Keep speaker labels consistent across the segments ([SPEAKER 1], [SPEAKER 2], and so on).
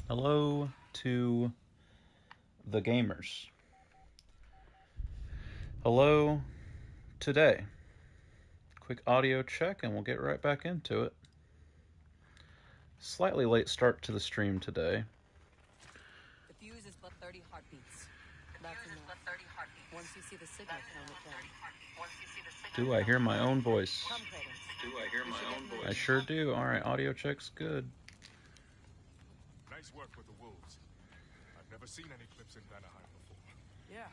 [SPEAKER 1] Hello to the gamers. Hello today. Quick audio check and we'll get right back into it. Slightly late start to the stream today.
[SPEAKER 2] The fuse is but 30 heartbeats. That's enough. Once you see the signal, count it down.
[SPEAKER 1] Do I hear my own voice?
[SPEAKER 2] Come, Kratos.
[SPEAKER 1] I sure do. Alright, audio check's good.
[SPEAKER 3] Nice work with the wolves. I've never seen any clips in Vanaheim before.
[SPEAKER 2] Yeah,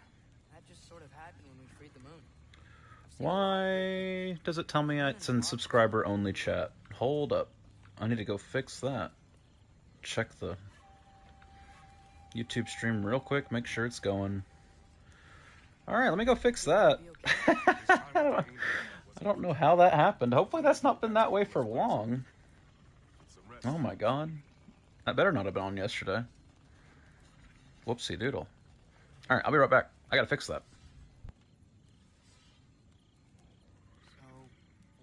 [SPEAKER 2] that just sort of happened when we freed the moon.
[SPEAKER 1] Why does it tell me it's in subscriber only chat? Hold up. I need to go fix that. Check the YouTube stream real quick, make sure it's going. Alright, let me go fix that. I don't know how that happened. Hopefully that's not been that way for long. Oh my god. That better not have been on yesterday. Whoopsie doodle. Alright, I'll be right back. I gotta fix that.
[SPEAKER 2] So,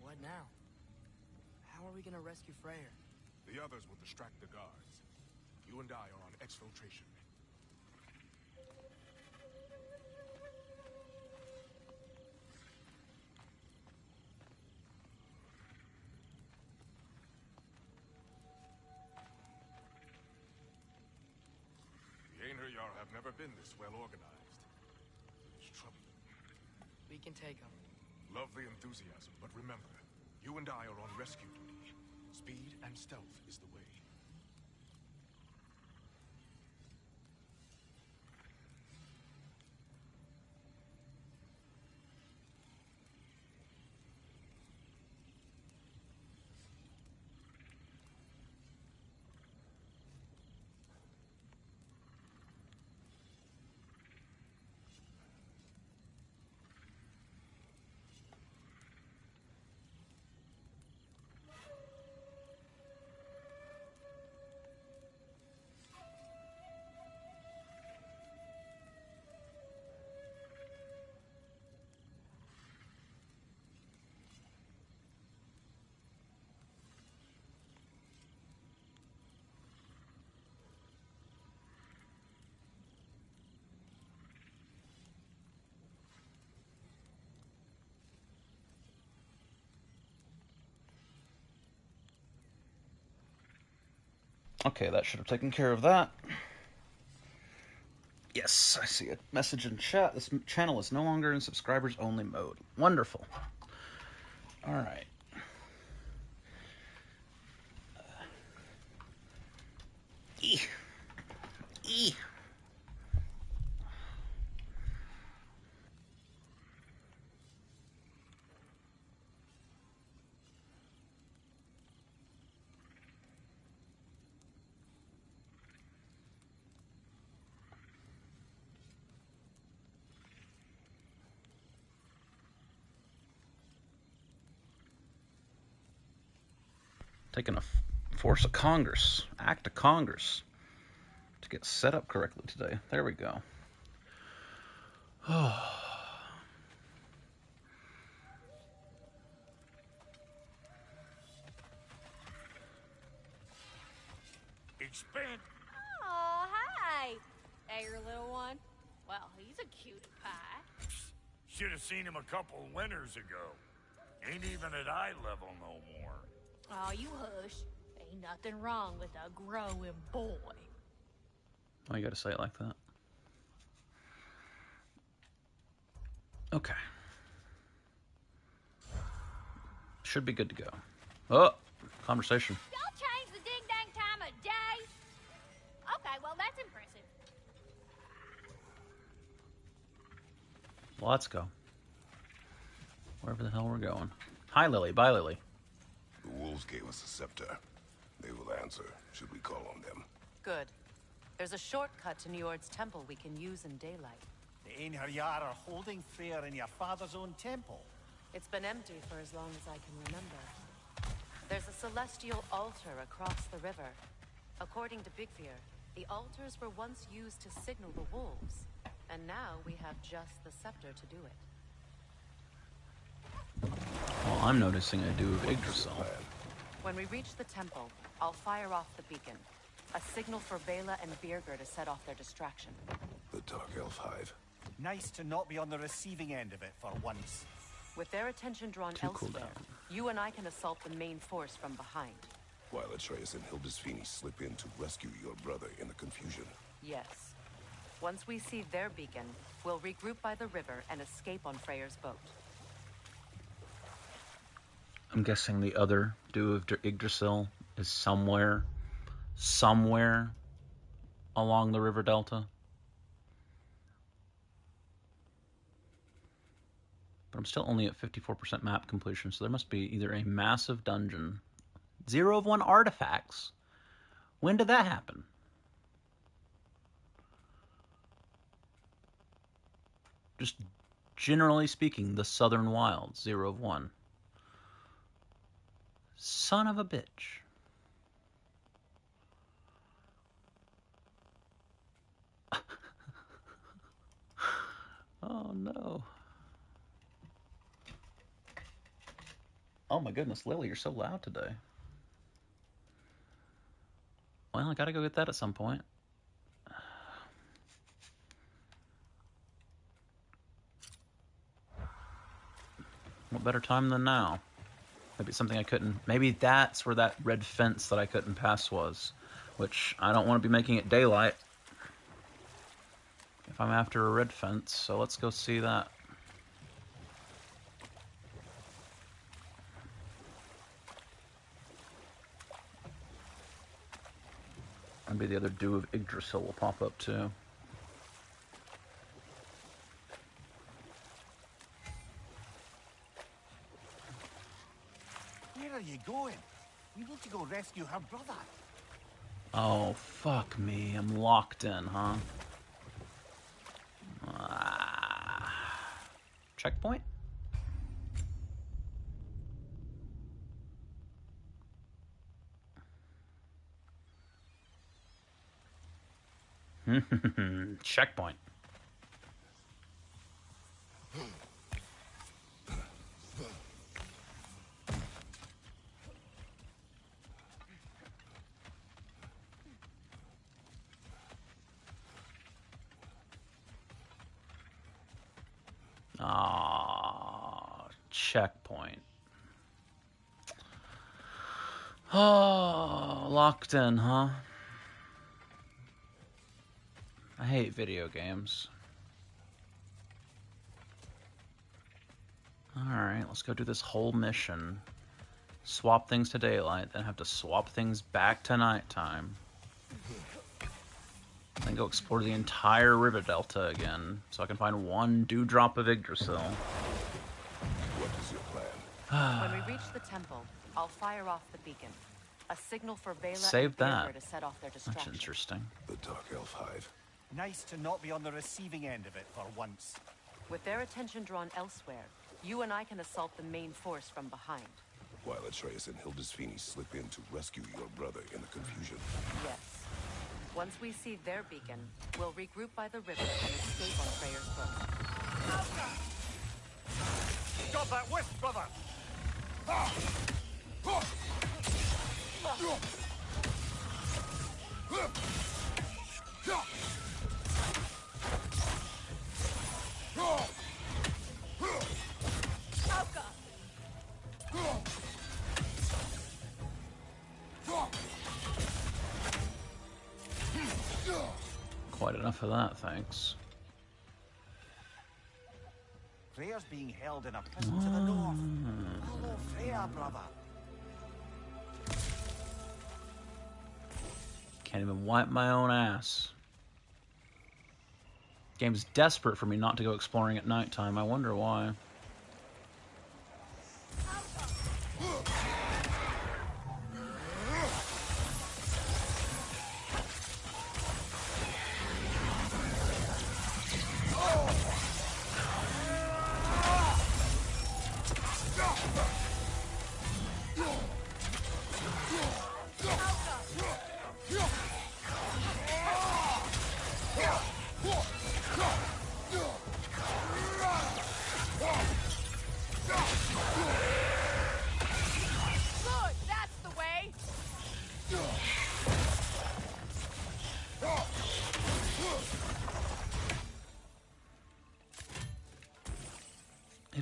[SPEAKER 2] what now? How are we gonna rescue Freyr?
[SPEAKER 3] The others will distract the guards. You and I are on exfiltration. The Einherjar have never been this well organized. It's trouble.
[SPEAKER 2] We can take him.
[SPEAKER 3] Love the enthusiasm, but remember, you and I are on rescue duty. Speed and stealth is the way.
[SPEAKER 1] Okay, that should have taken care of that. Yes, I see a message in chat. This channel is no longer in subscribers only mode. Wonderful. Alright. E. Taking a force of Congress, act of Congress, to get set up correctly today. There we go.
[SPEAKER 3] Expand!
[SPEAKER 4] Oh, hi. Hey, your little one. Well, he's a cutie pie.
[SPEAKER 5] Should have seen him a couple winters ago. Ain't even at eye level no more.
[SPEAKER 4] Oh, you hush. Ain't nothing wrong with a growing boy.
[SPEAKER 1] Why you gotta say it like that? Okay. Should be good to go. Oh, conversation.
[SPEAKER 4] Y'all change the ding-dang time of day? Okay, well, that's impressive.
[SPEAKER 1] Well, let's go. Wherever the hell we're going. Hi, Lily. Bye, Lily.
[SPEAKER 6] The wolves gave us a scepter. They will answer, should we call on them.
[SPEAKER 2] Good. There's a shortcut to Njord's temple we can use in daylight.
[SPEAKER 7] The Einherjar are holding Freyr in your father's own temple.
[SPEAKER 2] It's been empty for as long as I can remember. There's a celestial altar across the river. According to Bigfir, the altars were once used to signal the wolves. And now we have just the scepter to do it.
[SPEAKER 1] Well, I'm noticing I do of Yggdrasil.
[SPEAKER 2] When we reach the temple, I'll fire off the beacon. A signal for Bela and Birger to set off their distraction.
[SPEAKER 6] The Dark Elf Hive.
[SPEAKER 7] Nice to not be on the receiving end of it for once.
[SPEAKER 2] With their attention drawn
[SPEAKER 1] 2
[SPEAKER 2] elsewhere,
[SPEAKER 1] cooldown.
[SPEAKER 2] you and I can assault the main force from behind.
[SPEAKER 6] While Atreus and Hildisvini slip in to rescue your brother in the confusion.
[SPEAKER 2] Yes. Once we see their beacon, we'll regroup by the river and escape on Freyr's boat.
[SPEAKER 1] I'm guessing the other Dew of Yggdrasil is somewhere along the river delta. But I'm still only at 54% map completion, so there must be either a massive dungeon. 0 of 1 artifacts. When did that happen? Just generally speaking, the Southern Wilds, 0 of 1. Son of a bitch. Oh no. Oh my goodness, Lily, you're so loud today. Well, I gotta go get that at some point. What better time than now? Maybe it's something I couldn't... Maybe that's where that red fence that I couldn't pass was. Which, I don't want to be making it daylight if I'm after a red fence, so let's go see that. Maybe the other Dew of Yggdrasil will pop up too.
[SPEAKER 7] Where are you going? We need to go rescue her brother.
[SPEAKER 1] Oh, fuck me. I'm locked in, huh? Checkpoint? Checkpoint. Checkpoint. Oh, locked in, huh? I hate video games. Alright, let's go do this whole mission. Swap things to daylight, then have to swap things back to nighttime. Then go explore the entire river delta again, so I can find 1 dewdrop of Yggdrasil.
[SPEAKER 6] What is your plan?
[SPEAKER 2] When we reach the temple, I'll fire off the beacon. A signal for Bela
[SPEAKER 1] Save
[SPEAKER 2] and
[SPEAKER 1] that.
[SPEAKER 2] Birger to set off their distraction.
[SPEAKER 1] That's interesting.
[SPEAKER 6] The Dark Elf Hive.
[SPEAKER 7] Nice to not be on the receiving end of it for once.
[SPEAKER 2] With their attention drawn elsewhere, you and I can assault the main force from behind.
[SPEAKER 6] While Atreus and Hildisvini slip in to rescue your brother in the confusion.
[SPEAKER 2] Yes. Once we see their beacon, we'll regroup by the river and escape on Freyr's boat.
[SPEAKER 7] Got that wisp, brother!
[SPEAKER 1] Quite enough of that, thanks.
[SPEAKER 7] Freyr's being held in a prison to the north. Hello, Freyr, brother.
[SPEAKER 1] Can't even wipe my own ass. Game's desperate for me not to go exploring at nighttime. I wonder why.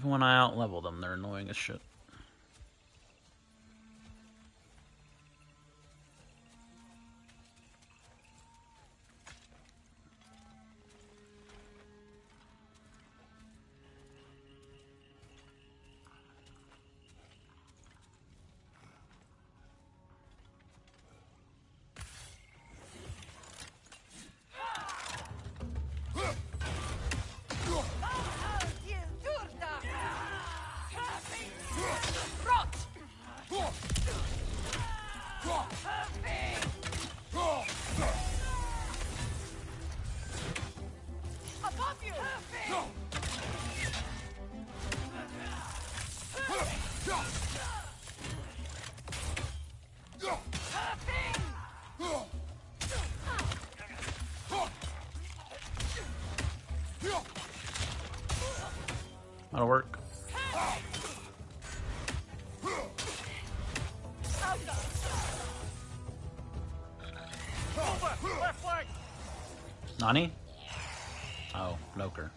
[SPEAKER 1] Even when I out-level them, they're annoying as shit. That'll work. Nani? Oh, Noker.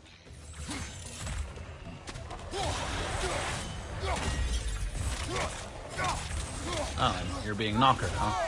[SPEAKER 1] Oh, and you're being knockered, huh?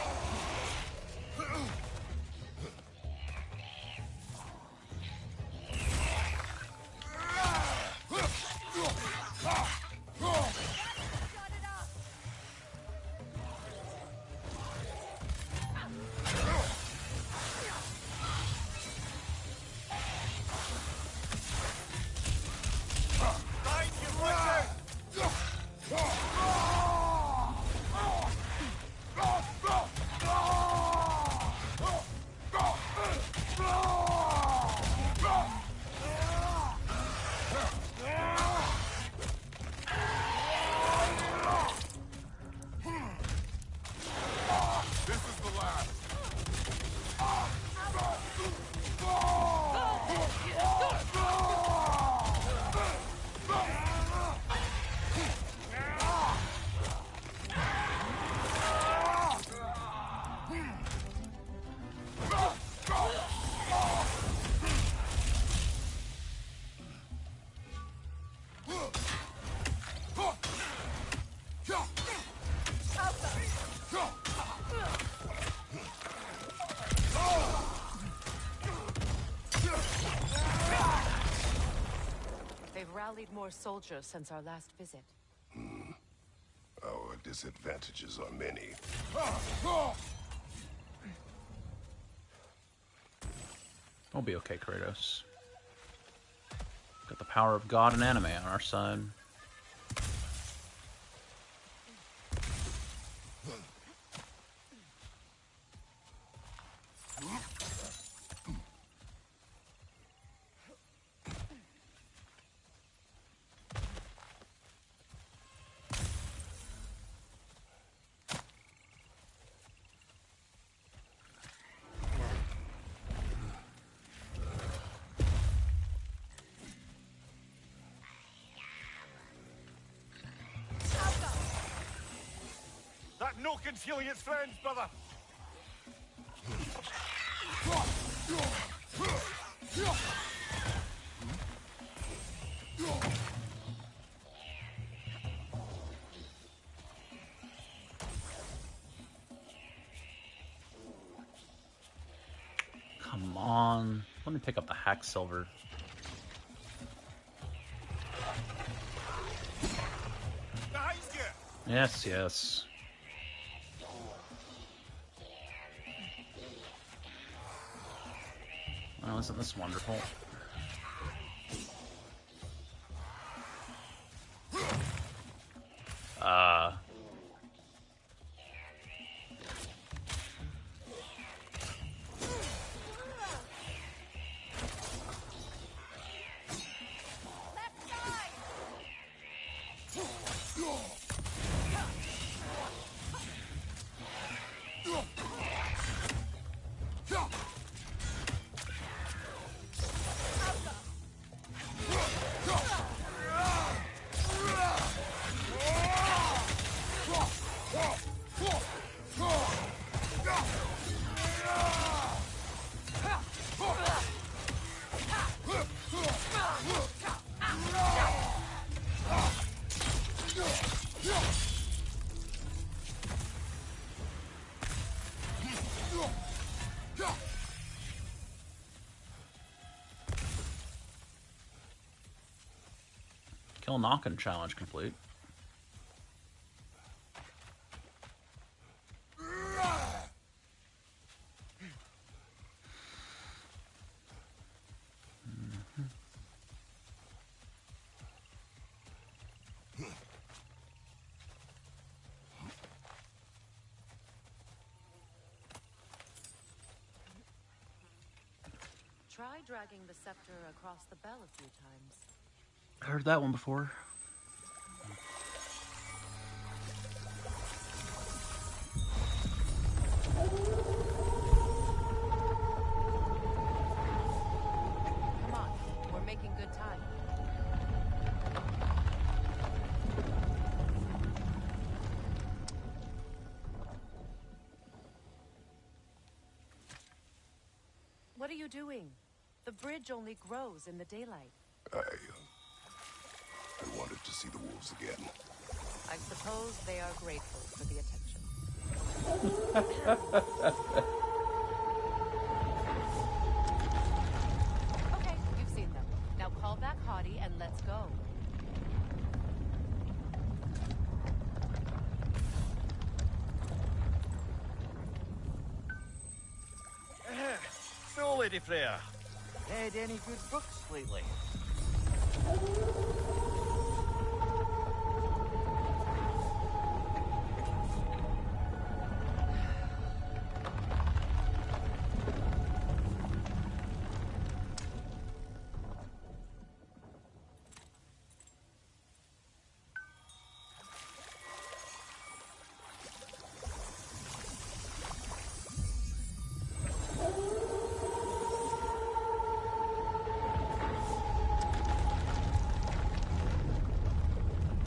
[SPEAKER 2] They've rallied more soldiers since our last visit.
[SPEAKER 6] Our disadvantages are many.
[SPEAKER 1] We'll be okay, Kratos. Got the power of God and anime on our side.
[SPEAKER 3] That no concealing its friends, brother!
[SPEAKER 1] Come on. Let me pick up the hack silver.
[SPEAKER 3] Behind you!
[SPEAKER 1] Yes, yes. Well, isn't this wonderful? Kill Knockin' challenge complete.
[SPEAKER 2] Try dragging the scepter across the bell a few times.
[SPEAKER 1] I heard that one before.
[SPEAKER 2] Come on, we're making good time. What are you doing? The bridge only grows in the daylight.
[SPEAKER 6] I wanted to see the wolves again.
[SPEAKER 2] I suppose they are grateful for the attention. Okay, you've seen them. Now call back Hottie and let's go.
[SPEAKER 7] So, Lady Freya, read any good books lately?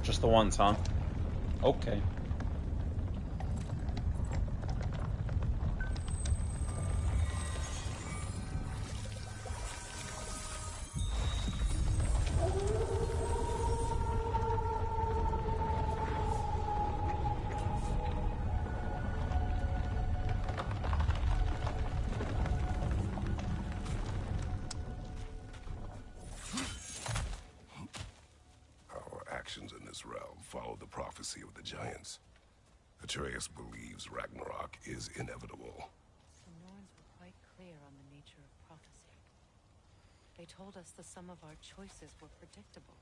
[SPEAKER 1] Just the once, huh? Okay.
[SPEAKER 6] Our actions in this realm follow the prophecy of the giants. Atreus believes Ragnarok is inevitable.
[SPEAKER 2] The Norns were quite clear on the nature of prophecy. They told us the sum of our choices were predictable.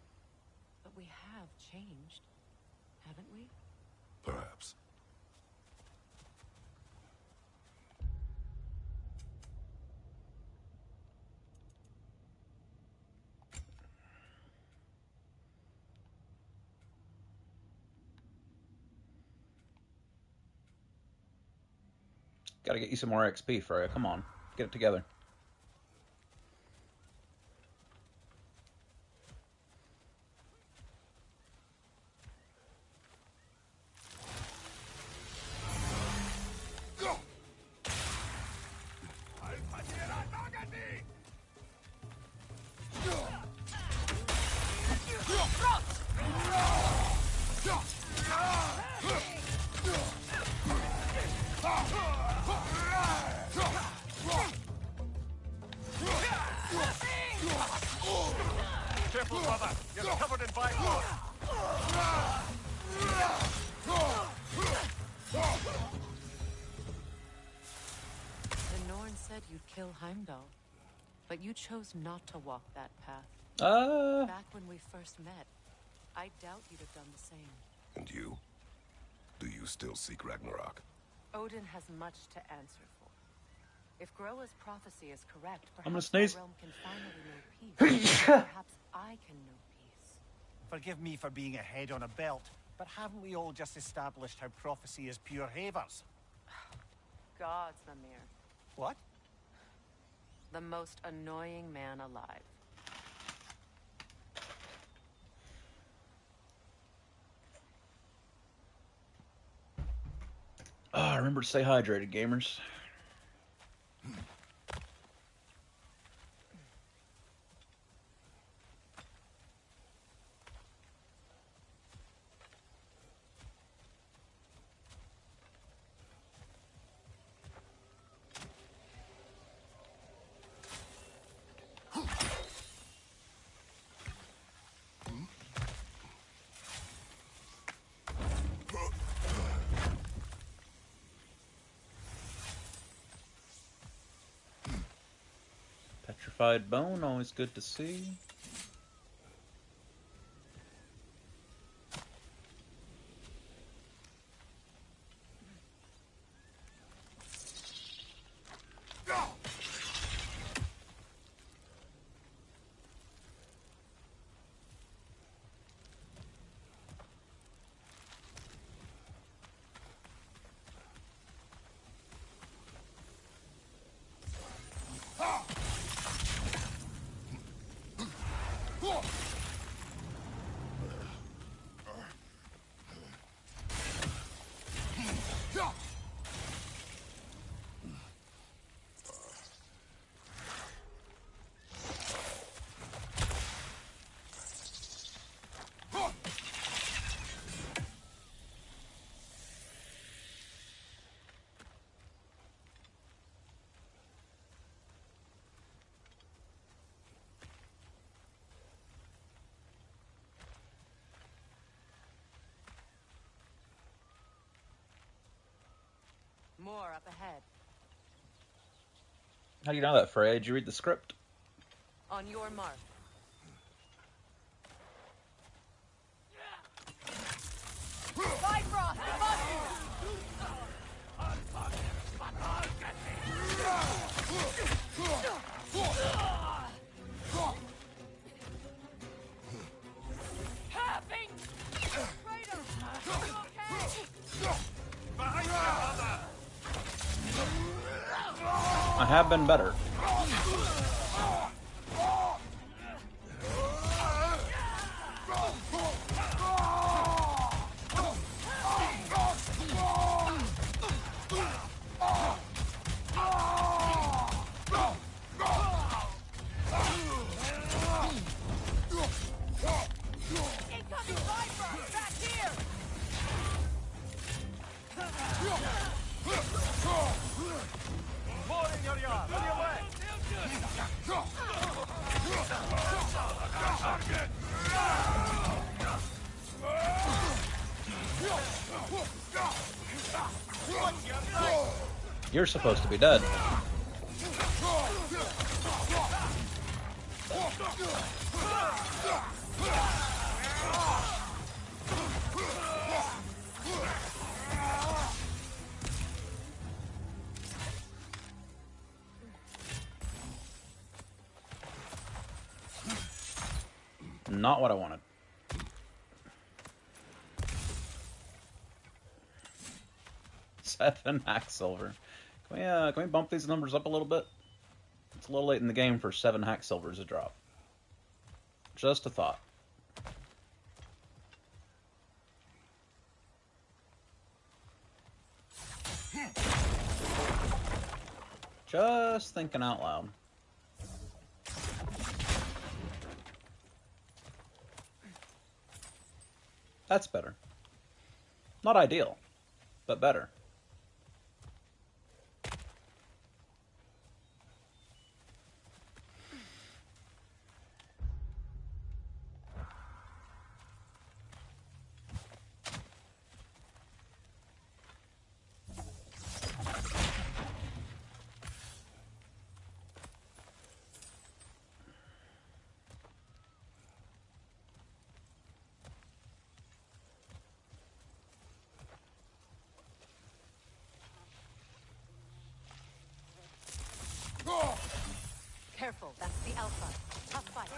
[SPEAKER 2] But we have changed, haven't we?
[SPEAKER 6] Perhaps.
[SPEAKER 1] Gotta get you some more XP, Freya. Come on. Get it together.
[SPEAKER 7] Careful, brother. You're covered in bifrost.
[SPEAKER 2] The Norn said you'd kill Heimdall. But you chose not to walk that path. Back when we first met, I doubt you'd have done the same.
[SPEAKER 6] And you? Do you still seek Ragnarok?
[SPEAKER 2] Odin has much to answer for. If Groa's prophecy is correct,
[SPEAKER 1] I'm gonna
[SPEAKER 2] perhaps
[SPEAKER 1] sneeze.
[SPEAKER 2] the realm can finally know peace. Perhaps I can know peace.
[SPEAKER 7] Forgive me for being a head on a belt, but haven't we all just established how prophecy is pure havers?
[SPEAKER 2] Gods, Mimir.
[SPEAKER 7] What?
[SPEAKER 2] The most annoying man alive.
[SPEAKER 1] Remember to stay hydrated, gamers. Petrified bone, always good to see.
[SPEAKER 2] More up ahead.
[SPEAKER 1] How do you know that, Freya? Did you read the script?
[SPEAKER 2] On your mark.
[SPEAKER 4] Bifrost, above you! Having! Kratos, are you okay?
[SPEAKER 1] I have been better.
[SPEAKER 4] Incoming Bifrost, back here!
[SPEAKER 1] You're supposed to be dead. Not what I wanted. Seven hack silver. Can we bump these numbers up a little bit? It's a little late in the game for 7 hack silvers to drop. Just a thought. Just thinking out loud. That's better. Not ideal, but better.
[SPEAKER 2] Careful, that's the Alpha. Tough fight.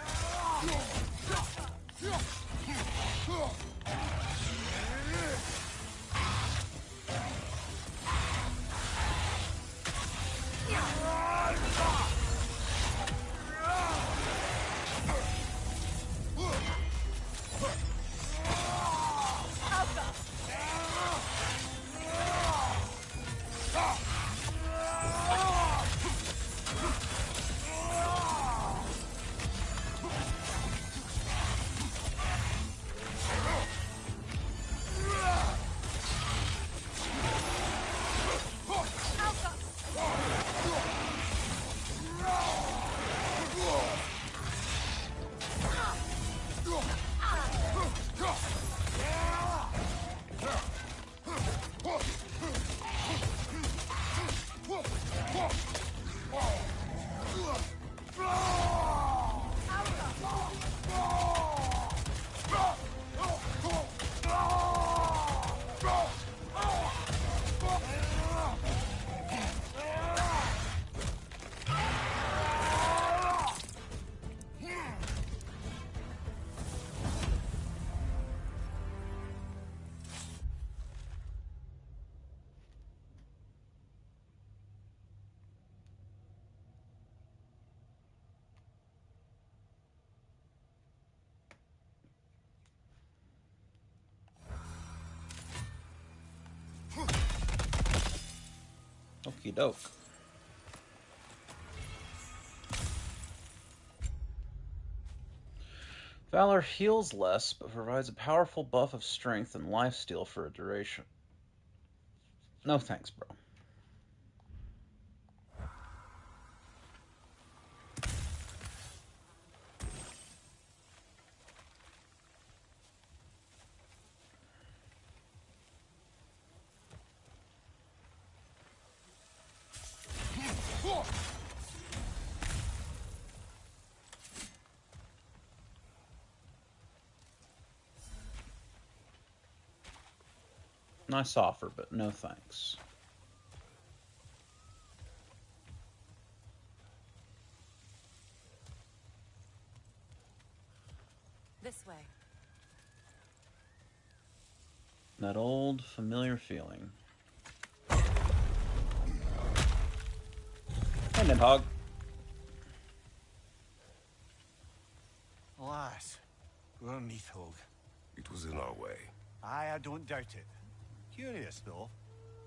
[SPEAKER 1] Okie doke. Valor heals less, but provides a powerful buff of strength and lifesteal for a duration. No thanks, bro. Nice offer, but no thanks.
[SPEAKER 2] This way.
[SPEAKER 1] That old, familiar feeling. Hey, Nidhogg.
[SPEAKER 7] Alas, poor Neathhog.
[SPEAKER 6] It was in our way.
[SPEAKER 7] Aye, I don't doubt it. Curious, though.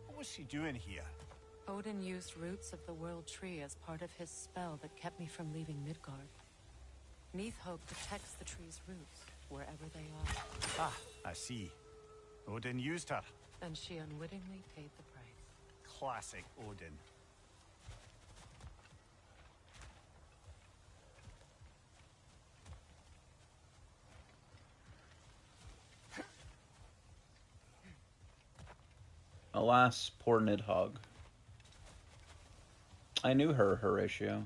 [SPEAKER 7] What was she doing here?
[SPEAKER 2] Odin used roots of the World Tree as part of his spell that kept me from leaving Midgard. Neathhog protects the tree's roots, wherever they are.
[SPEAKER 7] Ah, I see. Odin used her.
[SPEAKER 2] And she unwittingly paid the price.
[SPEAKER 7] Classic Odin.
[SPEAKER 1] Alas, poor Nidhogg. I knew her, Horatio.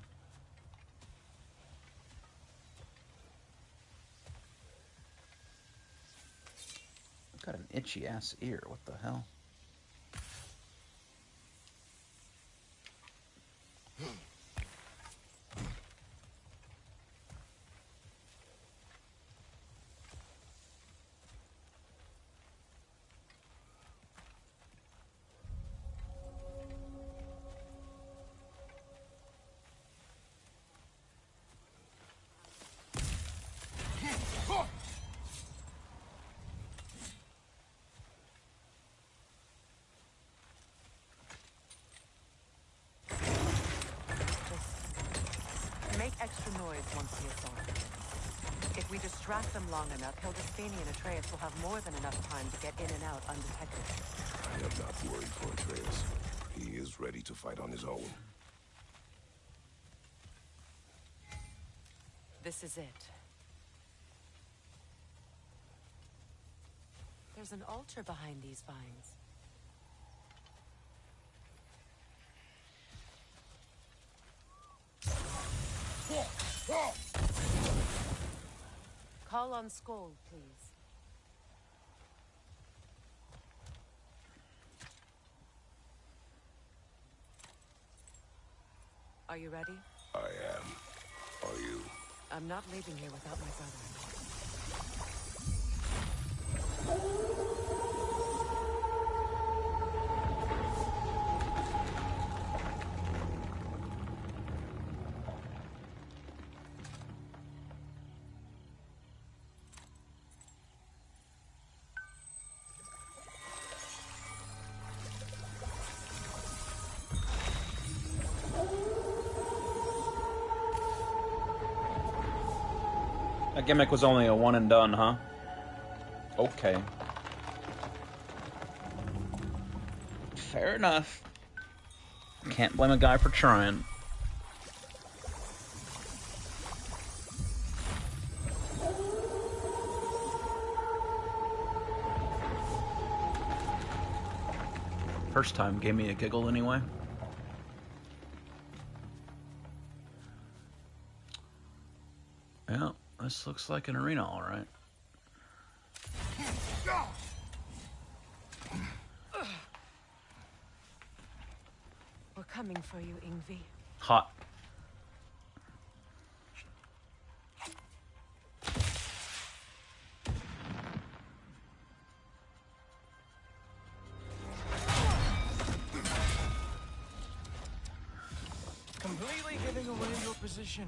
[SPEAKER 1] I've got an itchy ass ear. What the hell?
[SPEAKER 2] Make extra noise once he is gone. If we distract them long enough, Hildesthani and Atreus will have more than enough time to get in and out undetected.
[SPEAKER 6] I am not worried for Atreus. He is ready to fight on his own.
[SPEAKER 2] This is it. There's an altar behind these vines. Call on Skoll, please. Are you ready?
[SPEAKER 6] I am. Are you?
[SPEAKER 2] I'm not leaving here without my brother.
[SPEAKER 1] That gimmick was only a one and done, huh? Okay. Fair enough. Can't blame a guy for trying. First time gave me a giggle anyway. Yeah, this looks like an arena, all right.
[SPEAKER 2] We're coming for you, Ingvi.
[SPEAKER 1] Hot.
[SPEAKER 8] Completely giving away your position.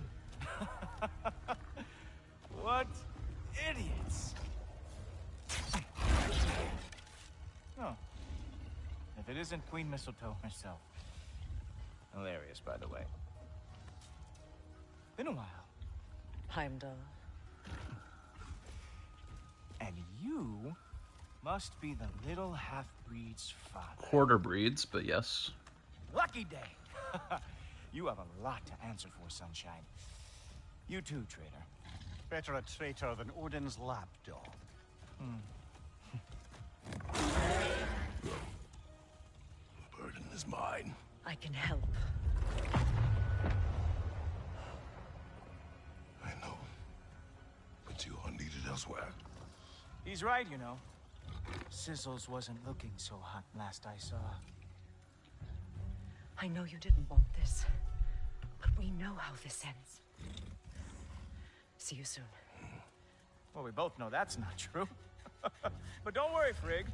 [SPEAKER 8] What idiots. Oh. If it isn't Queen Mistletoe herself. Hilarious, by the way. Been a while.
[SPEAKER 2] Heimdall.
[SPEAKER 8] And you must be the little half-breed's father.
[SPEAKER 1] Quarter breeds, but yes.
[SPEAKER 8] Lucky day! You have a lot to answer for, Sunshine. You too, traitor.
[SPEAKER 7] Better a traitor than Odin's lapdog.
[SPEAKER 6] The burden is mine.
[SPEAKER 2] I can help.
[SPEAKER 6] I know. But you are needed elsewhere.
[SPEAKER 8] He's right, you know. Sizzles wasn't looking so hot last I saw.
[SPEAKER 2] I know you didn't want this, but we know how this ends. See you soon.
[SPEAKER 8] Well, we both know that's not true. But don't worry, Frigg.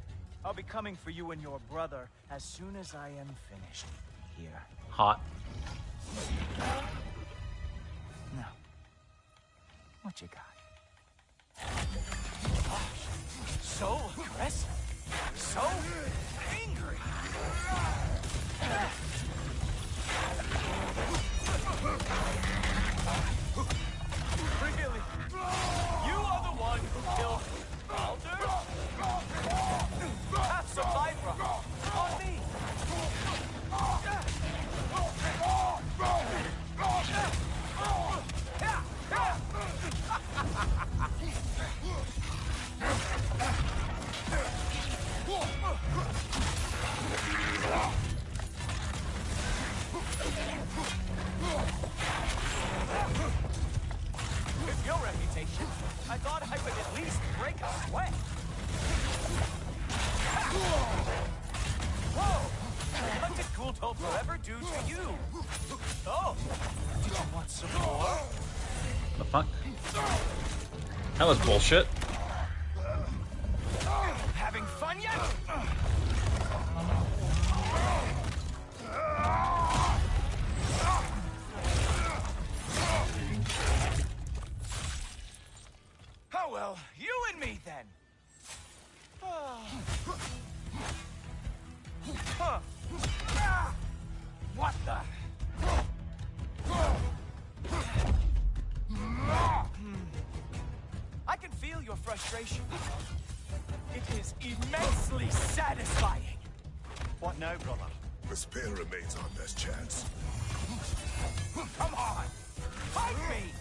[SPEAKER 8] I'll be coming for you and your brother as soon as I am finished here.
[SPEAKER 1] Hot.
[SPEAKER 8] Now, what you got? So aggressive. So angry. Really? You are the one who killed Alter? Have some Vibra on me. With your reputation, I thought I would at least break a sweat. Whoa! What did Gulto forever do to you? Oh, did you want some more?
[SPEAKER 1] The fuck? That was bullshit.
[SPEAKER 8] Having fun yet? Oh well, you and me then. Huh. What the? I can feel your frustration. It is immensely satisfying.
[SPEAKER 7] What now, brother?
[SPEAKER 6] The spear remains our best chance.
[SPEAKER 8] Come on! Fight me!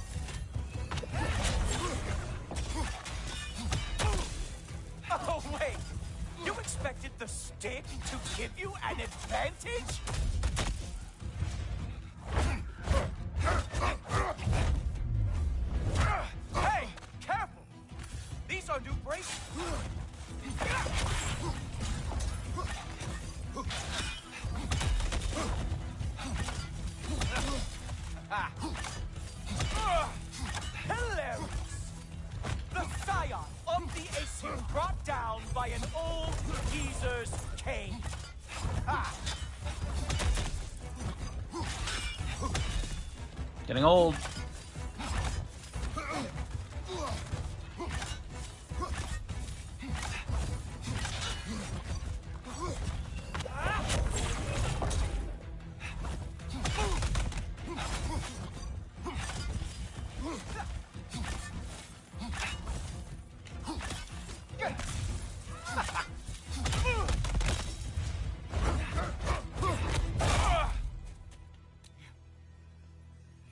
[SPEAKER 8] Oh, wait! You expected the stick to give you an advantage? Hey! Careful! These are new braces! Hilarious! The scion of the Aesir brought down by an old geezer's cane. Ha!
[SPEAKER 1] Getting old.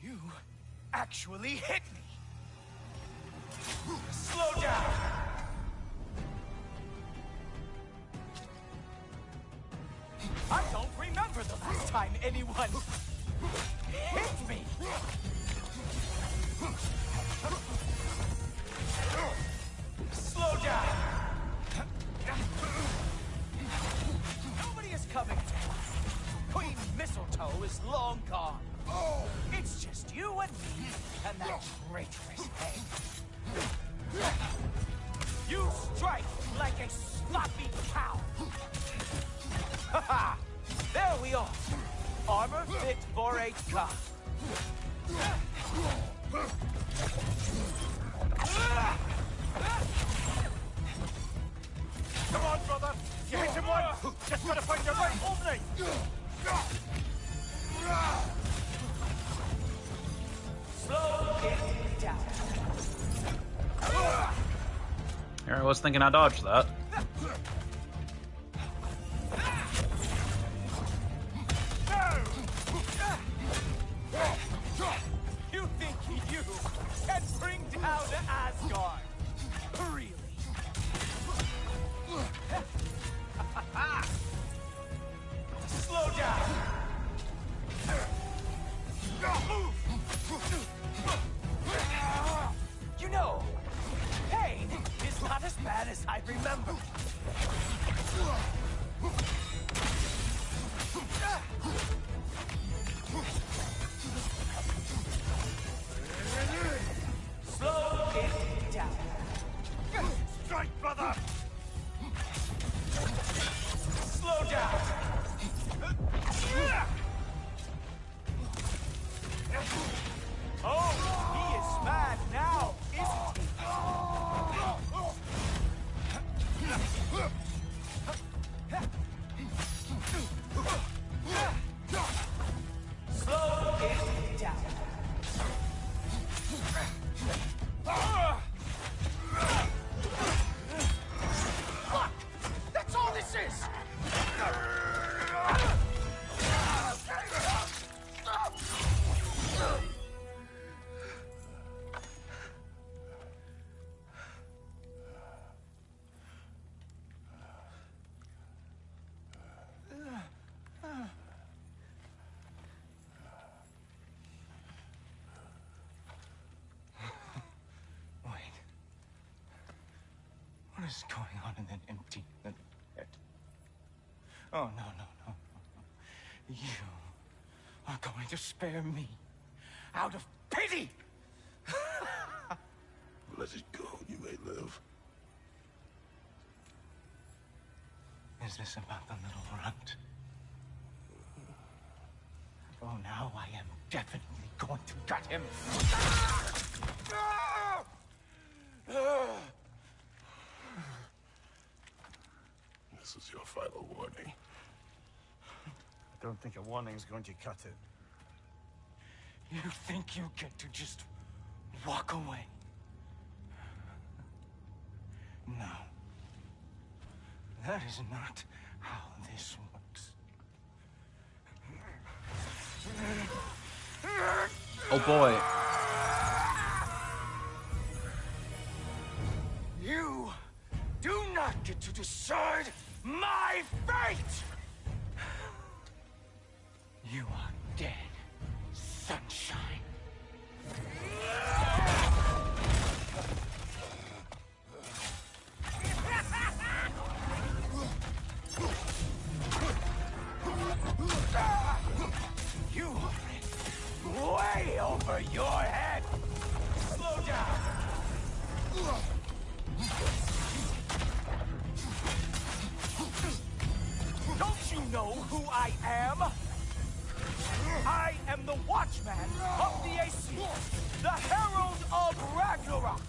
[SPEAKER 8] You actually hit me. Slow down. I don't remember the last time anyone hit me. Slow down. Nobody is coming to us. Queen Mistletoe is long gone. It's just you and me and that traitorous head. You strike like a sloppy cow. Ha ha! There we are. Armor fit for a cop. Come on, brother. You hit him once. Just gotta find the right opening.
[SPEAKER 1] Here I was thinking I dodged that.
[SPEAKER 8] You think you can bring down Asgard? Really? Slow down! You know, pain is not as bad as I remember. Slow it down.
[SPEAKER 5] Strike, brother!
[SPEAKER 8] Slow down. Oh, he is mad now, isn't he? Slow it down. Fuck! That's all this is! Wait. What is going on in that empty little head? Oh, no, no, no, no, no. You are going to spare me out of pity!
[SPEAKER 6] Let it go, you may live.
[SPEAKER 8] Is this about the little runt? Oh, now I am definitely going to gut him.
[SPEAKER 6] This is your final warning.
[SPEAKER 7] I don't think a warning's going to cut it.
[SPEAKER 8] You think you get to just walk away? No. That is not how this works.
[SPEAKER 1] Oh boy.
[SPEAKER 8] You do not get to decide my fate! You are dead, sunshine. You are in way over your head! Slow down! Don't you know who I am? I am the Watchman of the Aesir, the Herald of Ragnarok!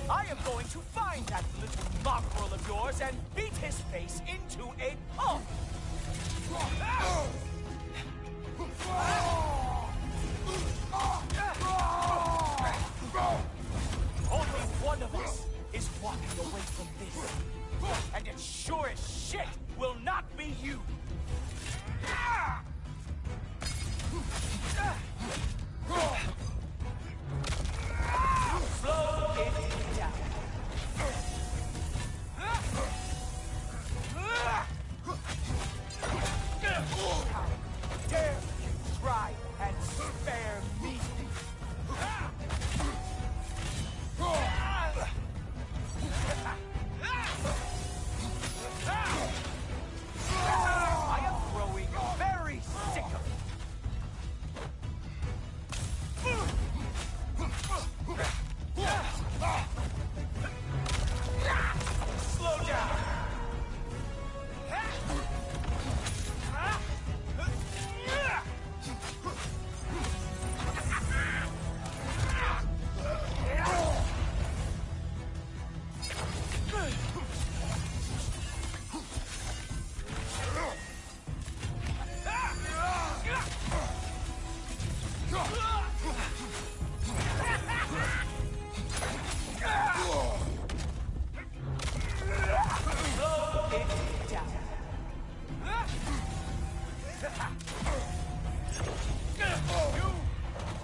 [SPEAKER 8] I am going to find that little mongrel of yours and beat his face into a pulp! Only one of us is walking away from this, and it sure as shit will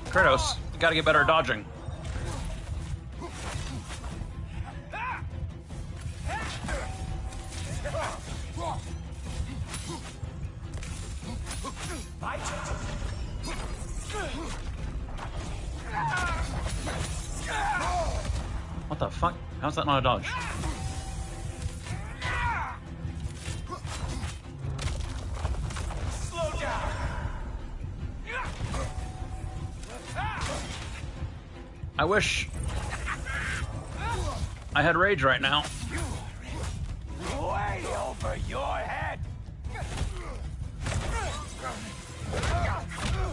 [SPEAKER 1] Kratos, you gotta get better at dodging. What the fuck? How's that not a dodge?
[SPEAKER 8] Slow down.
[SPEAKER 1] I wish I had rage right now.
[SPEAKER 8] Way over your head.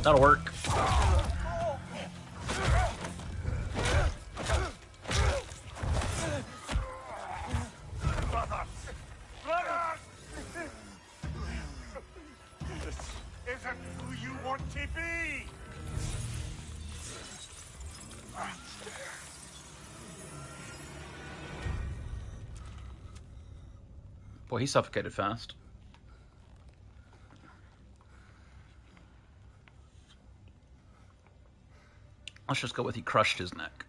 [SPEAKER 1] That'll work.
[SPEAKER 8] This isn't who you want to be.
[SPEAKER 1] Boy, he suffocated fast. Let's just go with he crushed his neck.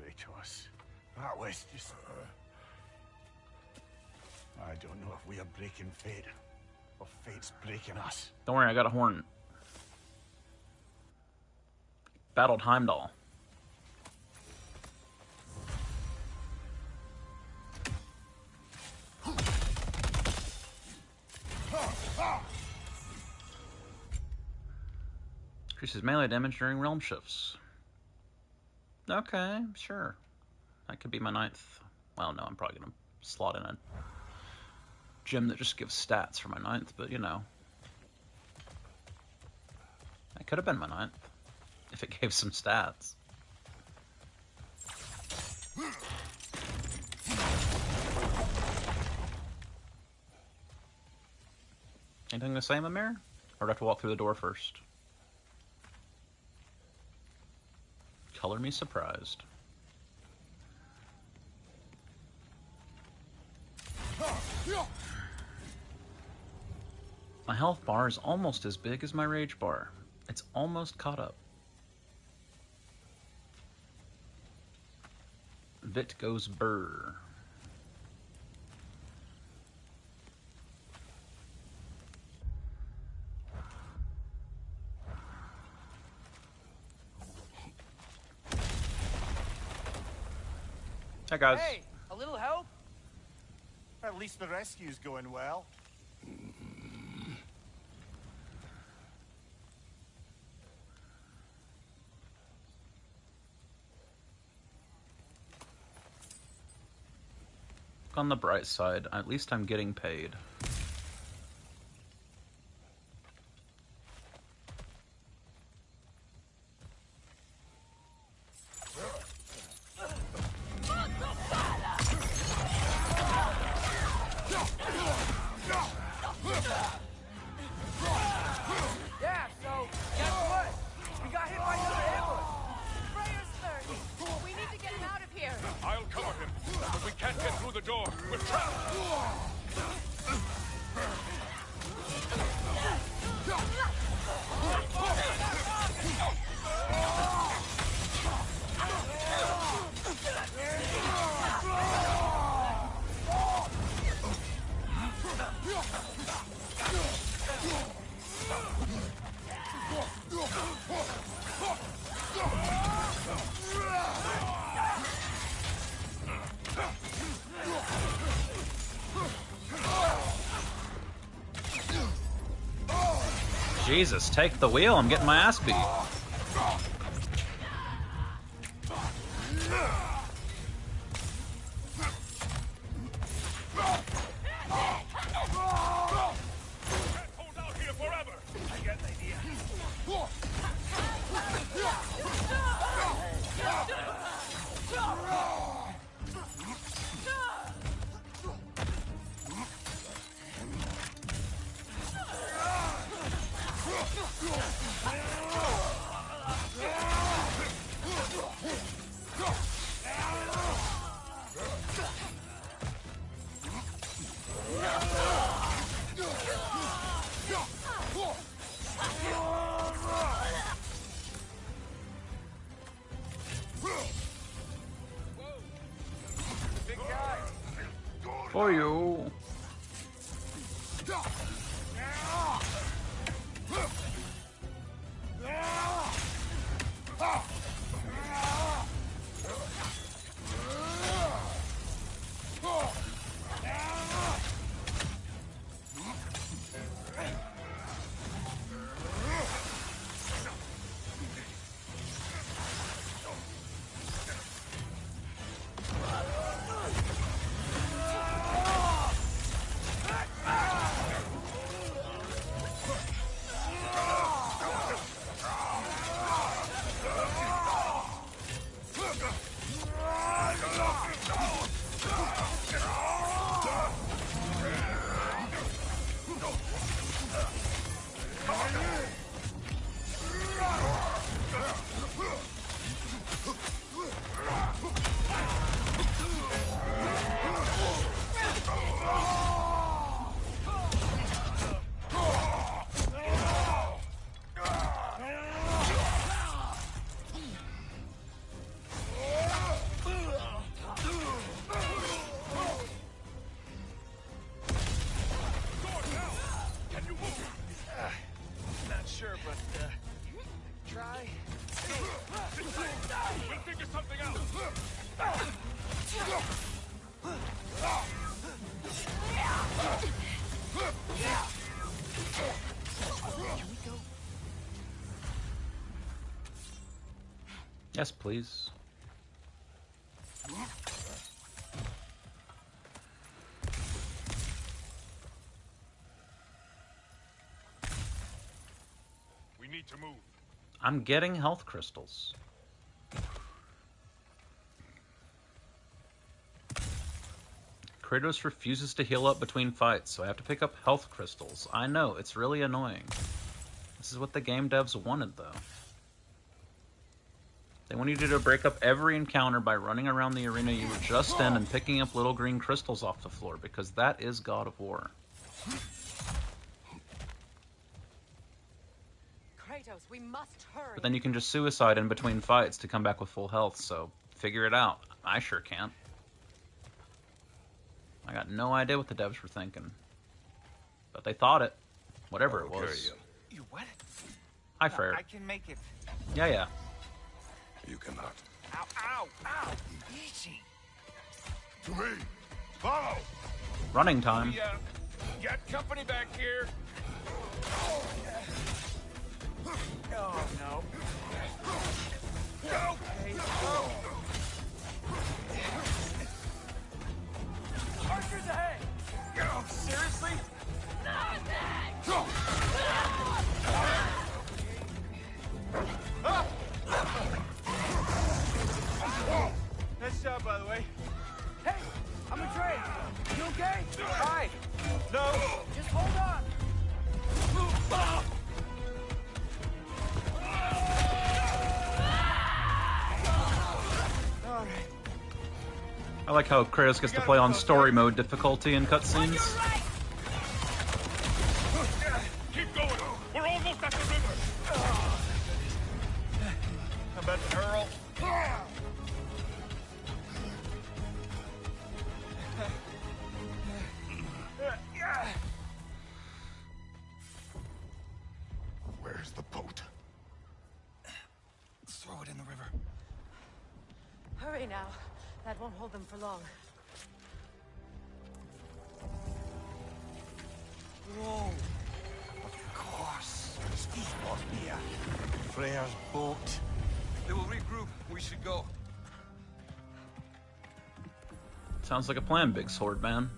[SPEAKER 8] Kratos, that was just... I don't know if we are breaking fate, or fate's breaking us.
[SPEAKER 1] Don't worry, I got a horn. Battled Heimdall. Increases melee damage during realm shifts. Okay, sure. That could be my 9th. Well, no, I'm probably going to slot in a gem that just gives stats for my 9th, but you know. That could have been my 9th, if it gave some stats. Anything to say, Mimir? Or do I have to walk through the door first? Color me surprised. My health bar is almost as big as my rage bar. It's almost caught up. Vit goes burr. Hi guys.
[SPEAKER 7] Hey, a little help? At least the rescue's going well.
[SPEAKER 1] On the bright side, at least I'm getting paid.
[SPEAKER 9] Yeah, so guess what? We got hit by another ambush.
[SPEAKER 4] Freyr's third. We need to get him out of here.
[SPEAKER 3] I'll cover him, but we can't get through the door. We're trapped.
[SPEAKER 1] Jesus, take the wheel, I'm getting my ass beat.
[SPEAKER 3] Hold out here forever. I get the idea.
[SPEAKER 1] For you.
[SPEAKER 9] Not sure, but try.
[SPEAKER 3] We'll figure something out.
[SPEAKER 1] Yes, please.
[SPEAKER 3] We need to move.
[SPEAKER 1] I'm getting health crystals. Kratos refuses to heal up between fights, so I have to pick up health crystals. I know, it's really annoying. This is what the game devs wanted, though. They wanted you to break up every encounter by running around the arena you were just in and picking up little green crystals off the floor, because that is God of War.
[SPEAKER 2] Kratos, we must hurry.
[SPEAKER 1] But then you can just suicide in between fights to come back with full health, so figure it out. I sure can't. I got no idea what the devs were thinking. But they thought it. Whatever it was.
[SPEAKER 8] You what?
[SPEAKER 1] Hi, Frere.
[SPEAKER 8] I can make it.
[SPEAKER 1] Yeah, yeah.
[SPEAKER 6] You cannot.
[SPEAKER 8] Ow, ow, ow! Easy.
[SPEAKER 3] To me. Follow.
[SPEAKER 1] Running time.
[SPEAKER 3] Yeah. Get company back here.
[SPEAKER 8] Oh, no.
[SPEAKER 3] Go.
[SPEAKER 9] Archers ahead!
[SPEAKER 8] Seriously?
[SPEAKER 9] Nice job, by the way. Hey, I'm a Trey. You okay?
[SPEAKER 8] Hi. No.
[SPEAKER 9] Just hold on. All right.
[SPEAKER 1] I like how Kratos gets to play on story mode difficulty in cutscenes.
[SPEAKER 3] Keep going. We're almost at the river.
[SPEAKER 8] How about Earl?
[SPEAKER 3] Where's the boat?
[SPEAKER 8] Throw it in the river.
[SPEAKER 2] Hurry now. That won't hold them for long.
[SPEAKER 8] Whoa. Of course. Ski spot here. Freya's boat. They will regroup. We should go.
[SPEAKER 1] Sounds like a plan, Big Sword Man.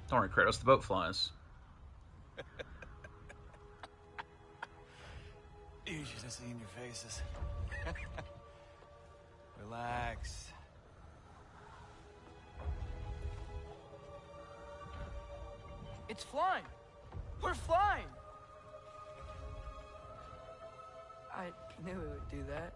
[SPEAKER 1] Don't worry, Kratos, the boat flies.
[SPEAKER 9] You should have seen your faces. Relax. It's flying! We're flying! I knew it would do that.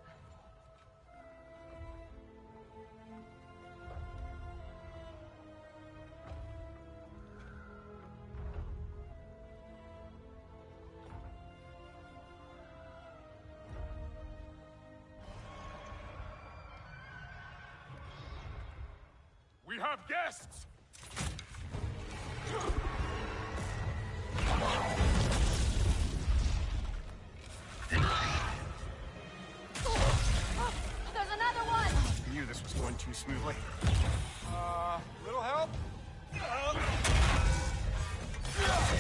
[SPEAKER 3] We have guests!
[SPEAKER 4] There's another one!
[SPEAKER 7] I knew this was going too smoothly.
[SPEAKER 9] Little help?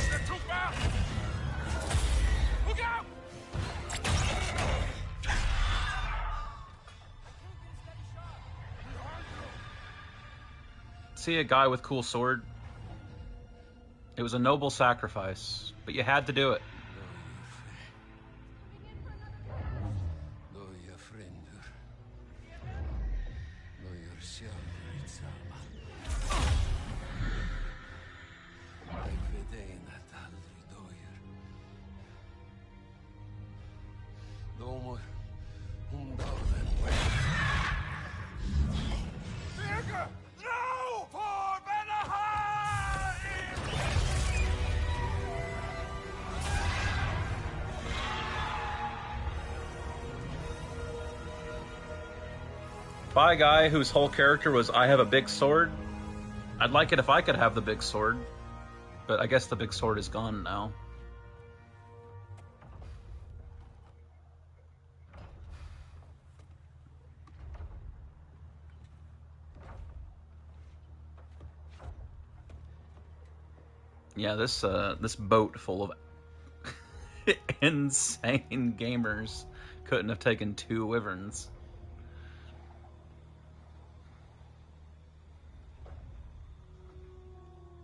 [SPEAKER 3] They're too fast! Look out!
[SPEAKER 1] See a guy with cool sword? It was a noble sacrifice, but you had to do it.
[SPEAKER 3] No! For Vanaheim!
[SPEAKER 1] By a guy whose whole character was, I have a big sword. I'd like it if I could have the big sword, but I guess the big sword is gone now. Yeah, this boat full of insane gamers couldn't have taken 2 wyverns.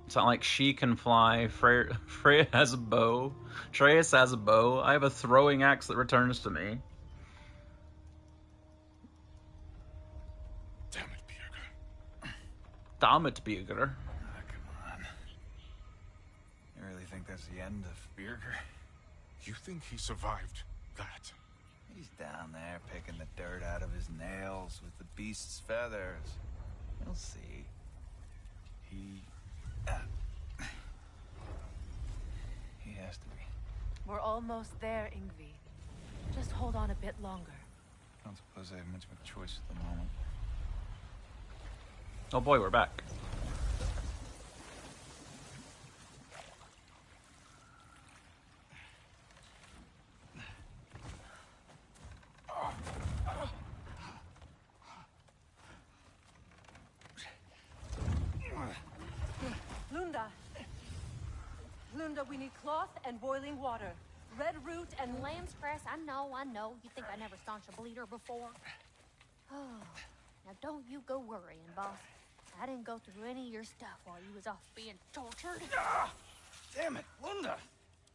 [SPEAKER 1] It's not like she can fly. Freya has a bow. Atreus has a bow. I have a throwing axe that returns to me.
[SPEAKER 3] Damn it, Birger.
[SPEAKER 1] Damn it, Birger.
[SPEAKER 9] Come on. You really think that's the end of Birger?
[SPEAKER 3] You think he survived that?
[SPEAKER 9] He's down there picking the dirt out of his nails with the beast's feathers. You'll see. He has to be.
[SPEAKER 2] We're almost there, Ingvi. Just hold on a bit longer.
[SPEAKER 9] I don't suppose I have much of a choice at the moment.
[SPEAKER 1] Oh boy, we're back.
[SPEAKER 2] Lunda, we need cloth and boiling water. Red root and
[SPEAKER 4] Lamb's cress, I know. You think I never staunched a bleeder before? Oh, now don't you go worrying, boss. I didn't go through any of your stuff while you was off being tortured.
[SPEAKER 7] Damn it, Lunda!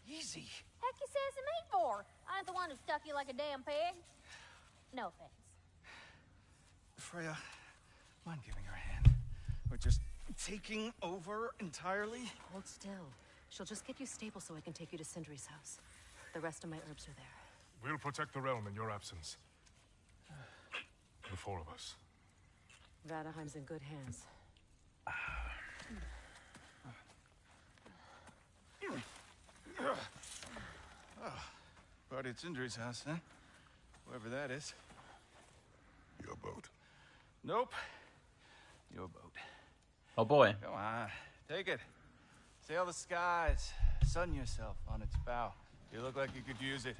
[SPEAKER 7] Easy.
[SPEAKER 4] Heck you sassing me for? I ain't the one who stuck you like a damn pig. No offense.
[SPEAKER 7] Freya, mind giving her a hand? We're just taking over entirely?
[SPEAKER 2] Hold still. She'll just get you stable so I can take you to Sindri's house. The rest of my herbs are there.
[SPEAKER 3] We'll protect the realm in your absence. The 4 of us.
[SPEAKER 2] Vanaheim's in good hands.
[SPEAKER 7] Party at Sindri's house, huh? Whoever that is.
[SPEAKER 6] Your boat.
[SPEAKER 7] Nope. Your boat.
[SPEAKER 1] Oh boy.
[SPEAKER 7] Come on, take it. Sail the skies. Sun yourself on its bow. You look like you could use it.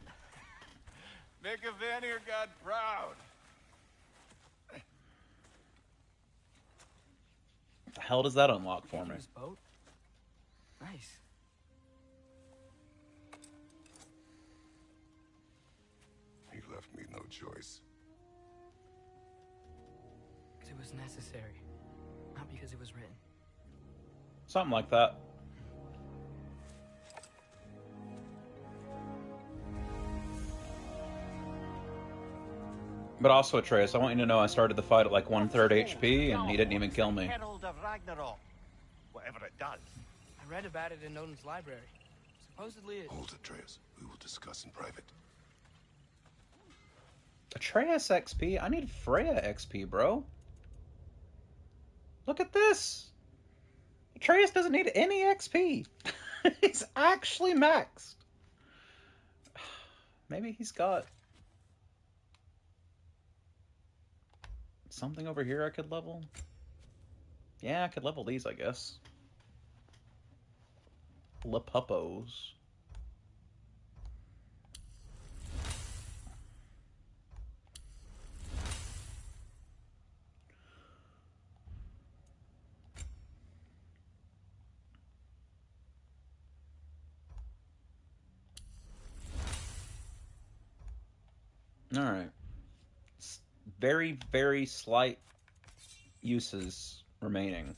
[SPEAKER 7] Make a Vanir god proud.
[SPEAKER 1] What the hell does that unlock for me?
[SPEAKER 9] His boat? Nice.
[SPEAKER 6] He left me no choice.
[SPEAKER 9] Because it was necessary. Not because it was written.
[SPEAKER 1] Something like that. But also, Atreus, I want you to know I started the fight at like 1/3 HP, and he didn't even kill me.
[SPEAKER 10] Herald of Ragnarök. Whatever it does.
[SPEAKER 11] I read about it in Odin's library. Supposedly it...
[SPEAKER 6] Hold it, Atreus. We will discuss in private.
[SPEAKER 1] Atreus XP? I need Freya XP, bro. Look at this. Atreus doesn't need any XP. He's actually maxed. Maybe he's got something over here I could level. Yeah, I could level these, I guess. Lepuppos. Alright. Very, very slight uses remaining.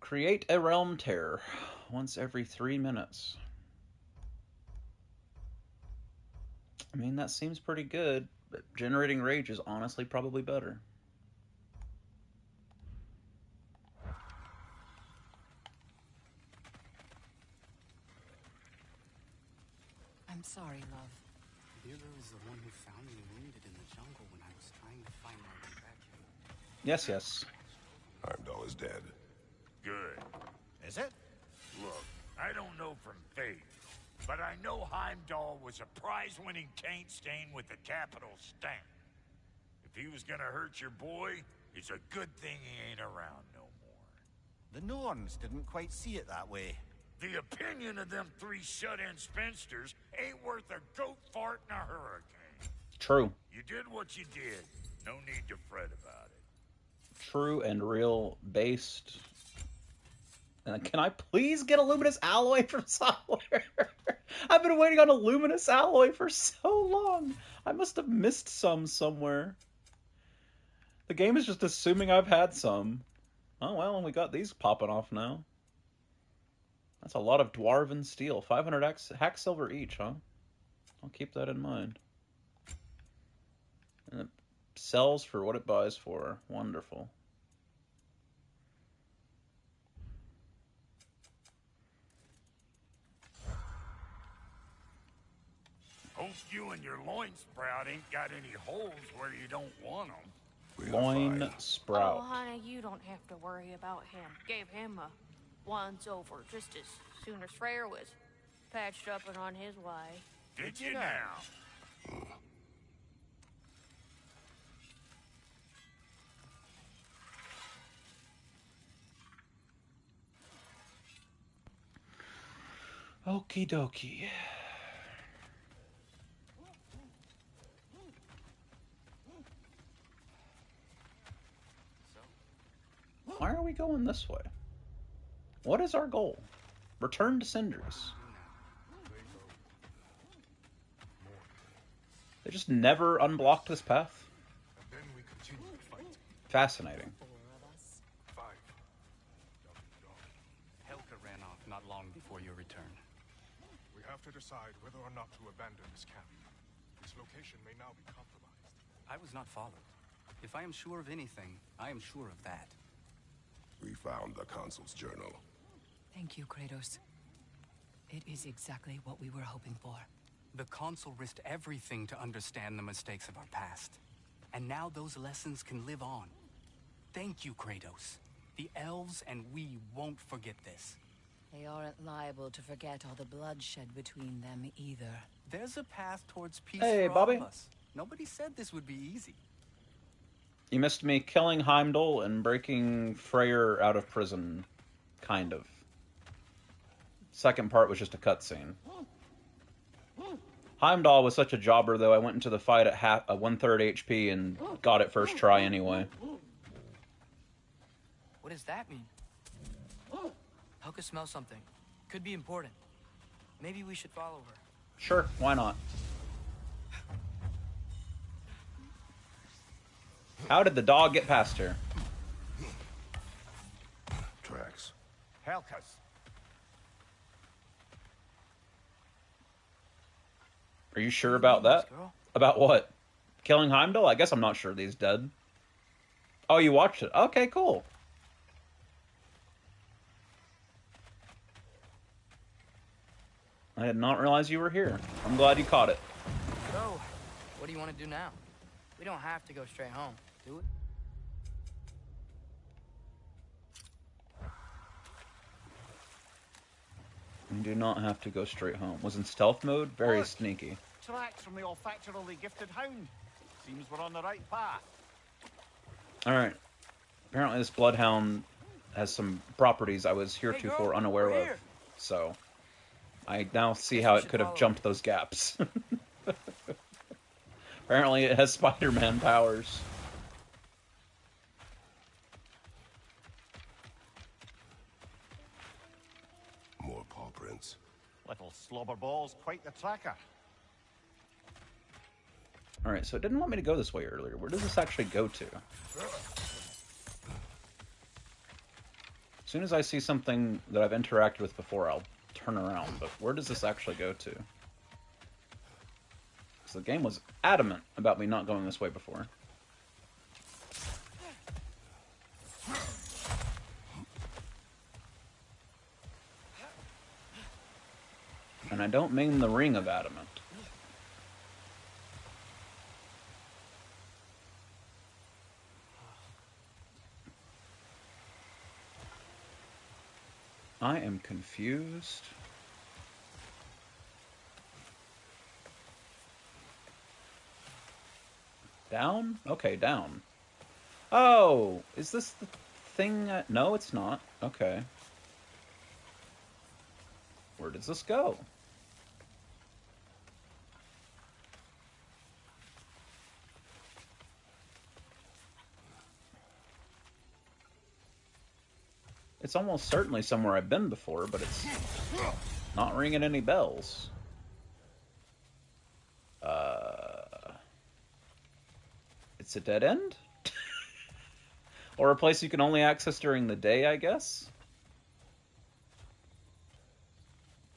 [SPEAKER 1] Create a realm tear once every 3 minutes. I mean, that seems pretty good, but generating rage is honestly probably better.
[SPEAKER 11] I'm sorry, love. Bueller is the one who found me wounded in the jungle when I was trying to find my way back here.
[SPEAKER 1] Yes, yes.
[SPEAKER 6] Heimdall is dead.
[SPEAKER 5] Good.
[SPEAKER 10] Is it?
[SPEAKER 5] Look, I don't know from faith, but I know Heimdall was a prize-winning taint stain with a capital stamp. If he was gonna hurt your boy, it's a good thing he ain't around no more.
[SPEAKER 10] The Norns didn't quite see it that way.
[SPEAKER 5] The opinion of them 3 shut-in spinsters ain't worth a goat fart in a hurricane.
[SPEAKER 1] True.
[SPEAKER 5] You did what you did. No need to fret about it.
[SPEAKER 1] True and real based. Can I please get a luminous alloy from somewhere? I've been waiting on a luminous alloy for so long. I must have missed some somewhere. The game is just assuming I've had some. Oh well, we got these popping off now. That's a lot of dwarven steel. 500 hack silver each, huh? I'll keep that in mind. And it sells for what it buys for. Wonderful.
[SPEAKER 5] Hope you and your loin sprout ain't got any holes where you don't want them.
[SPEAKER 1] Loin sprout.
[SPEAKER 4] Oh, honey, you don't have to worry about him. Gave him a once-over just as soon as Freyr was patched up and on his way.
[SPEAKER 5] Did you now?
[SPEAKER 1] Okie dokie. Why are we going this way? What is our goal? Return to Cinders. They just never unblocked this path?
[SPEAKER 3] And then we continue the fight.
[SPEAKER 1] Fascinating.
[SPEAKER 3] 5.
[SPEAKER 11] Helka ran off not long before your return.
[SPEAKER 3] We have to decide whether or not to abandon this camp. Its location may now be compromised.
[SPEAKER 11] I was not followed. If I am sure of anything, I am sure of that.
[SPEAKER 6] We found the Consul's journal.
[SPEAKER 12] Thank you, Kratos. It is exactly what we were hoping for.
[SPEAKER 11] The Consul risked everything to understand the mistakes of our past. And now those lessons can live on. Thank you, Kratos. The elves and we won't forget this.
[SPEAKER 12] They aren't liable to forget all the bloodshed between them either.
[SPEAKER 11] There's a path towards peace
[SPEAKER 1] Hey,
[SPEAKER 11] for
[SPEAKER 1] Bobby.
[SPEAKER 11] all of us. Nobody said this would be easy.
[SPEAKER 1] You missed me killing Heimdall and breaking Freyr out of prison. Kind of. Second part was just a cutscene. Heimdall was such a jobber, though, I went into the fight at 1/3 HP and got it first try anyway.
[SPEAKER 11] What does that mean? Helka smells something. Could be important. Maybe we should follow her.
[SPEAKER 1] Sure, why not? How did the dog get past her?
[SPEAKER 10] Helka's.
[SPEAKER 1] Are you sure about that? About what? Killing Heimdall? I guess I'm not sure that he's dead. Oh, you watched it. Okay, cool. I did not realize you were here. I'm glad you caught it.
[SPEAKER 13] So, what do you want to do now? We don't have to go straight home, do we?
[SPEAKER 1] You do not have to go straight home. Was in stealth mode? Very
[SPEAKER 10] Look,
[SPEAKER 1] sneaky.
[SPEAKER 10] Tracks from the olfactorily gifted hound. Seems we're on the right path.
[SPEAKER 1] Alright. Apparently this bloodhound has some properties I was heretofore unaware of. So, I now see how it could have jumped those gaps. Apparently it has Spider-Man powers.
[SPEAKER 6] More paw prints.
[SPEAKER 10] Little slobberball's quite the tracker.
[SPEAKER 1] Alright, so it didn't want me to go this way earlier. Where does this actually go to? As soon as I see something that I've interacted with before, I'll turn around. But where does this actually go to? Because the game was adamant about me not going this way before. And I don't mean the ring of adamant. I am confused. Down? Okay, down. Oh, is this the thing? No, it's not. Okay. Where does this go? It's almost certainly somewhere I've been before, but it's not ringing any bells. It's a dead end? Or a place you can only access during the day, I guess?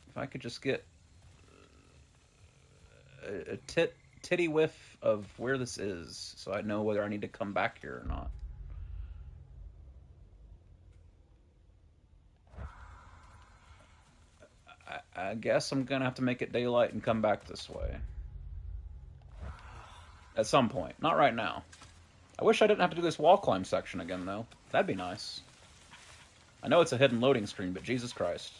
[SPEAKER 1] If I could just get a titty whiff of where this is, so I know whether I need to come back here or not. I guess I'm gonna have to make it daylight and come back this way. At some point. Not right now. I wish I didn't have to do this wall climb section again, though. That'd be nice. I know it's a hidden loading screen, but Jesus Christ.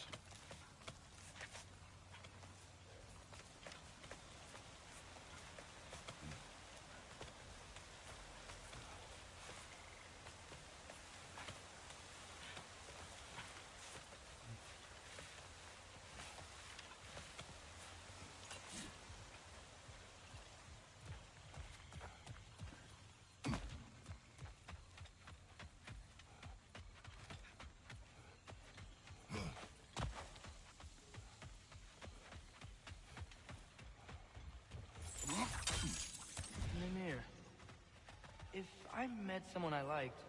[SPEAKER 13] If I met someone I liked,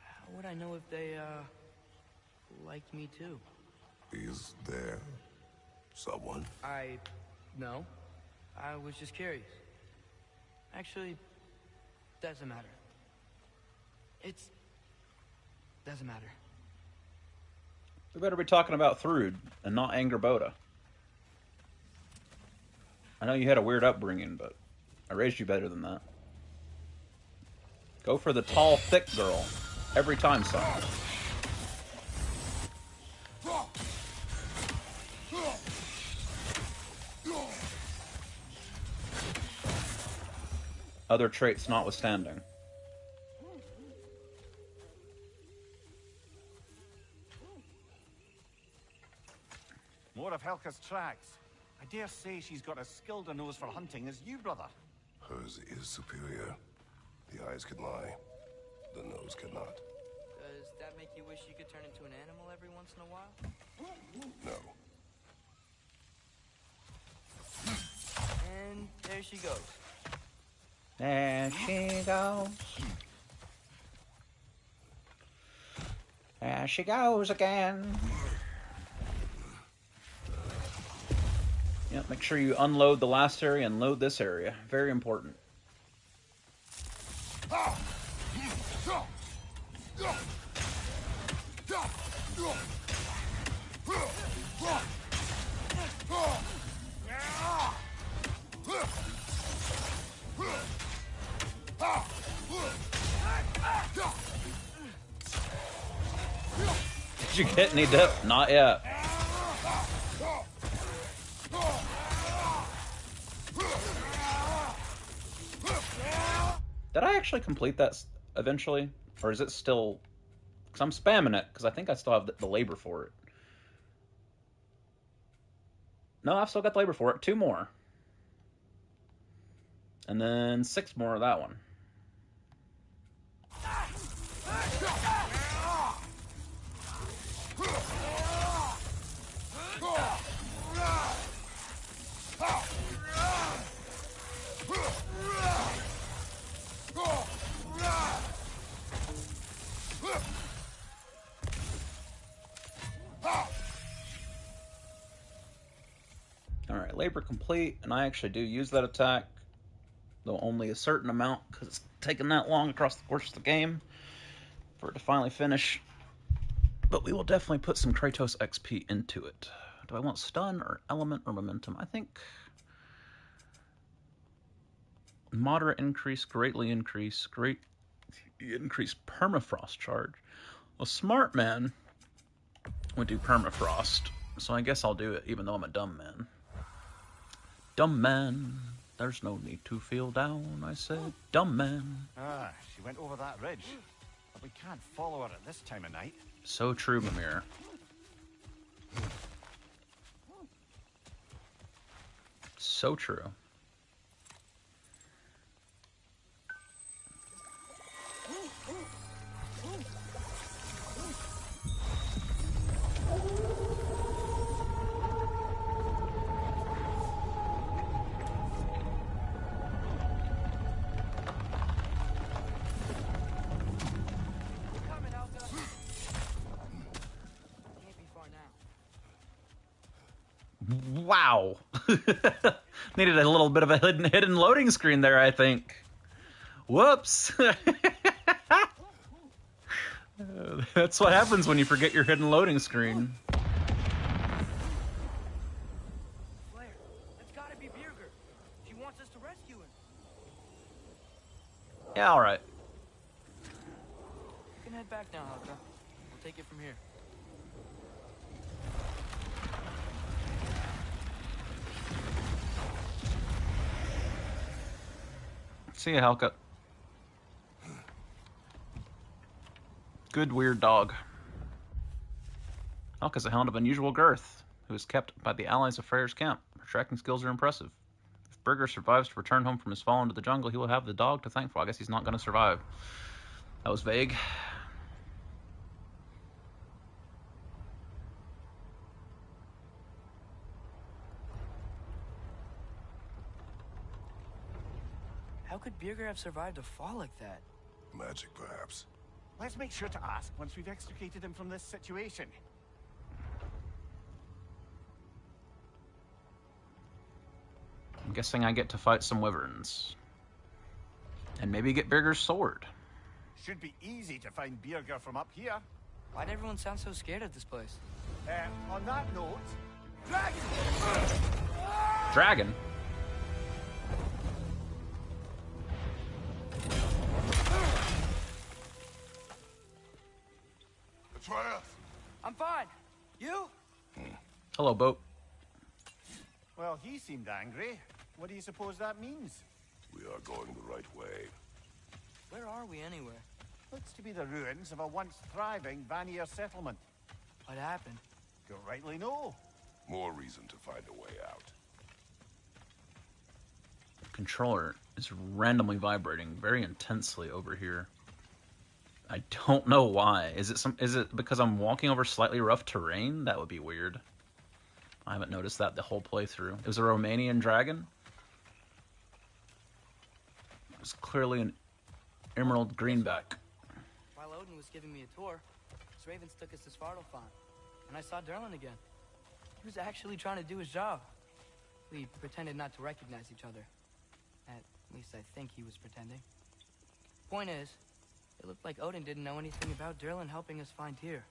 [SPEAKER 13] how would I know if they, liked me too?
[SPEAKER 6] Is there someone?
[SPEAKER 13] No. I was just curious. Actually, doesn't matter. Doesn't matter.
[SPEAKER 1] We better be talking about Thrud and not Angerboda. I know you had a weird upbringing, but I raised you better than that. Go for the tall, thick girl. Every time, son. Other traits notwithstanding.
[SPEAKER 10] More of Helka's tracks. I dare say she's got as skilled a nose for hunting as you, brother.
[SPEAKER 6] Hers is superior. The eyes can lie. The nose cannot.
[SPEAKER 13] Does that make you wish you could turn into an animal every once in a while?
[SPEAKER 6] No.
[SPEAKER 13] And there she goes.
[SPEAKER 1] There she goes. There There she goes again. Yeah, make sure you unload the last area and load this area. Very important. Did you get any dip? Not yet. Did I actually complete that eventually? Or is it still... Because I'm spamming it, because I think I still have the labor for it. No, I've still got the labor for it. 2 more. And then 6 more of that one. Alright, labor complete, and I actually do use that attack, though only a certain amount, because it's taken that long across the course of the game for it to finally finish. But we will definitely put some Kratos XP into it. Do I want stun, or element, or momentum? I think... Moderate increase, greatly increase, great increase permafrost charge. Well, smart man would do permafrost, so I guess I'll do it, even though I'm a dumb man. Dumb man, there's no need to feel down, I said. Dumb man.
[SPEAKER 10] Ah, she went over that ridge. But we can't follow her at this time of night.
[SPEAKER 1] So true, Mimir. So true. Wow. Needed a little bit of a hidden loading screen there, I think. Whoops. That's what happens when you forget your hidden loading screen.
[SPEAKER 13] Claire, that's gotta be Birger. She wants us to rescue him.
[SPEAKER 1] Yeah, alright.
[SPEAKER 13] You can head back now, Helga. We'll take it from here.
[SPEAKER 1] See ya, Helka. Good weird dog. Helka's a hound of unusual girth, who is kept by the allies of Freyr's camp. Her tracking skills are impressive. If Birger survives to return home from his fall into the jungle, he will have the dog to thank for. I guess he's not going to survive. That was vague.
[SPEAKER 13] How could Birger have survived a fall like that?
[SPEAKER 6] Magic, perhaps.
[SPEAKER 10] Let's make sure to ask once we've extricated him from this situation.
[SPEAKER 1] I'm guessing I get to fight some wyverns. And maybe get Birger's sword.
[SPEAKER 10] Should be easy to find Birger from up here.
[SPEAKER 13] Why'd everyone sound so scared of this place?
[SPEAKER 10] On that note, dragon!
[SPEAKER 1] Dragon?
[SPEAKER 6] Atreus!
[SPEAKER 13] I'm fine. You?
[SPEAKER 1] Hello, boat.
[SPEAKER 10] Well, he seemed angry. What do you suppose that means?
[SPEAKER 6] We are going the right way.
[SPEAKER 13] Where are we anyway?
[SPEAKER 10] Looks to be the ruins of a once thriving Vanir settlement.
[SPEAKER 13] What happened?
[SPEAKER 10] Don't rightly know.
[SPEAKER 6] More reason to find a way out.
[SPEAKER 1] Controller is randomly vibrating very intensely over here. I don't know why. Is it because I'm walking over slightly rough terrain? That would be weird. I haven't noticed that the whole playthrough. It was a Romanian dragon. It was clearly an emerald greenback.
[SPEAKER 13] While Odin was giving me a tour, House Ravens took us to Svartalfheim, and I saw Durlin again. He was actually trying to do his job. We pretended not to recognize each other. At least I think he was pretending. Point is, it looked like Odin didn't know anything about Durlin helping us find Tyr.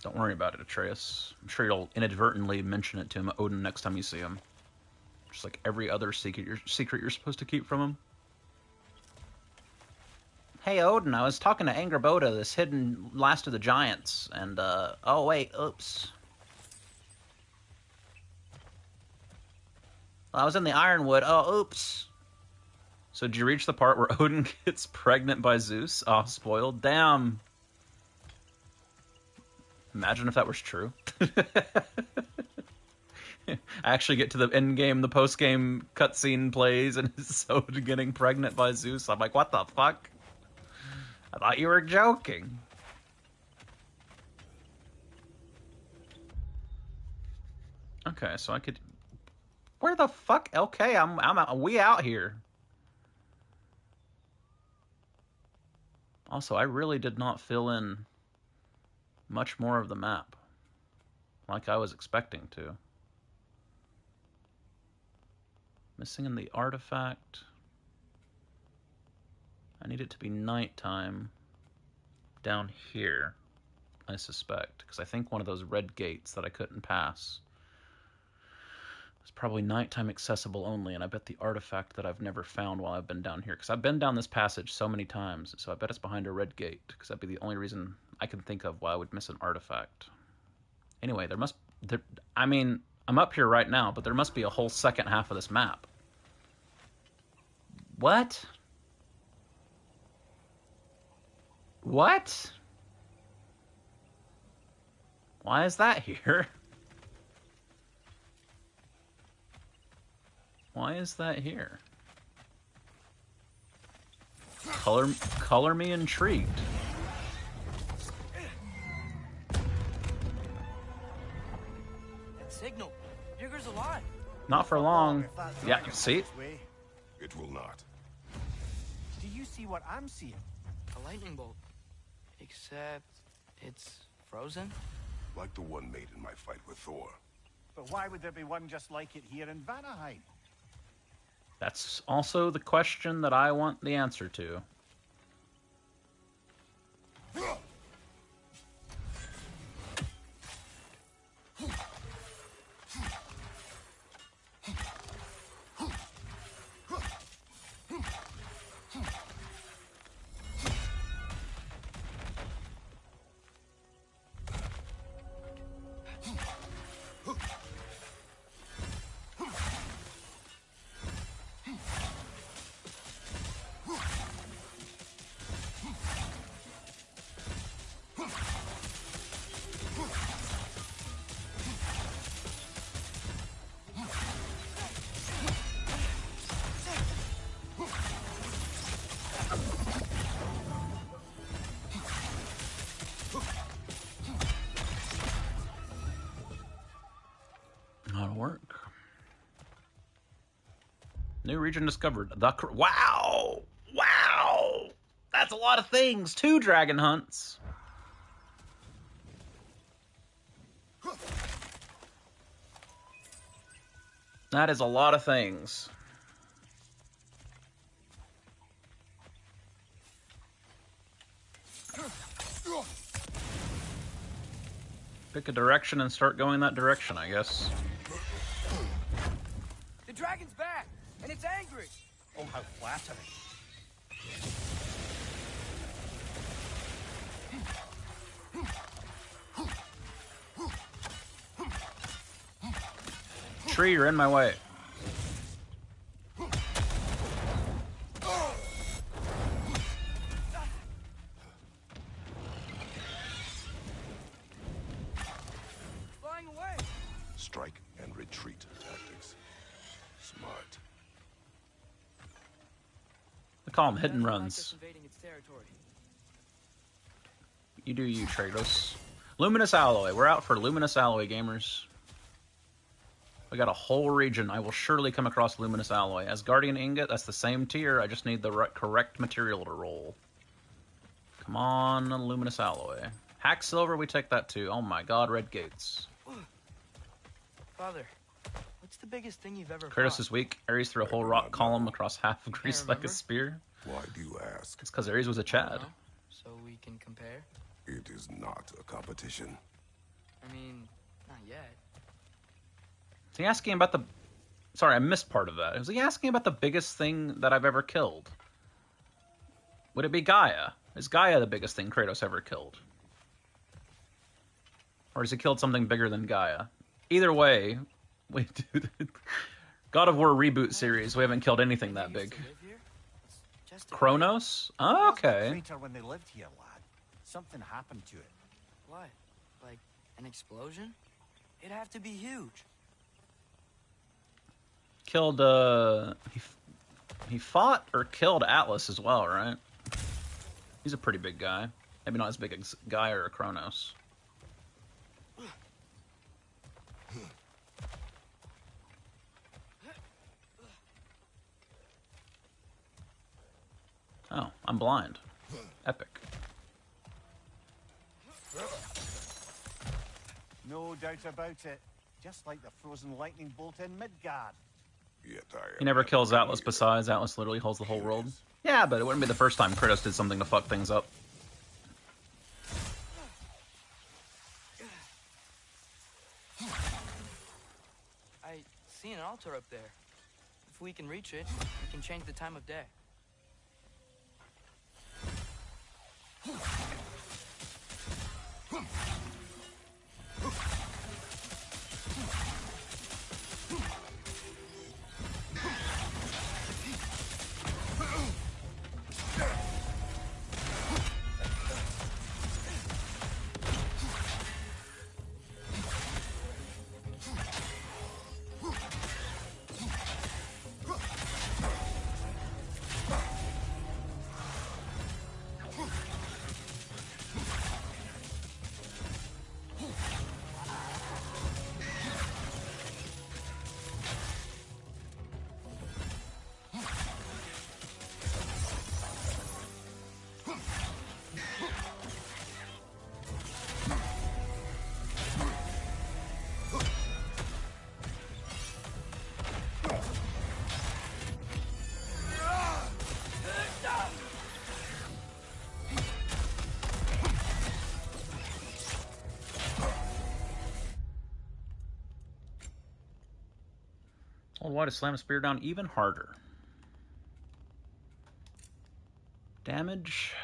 [SPEAKER 1] Don't worry about it, Atreus. I'm sure you'll inadvertently mention it to him, Odin, next time you see him. Just like every other secret you're supposed to keep from him. Hey, Odin, I was talking to Angerboda, this hidden last of the giants, and, oh, wait, oops. I was in the Ironwood. Oh, oops. So did you reach the part where Odin gets pregnant by Zeus? Oh, spoiled. Damn. Imagine if that was true. I actually get to the end game, the post game cutscene plays, and it's Odin getting pregnant by Zeus. I'm like, what the fuck? I thought you were joking. Okay, so I could. Where the fuck? Okay, I'm out. We out here. Also, I really did not fill in much more of the map like I was expecting to. Missing in the artifact. I need it to be nighttime down here, I suspect, because I think one of those red gates that I couldn't pass is probably nighttime accessible only, and I bet the artifact that I've never found while I've been down here, because I've been down this passage so many times, so I bet it's behind a red gate, because that'd be the only reason I can think of why I would miss an artifact. Anyway, I mean, I'm up here right now, but there must be a whole second half of this map. What? What? Why is that here? Why is that here? Color me intrigued.
[SPEAKER 13] That signal. Yurgur's alive.
[SPEAKER 1] Not for long. Yeah, see?
[SPEAKER 6] It will not.
[SPEAKER 10] Do you see what I'm seeing?
[SPEAKER 13] A lightning bolt. Except it's frozen?
[SPEAKER 6] Like the one made in my fight with Thor.
[SPEAKER 10] But why would there be one just like it here in Vanaheim?
[SPEAKER 1] That's also the question that I want the answer to. That'll work. New region discovered. Wow! Wow! That's a lot of things. 2 dragon hunts. That is a lot of things. Pick a direction and start going that direction, I guess.
[SPEAKER 13] The dragon's back, and it's angry.
[SPEAKER 10] Oh, how flattering.
[SPEAKER 1] Tree, you're in my way.
[SPEAKER 13] Flying away.
[SPEAKER 6] Strike and retreat tactics. Smart.
[SPEAKER 1] I call them hit and runs.
[SPEAKER 13] Invading its territory.
[SPEAKER 1] You do you, Kratos. Luminous Alloy. We're out for Luminous Alloy, gamers. We got a whole region. I will surely come across luminous alloy. As Guardian Ingot, that's the same tier. I just need the correct material to roll. Come on, luminous alloy. Hack silver, we take that too. Oh my god, red gates.
[SPEAKER 13] Father, what's the biggest thing you've ever
[SPEAKER 1] Kratos
[SPEAKER 13] fought?
[SPEAKER 1] is weak. Ares threw a whole rock column across half of Greece like a spear.
[SPEAKER 6] Why do you ask?
[SPEAKER 1] It's because Ares was a Chad.
[SPEAKER 13] So we can compare?
[SPEAKER 6] It is not a competition.
[SPEAKER 13] I mean, not yet.
[SPEAKER 1] Is he asking about the... Sorry, I missed part of that. Was he asking about the biggest thing that I've ever killed? Would it be Gaia? Is Gaia the biggest thing Kratos ever killed? Or has he killed something bigger than Gaia? Either way, we do the God of War reboot series. We haven't killed anything that big. Kronos? Oh, okay.
[SPEAKER 10] When they lived here, lad. Something happened to it.
[SPEAKER 13] What? Like an explosion? It'd have to be huge.
[SPEAKER 1] Killed, he fought or killed Atlas as well, right? He's a pretty big guy. Maybe not as big as Gaia or Kronos. Oh, I'm blind. Epic.
[SPEAKER 10] No doubt about it. Just like the frozen lightning bolt in Midgard.
[SPEAKER 1] He never kills Atlas besides. Atlas literally holds the whole world. Yeah, but it wouldn't be the first time Kratos did something to fuck things up.
[SPEAKER 13] I see an altar up there. If we can reach it, we can change the time of day.
[SPEAKER 1] Told why to slam a spear down even harder. Damage,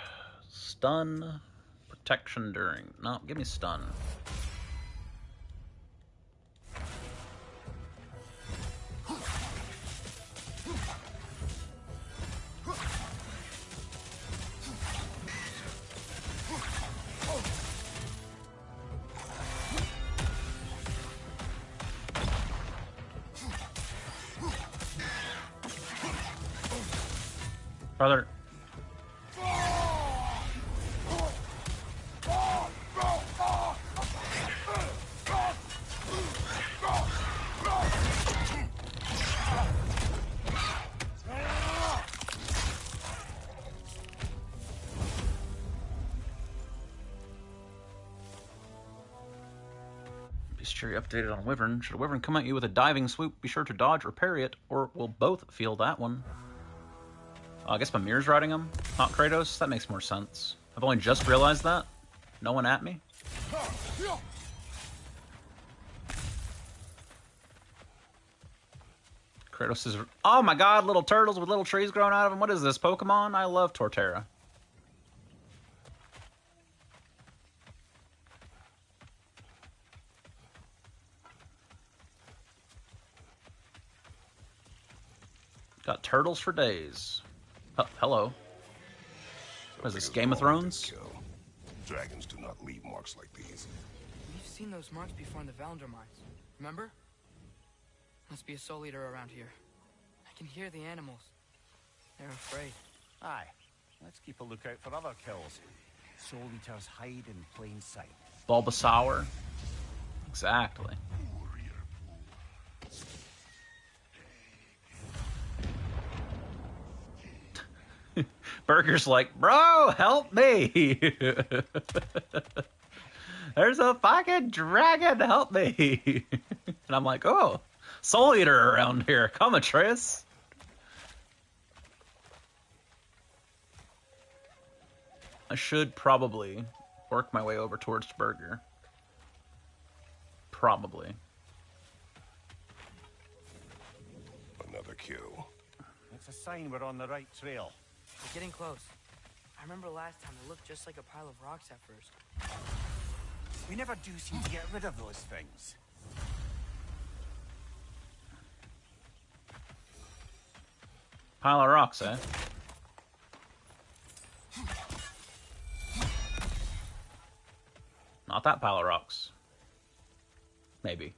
[SPEAKER 1] stun, protection during. No, give me stun. Brother. Be sure you're updated on Wyvern. Should a Wyvern come at you with a diving swoop, be sure to dodge or parry it, or we'll both feel that one. I guess Mimir's riding him, not Kratos. That makes more sense. I've only just realized that. No one at me. Kratos is... Oh my god, little turtles with little trees growing out of them. What is this, Pokemon? I love Torterra. Got turtles for days. Oh, hello. What is this, Game of Thrones?
[SPEAKER 6] Dragons do not leave marks like these.
[SPEAKER 13] We've seen those marks before in the Valendar mines. Remember? Must be a soul eater around here. I can hear the animals. They're afraid.
[SPEAKER 10] Aye. Let's keep a lookout for other kills. Soul eaters hide in plain sight.
[SPEAKER 1] Bulbasaur. Exactly. Burger's like, bro, help me. There's a fucking dragon, help me. And I'm like, oh, Soul Eater around here. Come, Atreus. I should probably work my way over towards Burger. Probably.
[SPEAKER 6] Another kill.
[SPEAKER 10] It's a sign we're on the right trail.
[SPEAKER 13] We're getting close. I remember last time it looked just like a pile of rocks at first.
[SPEAKER 10] We never do seem to get rid of those things.
[SPEAKER 1] Pile of rocks, eh? Not that pile of rocks. Maybe.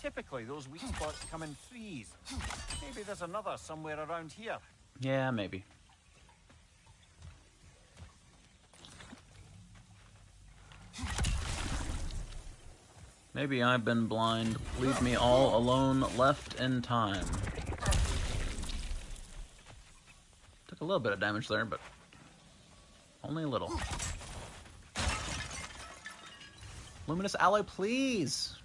[SPEAKER 10] Typically, those weak spots come in threes. Maybe there's another somewhere around here.
[SPEAKER 1] Yeah, maybe. Maybe I've been blind. Leave me all alone, left in time. Took a little bit of damage there, but only a little. Luminous alloy, please!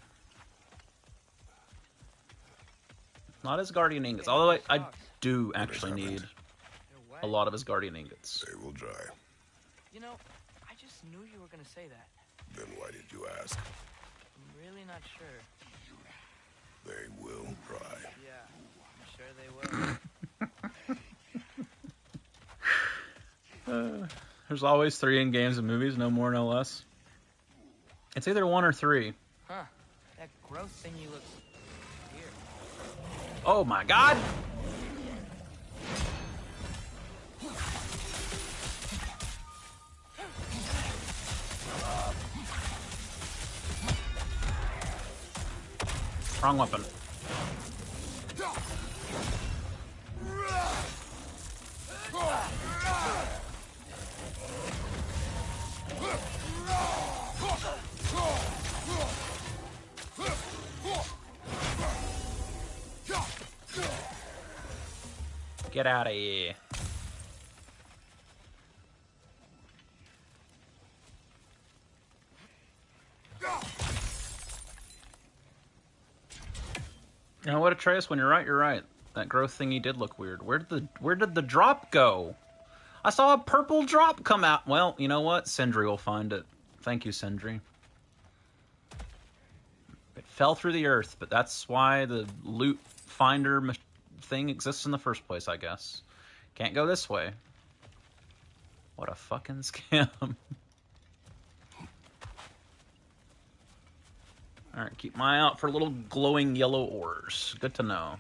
[SPEAKER 1] Not his guardian ingots, although I do actually need a lot of his guardian ingots.
[SPEAKER 6] They will dry.
[SPEAKER 13] You know, I just knew you were gonna say that.
[SPEAKER 6] Then why did you ask?
[SPEAKER 13] I'm really not sure.
[SPEAKER 6] They will dry.
[SPEAKER 13] Yeah, I'm sure they will.
[SPEAKER 1] There's always 3 in games and movies, no more, no less. It's either 1 or 3.
[SPEAKER 13] Huh. That growth thingy looks weird.
[SPEAKER 1] Oh my god! Wrong weapon. Get out of here. You know what, Atreus? When you're right, you're right. That growth thingy did look weird. Where did the drop go? I saw a purple drop come out. Well, you know what? Sindri will find it. Thank you, Sindri. It fell through the earth, but that's why the loot finder thing exists in the first place, I guess. Can't go this way. What a fucking scam. Alright, keep my eye out for little glowing yellow ores. Good to know.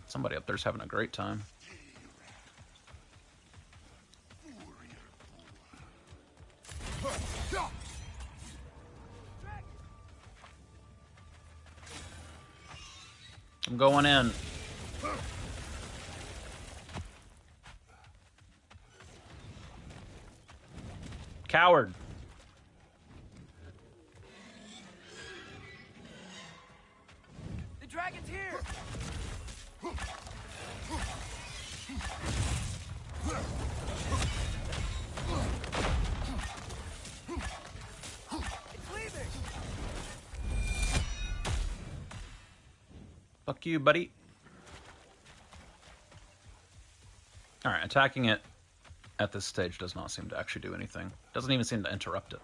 [SPEAKER 1] Somebody up there's having a great time. I'm going in. Coward.
[SPEAKER 13] The dragon's here! It's leaving!
[SPEAKER 1] Fuck you, buddy. Alright, attacking it at this stage does not seem to actually do anything. Doesn't even seem to interrupt it.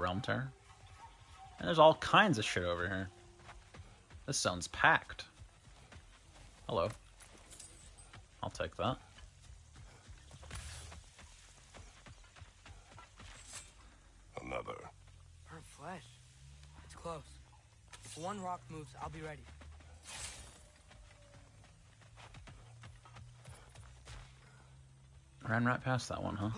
[SPEAKER 1] realm tear. And there's all kinds of shit over here. This zone's packed. Hello. I'll take that.
[SPEAKER 6] Another.
[SPEAKER 13] Burnt flesh. It's close. If one rock moves, I'll be ready.
[SPEAKER 1] Ran right past that one, huh?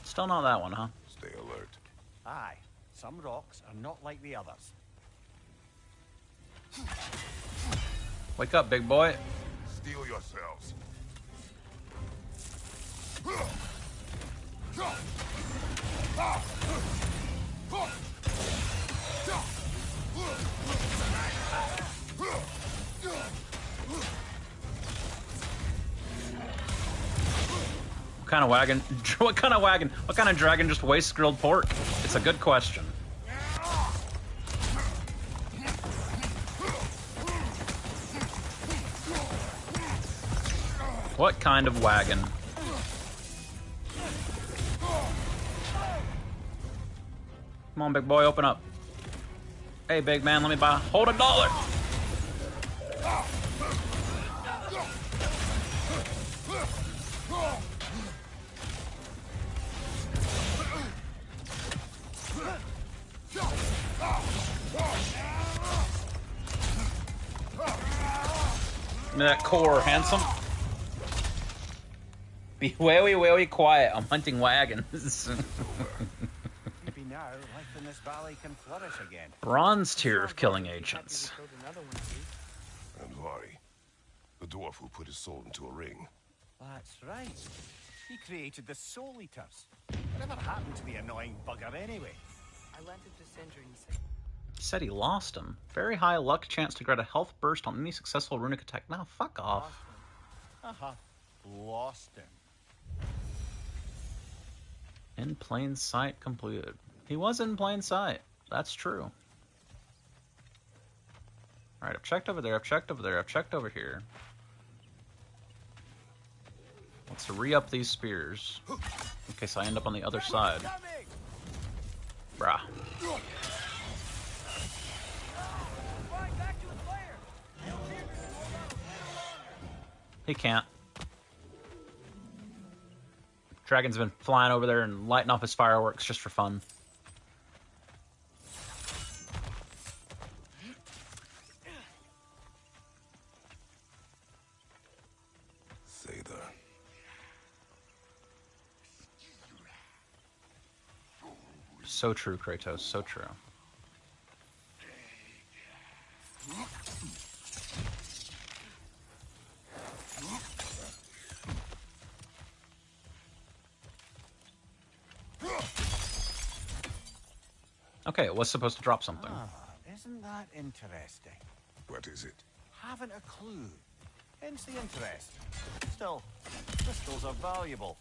[SPEAKER 1] Still not that one, huh?
[SPEAKER 6] Stay alert.
[SPEAKER 10] Aye, some rocks are not like the others.
[SPEAKER 1] Wake up, big boy.
[SPEAKER 6] Steel yourselves.
[SPEAKER 1] What kind of wagon? What kind of wagon? What kind of dragon just wastes grilled pork? It's a good question. What kind of wagon? Come on, big boy, open up. Hey, big man, let me buy. Hold $1. Give me that core, handsome. Be wary quiet. I'm hunting wagons.
[SPEAKER 10] Maybe now life in this valley can flourish again.
[SPEAKER 1] Bronze tier of killing agents.
[SPEAKER 6] And worry. The dwarf who put his soul into a ring.
[SPEAKER 10] That's right. He created the Soul Eaters. Whatever happened to the annoying bugger anyway?
[SPEAKER 13] I lent it to Sindri and he said...
[SPEAKER 1] He said he lost him. Very high luck chance to grant a health burst on any successful runic attack. Now, fuck off.
[SPEAKER 10] Lost him.
[SPEAKER 1] In plain sight completed. He was in plain sight. That's true. Alright, I've checked over there, I've checked over there, I've checked over here. Let's re-up these spears. In case I end up on the other side. Brah. He can't. Dragon's been flying over there and lighting off his fireworks just for fun. So true, Kratos, so true. Okay, it was supposed to drop something.
[SPEAKER 10] Isn't that interesting?
[SPEAKER 6] What is it?
[SPEAKER 10] Haven't a clue. Hence the interest. Still, crystals are valuable.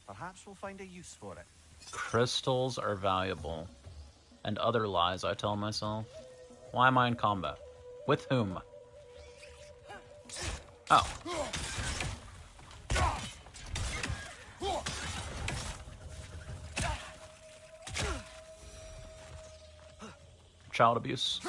[SPEAKER 10] Perhaps we'll find a use for it.
[SPEAKER 1] Crystals are valuable. And other lies, I tell myself. Why am I in combat? With whom? Oh. Child abuse.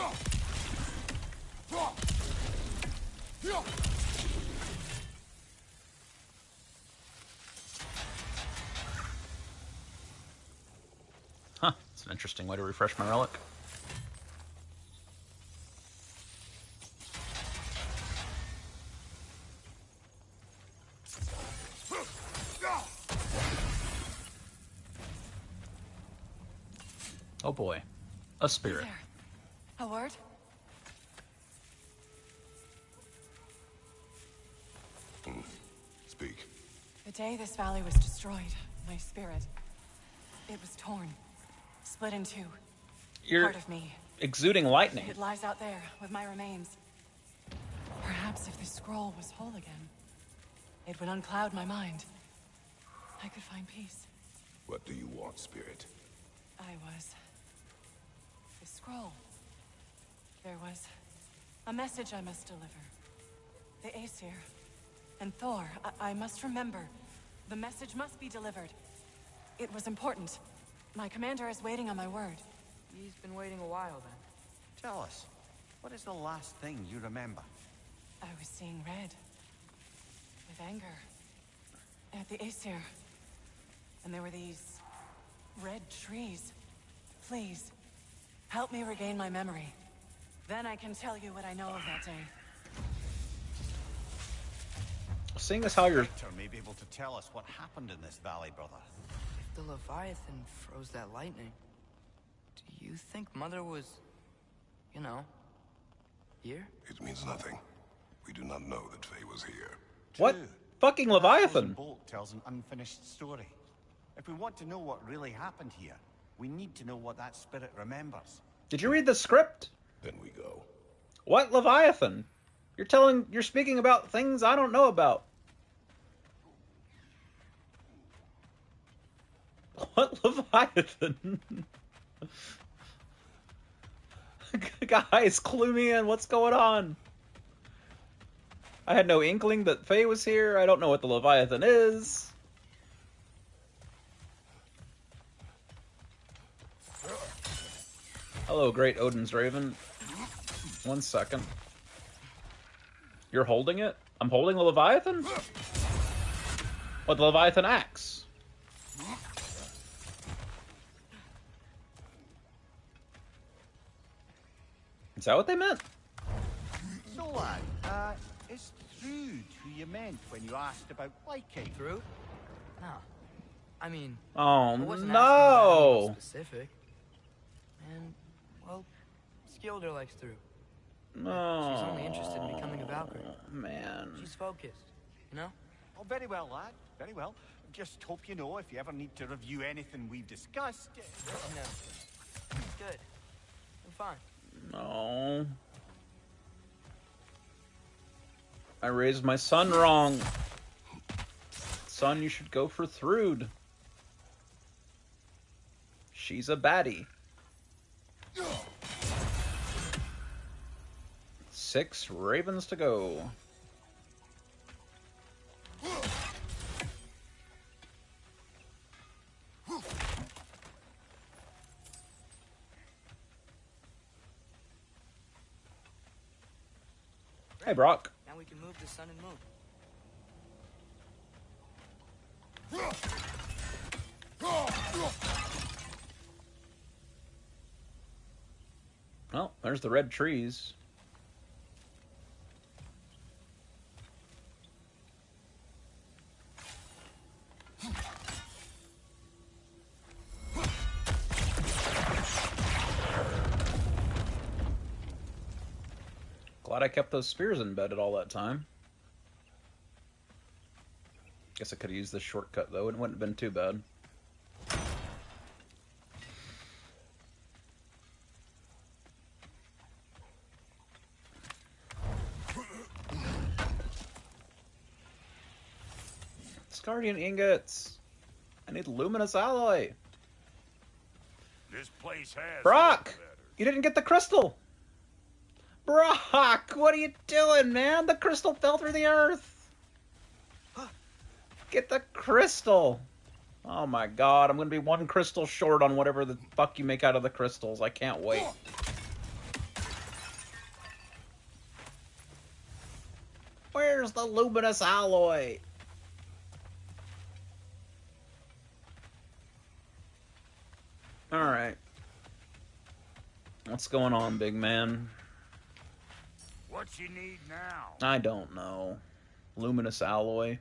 [SPEAKER 1] Huh, it's an interesting way to refresh my relic. Oh boy, a spirit.
[SPEAKER 12] A word?
[SPEAKER 6] Speak.
[SPEAKER 12] The day this valley was destroyed, my spirit, it was torn, split in two.
[SPEAKER 1] You're
[SPEAKER 12] Part of me.
[SPEAKER 1] Exuding lightning.
[SPEAKER 12] It lies out there with my remains. Perhaps if this scroll was whole again, it would uncloud my mind. I could find peace.
[SPEAKER 6] What do you want, Spirit?
[SPEAKER 12] I was... The scroll. There was a message I must deliver. The Aesir. And Thor, I must remember. The message must be delivered. It was important. My commander is waiting on my word.
[SPEAKER 13] He's been waiting a while then.
[SPEAKER 10] Tell us, what is the last thing you remember?
[SPEAKER 12] I was seeing red. With anger. At the Aesir. And there were these... red trees. Please, help me regain my memory. Then I can tell you what I know of that day.
[SPEAKER 1] Seeing as how you're...
[SPEAKER 10] Victor may be able to tell us what happened in this valley, brother.
[SPEAKER 13] If the Leviathan froze that lightning, do you think Mother was, you know, here?
[SPEAKER 6] It means nothing. We do not know that Faye was here.
[SPEAKER 1] What? Fucking Leviathan!
[SPEAKER 10] Bolt tells an unfinished story. If we want to know what really happened here, we need to know what that spirit remembers.
[SPEAKER 1] Did you read the script?
[SPEAKER 6] Then we go.
[SPEAKER 1] What Leviathan? You're speaking about things I don't know about. What Leviathan? Guys, clue me in. What's going on? I had no inkling that Faye was here. I don't know what the Leviathan is. Hello, great Odin's Raven. 1 second. You're holding it? I'm holding the Leviathan? What, the Leviathan axe? Is that what they meant?
[SPEAKER 10] So, lad, is Trude who you meant when you asked about Lycae?
[SPEAKER 13] Trude? No. I mean...
[SPEAKER 1] Oh,
[SPEAKER 13] I wasn't
[SPEAKER 1] no!
[SPEAKER 13] asking about anything specific. And, well, Skilder likes Trude.
[SPEAKER 1] No.
[SPEAKER 13] She's only interested in becoming a Valkyrie.
[SPEAKER 1] Man.
[SPEAKER 13] She's focused, you know?
[SPEAKER 10] Oh, very well, lad. Very well. Just hope you know if you ever need to review anything we've discussed.
[SPEAKER 13] No. Good. I'm fine.
[SPEAKER 1] No. I raised my son wrong. Son, you should go for Thrude. She's a baddie. 6 ravens to go. Hey, Brock.
[SPEAKER 13] Now we can move the sun and moon.
[SPEAKER 1] Well, there's the red trees. Glad I kept those spears embedded all that time. Guess I could have used this shortcut though, it wouldn't have been too bad. Guardian ingots. I need luminous alloy.
[SPEAKER 5] This place has
[SPEAKER 1] Brock, you didn't get the crystal. Brock, what are you doing, man? The crystal fell through the earth. Get the crystal. Oh my god, I'm gonna be 1 crystal short on whatever the fuck you make out of the crystals. I can't wait. Where's the luminous alloy? Alright. What's going on, big man?
[SPEAKER 5] What you need now?
[SPEAKER 1] I don't know. Luminous alloy.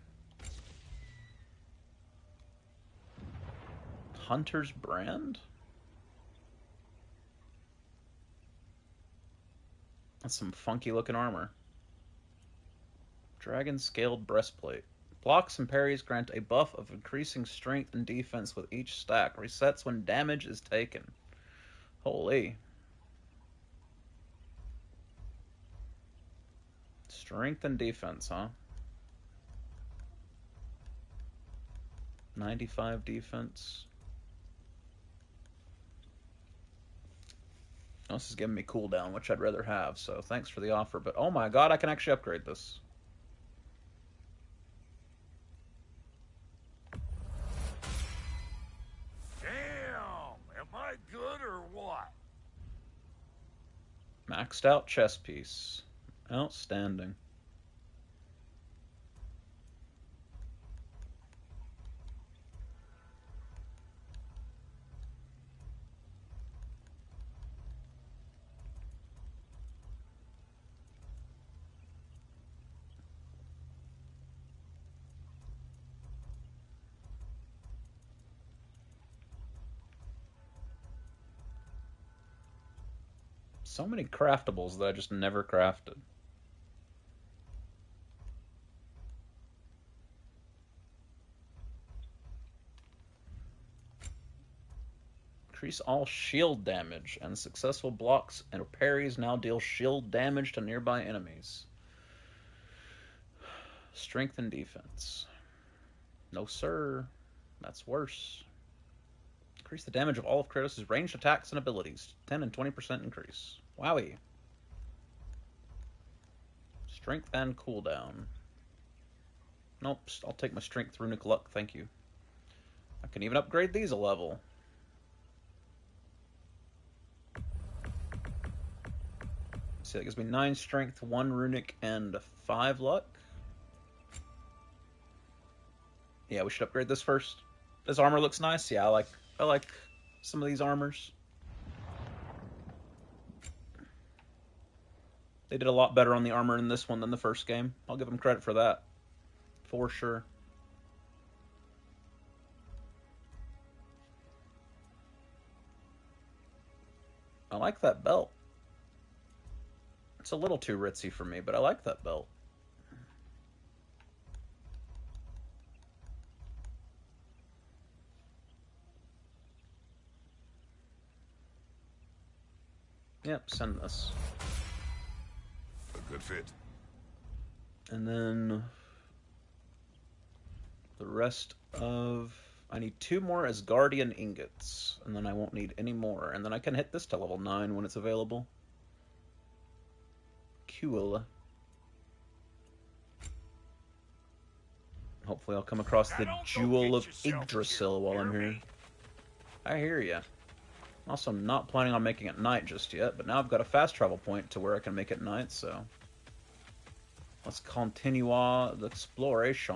[SPEAKER 1] Hunter's brand? That's some funky looking armor. Dragon scaled breastplate. Blocks and parries grant a buff of increasing strength and defense with each stack. Resets when damage is taken. Holy. Strength and defense, huh? 95 defense. This is giving me cooldown, which I'd rather have, so thanks for the offer. But oh my god, I can actually upgrade this. Maxed out chess piece. Outstanding. So many craftables that I just never crafted. Increase all shield damage, and successful blocks and parries now deal shield damage to nearby enemies. Strength and defense. No sir. That's worse. Increase the damage of all of Kratos' ranged attacks and abilities. 10 and 20% increase. Wowie. Strength and cooldown. Nope, I'll take my strength runic luck, thank you. I can even upgrade these a level. See, that gives me 9 strength, 1 runic, and 5 luck. Yeah, we should upgrade this first. This armor looks nice. Yeah, I like some of these armors. They did a lot better on the armor in this one than the first game. I'll give them credit for that. For sure. I like that belt. It's a little too ritzy for me, but I like that belt. Yep, send this.
[SPEAKER 6] A good fit.
[SPEAKER 1] And then the rest of... I need 2 more Asgardian ingots, and then I won't need any more. And then I can hit this to level 9 when it's available. Cool. Hopefully I'll come across the Jewel of Yggdrasil while I'm here. I hear ya. I'm also not planning on making it night just yet, but now I've got a fast travel point to where I can make it night, so... Let's continue the exploration.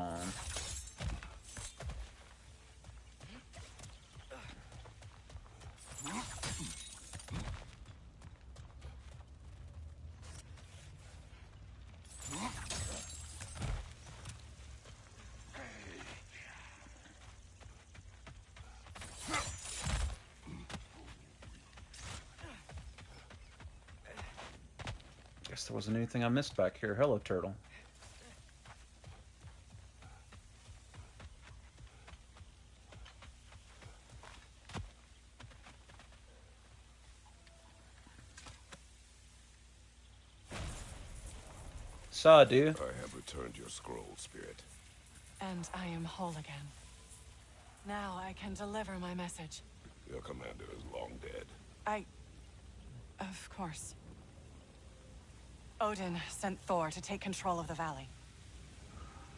[SPEAKER 1] Guess there wasn't anything I missed back here. Hello, turtle. Saw, dude.
[SPEAKER 6] I have returned your scroll, Spirit.
[SPEAKER 12] And I am whole again. Now I can deliver my message.
[SPEAKER 6] Your commander is long dead.
[SPEAKER 12] Of course. Odin sent Thor to take control of the valley.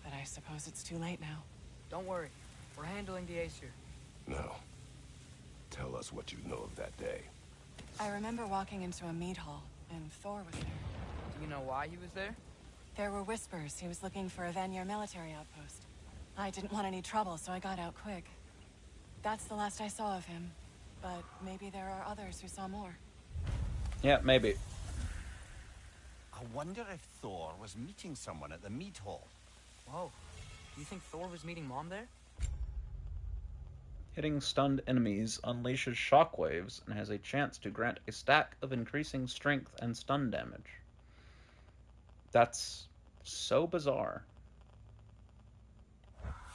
[SPEAKER 12] But I suppose it's too late now.
[SPEAKER 13] Don't worry. We're handling the Aesir.
[SPEAKER 6] Now, tell us what you know of that day.
[SPEAKER 12] I remember walking into a mead hall, and Thor was there.
[SPEAKER 13] Do you know why he was there?
[SPEAKER 12] There were whispers he was looking for a Vanir military outpost. I didn't want any trouble, so I got out quick. That's the last I saw of him. But maybe there are others who saw more.
[SPEAKER 1] Yeah, maybe.
[SPEAKER 10] I wonder if Thor was meeting someone at the mead hall.
[SPEAKER 13] Whoa. Do you think Thor was meeting Mom there?
[SPEAKER 1] Hitting stunned enemies unleashes shockwaves and has a chance to grant a stack of increasing strength and stun damage. That's so bizarre.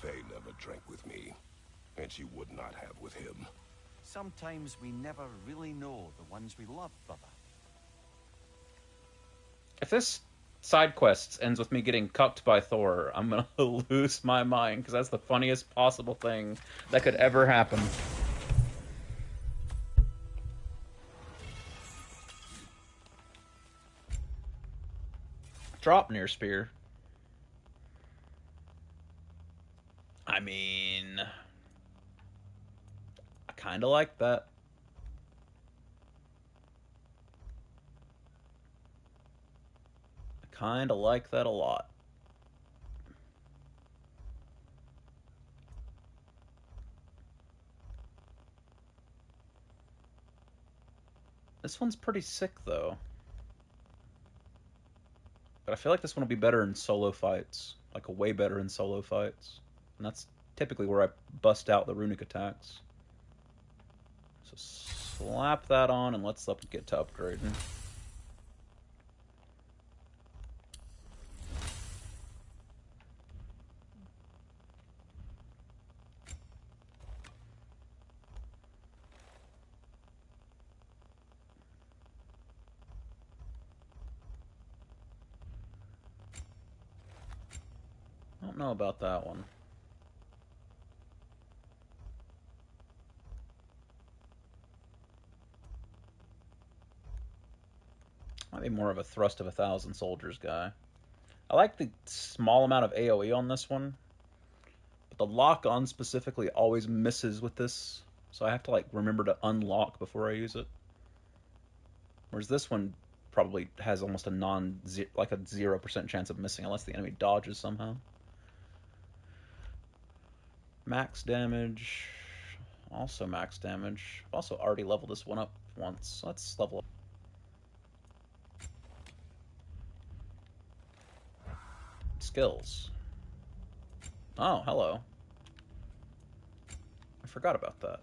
[SPEAKER 6] Faye never drank with me, and she would not have with him.
[SPEAKER 10] Sometimes we never really know the ones we love, brother.
[SPEAKER 1] If this side quest ends with me getting cucked by Thor, I'm gonna lose my mind, because that's the funniest possible thing that could ever happen. Drop near spear. I mean, I kind of like that. Kinda like that a lot. This one's pretty sick, though. But I feel like this one will be better in solo fights. Like, way better in solo fights. And that's typically where I bust out the runic attacks. So slap that on, and let's get to upgrading. I don't know about that one. Might be more of a thrust of 1,000 soldiers guy. I like the small amount of AoE on this one, but the lock-on specifically always misses with this, so I have to like remember to unlock before I use it. Whereas this one probably has almost a 0% chance of missing unless the enemy dodges somehow. Max damage, also max damage. I've also already leveled this one up once. Let's level up. Skills. Oh, hello. I forgot about that.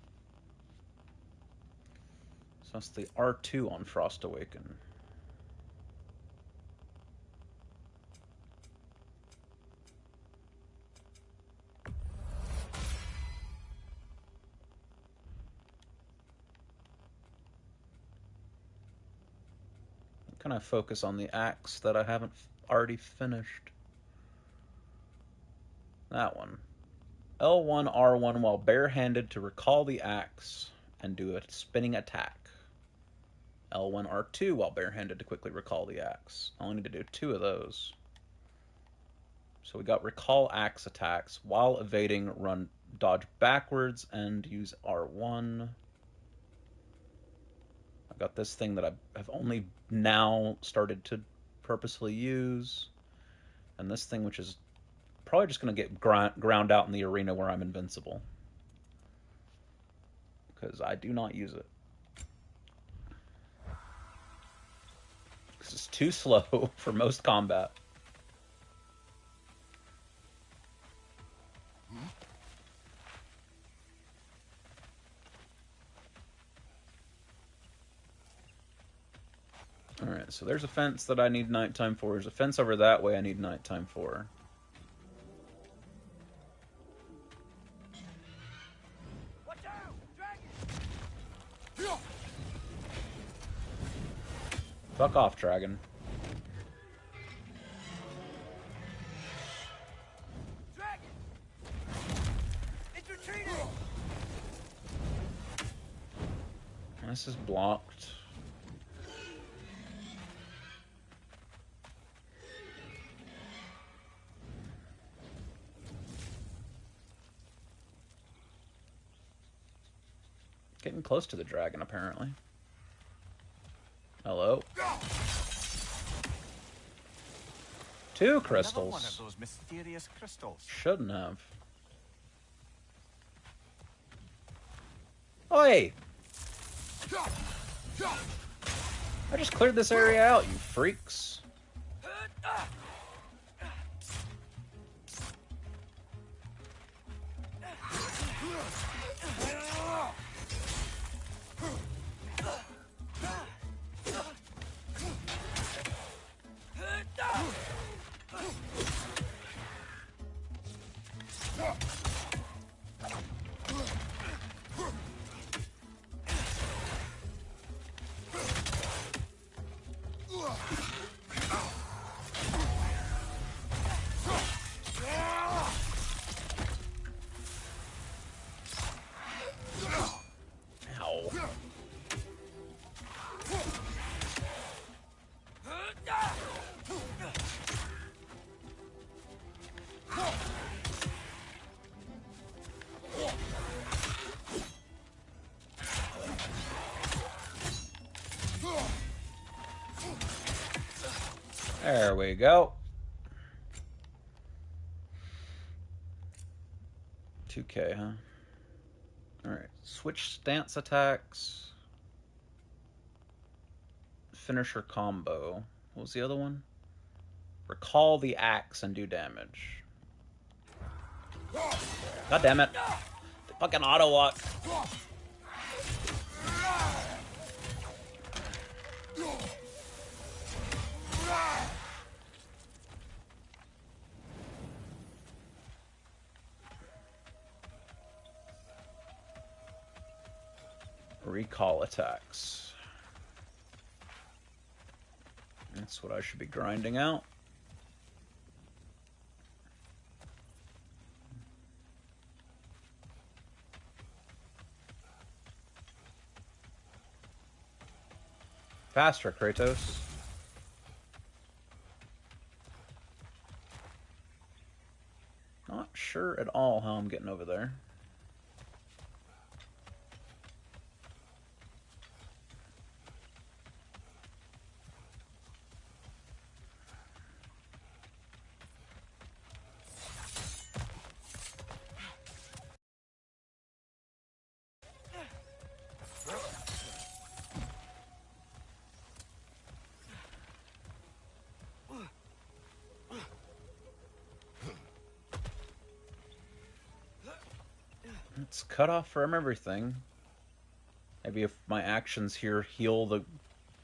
[SPEAKER 1] So that's the R2 on Frost Awaken. Can I focus on the axe that I haven't already finished? That one. L1, R1 while barehanded to recall the axe and do a spinning attack. L1, R2 while barehanded to quickly recall the axe. I only need to do 2 of those. So we got recall axe attacks while evading, run, dodge backwards, and use R1. I've got this thing that I have only now started to purposefully use, and this thing which is probably just going to get ground out in the arena where I'm invincible, because I do not use it. This is too slow for most combat. Alright, so there's a fence that I need nighttime for. There's a fence over that way I need nighttime for.
[SPEAKER 14] Watch out! Dragon!
[SPEAKER 1] Fuck off, dragon.
[SPEAKER 14] Dragon! It's retreating!
[SPEAKER 1] This is blocked. Getting close to the dragon, apparently. Hello. 2 crystals.
[SPEAKER 10] Another one of those mysterious crystals.
[SPEAKER 1] Shouldn't have. Oi! I just cleared this area out, you freaks. There we go. 2K, huh? Alright, switch stance attacks. Finisher combo. What was the other one? Recall the axe and do damage. God damn it. The fucking auto lock. Recall attacks. That's what I should be grinding out. Faster, Kratos. Not sure at all how I'm getting over there. It's cut off from everything. Maybe if my actions here heal the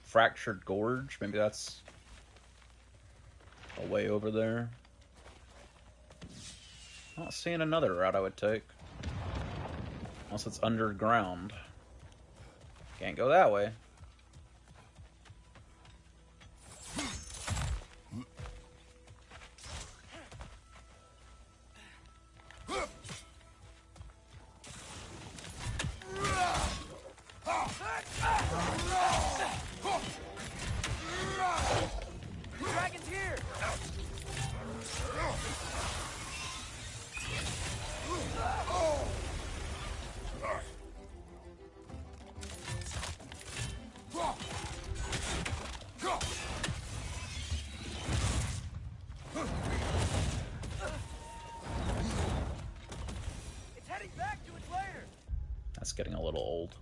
[SPEAKER 1] fractured gorge, maybe that's a way over there. Not seeing another route I would take. Unless it's underground. Can't go that way.
[SPEAKER 14] Dragon's here! It's heading back to its lair!
[SPEAKER 1] That's getting a little old.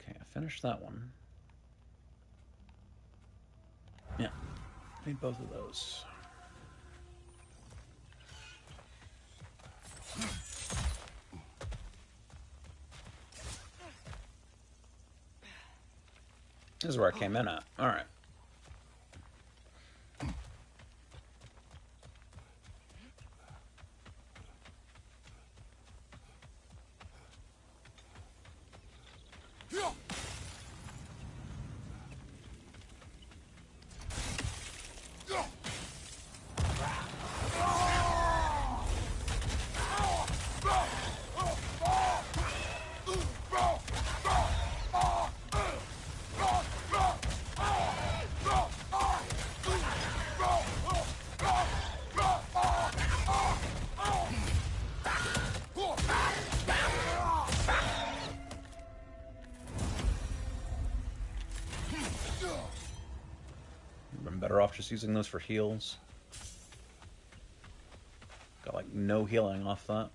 [SPEAKER 1] Okay, I finished that one. Yeah, need both of those. This is where I came in at. Alright. I'm better off just using those for heals. Got like no healing off that.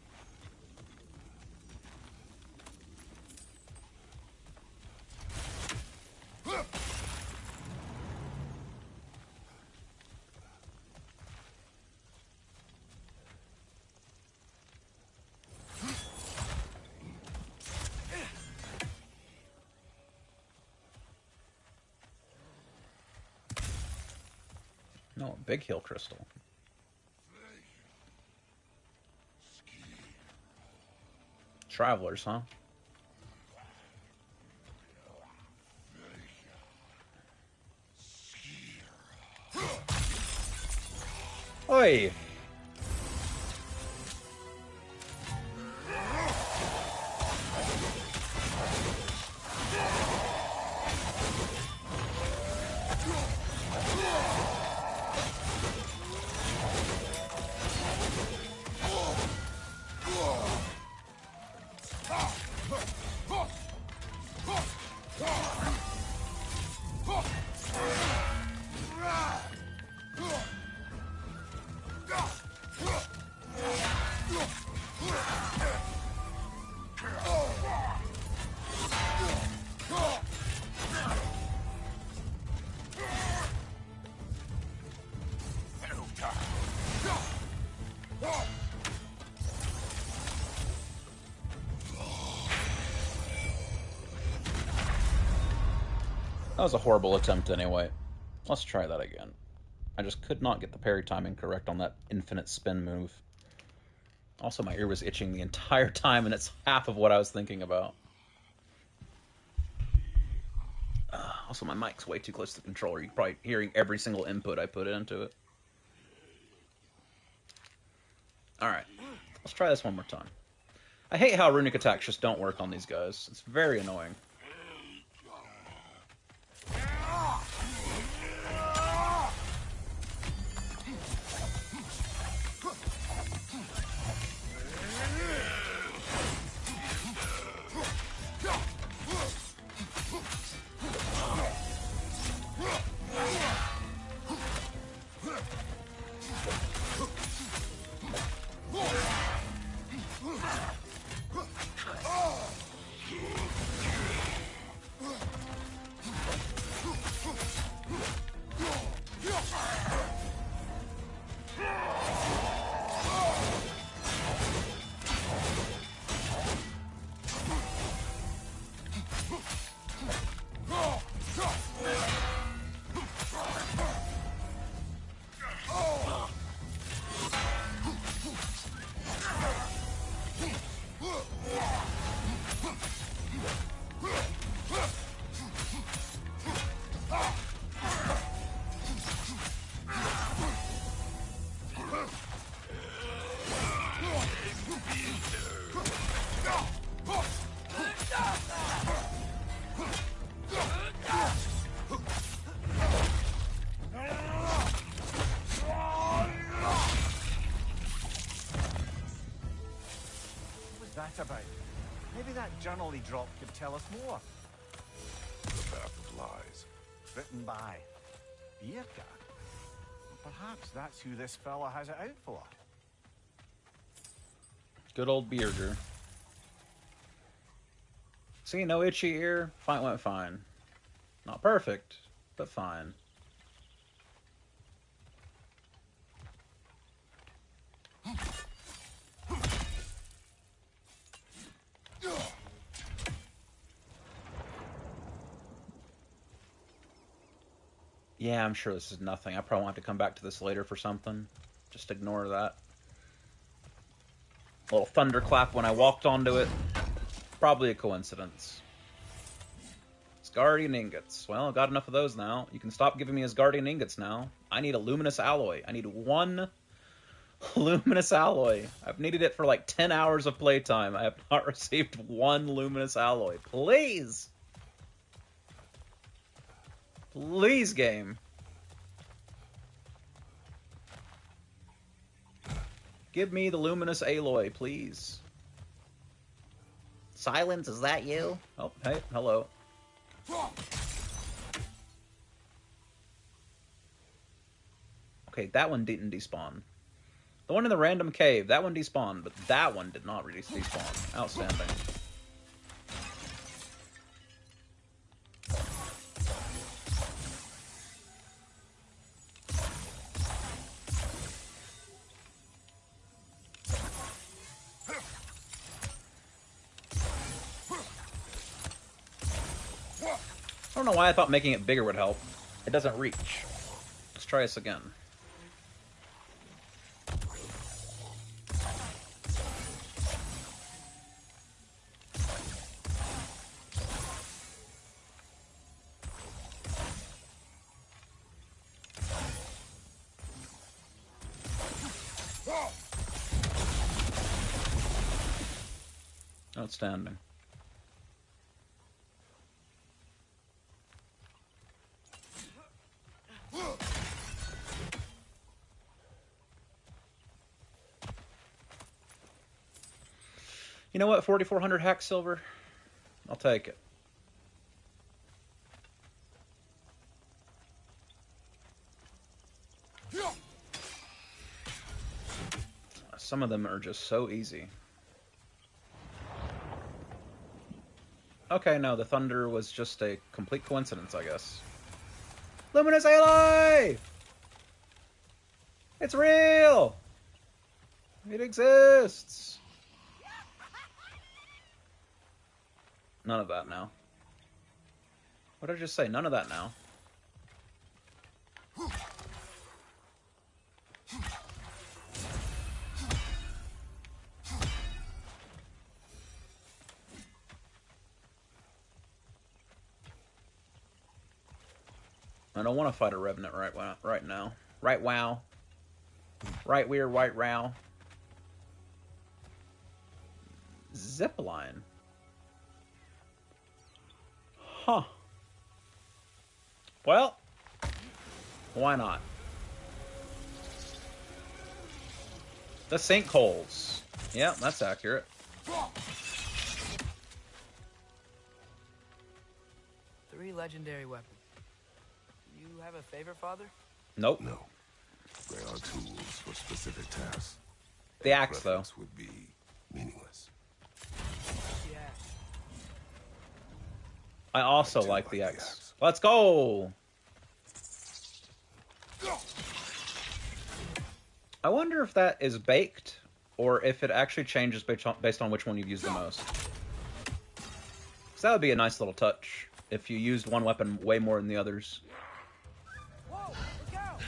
[SPEAKER 1] No, big heal crystal. Travelers, huh? Oi! That was a horrible attempt anyway. Let's try that again. I just could not get the parry timing correct on that infinite spin move. Also, my ear was itching the entire time, and it's half of what I was thinking about. Also, my mic's way too close to the controller. You're probably hearing every single input I put into it. Alright, let's try this one more time. I hate how runic attacks just don't work on these guys. It's very annoying.
[SPEAKER 10] About? Maybe that journal he dropped could tell us more.
[SPEAKER 6] The Path of Lies.
[SPEAKER 10] Written by Birka. Perhaps that's who this fella has it out for.
[SPEAKER 1] Good old Bearder. See, no itchy ear. Fight went fine. Not perfect, but fine. Yeah, I'm sure this is nothing. I probably want to come back to this later for something. Just ignore that. A little thunderclap when I walked onto it. Probably a coincidence. Asgardian ingots. Well, I've got enough of those now. You can stop giving me Asgardian ingots now. I need a luminous alloy. I need one luminous alloy. I've needed it for like 10 hours of playtime. I have not received one luminous alloy. Please! Please, game. Give me the luminous alloy, please. Silence, is that you? Oh, hey, hello. Okay, that one didn't despawn. The one in the random cave, that one despawned, but that one did not really despawn. Outstanding. I don't know why I thought making it bigger would help. It doesn't reach. Let's try this again. Outstanding. You know what? 4,400 hack silver. I'll take it. Some of them are just so easy. Okay, no, the thunder was just a complete coincidence, I guess. Luminous Aloy! It's real! It exists! None of that now. What did I just say? None of that now. I don't want to fight a revenant right now. Right wow. Right weird white row. Zipline. Huh. Well, why not? The sinkholes. Yeah, that's accurate.
[SPEAKER 13] 3 legendary weapons. You have a favorite, Father?
[SPEAKER 1] Nope.
[SPEAKER 6] No. They are tools for specific tasks.
[SPEAKER 1] The axe, though,
[SPEAKER 6] would be meaningless.
[SPEAKER 13] Yeah.
[SPEAKER 1] I also like the axe. Let's go! I wonder if that is baked, or if it actually changes based on which one you've used the most. Because that would be a nice little touch, if you used one weapon way more than the others.
[SPEAKER 14] Whoa, look out!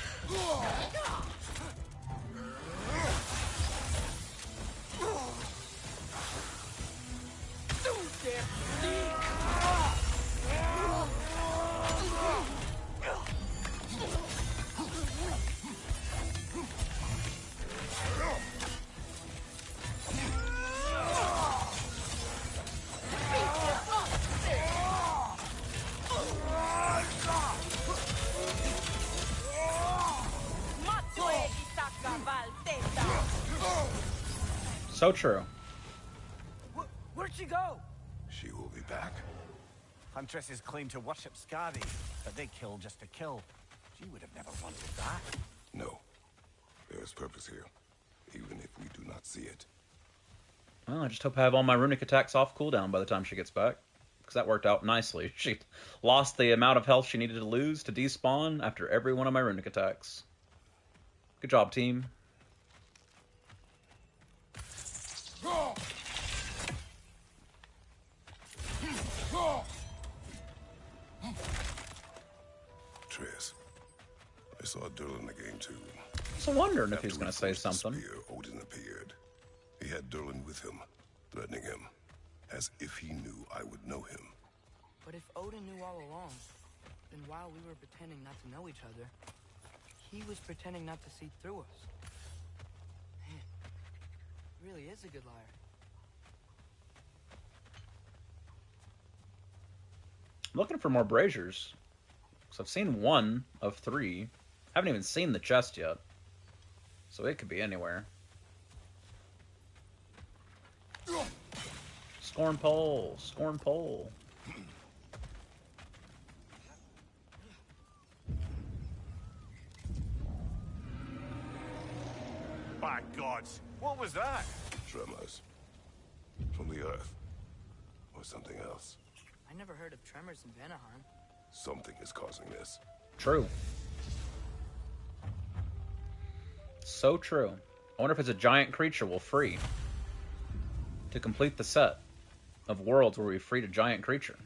[SPEAKER 1] So true.
[SPEAKER 14] Where'd she go?
[SPEAKER 6] She will be back.
[SPEAKER 10] Huntresses claim to worship Skadi, but they kill just to kill. She would have never wanted that.
[SPEAKER 6] No. There is purpose here, even if we do not see it.
[SPEAKER 1] Well, I just hope I have all my runic attacks off cooldown by the time she gets back. Because that worked out nicely. She lost the amount of health she needed to lose to despawn after every one of my runic attacks. Good job, team.
[SPEAKER 6] Triss, I saw Durlin again too.
[SPEAKER 1] I was wondering if he was going to say something.
[SPEAKER 6] Spear, Odin appeared. He had Durlin with him, threatening him, as if he knew I would know him.
[SPEAKER 13] But if Odin knew all along, then while we were pretending not to know each other, he was pretending not to see through us. Man, he really is a good liar.
[SPEAKER 1] I'm looking for more braziers. So I've seen 1 of 3. Haven't even seen the chest yet. So it could be anywhere. Scorn pole. Scorn pole.
[SPEAKER 10] By gods, what was that?
[SPEAKER 6] Tremors. From the earth. Or something else.
[SPEAKER 13] I never heard of tremors in Vanaheim.
[SPEAKER 6] Something is causing this.
[SPEAKER 1] True. So true. I wonder if it's a giant creature we'll free. To complete the set of worlds where we freed a giant creature.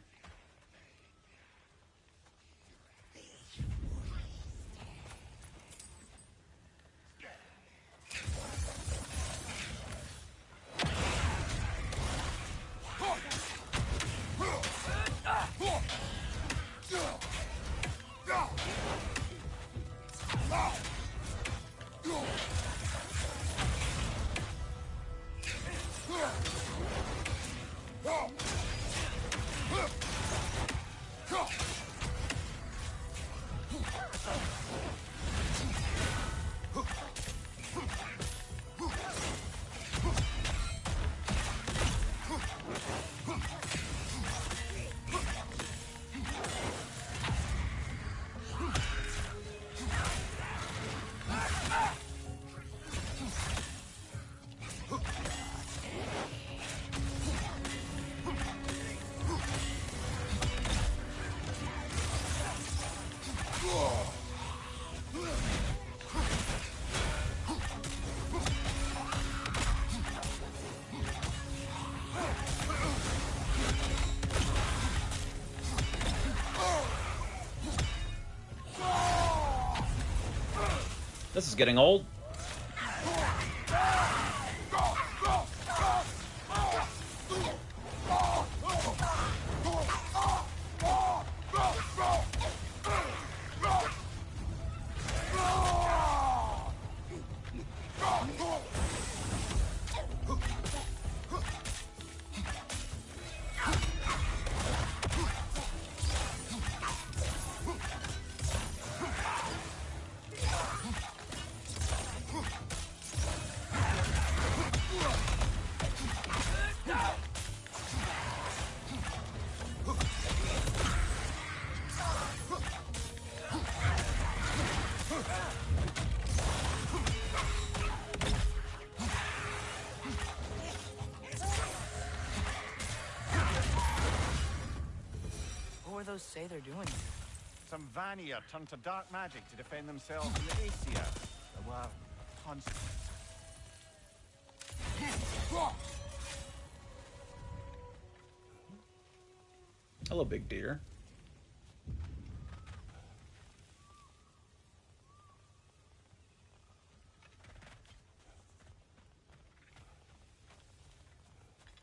[SPEAKER 1] This is getting old.
[SPEAKER 13] What were those say they're doing here?
[SPEAKER 10] Some Vanir turned to dark magic to defend themselves from the Aesir. There were constant.
[SPEAKER 1] Hello, big deer.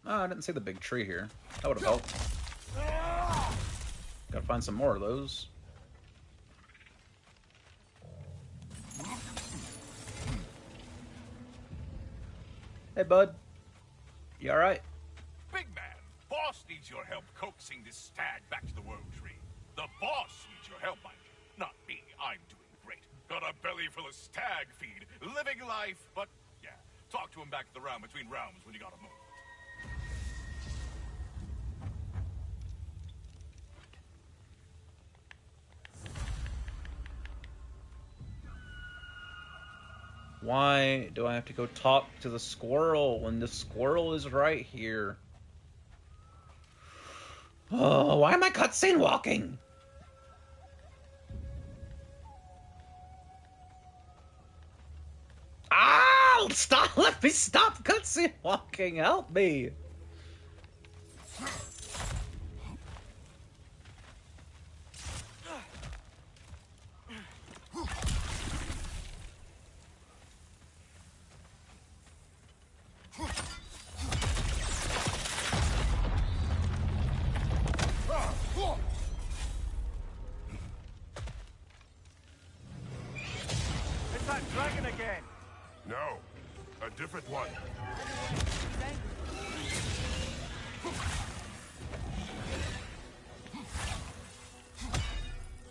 [SPEAKER 1] Oh, I didn't see the big tree here. That would have helped. Gotta find some more of those. Hey, bud. You alright?
[SPEAKER 15] Big man, boss needs your help coaxing this stag back to the World Tree. The boss needs your help, mind you. Not me. I'm doing great. Got a belly full of stag feed. Living life, but yeah. Talk to him back at the realm between realms when you got a moment.
[SPEAKER 1] Why do I have to go talk to the squirrel when the squirrel is right here? Oh, why am I cutscene walking? Ah! Stop! Let me stop cutscene walking! Help me!
[SPEAKER 10] It's that dragon again!
[SPEAKER 6] No, a different one.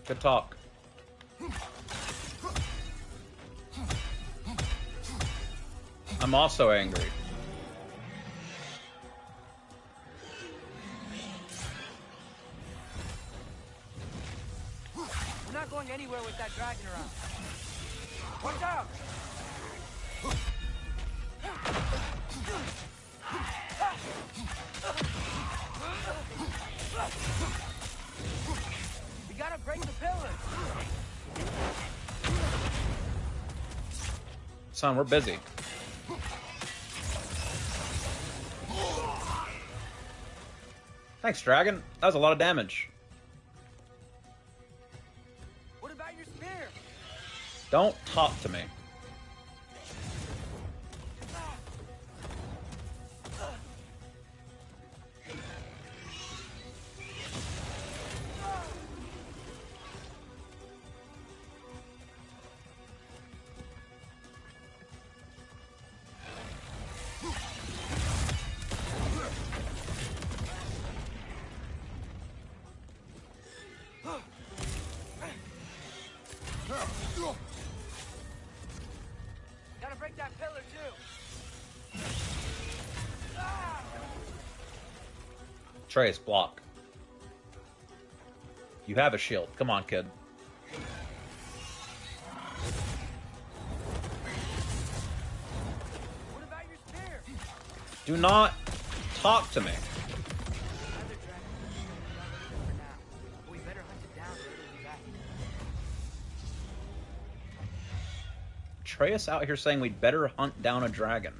[SPEAKER 1] Good talk. I'm also angry.
[SPEAKER 14] We're not going anywhere with that dragon around. Watch out! We gotta break the pillars.
[SPEAKER 1] Son, we're busy. Thanks, dragon. That was a lot of damage.
[SPEAKER 14] What about your spear?
[SPEAKER 1] Don't talk to me.
[SPEAKER 14] Gotta break that pillar too.
[SPEAKER 1] Trace, block. You have a shield. Come on, kid.
[SPEAKER 14] What about your spear?
[SPEAKER 1] Do not talk to me.
[SPEAKER 14] Another dragon. For now. We better hunt it down or it'll be back.
[SPEAKER 1] Atreus out here saying we'd better hunt down a dragon.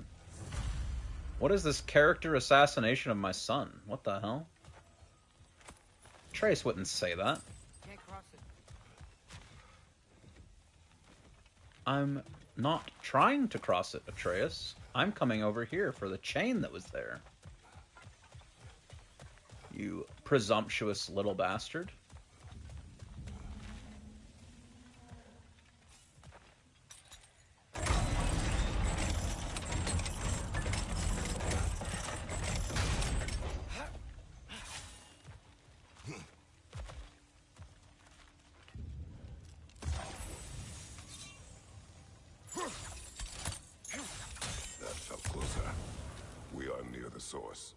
[SPEAKER 1] What is this character assassination of my son? What the hell? Atreus wouldn't say that.
[SPEAKER 14] Can't cross it.
[SPEAKER 1] I'm not trying to cross it, Atreus. I'm coming over here for the chain that was there. You presumptuous little bastard.
[SPEAKER 6] That felt closer. We are near the source.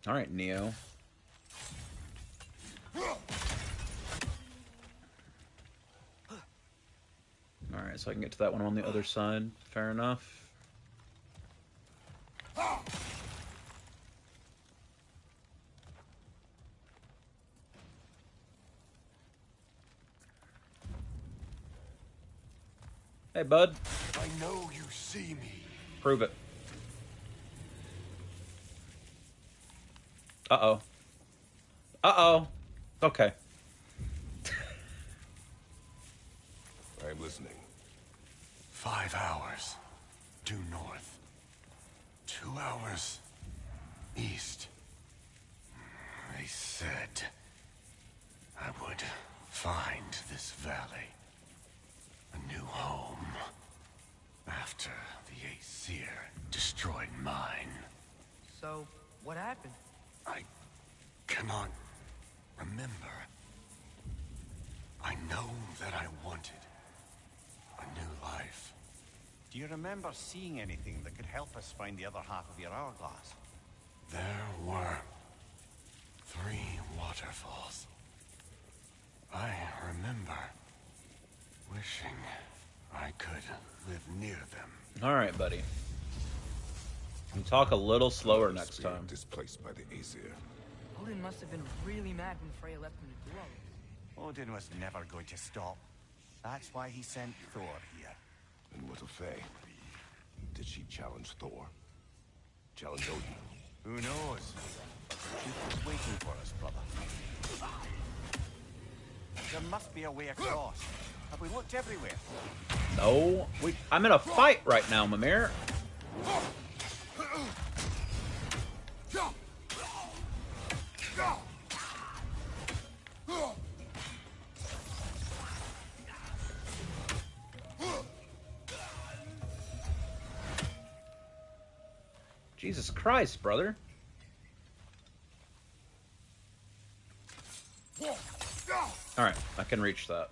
[SPEAKER 1] All right, Neo. All right, so I can get to that one on the other side. Fair enough. Hey, bud.
[SPEAKER 3] I know you see me.
[SPEAKER 1] Prove it. Uh-oh. Uh-oh. Okay.
[SPEAKER 6] I'm listening.
[SPEAKER 3] 5 hours due north. 2 hours east. They said I would find this valley. A new home. After the Aesir destroyed mine.
[SPEAKER 13] So, what happened?
[SPEAKER 3] I cannot remember. I know that I wanted a new life.
[SPEAKER 10] Do you remember seeing anything that could help us find the other half of your hourglass?
[SPEAKER 3] There were 3 waterfalls. I remember wishing I could live near them.
[SPEAKER 1] All right, buddy. You talk a little slower next
[SPEAKER 6] Spirit
[SPEAKER 1] time.
[SPEAKER 6] displaced by the Aesir.
[SPEAKER 13] Odin must have been really mad when Freya left him to do all this.
[SPEAKER 10] Odin was never going to stop. That's why he sent Thor here.
[SPEAKER 6] And what of Faye? Did she challenge Thor? Challenge Odin?
[SPEAKER 10] Who knows? She's waiting for us, brother. There must be a way across. Have we looked everywhere?
[SPEAKER 1] No, I'm in a fight right now, Mimir. Jesus Christ, brother. Alright, I can reach that.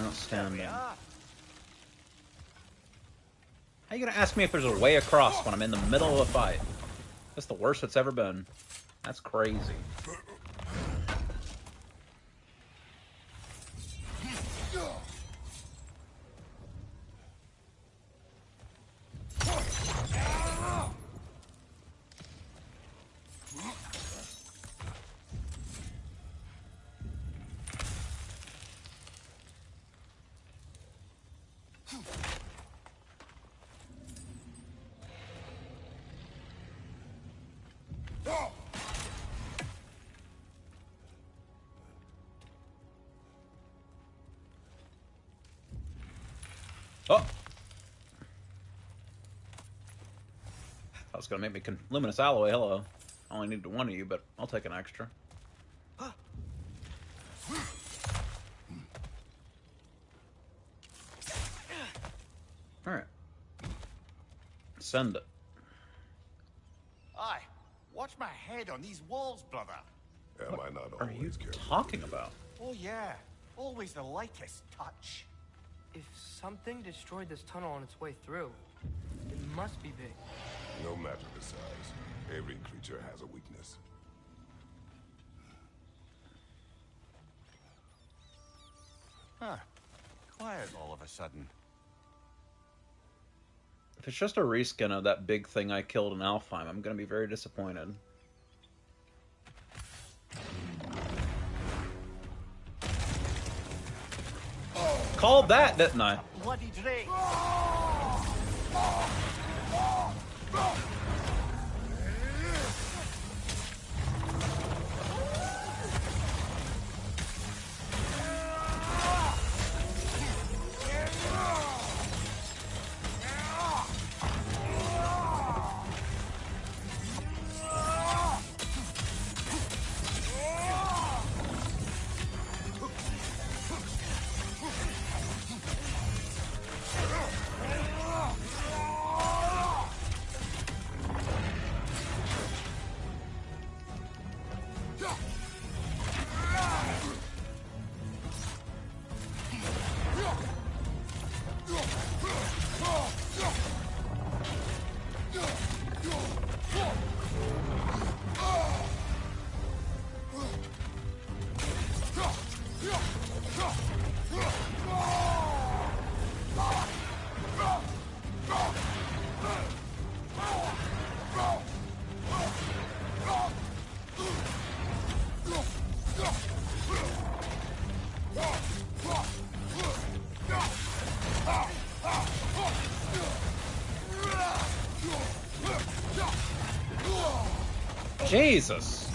[SPEAKER 1] Outstanding. How are you gonna ask me if there's a way across when I'm in the middle of a fight? That's the worst it's ever been. That's crazy. Oh! That was gonna make me luminous alloy. Hello. I only needed one of you, but I'll take an extra. Alright. Send it.
[SPEAKER 10] Aye. Watch my head on these walls, brother.
[SPEAKER 6] Am I not
[SPEAKER 1] What are you
[SPEAKER 6] always careful?
[SPEAKER 1] talking about?
[SPEAKER 10] Oh, yeah. Always the lightest touch.
[SPEAKER 13] If something destroyed this tunnel on its way through, it must be big.
[SPEAKER 6] No matter the size, every creature has a weakness.
[SPEAKER 10] Huh. Quiet all of a sudden.
[SPEAKER 1] If it's just a reskin of that big thing I killed in Alfheim, I'm gonna be very disappointed. Called that, didn't I?
[SPEAKER 10] Bloody Drake!
[SPEAKER 1] Jesus.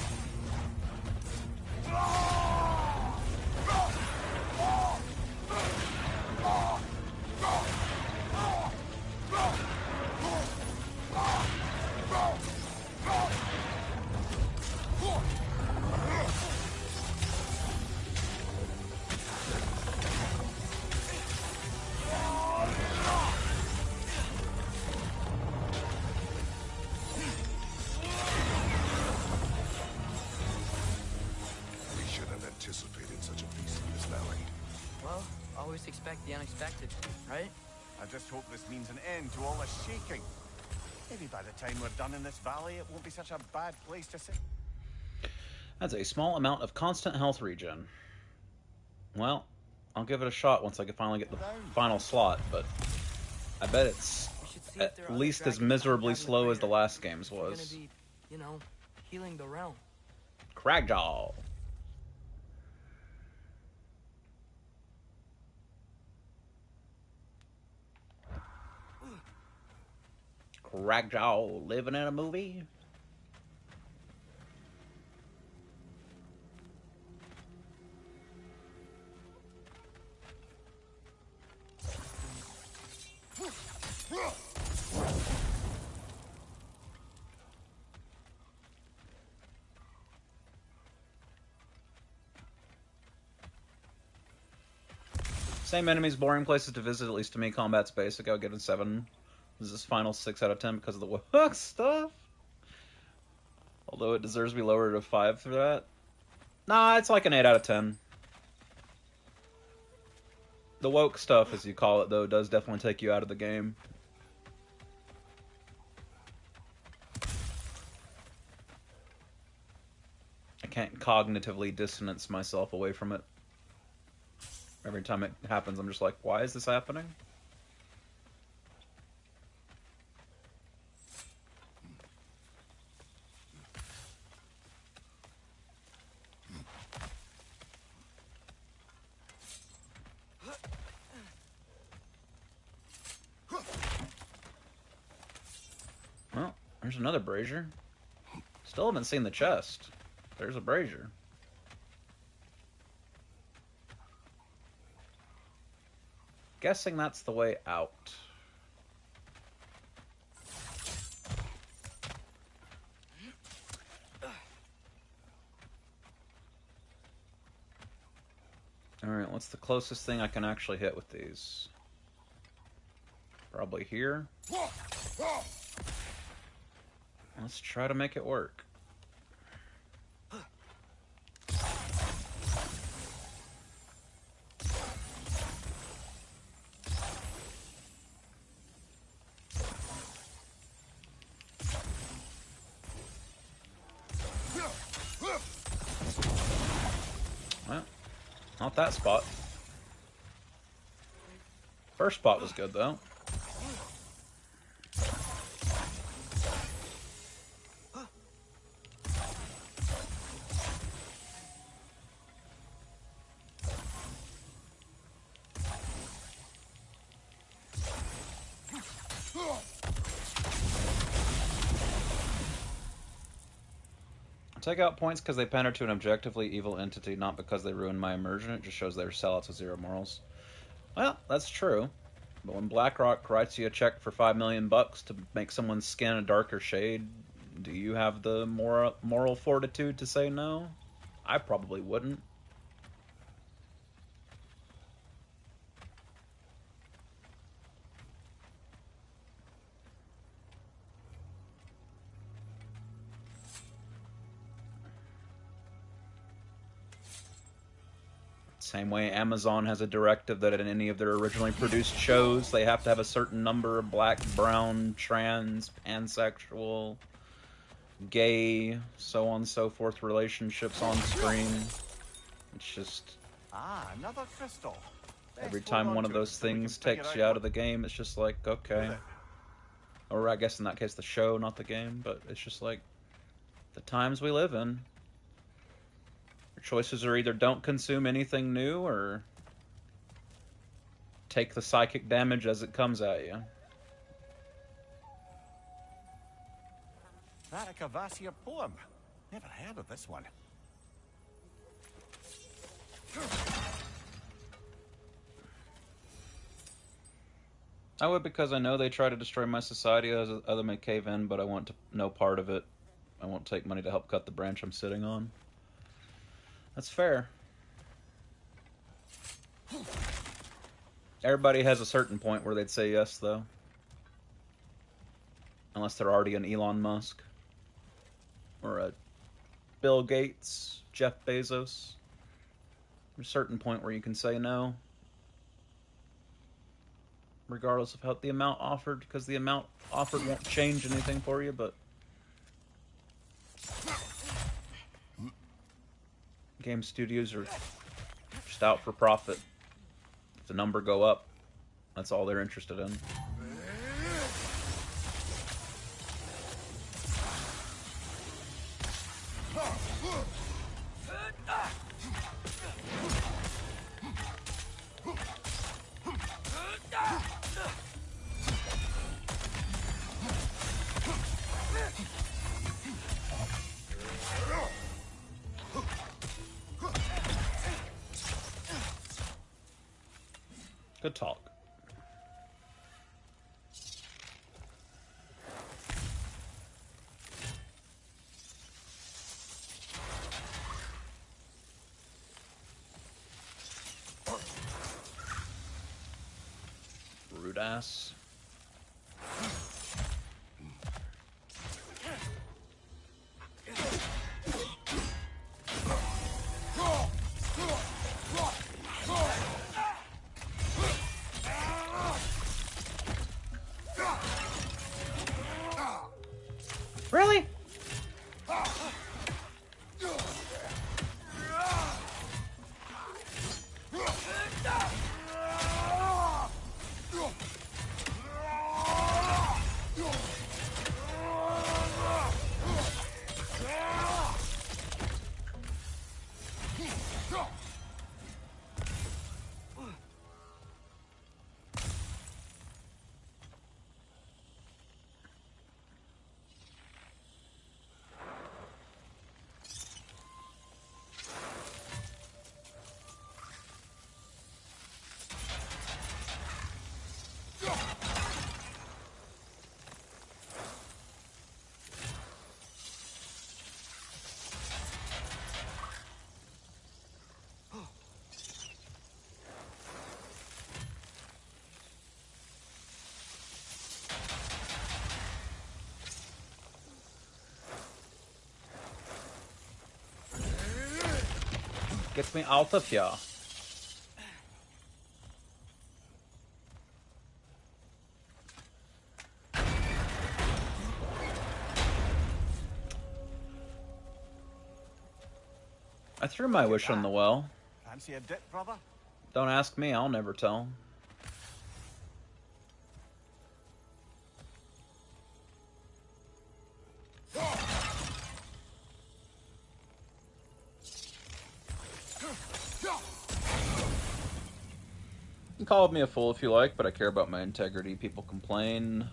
[SPEAKER 6] We should have anticipated such a beast in this valley.
[SPEAKER 13] Well, always expect the unexpected, right?
[SPEAKER 10] I just hope this means an end to all this shaking. Maybe by the time we're done in this valley, it won't be such a bad place to sit.
[SPEAKER 1] That's a small amount of constant health regen. Well, I'll give it a shot once I can finally get the final slot, but I bet it's at least as miserably slow as the last game's
[SPEAKER 13] We're gonna
[SPEAKER 1] was.
[SPEAKER 13] be, you know, healing the realm.
[SPEAKER 1] Cragjaw. Cragjaw living in a movie? Same enemies, boring places to visit, at least to me. Combat's basic. I'll give it 7. This is final 6 out of 10 because of the woke stuff. Although it deserves to be lowered to 5 for that. Nah, it's like an 8 out of 10. The woke stuff, as you call it, though, does definitely take you out of the game. I can't cognitively dissonance myself away from it. Every time it happens, I'm just like, why is this happening? Well, there's another brazier. Still haven't seen the chest. There's a brazier. Guessing that's the way out. Alright, what's the closest thing I can actually hit with these? Probably here. Let's try to make it work. Well, not that spot. First spot was good, though. Take out points because they pander to an objectively evil entity, not because they ruined my immersion. It just shows they're sellouts with zero morals. Well, that's true. But when BlackRock writes you a check for $5 million to make someone's skin a darker shade, do you have the moral fortitude to say no? I probably wouldn't. Same way Amazon has a directive that in any of their originally produced shows, they have to have a certain number of black, brown, trans, pansexual, gay, so on and so forth relationships on screen. It's just...
[SPEAKER 10] Ah, another crystal.
[SPEAKER 1] Every time one of those things takes you out of the game, it's just like, okay. Or I guess in that case the show, not the game, but it's just like, the times we live in. Your choices are either don't consume anything new, or take the psychic damage as it comes at you.
[SPEAKER 10] That a Cavassier poem. Never heard of this one.
[SPEAKER 1] I would, because I know they try to destroy my society, other may cave in, but I want to no part of it. I won't take money to help cut the branch I'm sitting on. That's fair. Everybody has a certain point where they'd say yes, though. Unless they're already an Elon Musk. Or a Bill Gates, Jeff Bezos. There's a certain point where you can say no. Regardless of how the amount offered, because the amount offered won't change anything for you, but game studios are just out for profit. If the number go up, that's all they're interested in. Good talk. Rude ass. Really? Get me out of here. I threw my wish on the well.
[SPEAKER 10] Fancy a dip, brother?
[SPEAKER 1] Don't ask me, I'll never tell. You can call me a fool if you like, but I care about my integrity. People complain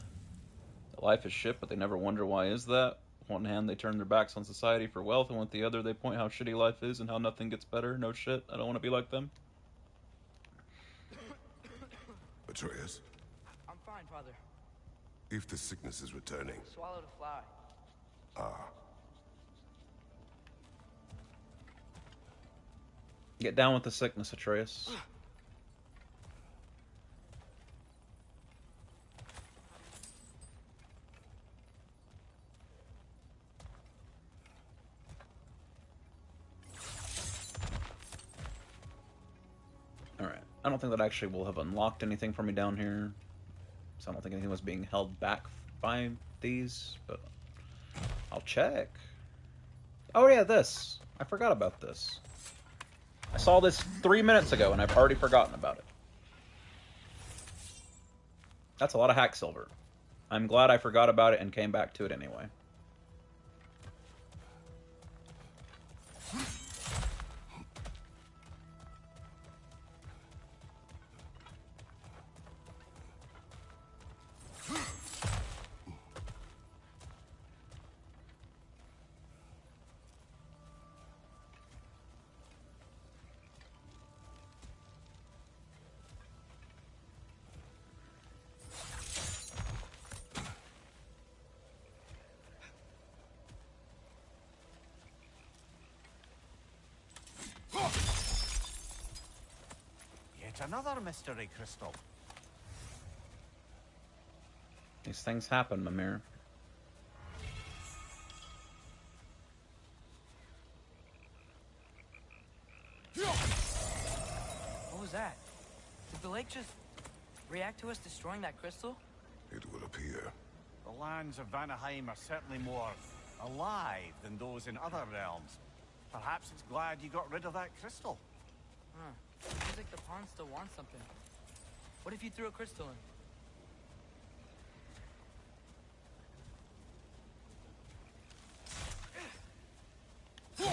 [SPEAKER 1] that life is shit, but they never wonder why is that. With one hand, they turn their backs on society for wealth, and with the other, they point how shitty life is and how nothing gets better. No shit, I don't want to be like them.
[SPEAKER 6] Atreus,
[SPEAKER 13] I'm fine, Father.
[SPEAKER 6] if the sickness is returning...
[SPEAKER 13] Swallowed a fly.
[SPEAKER 6] Ah.
[SPEAKER 1] Get down with the sickness, Atreus. Alright. I don't think that actually will have unlocked anything for me down here. So I don't think anything was being held back by these, but I'll check. Oh yeah, this. I forgot about this. I saw this 3 minutes ago and I've already forgotten about it. That's a lot of hack silver. I'm glad I forgot about it and came back to it anyway.
[SPEAKER 10] another mystery crystal.
[SPEAKER 1] These things happen, Mimir.
[SPEAKER 13] What was that? Did the lake just react to us destroying that crystal?
[SPEAKER 6] It would appear.
[SPEAKER 10] The lands of Vanaheim are certainly more alive than those in other realms. Perhaps it's glad you got rid of that crystal.
[SPEAKER 13] Huh. Seems like the pond still wants something. What if you threw a crystal in?
[SPEAKER 1] You're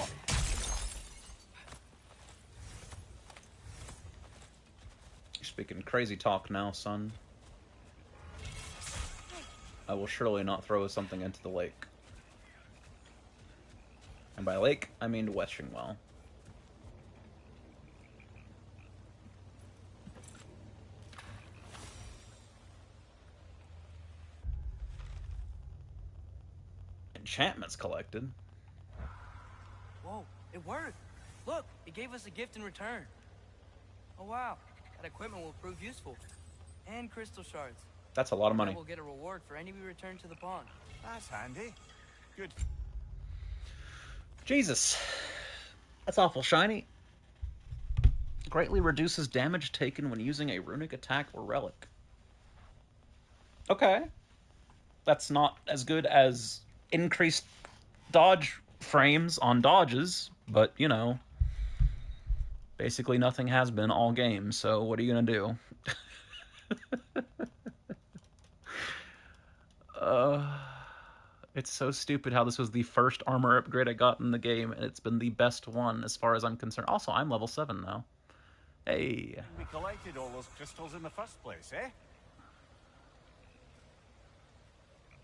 [SPEAKER 1] speaking crazy talk now, son. I will surely not throw something into the lake. And by lake, I mean wishing well. Enchantments collected.
[SPEAKER 13] Whoa, it worked! Look, it gave us a gift in return. Oh wow, that equipment will prove useful. And crystal shards.
[SPEAKER 1] That's a lot of money.
[SPEAKER 13] We'll get a reward for any we return to the pond.
[SPEAKER 10] That's handy. Good.
[SPEAKER 1] Jesus. That's awful shiny. Greatly reduces damage taken when using a runic attack or relic. Okay. That's not as good as increased dodge frames on dodges, but, you know, basically nothing has been all game, so what are you gonna do? It's so stupid how this was the first armor upgrade I got in the game, and it's been the best one as far as I'm concerned. Also, I'm level 7 now. Hey.
[SPEAKER 10] We collected all those crystals in the first place, eh?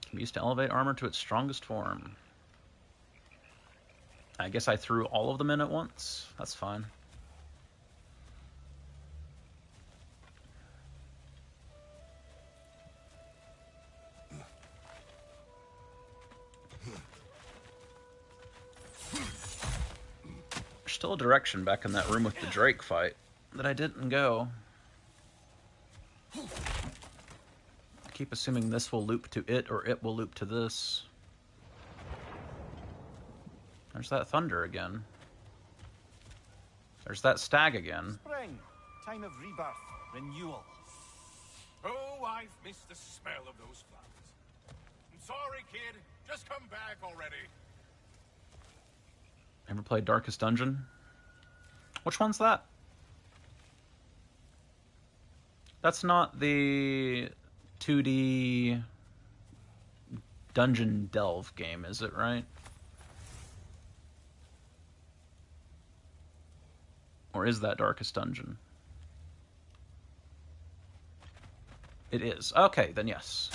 [SPEAKER 1] Can be used to elevate armor to its strongest form. I guess I threw all of them in at once. That's fine. There's still a direction back in that room with the Drake fight that I didn't go. I keep assuming this will loop to it or it will loop to this. There's that thunder again. There's that stag again.
[SPEAKER 10] Spring, time of rebirth, renewal.
[SPEAKER 15] Oh, I've missed the smell of those flowers. I'm sorry, kid. Just come back already.
[SPEAKER 1] Ever played Darkest Dungeon? Which one's that? That's not the 2D dungeon delve game, is it, right? Or is that Darkest Dungeon? It is. Okay, then yes.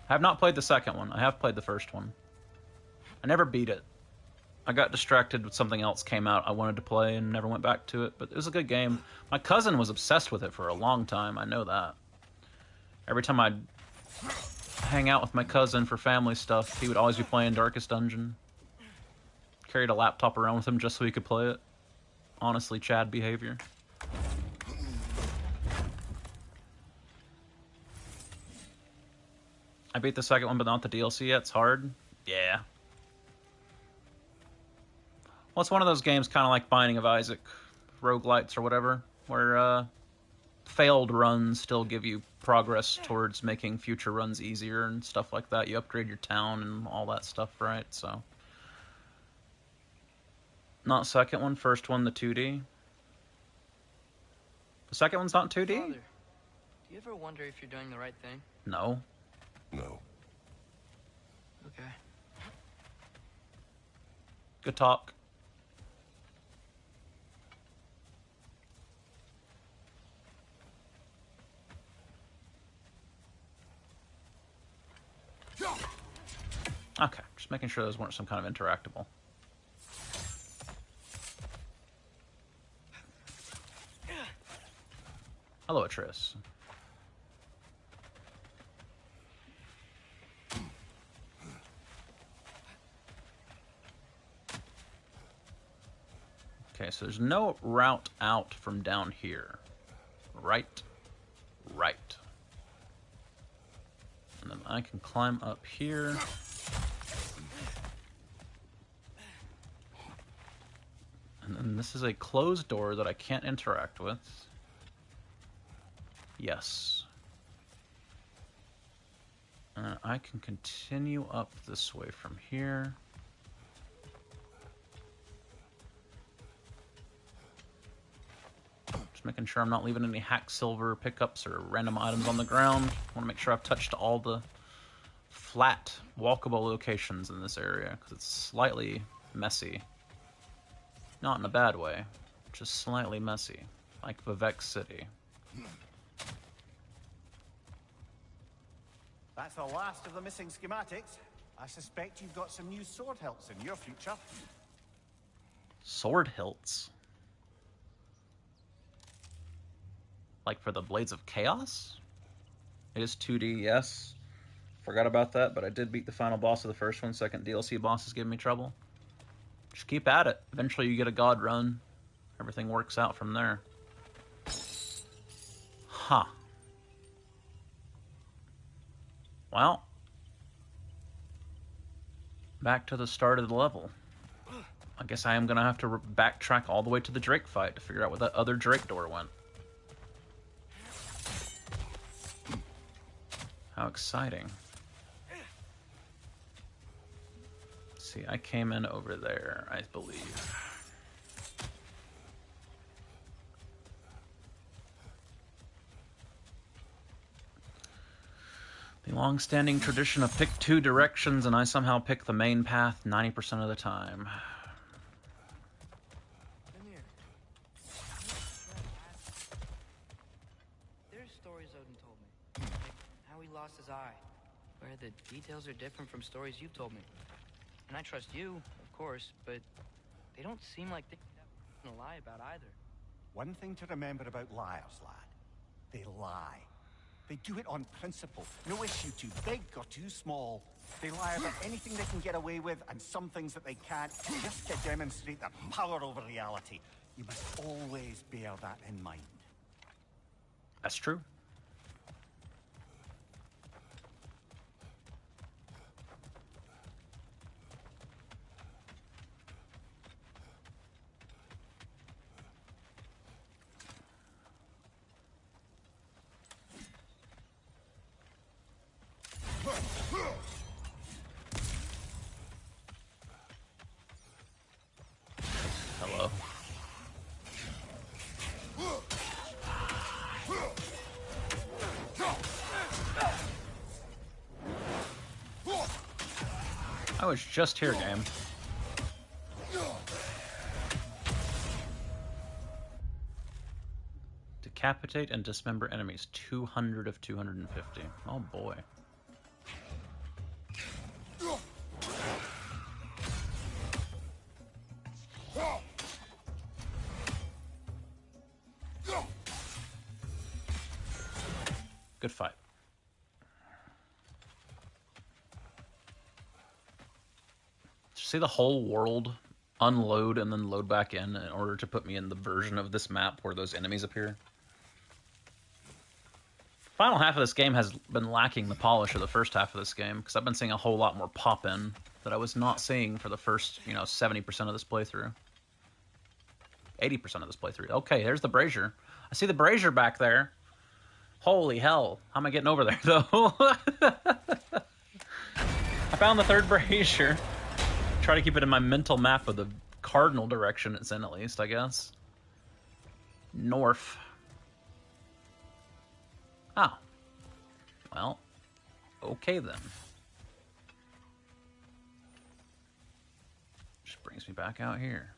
[SPEAKER 1] I have not played the second one. I have played the first one. I never beat it. I got distracted with something else came out I wanted to play and never went back to it, but it was a good game. My cousin was obsessed with it for a long time, I know that. Every time I'd hang out with my cousin for family stuff, he would always be playing Darkest Dungeon. Carried a laptop around with him just so he could play it. Honestly, Chad behavior. I beat the second one, but not the DLC yet. It's hard. Yeah. Well, it's one of those games kind of like Binding of Isaac, roguelites or whatever, where failed runs still give you progress towards making future runs easier and stuff like that. You upgrade your town and all that stuff, right? So, not second one, first one, the 2D. The second one's not 2D?
[SPEAKER 13] Father, do you ever wonder if you're doing the right thing?
[SPEAKER 1] No.
[SPEAKER 6] No.
[SPEAKER 13] Okay.
[SPEAKER 1] Good talk. Okay, just making sure those weren't some kind of interactable. Hello, Atreus. Okay, so there's no route out from down here. right. And then I can climb up here. And then this is a closed door that I can't interact with. Yes. And I can continue up this way from here. Just making sure I'm not leaving any hack silver pickups or random items on the ground. I want to make sure I've touched all the flat, walkable locations in this area, because it's slightly messy. Not in a bad way, just slightly messy, like Vivek City.
[SPEAKER 10] That's the last of the missing schematics. I suspect you've got some new sword hilts in your future.
[SPEAKER 1] Sword hilts? Like for the Blades of Chaos? It is 2D, yes. Forgot about that, but I did beat the final boss of the first one. Second DLC boss is giving me trouble. Just keep at it. Eventually you get a god run. Everything works out from there. Huh. Well. Back to the start of the level. I guess I am going to have to backtrack all the way to the Drake fight to figure out where that other Drake door went. How exciting. Let's see, I came in over there, I believe. The long-standing tradition of pick two directions, and I somehow pick the main path 90% of the time.
[SPEAKER 13] Come here. There's stories Odin told me. Like how he lost his eye. Where the details are different from stories you've told me. And I trust you, of course, but they don't seem like things you'd have to lie about either.
[SPEAKER 10] One thing to remember about liars, lad. They lie. They do it on principle. No issue too big or too small. They lie about anything they can get away with and some things that they can't, just to demonstrate their power over reality. You must always bear that in mind.
[SPEAKER 1] That's true. Hello. I was just here, game. Decapitate and dismember enemies. 200 of 250. Oh boy. Good fight. See the whole world unload and then load back in order to put me in the version of this map where those enemies appear. Final half of this game has been lacking the polish of the first half of this game, because I've been seeing a whole lot more pop-in that I was not seeing for the first, 70% of this playthrough. 80% of this playthrough. Okay, there's the brazier. I see the brazier back there. Holy hell. How am I getting over there, though? I found the third brazier. Try to keep it in my mental map of the cardinal direction it's in, at least, I guess. North. Oh. Well, okay then. Just brings me back out here.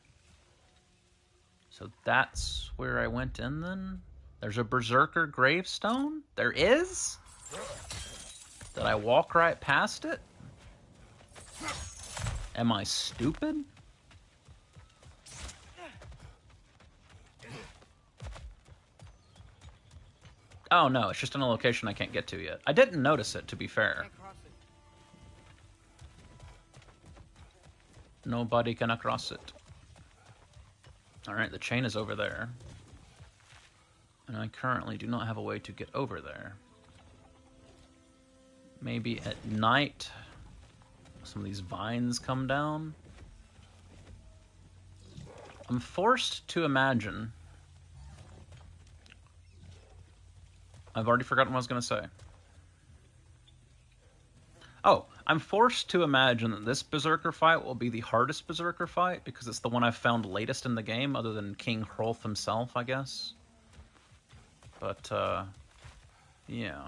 [SPEAKER 1] So that's where I went in then? There's a Berserker gravestone? There is? Did I walk right past it? Am I stupid? Oh no, it's just in a location I can't get to yet. I didn't notice it, to be fair. Nobody can cross it. Alright, the chain is over there. And I currently do not have a way to get over there. Maybe at night some of these vines come down. I'm forced to imagine... I've already forgotten what I was going to say. Oh, I'm forced to imagine that this Berserker fight will be the hardest Berserker fight, because it's the one I've found latest in the game, other than King Hrolf himself, I guess. But, yeah.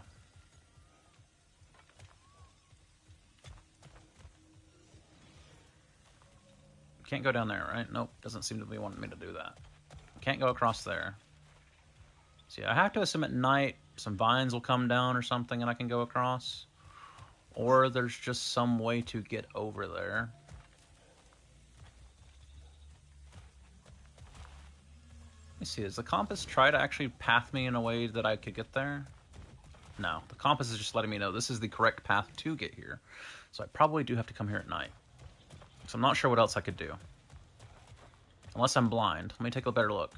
[SPEAKER 1] Can't go down there, right? Nope, doesn't seem to be wanting me to do that. Can't go across there. So yeah, I have to assume at night some vines will come down or something and I can go across. Or there's just some way to get over there. Let me see, does the compass try to actually path me in a way that I could get there? No, the compass is just letting me know this is the correct path to get here. So I probably do have to come here at night. So I'm not sure what else I could do. Unless I'm blind. Let me take a better look.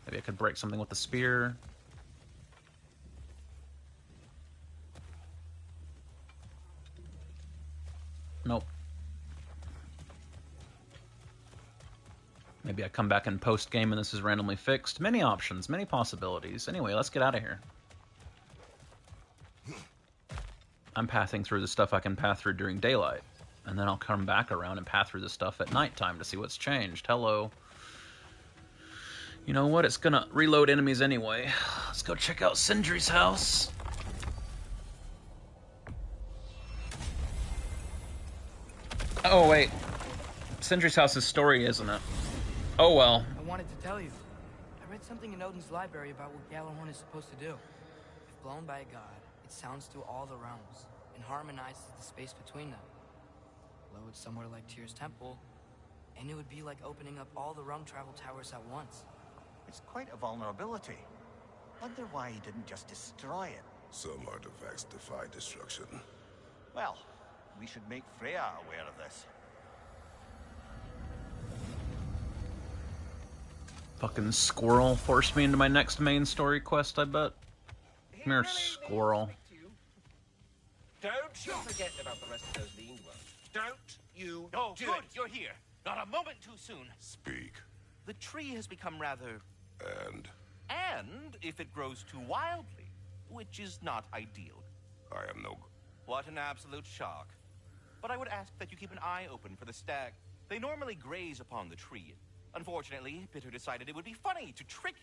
[SPEAKER 1] Maybe I could break something with the spear. Nope. Maybe I come back in post-game and this is randomly fixed. Many options, many possibilities. Anyway, let's get out of here. I'm pathing through the stuff I can path through during daylight. And then I'll come back around and path through the stuff at nighttime to see what's changed. Hello. You know what? It's gonna reload enemies anyway. Let's go check out Sindri's house. Oh, wait. Sindri's house is story, isn't it? Oh, well.
[SPEAKER 13] I wanted to tell you. I read something in Odin's library about what Gjallarhorn is supposed to do. If blown by a god, it sounds through all the realms and harmonizes the space between them. Blow it somewhere like Tyr's temple, and it would be like opening up all the realm travel towers at once.
[SPEAKER 10] It's quite a vulnerability. Wonder why he didn't just destroy it.
[SPEAKER 6] Some artifacts defy destruction.
[SPEAKER 10] Well, we should make Freya aware of this.
[SPEAKER 1] Fucking squirrel forced me into my next main story quest, I bet. Come here, squirrel.
[SPEAKER 16] Don't you forget about the rest of those lean ones. Don't you
[SPEAKER 17] Oh,
[SPEAKER 16] do
[SPEAKER 17] good,
[SPEAKER 16] it.
[SPEAKER 17] you're here. Not a moment too soon.
[SPEAKER 6] Speak.
[SPEAKER 17] The tree has become rather...
[SPEAKER 6] And,
[SPEAKER 17] if it grows too wildly, which is not ideal.
[SPEAKER 6] I am no...
[SPEAKER 17] What an absolute shock. But I would ask that you keep an eye open for the stag. They normally graze upon the tree. Unfortunately, Bitter decided it would be funny to trick.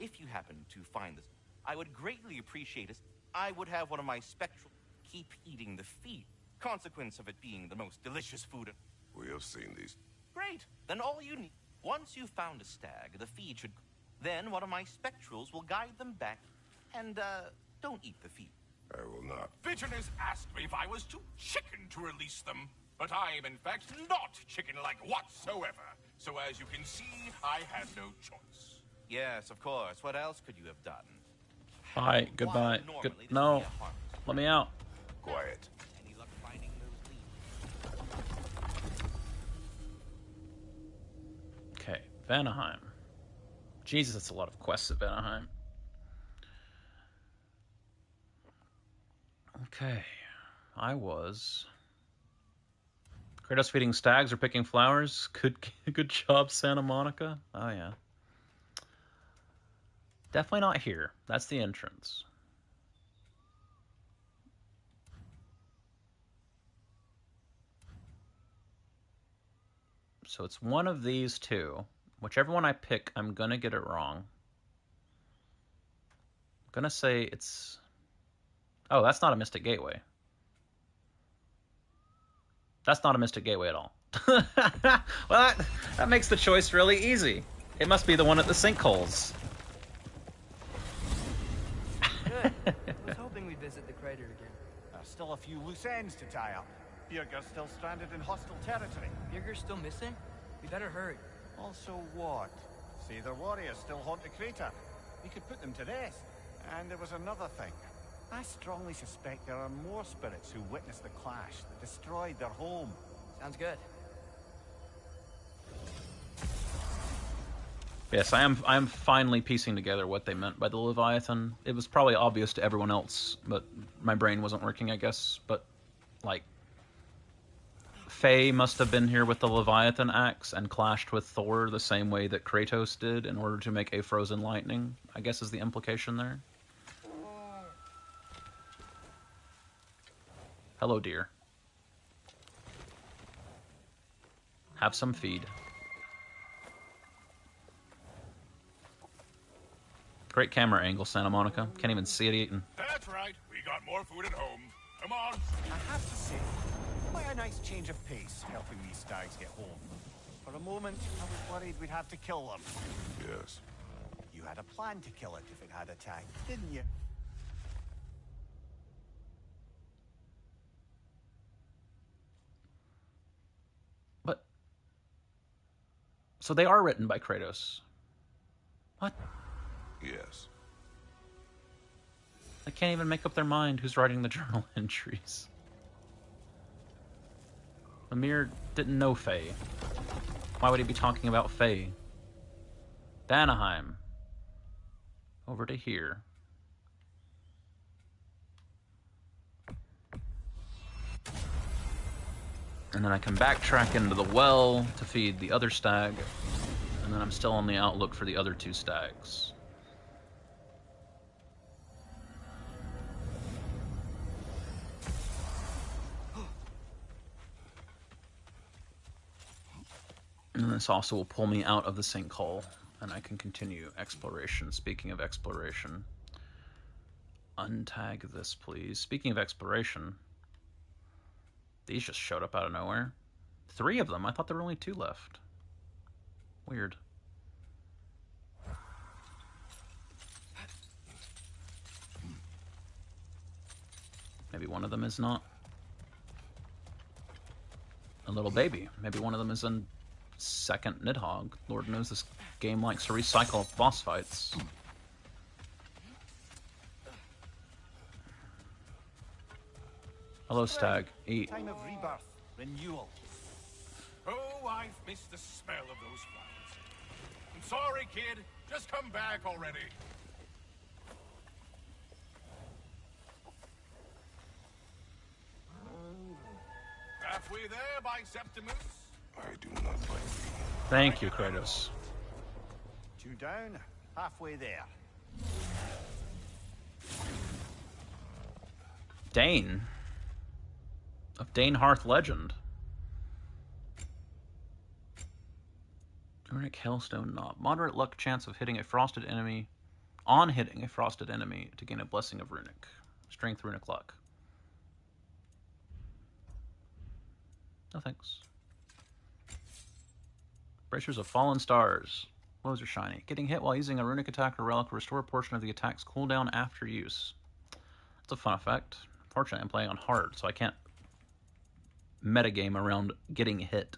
[SPEAKER 17] If you happen to find this, I would greatly appreciate it. I would have one of my spectral keep eating the feed. Consequence of it being the most delicious food.
[SPEAKER 6] We have seen these.
[SPEAKER 17] Great. Then all you need... Once you've found a stag, the feed should... Then one of my spectrals will guide them back. And, don't eat the feed.
[SPEAKER 6] I will not.
[SPEAKER 15] Bitterness asked me if I was too chicken to release them, but I am in fact not chicken-like whatsoever. So as you can see, I had no choice.
[SPEAKER 17] Yes, of course. What else could you have done?
[SPEAKER 1] Bye. Goodbye. No. Let me out.
[SPEAKER 6] Quiet.
[SPEAKER 17] Any luck finding those leaves?
[SPEAKER 1] Okay, Vanaheim. Jesus, that's a lot of quests at Vanaheim. Okay, I was... Kratos feeding stags or picking flowers? Good job, Santa Monica. Oh, yeah. Definitely not here. That's the entrance. So it's one of these two. Whichever one I pick, I'm going to get it wrong. I'm going to say it's... Oh, that's not a Mystic Gateway. That's not a Mystic Gateway at all. Well, that makes the choice really easy. It must be the one at the sinkholes.
[SPEAKER 13] Good. I was hoping we'd visit the crater again.
[SPEAKER 10] There's still a few loose ends to tie up. Bjerg's still stranded in hostile territory.
[SPEAKER 13] Bjerg's still missing? We better hurry.
[SPEAKER 10] Also what? Say their warriors still haunt the crater. We could put them to rest. And there was another thing. I strongly suspect there are more spirits who witnessed the clash that destroyed their home.
[SPEAKER 13] Sounds good.
[SPEAKER 1] Yes, I am finally piecing together what they meant by the Leviathan. It was probably obvious to everyone else, but my brain wasn't working, I guess. But, like, Faye must have been here with the Leviathan axe and clashed with Thor the same way that Kratos did in order to make a frozen lightning, I guess is the implication there. Hello, dear. Have some feed. Great camera angle, Santa Monica. Can't even see it eating.
[SPEAKER 15] That's right. We got more food at home. Come on.
[SPEAKER 10] I have to say, quite a nice change of pace helping these stags get home. For a moment, I was worried we'd have to kill them.
[SPEAKER 6] Yes.
[SPEAKER 10] You had a plan to kill it if it had attacked, didn't you?
[SPEAKER 1] But... So they are written by Kratos. What?
[SPEAKER 6] Yes.
[SPEAKER 1] They can't even make up their mind who's writing the journal entries. Lemire didn't know Faye. Why would he be talking about Faye? Danaheim. Over to here. And then I can backtrack into the well to feed the other stag. And then I'm still on the outlook for the other two stags. And this also will pull me out of the sinkhole, and I can continue exploration. Speaking of exploration, untag this, please. Speaking of exploration, these just showed up out of nowhere. 3 of them. I thought there were only 2 left. Weird. Maybe one of them is not a little baby. Maybe one of them is in second Nidhogg. Lord knows this game likes to recycle boss fights. Hello, Stag. Eat.
[SPEAKER 10] Time of rebirth, renewal.
[SPEAKER 15] Oh, I've missed the smell of those flowers. I'm sorry, kid. Just come back already. Halfway there by Septimus.
[SPEAKER 6] I do not like thee.
[SPEAKER 1] Thank you, Kratos.
[SPEAKER 10] 2 down, halfway there.
[SPEAKER 1] Dane. Of Dane Hearth legend. Runic Hailstone Knob. Moderate luck chance of hitting a frosted enemy. On hitting a frosted enemy to gain a blessing of Runic. Strength Runic luck. No thanks. Bracers of Fallen Stars. Woes are shiny. Getting hit while using a runic attack or relic will restore a portion of the attack's cooldown after use. That's a fun effect. Fortunately, I'm playing on hard, so I can't metagame around getting hit.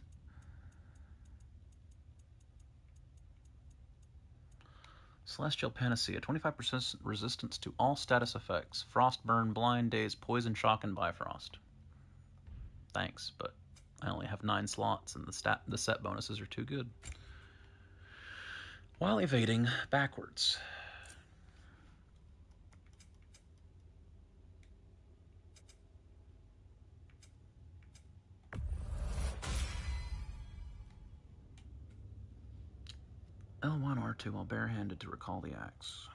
[SPEAKER 1] Celestial Panacea. 25% resistance to all status effects. Frost, Burn, Blind, Daze, Poison, Shock, and Bifrost. Thanks, but I only have 9 slots, and the set bonuses are too good. While evading backwards. L1 or R2 while barehanded to recall the axe.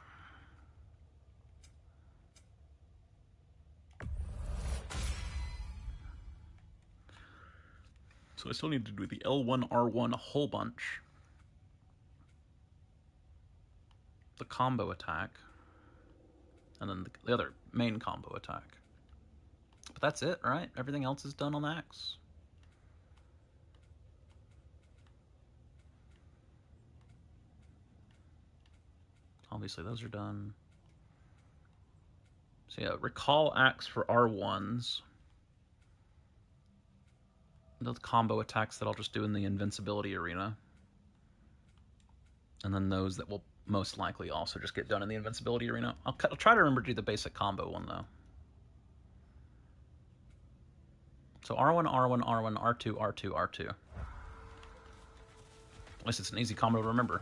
[SPEAKER 1] So I still need to do the L1, R1 a whole bunch. The combo attack. And then the other main combo attack. But that's it, right? Everything else is done on the axe. Obviously, those are done. So yeah, recall axe for R1s. Those combo attacks that I'll just do in the invincibility arena. And then those that will most likely also just get done in the invincibility arena. I'll try to remember to do the basic combo one, though. So R1, R1, R1, R2, R2, R2. At least it's an easy combo to remember.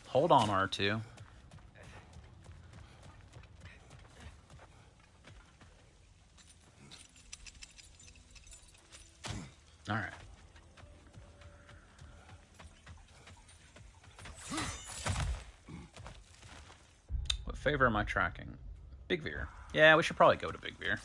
[SPEAKER 1] Hold on, R2. All right. What favor am I tracking? Big Veer. Yeah, we should probably go to Big Veer.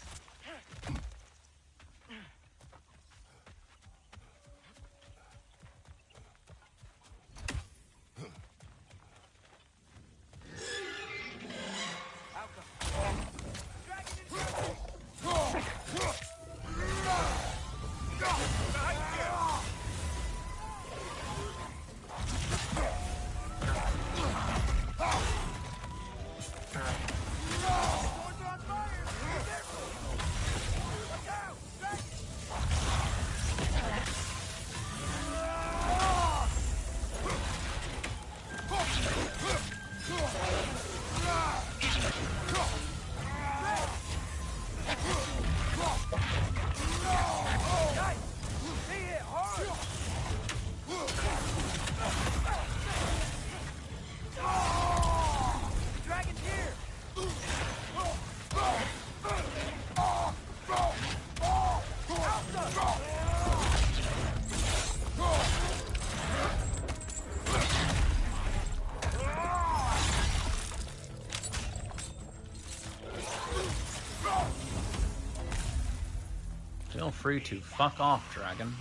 [SPEAKER 1] Feel free to fuck off, dragon.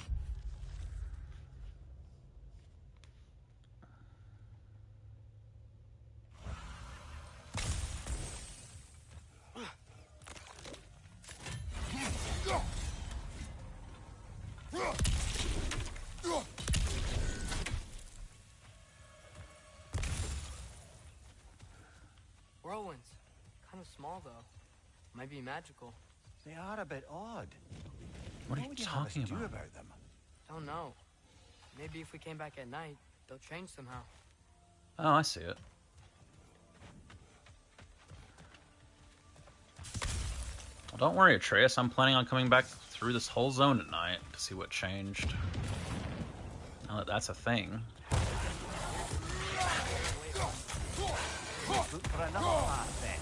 [SPEAKER 13] Whirlwinds. Kind of small, though. Might be magical.
[SPEAKER 10] They are a bit odd.
[SPEAKER 1] What are you talking
[SPEAKER 10] do about them?
[SPEAKER 13] Don't know. Maybe if we came back at night, they'll change somehow.
[SPEAKER 1] Oh, I see it. Well, don't worry, Atreus. I'm planning on coming back through this whole zone at night to see what changed. Now that that's a thing.
[SPEAKER 10] Look for another path then.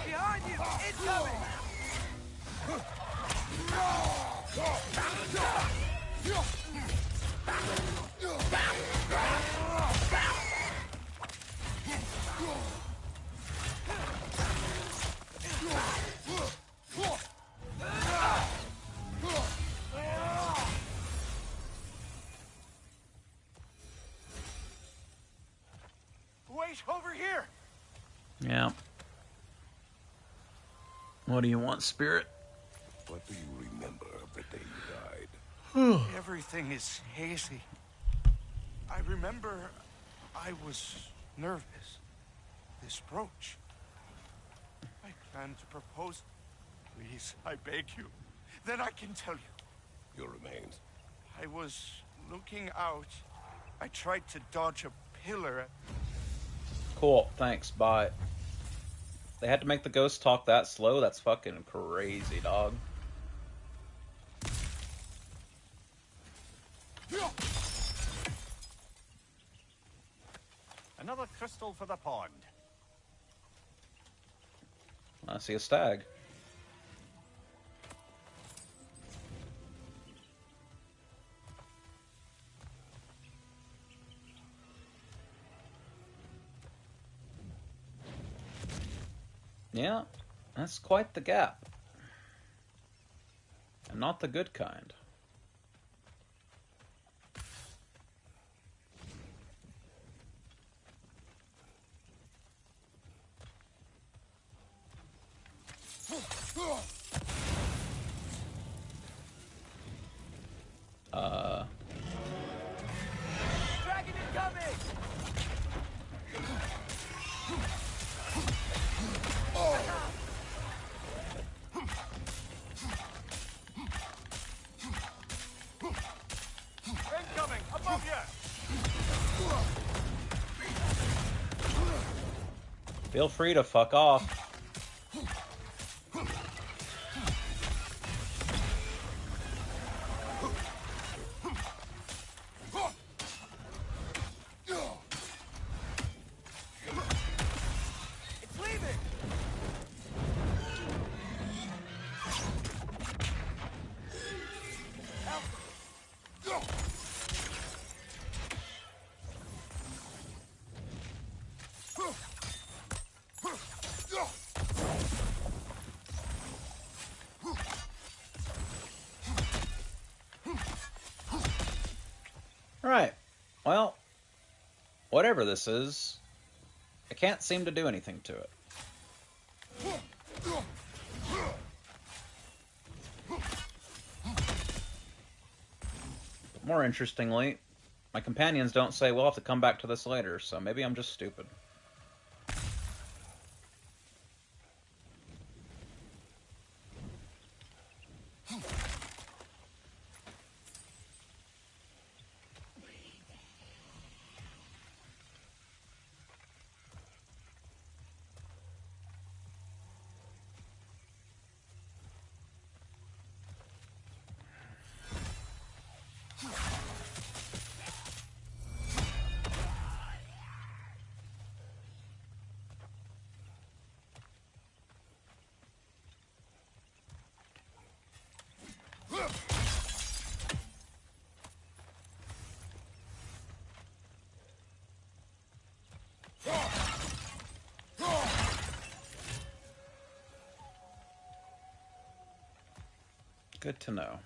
[SPEAKER 14] Behind you! Incoming!
[SPEAKER 15] Wait, over here!
[SPEAKER 1] Yeah. What do you want, Spirit?
[SPEAKER 6] What do you remember of the day you died?
[SPEAKER 15] Everything is hazy. I remember I was nervous. This brooch. I plan to propose. Please, I beg you. Then I can tell you.
[SPEAKER 6] Your remains.
[SPEAKER 15] I was looking out. I tried to dodge a pillar.
[SPEAKER 1] Cool, thanks, bye. They had to make the ghost talk that slow? That's fucking crazy, dog.
[SPEAKER 10] Another crystal for the pond.
[SPEAKER 1] I see a stag. Yeah, that's quite the gap. And not the good kind.
[SPEAKER 14] Dragon incoming!
[SPEAKER 15] Incoming! Above you!
[SPEAKER 1] Feel free to fuck off.
[SPEAKER 7] It's leaving!
[SPEAKER 1] Right. Well, whatever this is, I can't seem to do anything to it. More interestingly, my companions don't say we'll have to come back to this later, so maybe I'm just stupid. Good to know.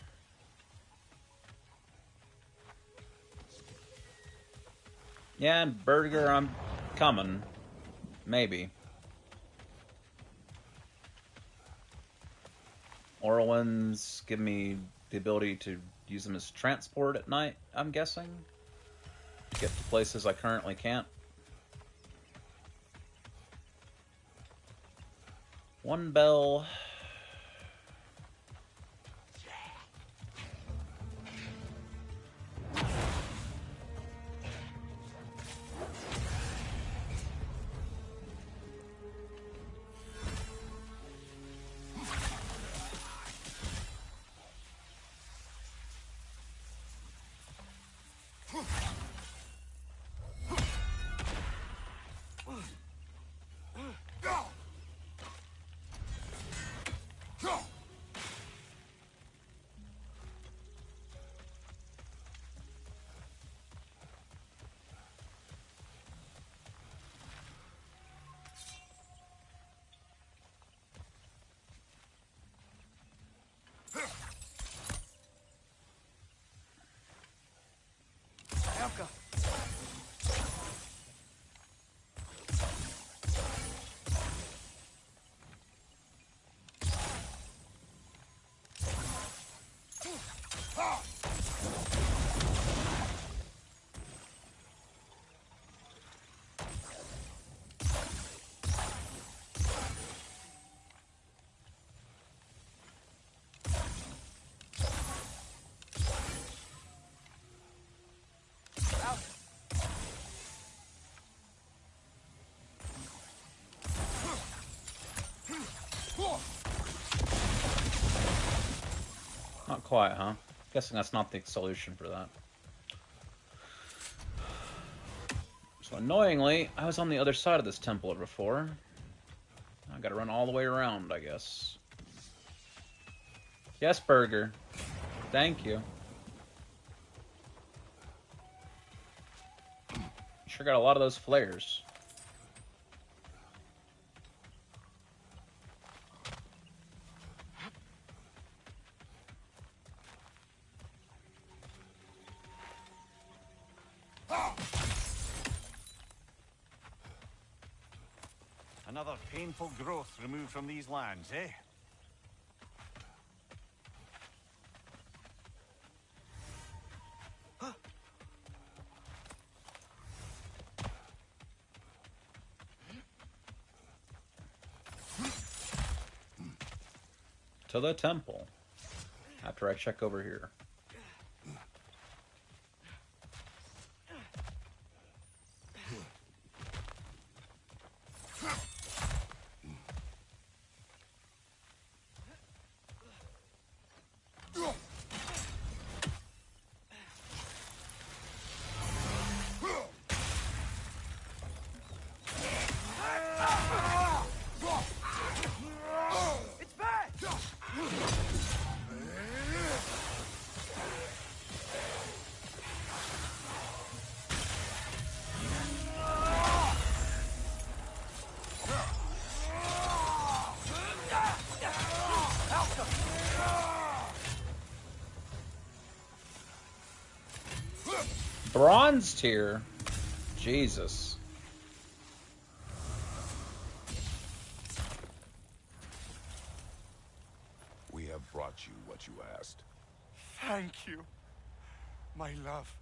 [SPEAKER 1] Yeah, and Burger, I'm coming. Maybe. Orlins give me the ability to use them as transport at night, I'm guessing. To get to places I currently can't. One bell.
[SPEAKER 7] Elka.
[SPEAKER 1] Not quite, huh? Guessing that's not the solution for that. So annoyingly, I was on the other side of this temple before. I gotta run all the way around, I guess. Yes, Burger. Thank you. Sure got a lot of those flares.
[SPEAKER 10] Another painful growth removed from these lands, eh?
[SPEAKER 1] To the temple. After I check over here. Bronze tier? Jesus.
[SPEAKER 6] We have brought you what you asked.
[SPEAKER 7] Thank you, my love.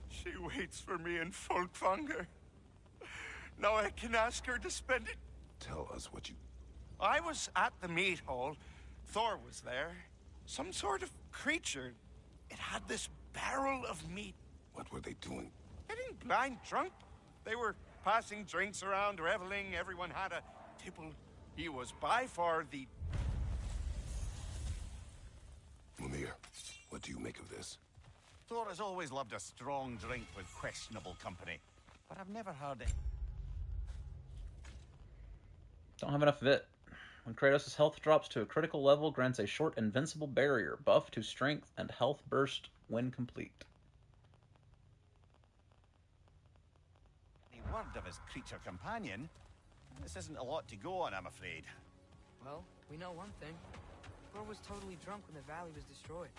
[SPEAKER 7] She waits for me in Folkvanger. Now I can ask her to spend it.
[SPEAKER 6] Tell us what you...
[SPEAKER 7] I was at the meat hall. Thor was there. Some sort of creature. It had this barrel of meat.
[SPEAKER 6] What were they doing?
[SPEAKER 7] Getting blind drunk. They were passing drinks around, reveling. Everyone had a tipple. He was by far the...
[SPEAKER 6] Mimir, what do you make of this?
[SPEAKER 10] Thor has always loved a strong drink with questionable company, but I've never heard it.
[SPEAKER 1] Don't have enough of it. When Kratos' health drops to a critical level, grants a short invincible barrier, buff to strength and health burst when complete.
[SPEAKER 10] Any word of his creature companion? This isn't a lot to go on, I'm afraid.
[SPEAKER 13] Well, we know one thing. Thor was totally drunk when the valley was destroyed.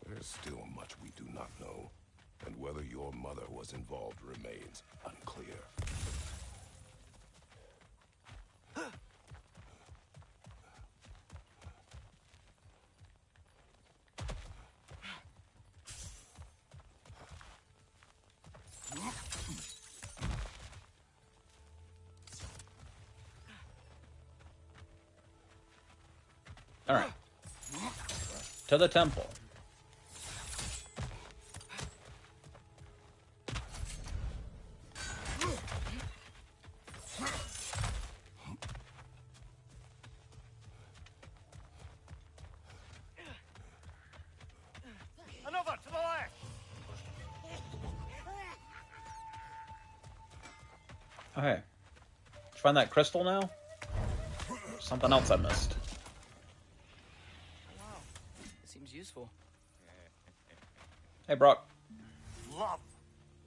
[SPEAKER 6] There's still much we do not know, and whether your mother was involved remains unclear.
[SPEAKER 1] All right. To the temple.
[SPEAKER 10] Another to the left!
[SPEAKER 1] Okay. Did you find that crystal now? Something else I missed.
[SPEAKER 13] Wow, it seems useful.
[SPEAKER 1] Hey, Brock.
[SPEAKER 10] Love.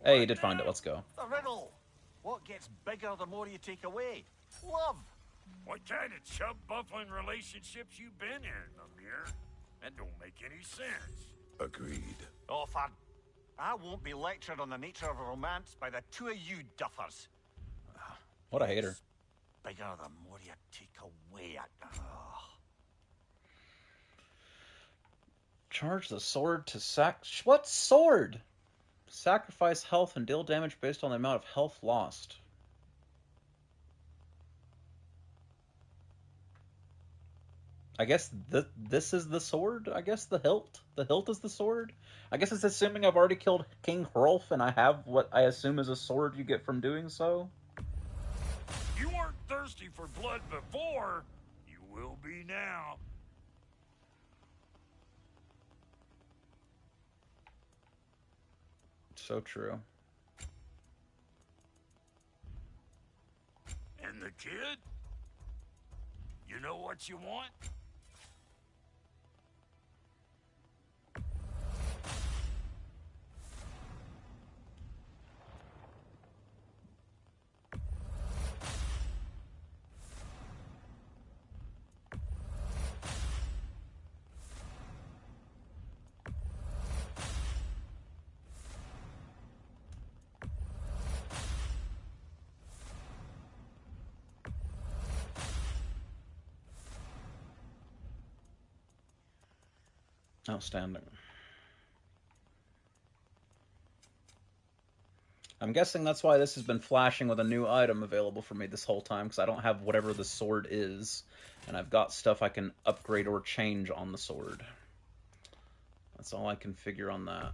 [SPEAKER 1] Hey, you did find it. Let's go.
[SPEAKER 10] The riddle. What gets bigger the more you take away? Love.
[SPEAKER 5] What kind of chub-buffling relationships you been in, Amir? That don't make any sense.
[SPEAKER 6] Agreed.
[SPEAKER 10] Oh, fun. I won't be lectured on the nature of romance by the two of you duffers.
[SPEAKER 1] What a hater.
[SPEAKER 10] Bigger the more you take away it.
[SPEAKER 1] Charge the sword to What sword? Sacrifice health and deal damage based on the amount of health lost. I guess this is the sword? I guess the hilt? The hilt is the sword? I guess it's assuming I've already killed King Hrolf and I have what I assume is a sword you get from doing so?
[SPEAKER 5] You weren't thirsty for blood before. You will be now.
[SPEAKER 1] So true.
[SPEAKER 5] And the kid? You know what you want?
[SPEAKER 1] Outstanding. I'm guessing that's why this has been flashing with a new item available for me this whole time, because I don't have whatever the sword is, and I've got stuff I can upgrade or change on the sword. That's all I can figure on that.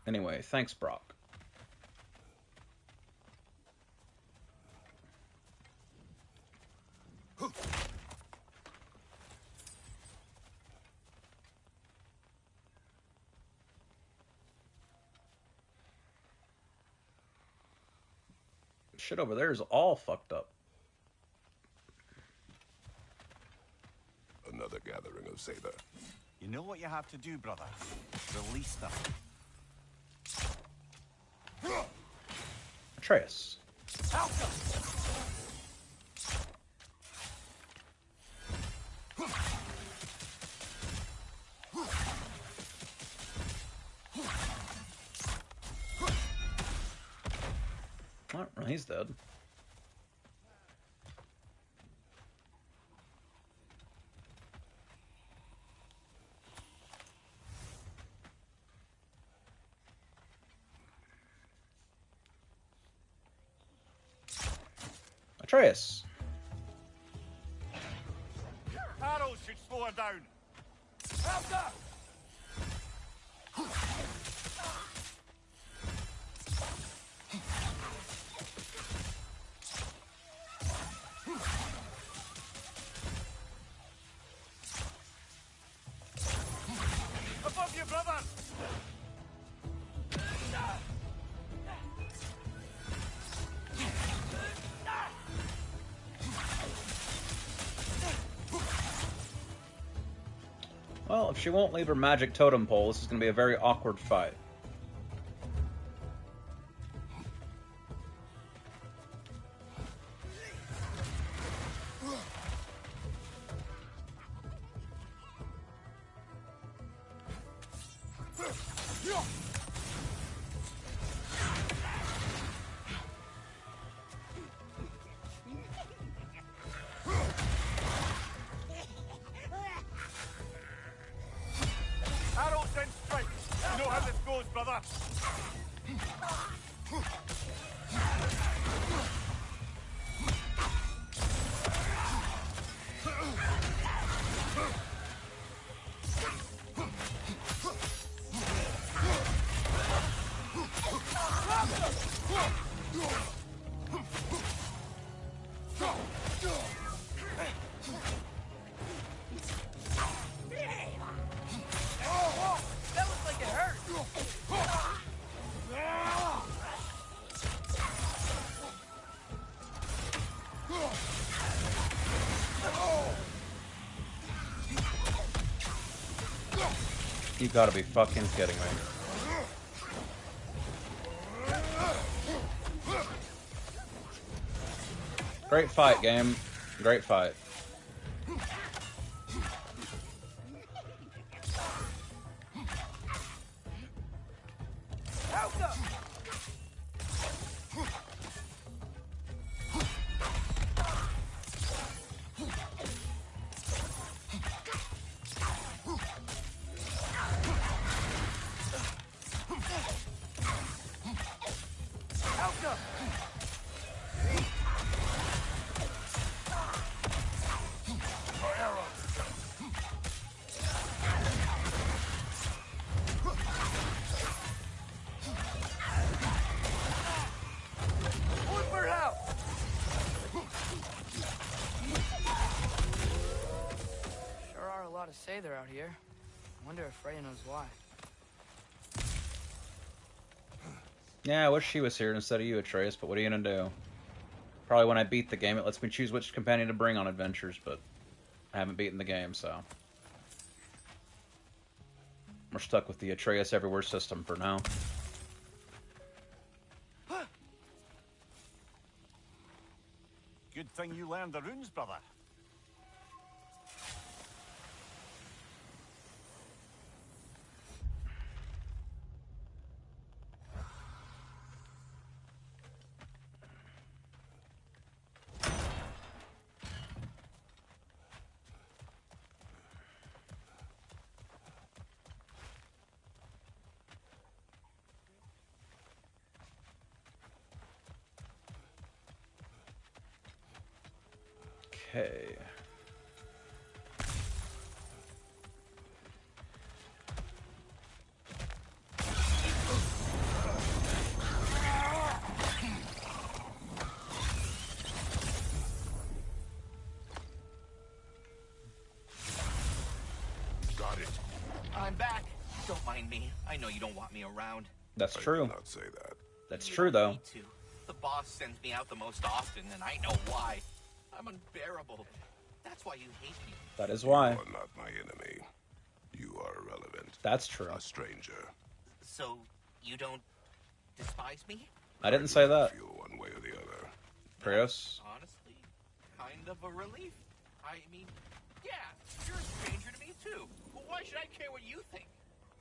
[SPEAKER 1] Anyway, thanks, Brock. Shit over there is all fucked up.
[SPEAKER 6] Another gathering of Sather.
[SPEAKER 10] You know what you have to do, brother? Release them.
[SPEAKER 1] Atreus. Oh, he's dead. Atreus.
[SPEAKER 7] Arrows should slow her down. Helter! Above you, brother!
[SPEAKER 1] Well, if she won't leave her magic totem pole, this is going to be a very awkward fight.
[SPEAKER 7] Arrows and strike. You know how this goes, brother.
[SPEAKER 13] That looks like it hurt.
[SPEAKER 1] You gotta be fucking kidding me. Great fight, game. Great fight.
[SPEAKER 13] Sure are a lot of Sather out here. I wonder if Freya knows why.
[SPEAKER 1] Yeah, I wish she was here instead of you, Atreus, but what are you gonna do? Probably when I beat the game, it lets me choose which companion to bring on adventures, but I haven't beaten the game, so... We're stuck with the Atreus Everywhere system for now.
[SPEAKER 10] Good thing you learned the runes, brother.
[SPEAKER 1] Okay.
[SPEAKER 17] Got it. I'm back. Don't mind me. I know you don't want me around.
[SPEAKER 1] That's true.
[SPEAKER 6] I did not say that.
[SPEAKER 1] That's true, though.
[SPEAKER 17] Me too. The boss sends me out the most often, and I know why. I'm unbearable. That's why you hate me.
[SPEAKER 1] That is why.
[SPEAKER 6] You are not my enemy. You are irrelevant.
[SPEAKER 1] That's true.
[SPEAKER 6] A stranger.
[SPEAKER 17] So, you don't despise me?
[SPEAKER 1] I didn't say that.
[SPEAKER 6] Feel one way or the other.
[SPEAKER 1] Kratos.
[SPEAKER 17] Honestly, kind of a relief. I mean, yeah, you're a stranger to me too. But why should I care what you think?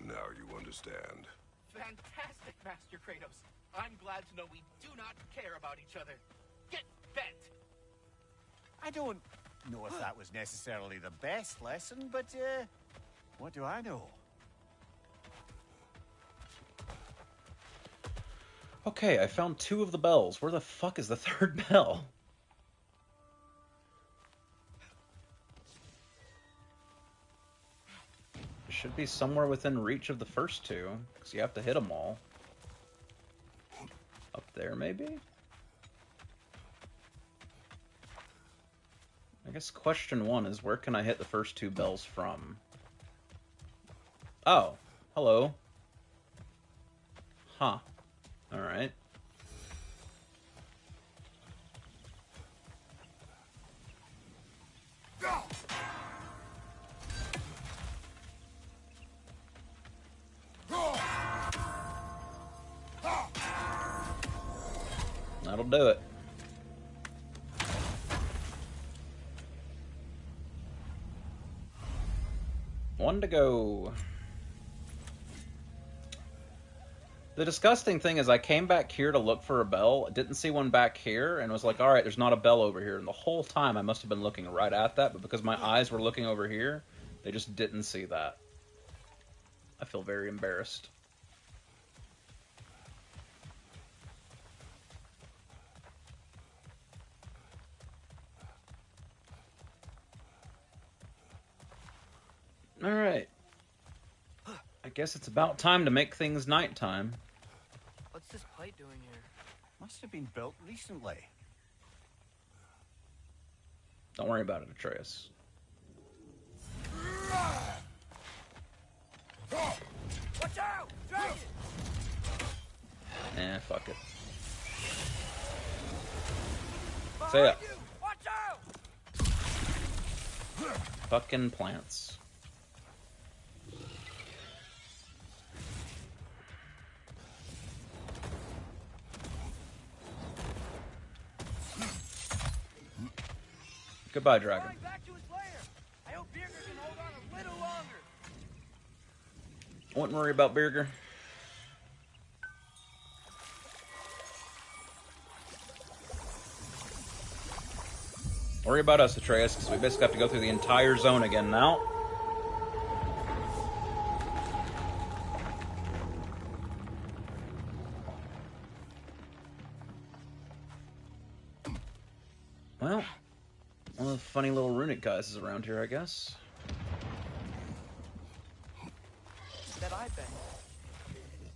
[SPEAKER 6] Now you understand.
[SPEAKER 17] Fantastic, Master Kratos. I'm glad to know we do not care about each other. Get bent!
[SPEAKER 10] I don't know if that was necessarily the best lesson, but, what do I know?
[SPEAKER 1] Okay, I found 2 of the bells. Where the fuck is the 3rd bell? It should be somewhere within reach of the first 2, because you have to hit them all. Up there, maybe? I guess question 1 is, where can I hit the first 2 bells from? Oh, hello. Huh. Alright. That'll do it. One to go. The disgusting thing is I came back here to look for a bell, didn't see one back here, and was like, alright, there's not a bell over here. And the whole time I must have been looking right at that, but because my eyes were looking over here, they just didn't see that. I feel very embarrassed. Alright. I guess it's about time to make things nighttime.
[SPEAKER 13] What's this plate doing here?
[SPEAKER 10] Must have been built recently.
[SPEAKER 1] Don't worry about it, Atreus.
[SPEAKER 14] Watch out! Dragon!
[SPEAKER 1] Fuck it. See ya.
[SPEAKER 14] Watch out!
[SPEAKER 1] Fucking plants. Goodbye, dragon.
[SPEAKER 14] Back to his lair. I hope Birger can hold on a little longer.
[SPEAKER 1] Wouldn't worry about Birger. Worry about us, Atreus, because we basically have to go through the entire zone again now. Well, one of the funny little runic guys is around here, I guess.
[SPEAKER 13] That eye bang.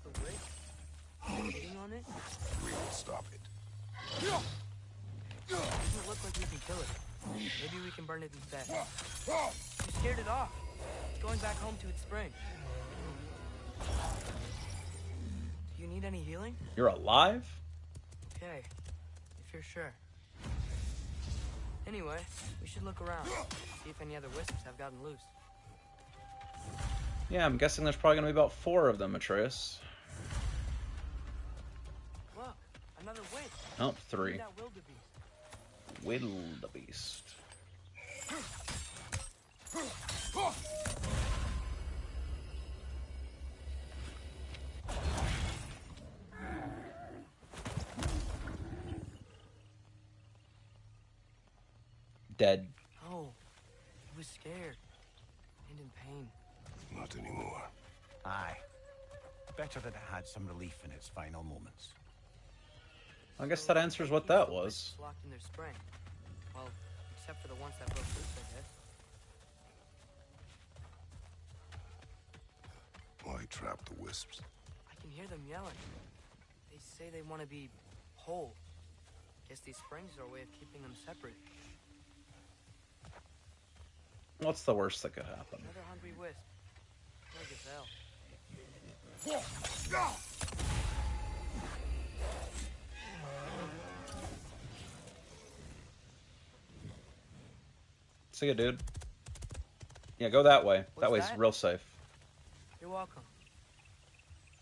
[SPEAKER 13] The rig? Hitting on it?
[SPEAKER 6] We'll stop it.
[SPEAKER 13] Doesn't look like we can kill it. Maybe we can burn it instead. You scared it off. It's going back home to its spring. Do you need any healing?
[SPEAKER 1] You're alive?
[SPEAKER 13] Okay, if you're sure. Anyway, we should look around, see if any other wisps have gotten loose.
[SPEAKER 1] Yeah, I'm guessing there's probably going to be about 4 of them, Atreus.
[SPEAKER 13] Look, another wisp.
[SPEAKER 1] Oh, 3.
[SPEAKER 13] That wildebeest.
[SPEAKER 1] Wildebeest. Dead.
[SPEAKER 13] Oh, he was scared and in pain.
[SPEAKER 6] Not anymore.
[SPEAKER 10] Aye. Better that it had some relief in its final moments.
[SPEAKER 1] I guess that answers what that was.
[SPEAKER 13] Locked in their spring. Well, except for the ones that broke loose, I guess.
[SPEAKER 6] Why trap the wisps?
[SPEAKER 13] I can hear them yelling. They say they want to be whole. Guess these springs are a way of keeping them separate.
[SPEAKER 1] What's the worst that could happen?
[SPEAKER 13] Another hungry wisp. Like as hell.
[SPEAKER 1] See ya, dude. Yeah, go that way.
[SPEAKER 13] What's
[SPEAKER 1] That way's
[SPEAKER 13] that?
[SPEAKER 1] real safe.
[SPEAKER 13] You're welcome.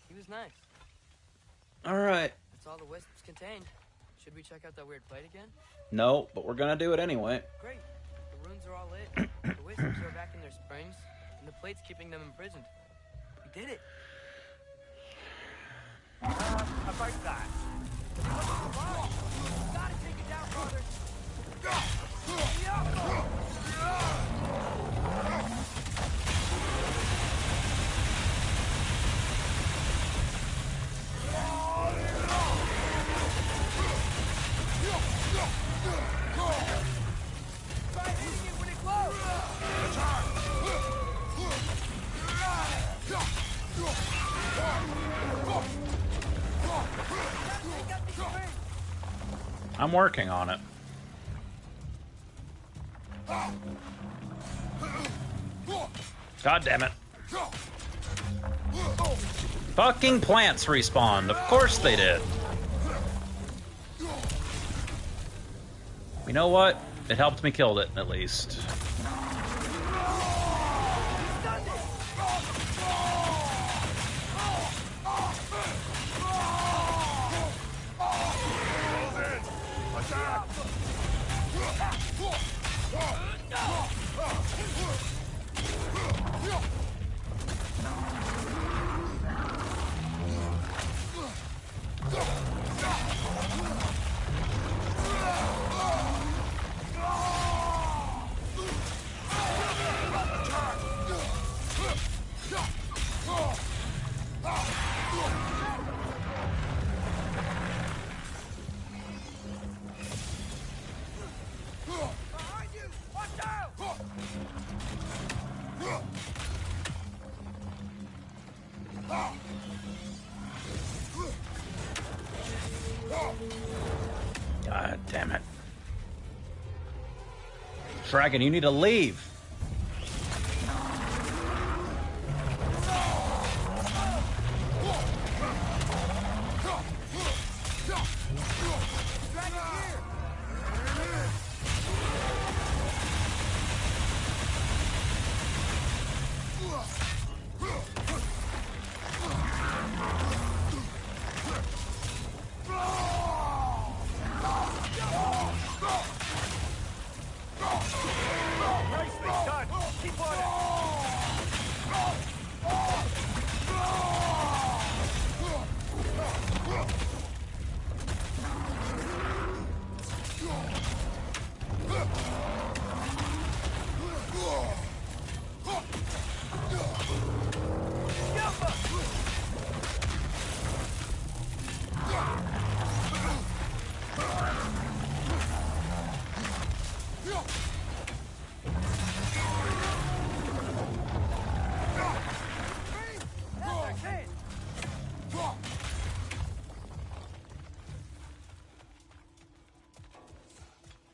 [SPEAKER 13] He was nice.
[SPEAKER 1] Alright.
[SPEAKER 13] That's all the wisps contained. Should we check out that weird plate again?
[SPEAKER 1] No, but we're gonna do it anyway.
[SPEAKER 13] Great. The runes are all lit. The wisps are back in their springs, and the plate's keeping them imprisoned. We did it.
[SPEAKER 7] About that.
[SPEAKER 14] Gotta take it down, brother. Try hitting it when it glows.
[SPEAKER 1] I'm working on it. God damn it. Fucking plants respawned. Of course they did. You know what? It helped me kill it, at least. God damn it. Dragon, you need to leave.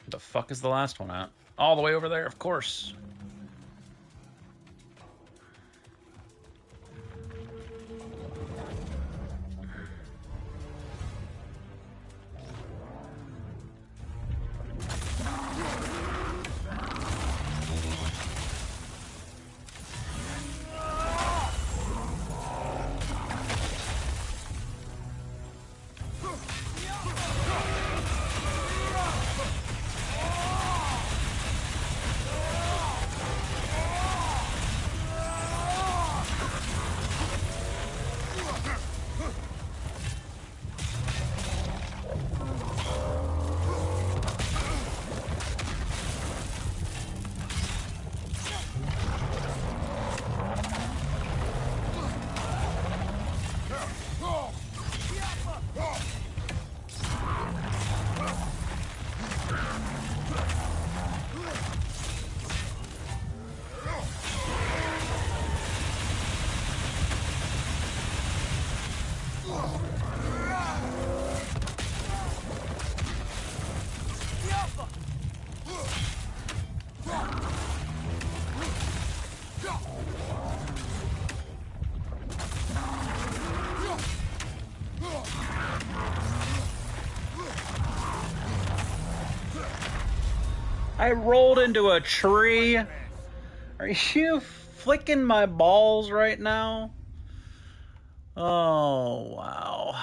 [SPEAKER 1] The fuck is the last one at? All the way over there, of course. I rolled into a tree. Are you flicking my balls right now? Oh, wow.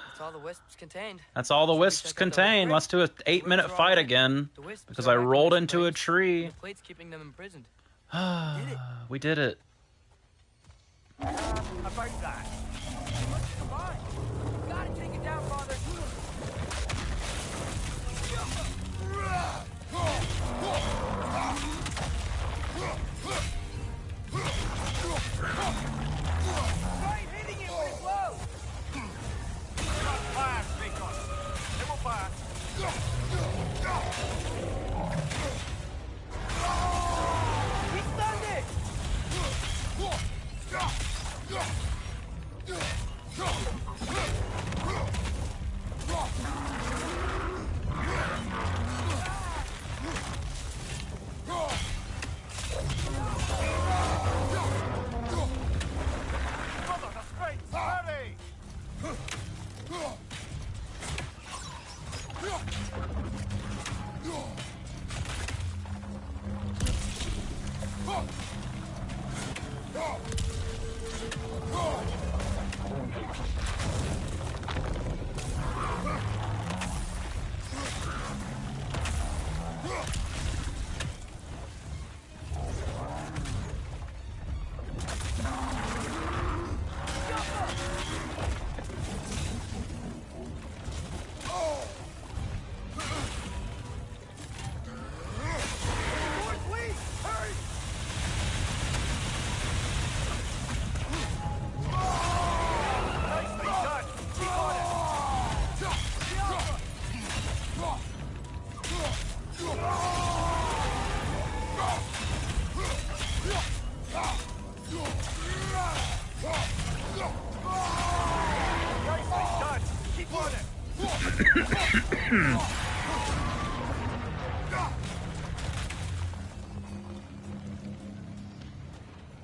[SPEAKER 13] That's all the wisps contained.
[SPEAKER 1] That's all the wisps contain. Let's do an 8-minute fight again. Because I rolled into a tree.
[SPEAKER 13] The plate's keeping them imprisoned.
[SPEAKER 1] We did it.
[SPEAKER 7] About that.
[SPEAKER 14] Come on! You gotta take it down, father! Try hitting it when it blows!
[SPEAKER 15] Got fire, kratos. They will fire.
[SPEAKER 14] He stunned it!
[SPEAKER 15] Brother, the strength! Hurry! Nicely done! Keep on it! Nicely done! Keep on it!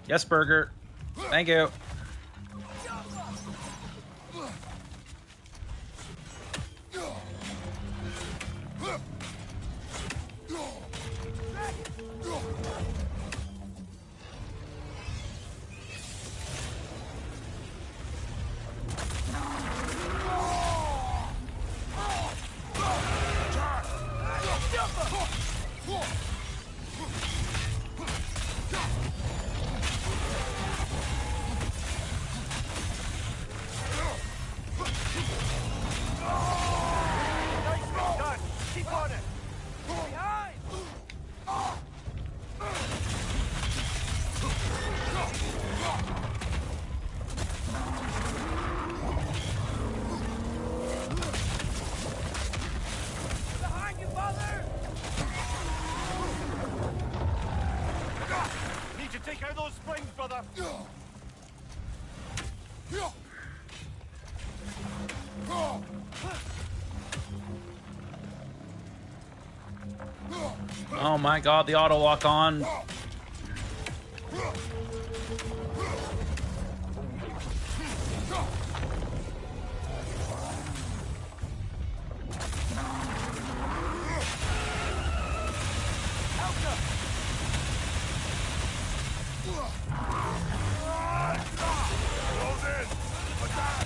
[SPEAKER 1] Yes, burger. Thank you.
[SPEAKER 15] Nicely done! Keep on it!
[SPEAKER 14] Behind! Behind you, father!
[SPEAKER 15] Need to take out those springs, brother!
[SPEAKER 1] Oh my god, the auto lock on.
[SPEAKER 15] Close in! Attack!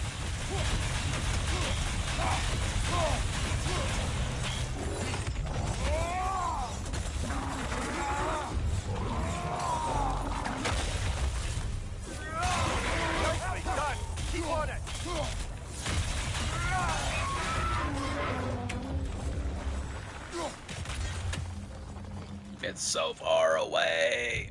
[SPEAKER 15] Nicely done! Keep on it!
[SPEAKER 1] It's so far away.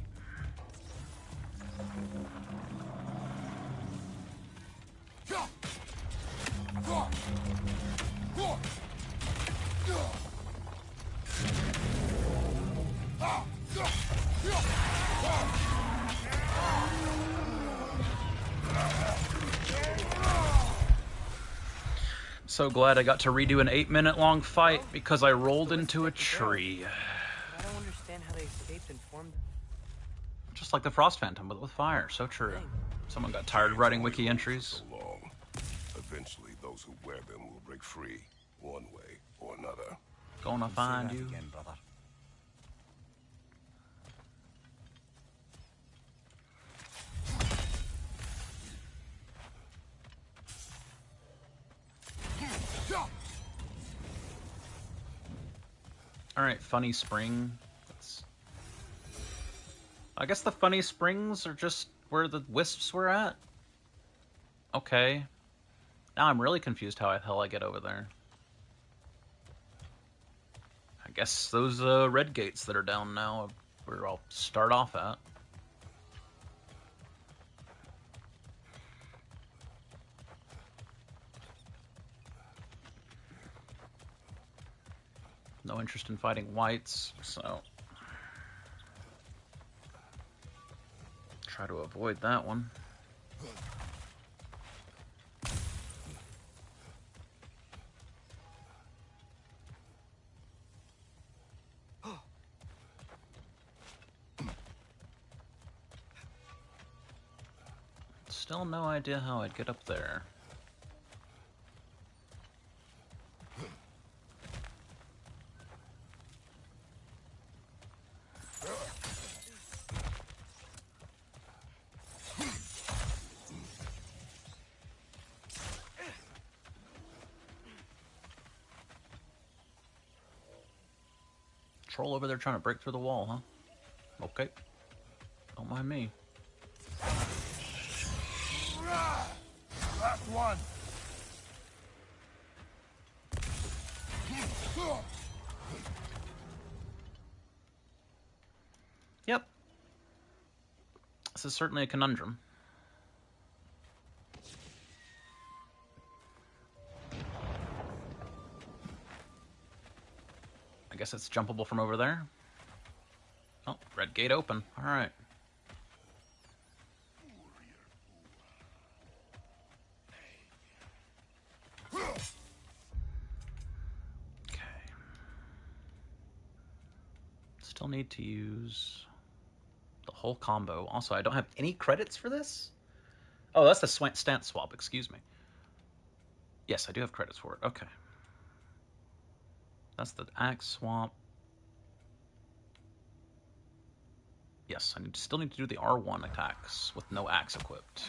[SPEAKER 1] So glad I got to redo an 8-minute long fight because I rolled into a tree.
[SPEAKER 13] I don't understand how they escaped and formed.
[SPEAKER 1] Just like the Frost Phantom, but with fire. So true. Someone got tired of writing wiki entries.
[SPEAKER 6] So long. Eventually, those who wear them will break free, one way or another.
[SPEAKER 1] Gonna find you.
[SPEAKER 10] Again, brother.
[SPEAKER 1] Alright, Funny Spring. I guess the Funny Springs are just where the wisps were at. Okay. Now I'm really confused how the hell I get over there. I guess those red gates that are down now are where I'll start off at. No interest in fighting whites, so try to avoid that one. Still no idea how I'd get up there. Troll over there trying to break through the wall, huh? Okay. Don't mind me.
[SPEAKER 15] Last one.
[SPEAKER 1] Yep. This is certainly a conundrum. I guess it's jumpable from over there. Oh, red gate open. All right. Okay. Still need to use the whole combo. Also, I don't have any credits for this? Oh, that's the stance swap, excuse me. Yes, I do have credits for it. Okay. That's the axe swap. Yes, I still need to do the R1 attacks with no axe equipped.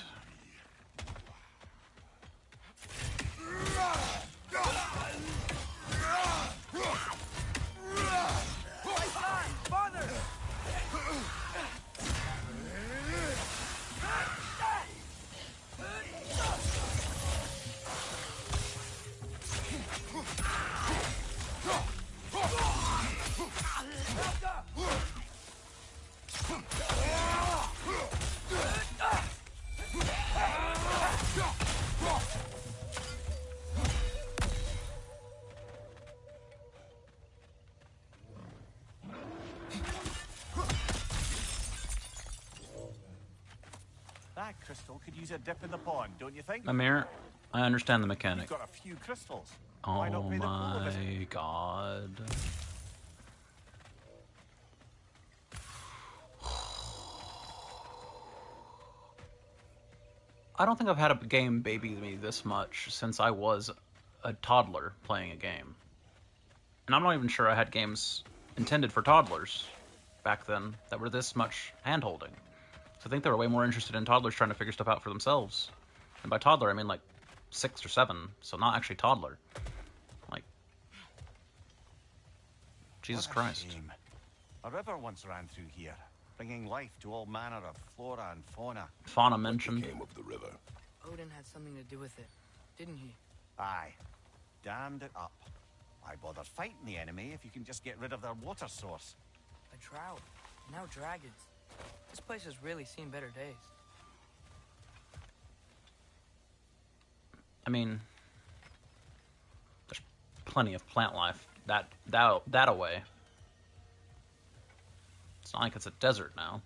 [SPEAKER 10] That crystal could use a dip in the pond, don't you think?
[SPEAKER 1] Amir, I understand the mechanic.
[SPEAKER 10] You've got a few crystals.
[SPEAKER 1] Oh
[SPEAKER 10] Why not pay the full of it?
[SPEAKER 1] my god. I don't think I've had a game baby me this much since I was a toddler playing a game. And I'm not even sure I had games intended for toddlers back then that were this much hand-holding. So I think they were way more interested in toddlers trying to figure stuff out for themselves. And by toddler, I mean like 6 or 7, so not actually toddler. Like, Jesus Christ.
[SPEAKER 10] Shame. A river once ran through here, bringing life to all manner of flora and fauna.
[SPEAKER 1] Fauna mentioned.
[SPEAKER 6] What became of the river?
[SPEAKER 13] Odin had something to do with it, didn't he?
[SPEAKER 10] Aye. Dammed it up. Why bother fighting the enemy if you can just get rid of their water source?
[SPEAKER 13] A drought, now dragons. This place has really seen better days.
[SPEAKER 1] I mean, there's plenty of plant life that away. It's not like it's a desert now.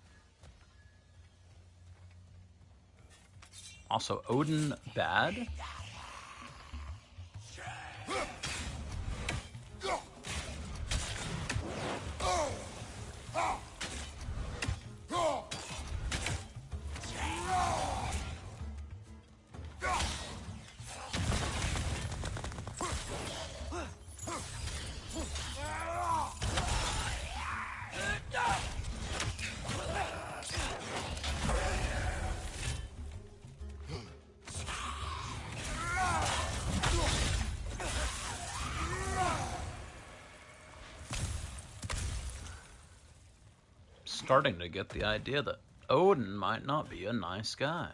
[SPEAKER 1] Also, Odin bad? Starting to get the idea that Odin might not be a nice guy.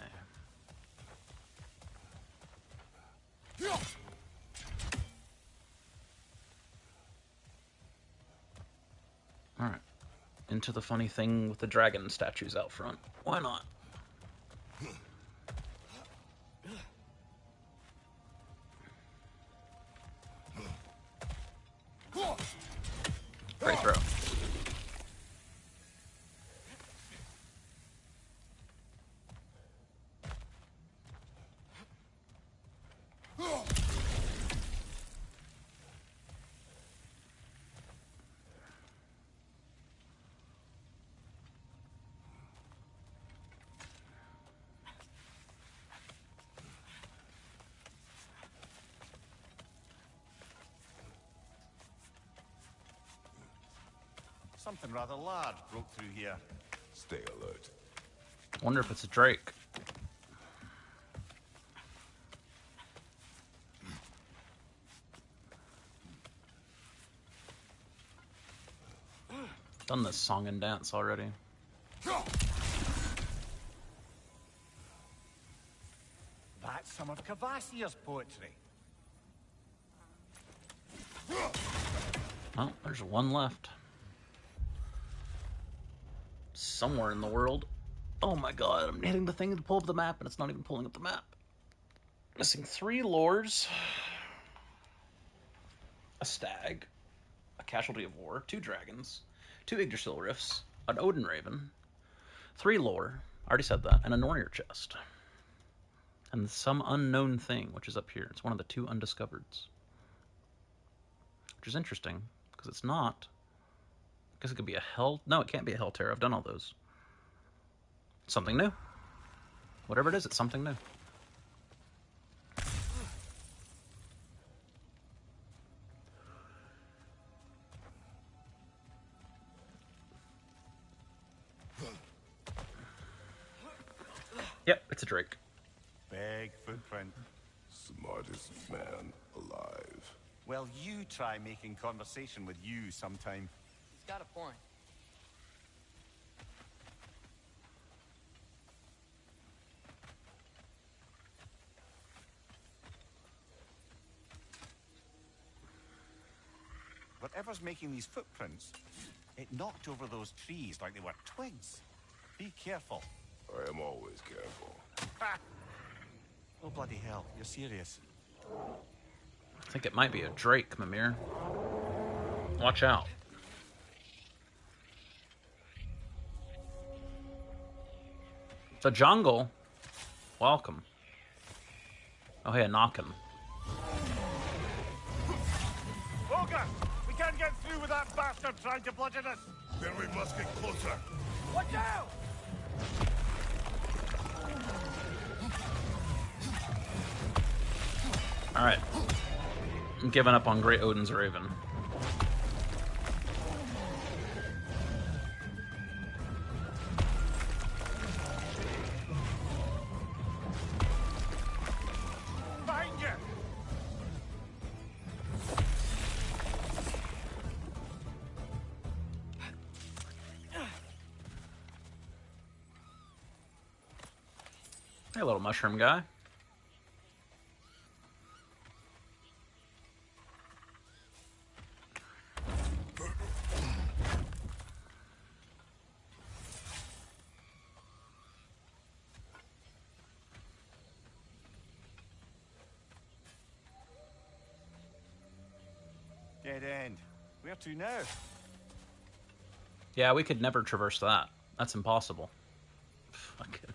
[SPEAKER 1] Alright. Into the funny thing with the dragon statues out front. Why not? Great throw.
[SPEAKER 10] Something rather large broke through here.
[SPEAKER 6] Stay alert.
[SPEAKER 1] Wonder if it's a drake. Done this song and dance already.
[SPEAKER 10] That's some of Cavassier's poetry.
[SPEAKER 1] Oh, there's one left. Somewhere in the world. Oh my god, I'm hitting the thing to pull up the map and it's not even pulling up the map. Missing 3 lores, a stag, a casualty of war, 2 dragons, 2 Yggdrasil rifts, an Odin raven, 3 lore, I already said that, and a Nornir chest. And some unknown thing, which is up here. It's one of the 2 undiscovereds. Which is interesting, because it's not. I guess it could be a hell. No, it can't be a hell terror. I've done all those. Something new. Whatever it is, it's something new. Yep, it's a drake.
[SPEAKER 10] Big footprint.
[SPEAKER 6] Smartest man alive.
[SPEAKER 10] Well, you try making conversation with you sometime.
[SPEAKER 13] He's got a point.
[SPEAKER 10] Whatever's making these footprints, it knocked over those trees like they were twigs. Be careful.
[SPEAKER 6] I am always careful.
[SPEAKER 10] Ha! Oh, bloody hell. You're serious.
[SPEAKER 1] I think it might be a drake, Mimir. Watch out. The jungle. Welcome. Oh, hey, a knockin'.
[SPEAKER 10] Ogre! We can't get through with that bastard trying to bludgeon us!
[SPEAKER 6] Then we must get closer.
[SPEAKER 10] Watch out!
[SPEAKER 1] Alright. I'm giving up on Great Odin's Raven.
[SPEAKER 10] Behind you!
[SPEAKER 1] Hey, little mushroom guy.
[SPEAKER 10] Dead end. Where to now?
[SPEAKER 1] Yeah, we could never traverse that. That's impossible. Fucking.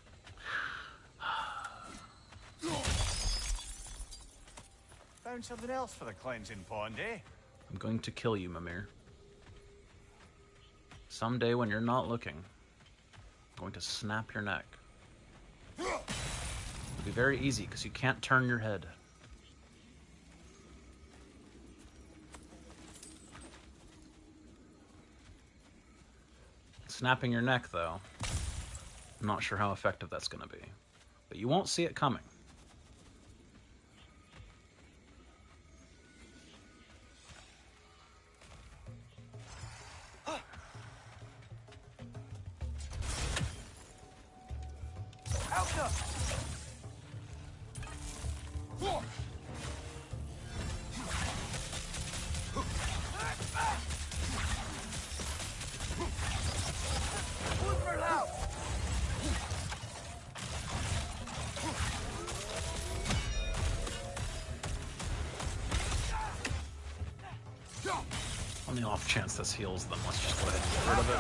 [SPEAKER 10] Found something else for the cleansing pond, eh?
[SPEAKER 1] I'm going to kill you, Mimir. Someday when you're not looking, I'm going to snap your neck. It'll be very easy because you can't turn your head. Snapping your neck, though, I'm not sure how effective that's going to be. But you won't see it coming. On the off chance this heals them, let's just go ahead and get rid of it.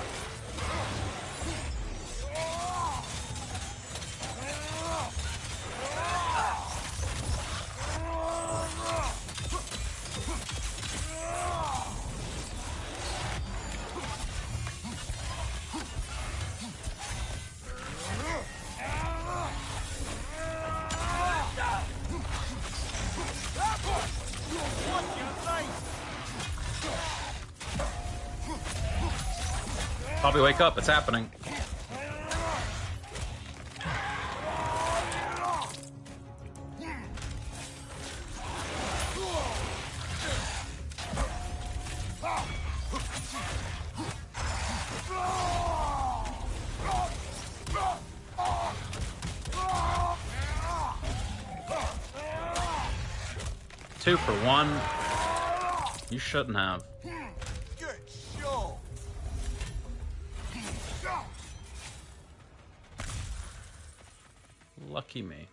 [SPEAKER 1] Bobby, wake up, it's happening. Two for one. You shouldn't have.
[SPEAKER 10] Good show.
[SPEAKER 1] Lucky me.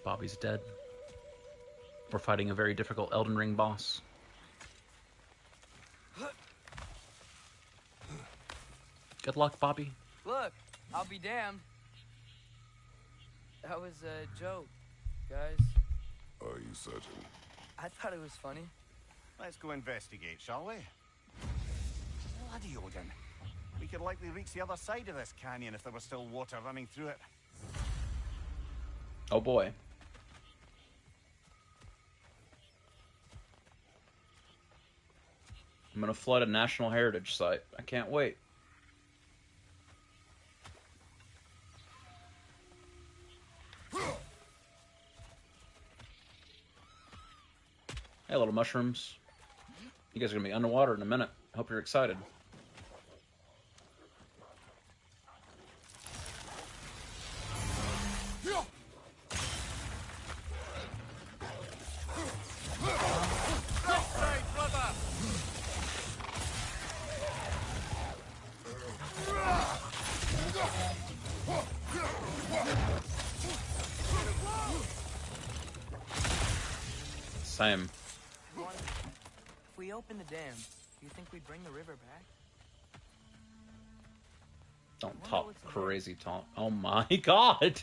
[SPEAKER 1] Bobby's dead. We're fighting a very difficult Elden Ring boss. Good luck, Bobby.
[SPEAKER 13] Look, I'll be damned. That was a joke, guys.
[SPEAKER 6] Are you certain?
[SPEAKER 13] I thought it was funny.
[SPEAKER 10] Let's go investigate, shall we? Bloody Odin. We could likely reach the other side of this canyon if there was still water running through it.
[SPEAKER 1] Oh boy. I'm gonna flood a National Heritage Site. I can't wait. Hey, little mushrooms. You guys are gonna be underwater in a minute. Hope you're excited. Same.
[SPEAKER 13] If we open the dam, do you think we'd bring the river back?
[SPEAKER 1] Don't talk crazy talk. Oh my god!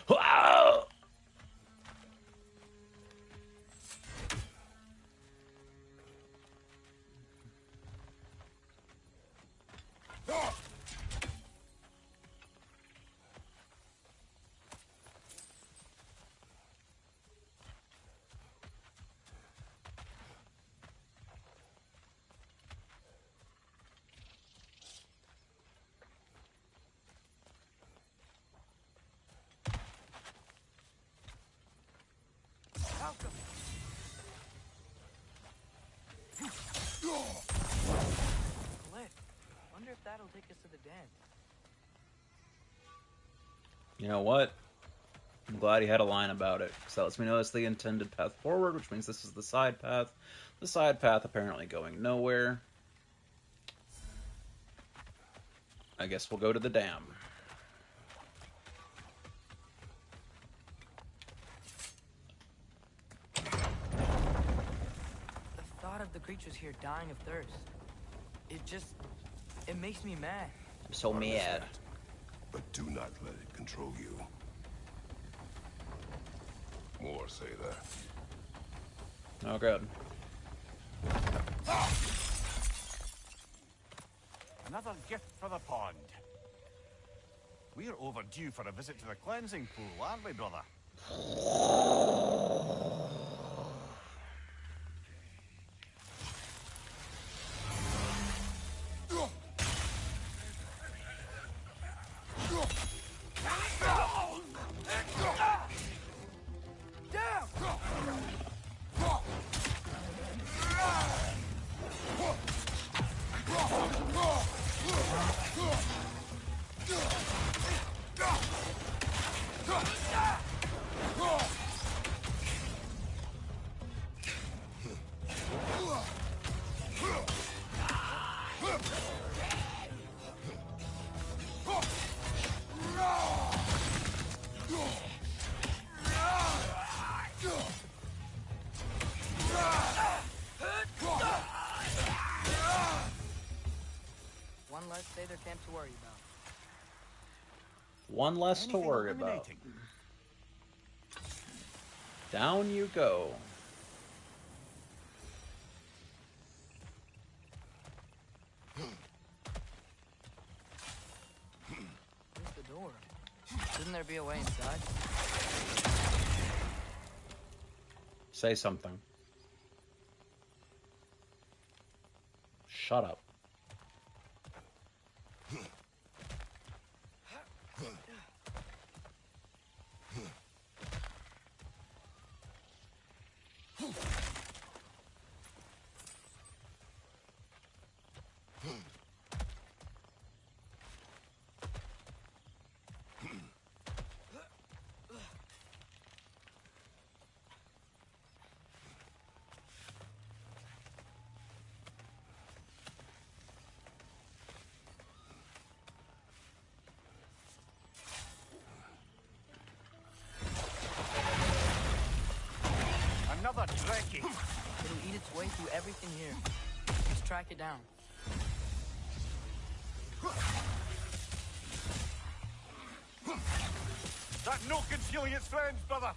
[SPEAKER 1] Wow!
[SPEAKER 13] Wonder if that'll take us to the den.
[SPEAKER 1] You know what? I'm glad he had a line about it, because that lets me know it's the intended path forward, which means this is the side path. The side path apparently going nowhere. I guess we'll go to the dam.
[SPEAKER 13] The thought of the creatures here dying of thirst, it makes me mad.
[SPEAKER 1] I'm so mad.
[SPEAKER 6] But do not let it control you. More say that.
[SPEAKER 1] Oh, good.
[SPEAKER 10] Another gift for the pond. We're overdue for a visit to the cleansing pool, aren't we, brother?
[SPEAKER 13] less say their camp to worry about.
[SPEAKER 1] One less to worry about. Down you go.
[SPEAKER 13] Where's the door? Shouldn't there be a way inside?
[SPEAKER 1] Say something. Shut up.
[SPEAKER 10] Another Trekkie.
[SPEAKER 13] It'll eat its way through everything here. Let's track it down.
[SPEAKER 10] That Nokin's healing its friends, brother.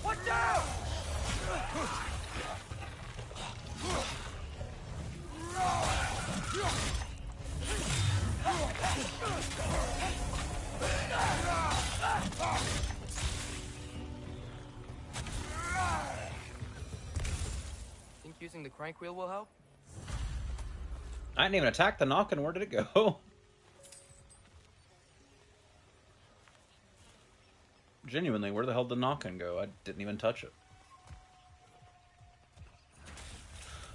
[SPEAKER 10] Watch out!
[SPEAKER 13] Think using the crank wheel will help?
[SPEAKER 1] I didn't even attack the Knockin'. Where did it go? Genuinely, where the hell did Knockin' go? I didn't even touch it.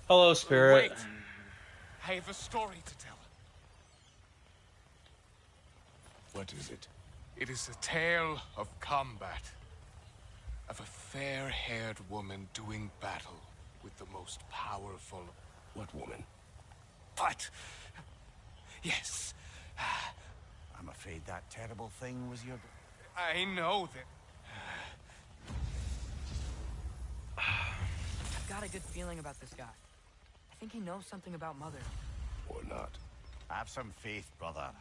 [SPEAKER 1] Hello, Spirit.
[SPEAKER 15] Wait. I have a story to tell.
[SPEAKER 6] What is it?
[SPEAKER 15] It is a tale of combat. Of a fair-haired woman doing battle with the most powerful...
[SPEAKER 6] What woman?
[SPEAKER 15] But... Yes.
[SPEAKER 10] I'm afraid that terrible thing was your...
[SPEAKER 15] I know that...
[SPEAKER 13] I've got a good feeling about this guy. I think he knows something about Mother.
[SPEAKER 6] Or not.
[SPEAKER 10] Have some faith, brother.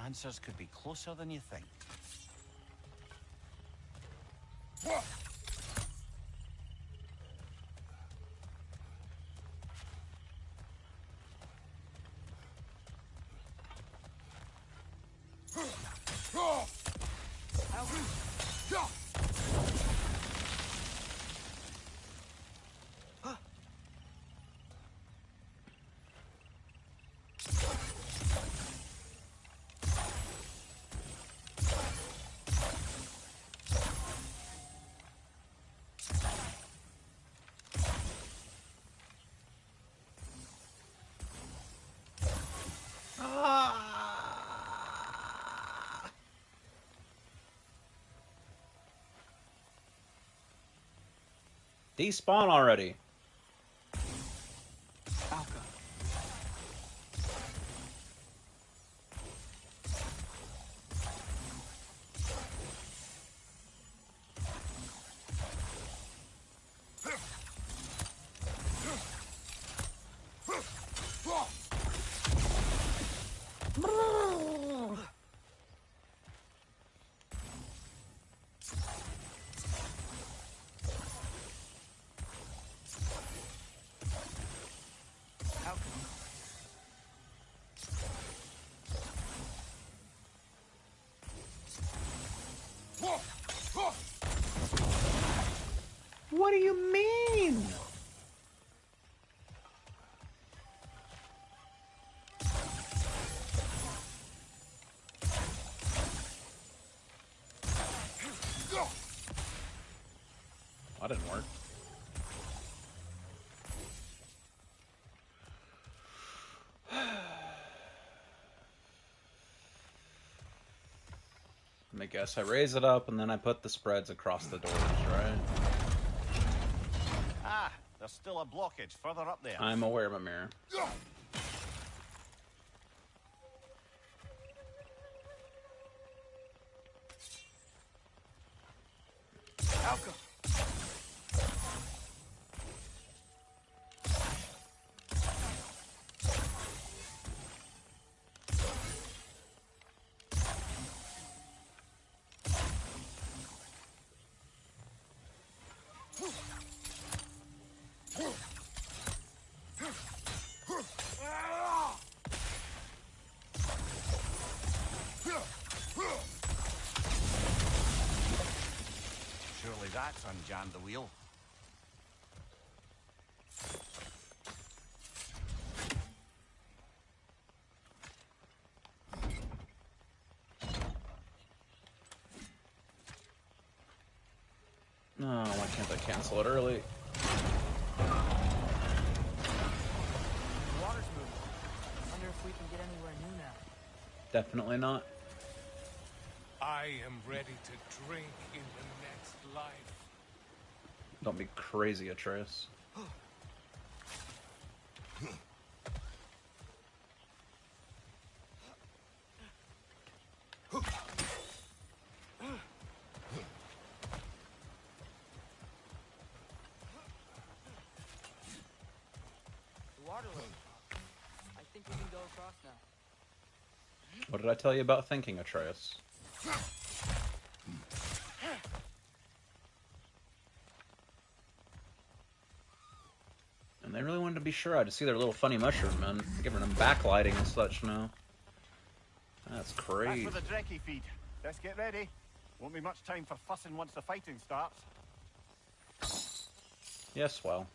[SPEAKER 10] Answers could be closer than you think.
[SPEAKER 1] Despawn already. What do you mean? That didn't work. Let me guess, I raise it up and then I put the spreads across the doors, right?
[SPEAKER 10] Ah, there's still a blockage further up there.
[SPEAKER 1] I'm aware, Mimir.
[SPEAKER 7] welcome. Surely that's unjammed the wheel.
[SPEAKER 1] No, why can't I cancel it early?
[SPEAKER 13] The water's moving. I wonder if we can get anywhere new now.
[SPEAKER 1] Definitely not.
[SPEAKER 15] I am ready to drink in the next life.
[SPEAKER 1] Don't be crazy, Atreus.
[SPEAKER 13] The water level. I think we can go across now.
[SPEAKER 1] What did I tell you about thinking, Atreus? And they really wanted to be sure I'd see their little funny mushroom, man. Giving them backlighting and such now. That's crazy.
[SPEAKER 10] That's for the Drekkie feed. Let's get ready. Won't be much time for fussing once the fighting starts.
[SPEAKER 1] Yes, well.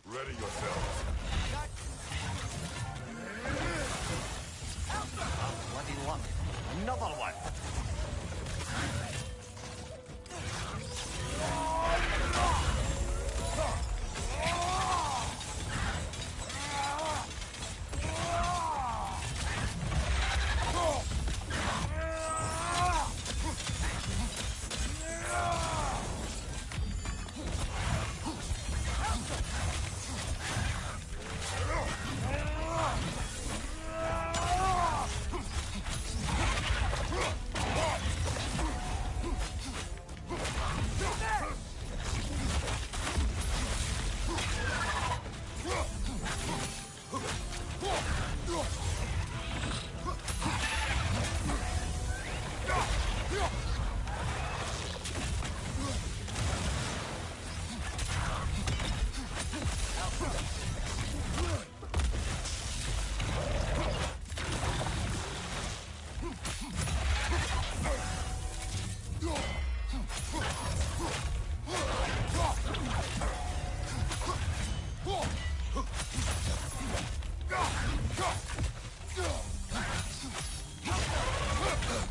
[SPEAKER 6] Ready yourselves.
[SPEAKER 10] Bloody luck. Another one.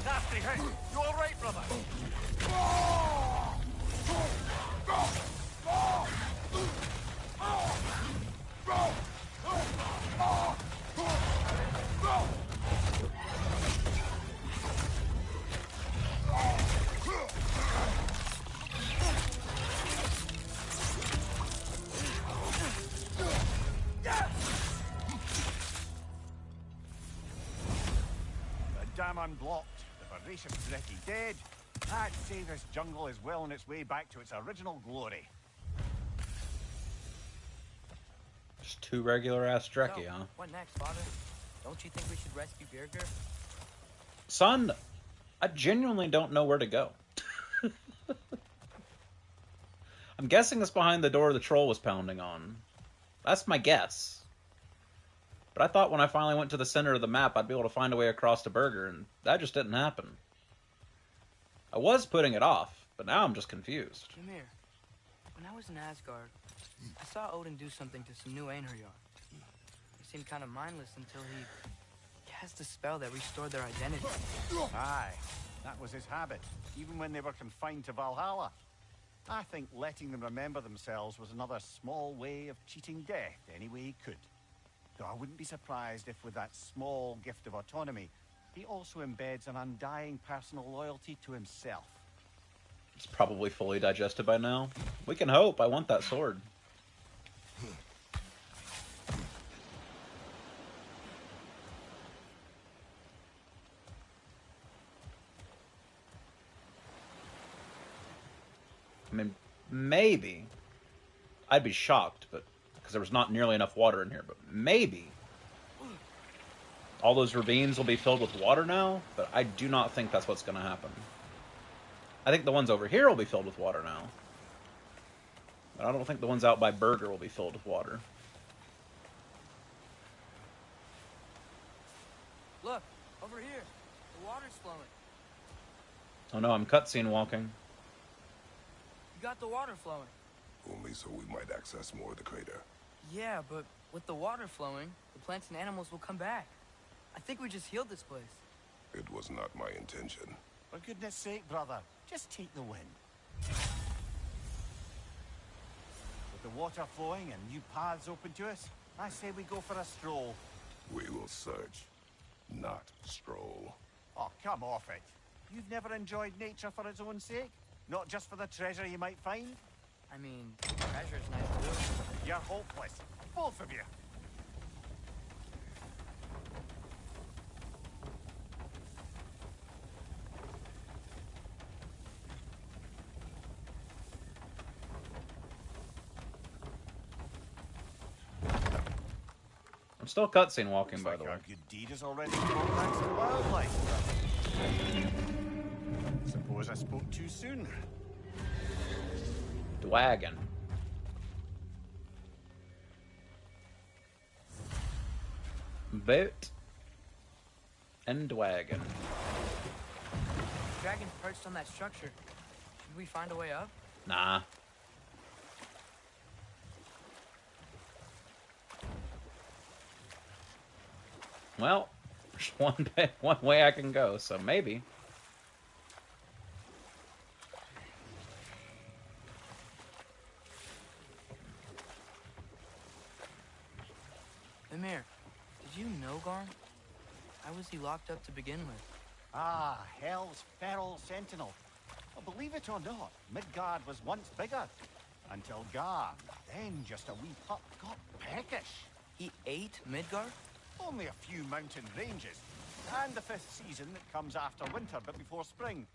[SPEAKER 10] Nasty hit. You all right, brother? The dam unblocked. The voracious Drekkie dead. I'd say this jungle is well on its way back to its original glory.
[SPEAKER 1] Just two regular-ass Drekkie, huh?
[SPEAKER 13] What next, Father? Don't you think we should rescue Birger?
[SPEAKER 1] Son, I genuinely don't know where to go. I'm guessing it's behind the door the troll was pounding on. That's my guess. But I thought when I finally went to the center of the map, I'd be able to find a way across to Birger, and that just didn't happen. I was putting it off, but now I'm just confused.
[SPEAKER 13] Ymir, when I was in Asgard, I saw Odin do something to some new Einherjar. He seemed kind of mindless until he cast a spell that restored their identity.
[SPEAKER 10] Aye, that was his habit, even when they were confined to Valhalla. I think letting them remember themselves was another small way of cheating death any way he could. Though I wouldn't be surprised if with that small gift of autonomy, he also embeds an undying personal loyalty to himself.
[SPEAKER 1] It's probably fully digested by now. We can hope. I want that sword. I mean, maybe. I'd be shocked, but because there was not nearly enough water in here, but maybe all those ravines will be filled with water now, but I do not think that's what's going to happen. I think the ones over here will be filled with water now. But I don't think the ones out by Burger will be filled with water.
[SPEAKER 13] Look, over here. The water's flowing.
[SPEAKER 1] Oh no, I'm cutscene walking.
[SPEAKER 13] You got the water flowing.
[SPEAKER 6] Only so we might access more of the crater.
[SPEAKER 13] Yeah, but with the water flowing, the plants and animals will come back. I think we just healed this place.
[SPEAKER 6] It was not my intention.
[SPEAKER 10] For goodness sake, brother, just take the win. With the water flowing and new paths open to us, I say we go for a stroll.
[SPEAKER 6] We will search, not stroll.
[SPEAKER 10] Oh, come off it. You've never enjoyed nature for its own sake? Not just for the treasure you might find?
[SPEAKER 13] I mean, treasure's nice too.
[SPEAKER 10] You're hopeless. Both of you.
[SPEAKER 1] I'm still cutscene walking, by the way.
[SPEAKER 10] Our good deed has already brought back some wildlife. Suppose I spoke too soon.
[SPEAKER 1] Dwagon. Boat and dwagon.
[SPEAKER 13] Dragon's perched on that structure. Should we find a way up?
[SPEAKER 1] Nah. Well, there's one way I can go, so maybe.
[SPEAKER 13] Mimir, did you know Garn? How was he locked up to begin with?
[SPEAKER 10] Ah, Hell's feral sentinel. Well, believe it or not, Midgard was once bigger. Until Garn, then just a wee pup, got peckish.
[SPEAKER 13] He ate Midgard?
[SPEAKER 10] Only a few mountain ranges. And the 5th season that comes after winter but before spring.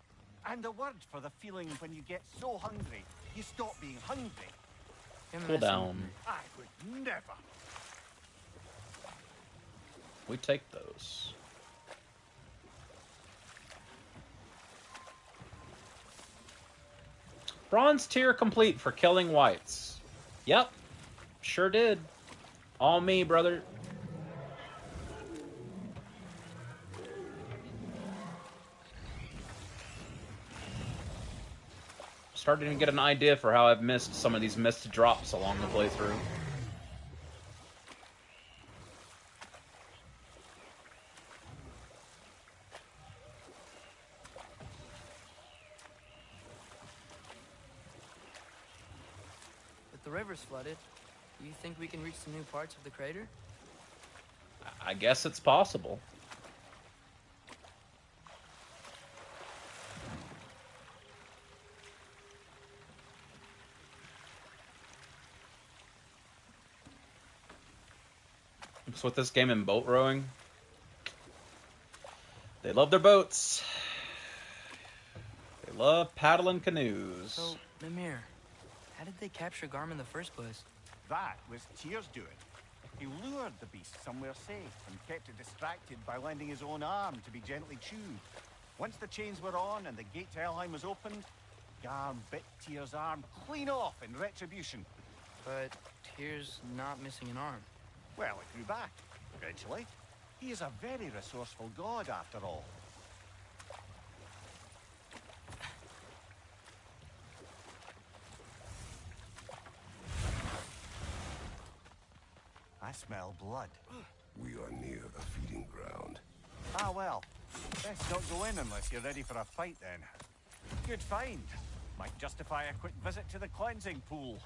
[SPEAKER 10] And a word for the feeling when you get so hungry, you stop being hungry.
[SPEAKER 1] Cool down.
[SPEAKER 10] I would never.
[SPEAKER 1] We take those. Bronze tier complete for killing whites. Yep. Sure did. All me, brother. Starting to get an idea for how I've missed some of these missed drops along the playthrough.
[SPEAKER 13] With the rivers flooded, do you think we can reach the new parts of the crater?
[SPEAKER 1] I guess it's possible. So with this game in boat rowing, they love their boats. They love paddling canoes.
[SPEAKER 13] So, Mimir, how did they capture Garm in the first place?
[SPEAKER 10] That was Tyr's doing. He lured the beast somewhere safe and kept it distracted by lending his own arm to be gently chewed. Once the chains were on and the gate to Helheim was opened, Garm bit Tyr's arm clean off in retribution.
[SPEAKER 13] But Tyr's not missing an arm.
[SPEAKER 10] Well, it grew back, eventually. He is a very resourceful god, after all. I smell blood.
[SPEAKER 6] We are near a feeding ground.
[SPEAKER 10] Ah, well. Best not go in unless you're ready for a fight, then. Good find. Might justify a quick visit to the cleansing pool.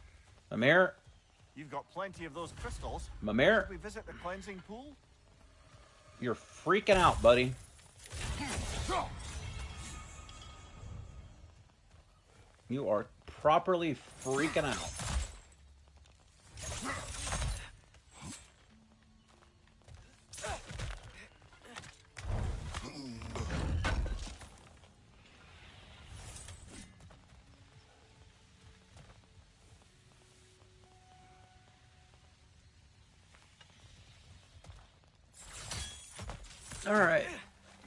[SPEAKER 1] Mimir?
[SPEAKER 10] You've got plenty of those crystals.
[SPEAKER 1] Mimir?
[SPEAKER 10] Should we visit the cleansing pool?
[SPEAKER 1] You're freaking out, buddy. You are properly freaking out. Alright.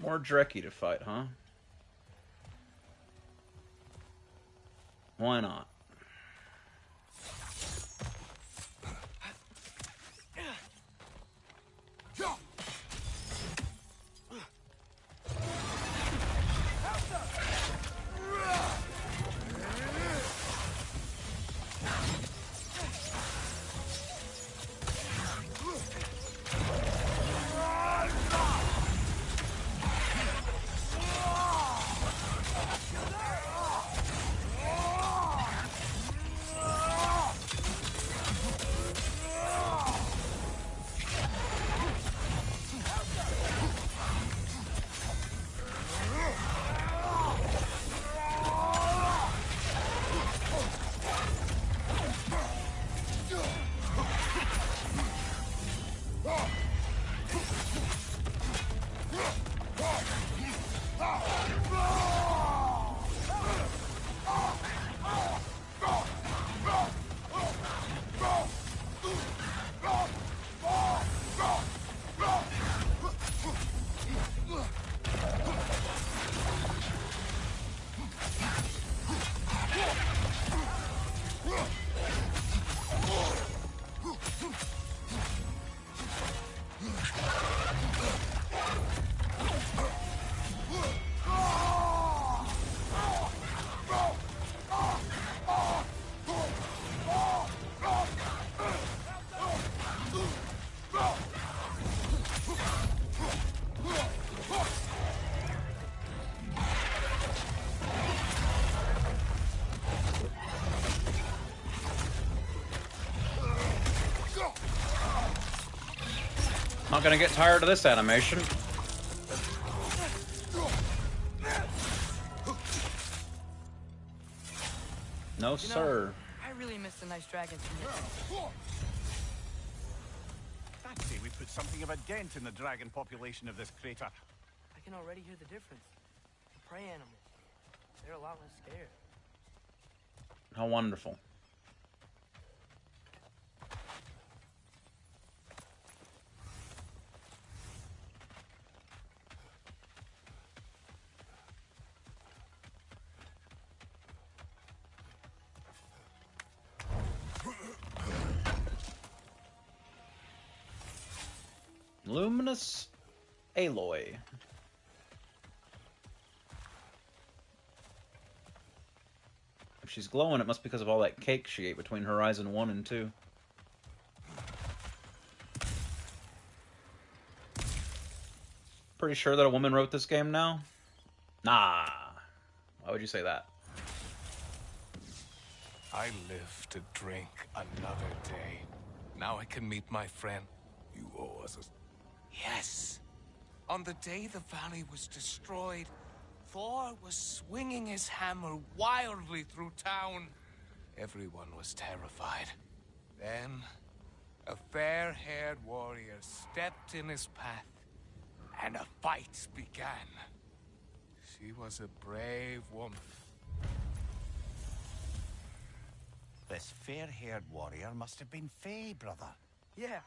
[SPEAKER 1] More Drekkie to fight, huh? Why not? Not gonna get tired of this animation. No, sir.
[SPEAKER 13] I really miss the nice dragons from this.
[SPEAKER 10] I'd say we put something of a dent in the dragon population of this crater.
[SPEAKER 13] I can already hear the difference. The prey animals, they're a lot less scared.
[SPEAKER 1] How wonderful. Luminous alloy. If she's glowing, it must be because of all that cake she ate between Horizon 1 and 2. Pretty sure that a woman wrote this game now? Nah. Why would you say that?
[SPEAKER 18] I live to drink another day. Now I can meet my friend.
[SPEAKER 6] You owe us a...
[SPEAKER 18] Yes. On the day the valley was destroyed, Thor was swinging his hammer wildly through town. Everyone was terrified. Then, a fair-haired warrior stepped in his path, and a fight began. She was a brave woman.
[SPEAKER 10] This fair-haired warrior must have been Faye, brother.
[SPEAKER 13] Yeah,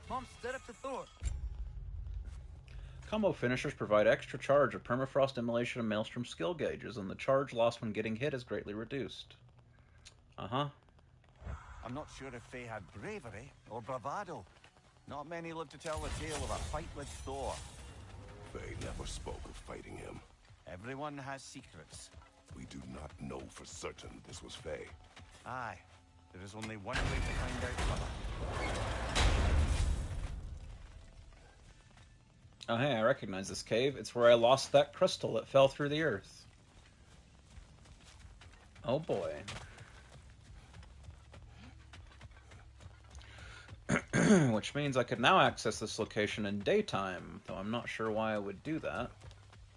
[SPEAKER 13] Mom stood up to Thor.
[SPEAKER 1] Combo finishers provide extra charge of permafrost, immolation, and maelstrom skill gauges, and the charge lost when getting hit is greatly reduced. Uh-huh.
[SPEAKER 10] I'm not sure if Faye had bravery or bravado. Not many live to tell the tale of a fight with Thor.
[SPEAKER 6] Faye never spoke of fighting him.
[SPEAKER 10] Everyone has secrets.
[SPEAKER 6] We do not know for certain this was Faye.
[SPEAKER 10] Aye. There is only one way to find out, brother.
[SPEAKER 1] Oh, hey, I recognize this cave. It's where I lost that crystal that fell through the earth. Oh, boy. Which means I could now access this location in daytime, though I'm not sure why I would do that,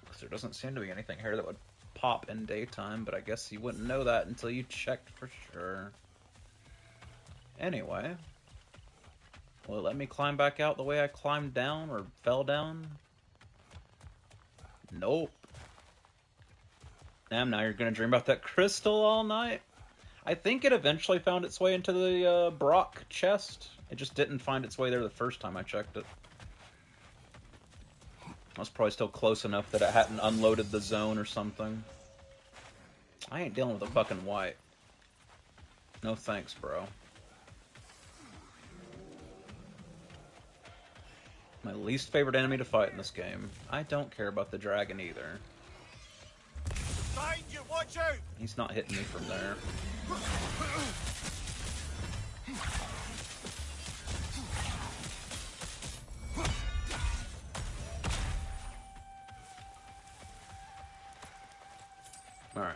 [SPEAKER 1] because there doesn't seem to be anything here that would pop in daytime, but I guess you wouldn't know that until you checked for sure. Anyway, will it let me climb back out the way I climbed down or fell down? Nope. Damn, now you're gonna dream about that crystal all night? I think it eventually found its way into the Brock chest. It just didn't find its way there the first time I checked it. I was probably still close enough that it hadn't unloaded the zone or something. I ain't dealing with a fucking white. No thanks, bro. My least favorite enemy to fight in this game. I don't care about the dragon either.
[SPEAKER 10] Behind you, watch out!
[SPEAKER 1] He's not hitting me from there. Alright.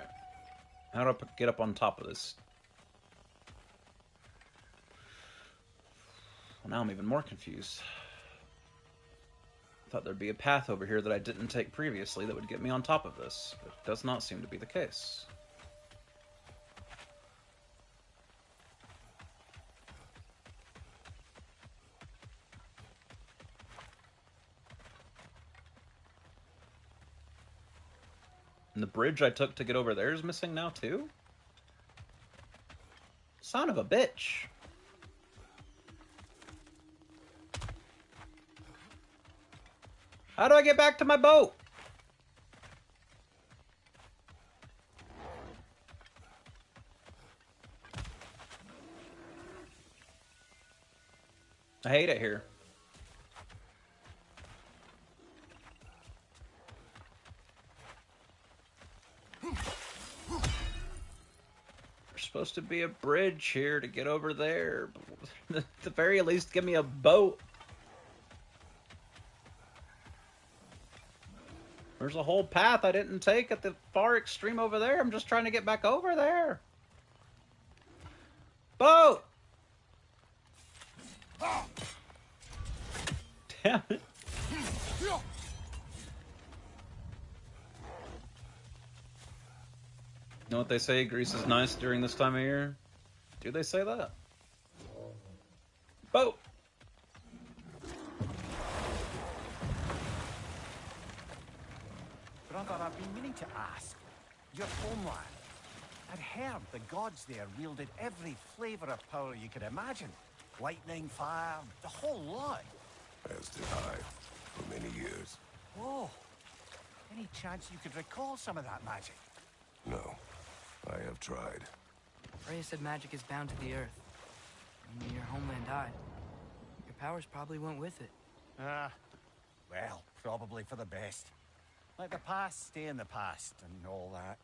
[SPEAKER 1] How do I get up on top of this? Well, now I'm even more confused. I thought there'd be a path over here that I didn't take previously that would get me on top of this, but it does not seem to be the case. And the bridge I took to get over there is missing now, too? Son of a bitch. How do I get back to my boat? I hate it here. There's supposed to be a bridge here to get over there. At the very least, give me a boat. There's a whole path I didn't take at the far extreme over there. I'm just trying to get back over there. Boat! Damn it. You know what they say? Greece is nice during this time of year? Do they say that? Boat!
[SPEAKER 10] Brother, I've been meaning to ask. Your homeland. I'd heard the gods there wielded every flavor of power you could imagine. Lightning, fire, the whole lot.
[SPEAKER 6] As did I, for many years.
[SPEAKER 10] Whoa. Any chance you could recall some of that magic?
[SPEAKER 6] No, I have tried.
[SPEAKER 13] Freya said magic is bound to the earth. And when your homeland died, your powers probably went with it.
[SPEAKER 10] Well, probably for the best. Let the past stay in the past and all that.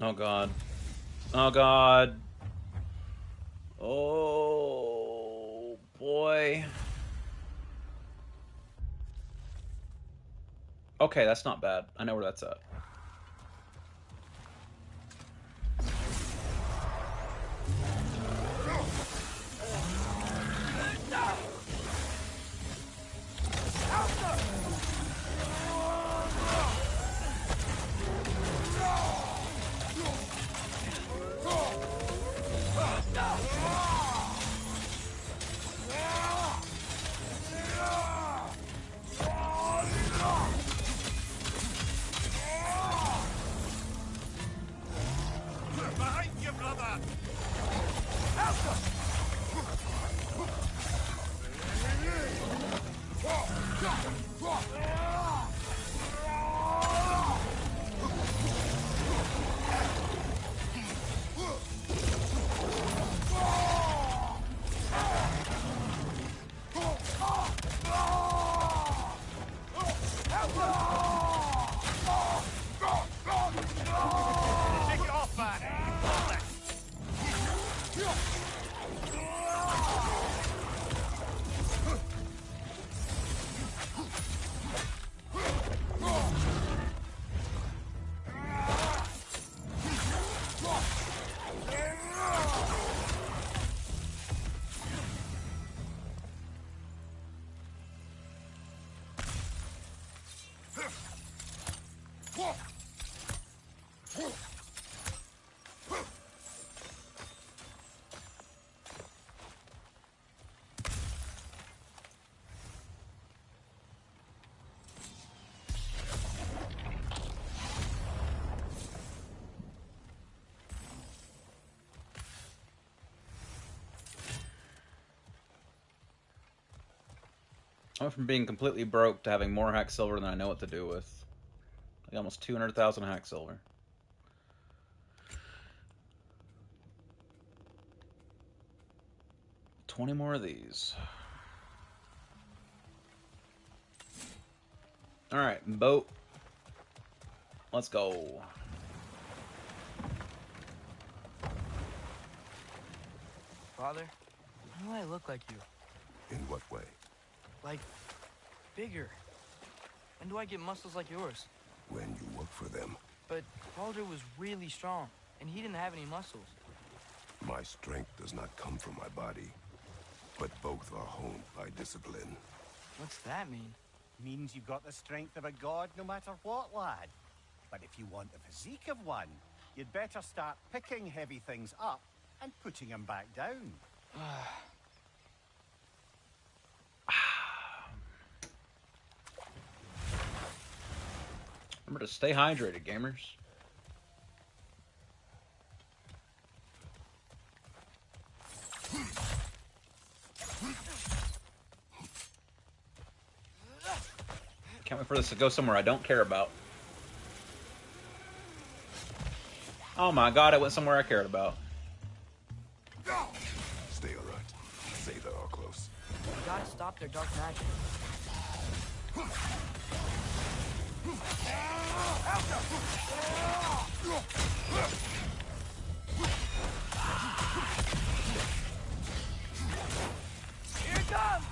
[SPEAKER 1] Oh god. Oh god. Oh boy. Okay, that's not bad. I know where that's at. I went from being completely broke to having more hack silver than I know what to do with. Like almost 200,000 hack silver. $20 more of these. Alright, boat. Let's go.
[SPEAKER 13] Father, why do I look like you?
[SPEAKER 6] In what way?
[SPEAKER 13] Like, bigger. When do I get muscles like yours?
[SPEAKER 6] When you work for them.
[SPEAKER 13] But Baldur was really strong, and he didn't have any muscles.
[SPEAKER 6] My strength does not come from my body, but both are honed by discipline.
[SPEAKER 13] What's that mean?
[SPEAKER 10] Means you've got the strength of a god no matter what, lad. But if you want the physique of one, you'd better start picking heavy things up and putting them back down.
[SPEAKER 1] Remember to stay hydrated, gamers. Can't wait for this to go somewhere I don't care about. Oh my god, it went somewhere I cared about.
[SPEAKER 6] Stay alert. Say they're all close.
[SPEAKER 13] You gotta stop their dark magic. Here it comes!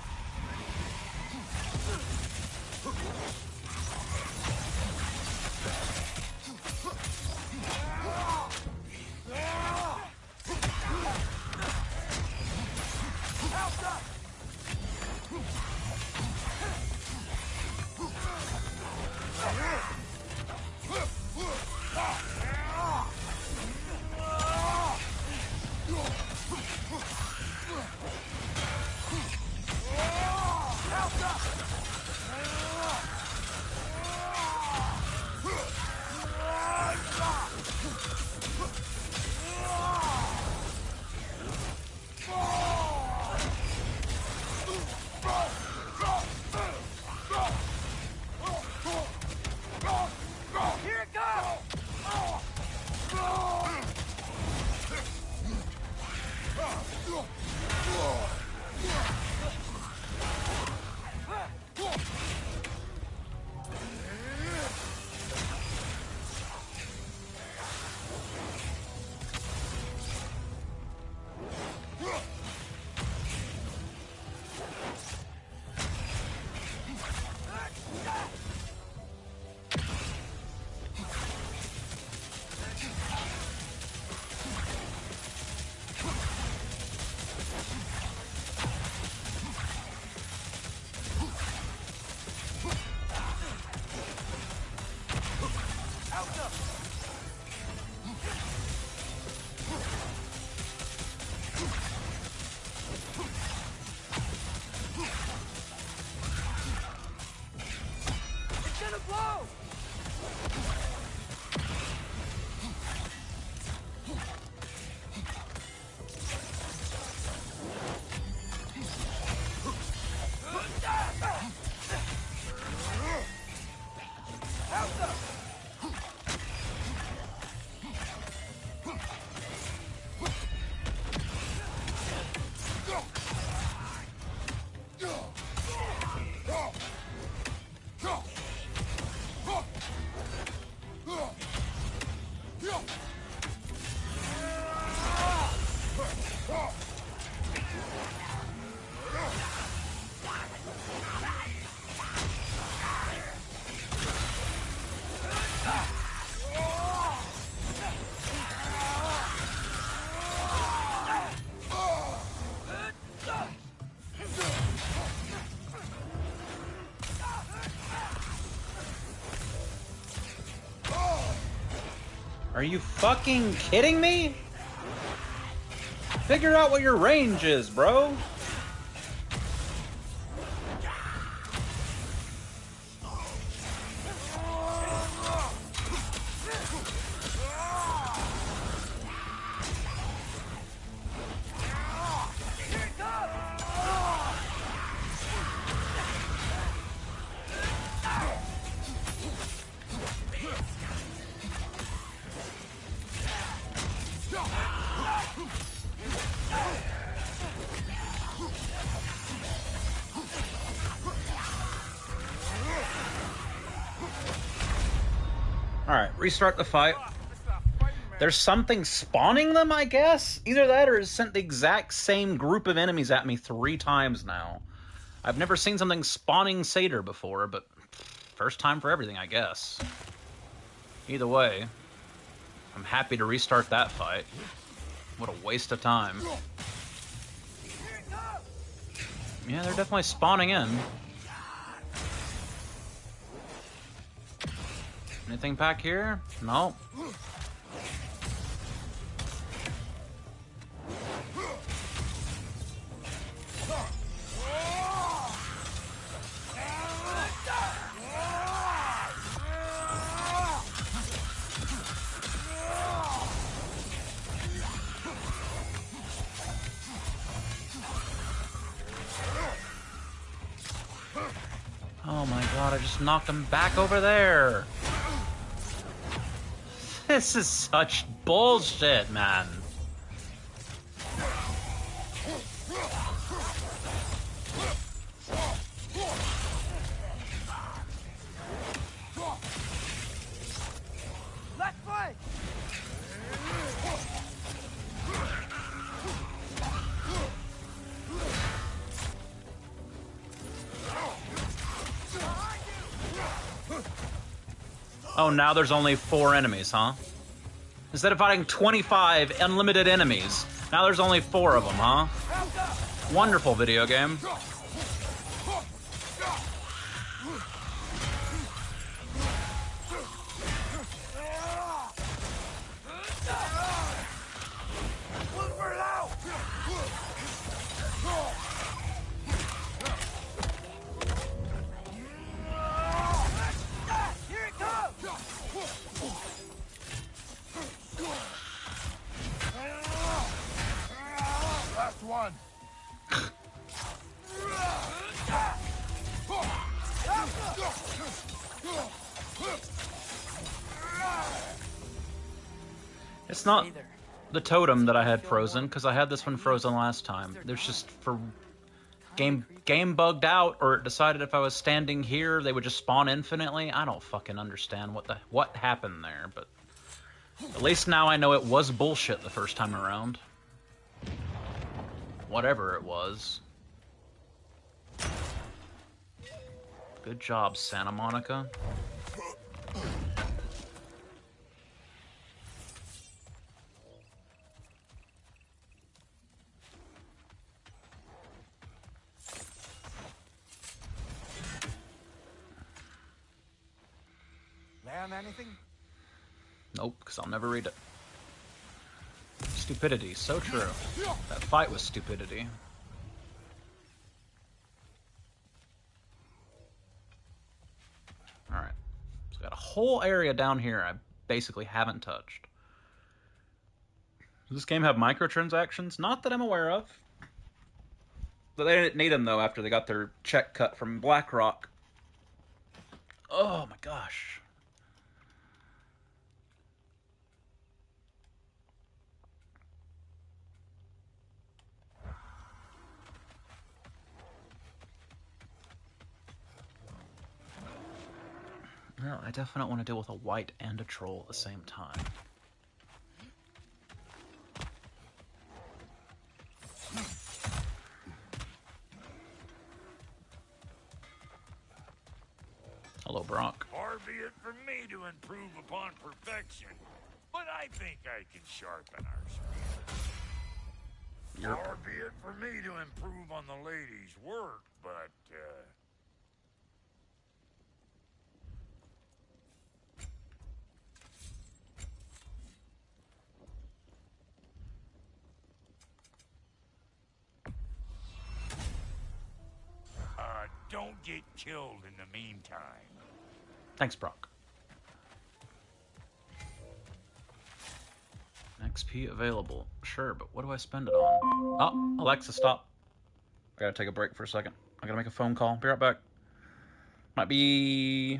[SPEAKER 1] Are you fucking kidding me? Figure out what your range is, bro. Alright, restart the fight. There's something spawning them, I guess? Either that or it's sent the exact same group of enemies at me 3 times now. I've never seen something spawning Satyr before, but first time for everything, I guess. Either way, I'm happy to restart that fight. What a waste of time. Yeah, they're definitely spawning in. Anything back here? No. Oh my god, I just knocked him back over there. This is such bullshit, man.
[SPEAKER 14] Left foot!
[SPEAKER 1] Oh, now there's only 4 enemies, huh? Instead of fighting 25 unlimited enemies, now there's only 4 of them, huh? Wonderful video game.
[SPEAKER 15] Last one.
[SPEAKER 1] It's not the totem that I had frozen, because I had this one frozen last time. There's just for game bugged out, or it decided if I was standing here they would just spawn infinitely. I don't fucking understand what happened there, but at least now I know it was bullshit the first time around. Whatever it was. Good job, Santa Monica.
[SPEAKER 10] Learn anything?
[SPEAKER 1] Nope, because I'll never read it. Stupidity, so true. That fight was stupidity. Alright. So I got a whole area down here I basically haven't touched. Does this game have microtransactions? Not that I'm aware of. But they didn't need them, though, after they got their check cut from BlackRock. Oh my gosh. Well, I definitely want to deal with a white and a troll at the same time. Hello, Brock.
[SPEAKER 5] Far be it from me to improve upon perfection, but I think I can sharpen our speed. Far be it for me to improve on the lady's work, but, don't get killed in the meantime.
[SPEAKER 1] Thanks, Brock. XP available. Sure, but what do I spend it on? Oh, Alexa, stop. I gotta take a break for a second. I gotta make a phone call. Be right back. Might be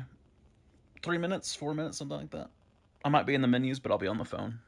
[SPEAKER 1] 3 minutes, 4 minutes, something like that. I might be in the menus, but I'll be on the phone.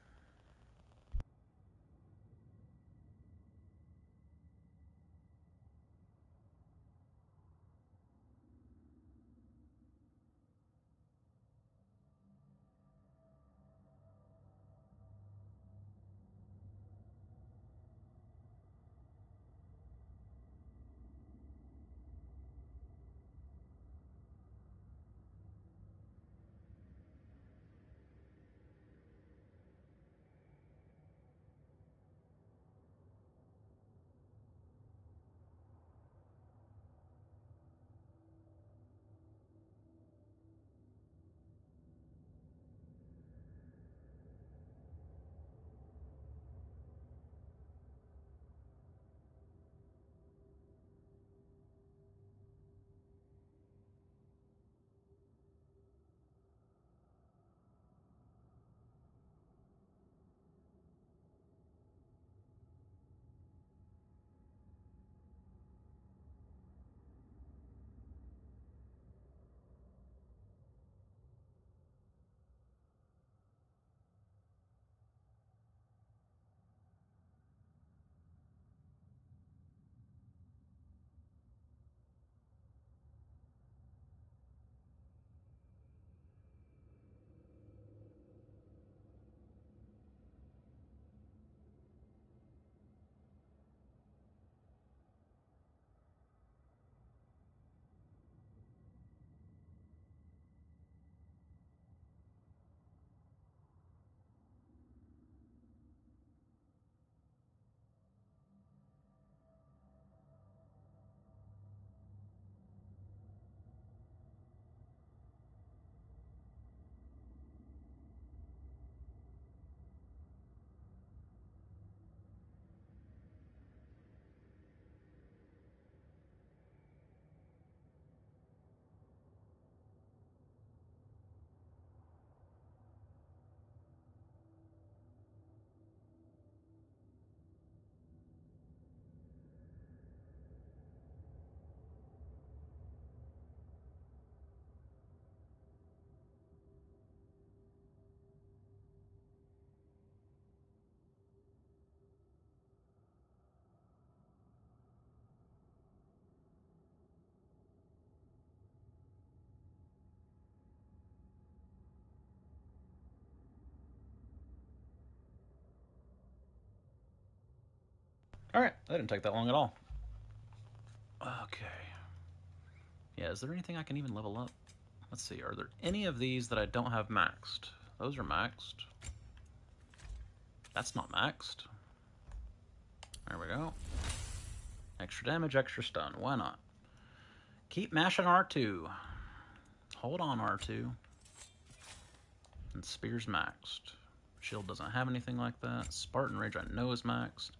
[SPEAKER 1] Alright, that didn't take that long at all. Okay. Yeah, is there anything I can even level up? Let's see, are there any of these that I don't have maxed? Those are maxed. That's not maxed. There we go. Extra damage, extra stun. Why not? Keep mashing R2. Hold on, R2. And Spear's maxed. Shield doesn't have anything like that. Spartan Rage I know is maxed.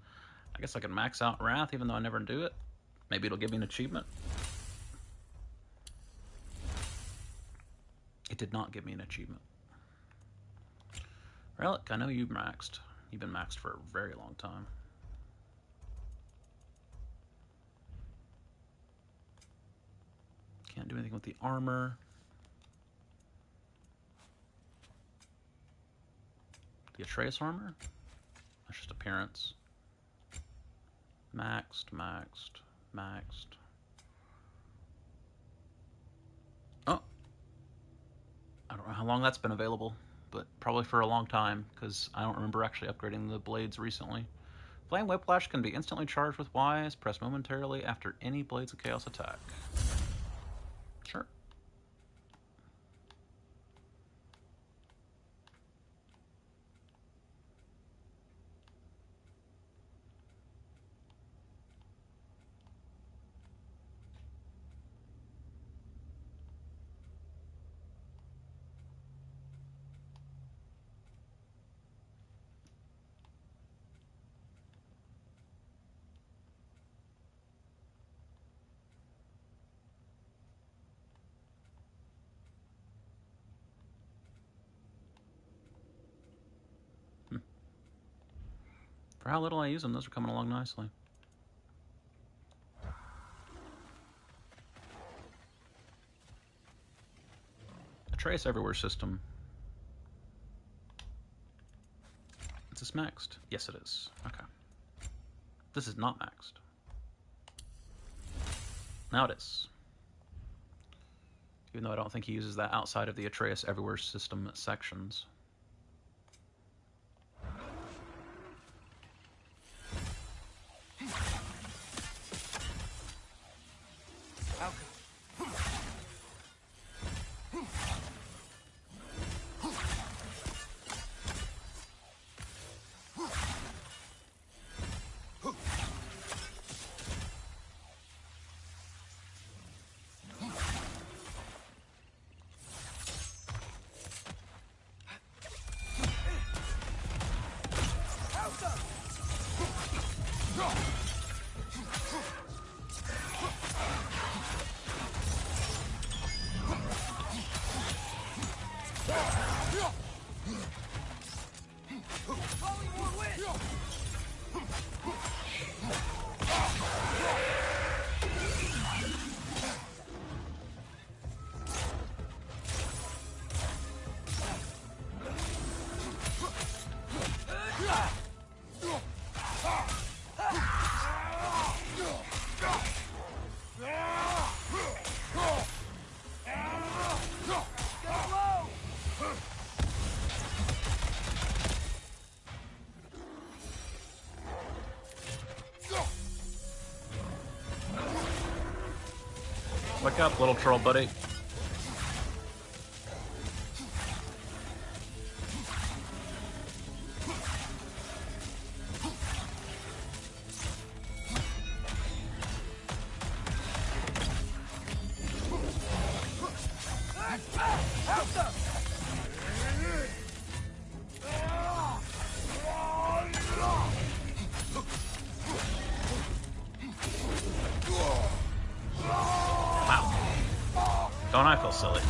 [SPEAKER 1] I guess I can max out Wrath even though I never do it. Maybe it'll give me an achievement. It did not give me an achievement. Relic, I know you've maxed. You've been maxed for a very long time. Can't do anything with the armor. The Atreus armor? That's just appearance. Maxed, maxed, maxed. Oh. I don't know how long that's been available, but probably for a long time, because I don't remember actually upgrading the blades recently. Flame Whiplash can be instantly charged with Ys, pressed momentarily after any Blades of Chaos attack. Sure. For how little I use them, those are coming along nicely. Atreus Everywhere system. Is this maxed? Yes, it is. Okay. This is not maxed. Now it is. Even though I don't think he uses that outside of the Atreus Everywhere system sections. Wake up, little troll buddy. Don't I feel silly?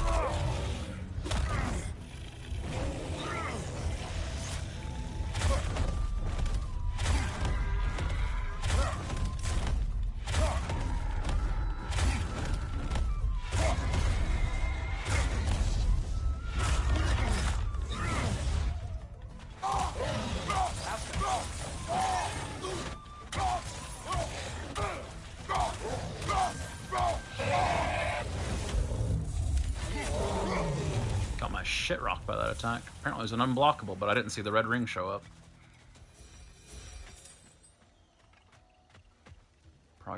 [SPEAKER 1] Shit rocked by that attack. Apparently it was an unblockable, but I didn't see the red ring show up.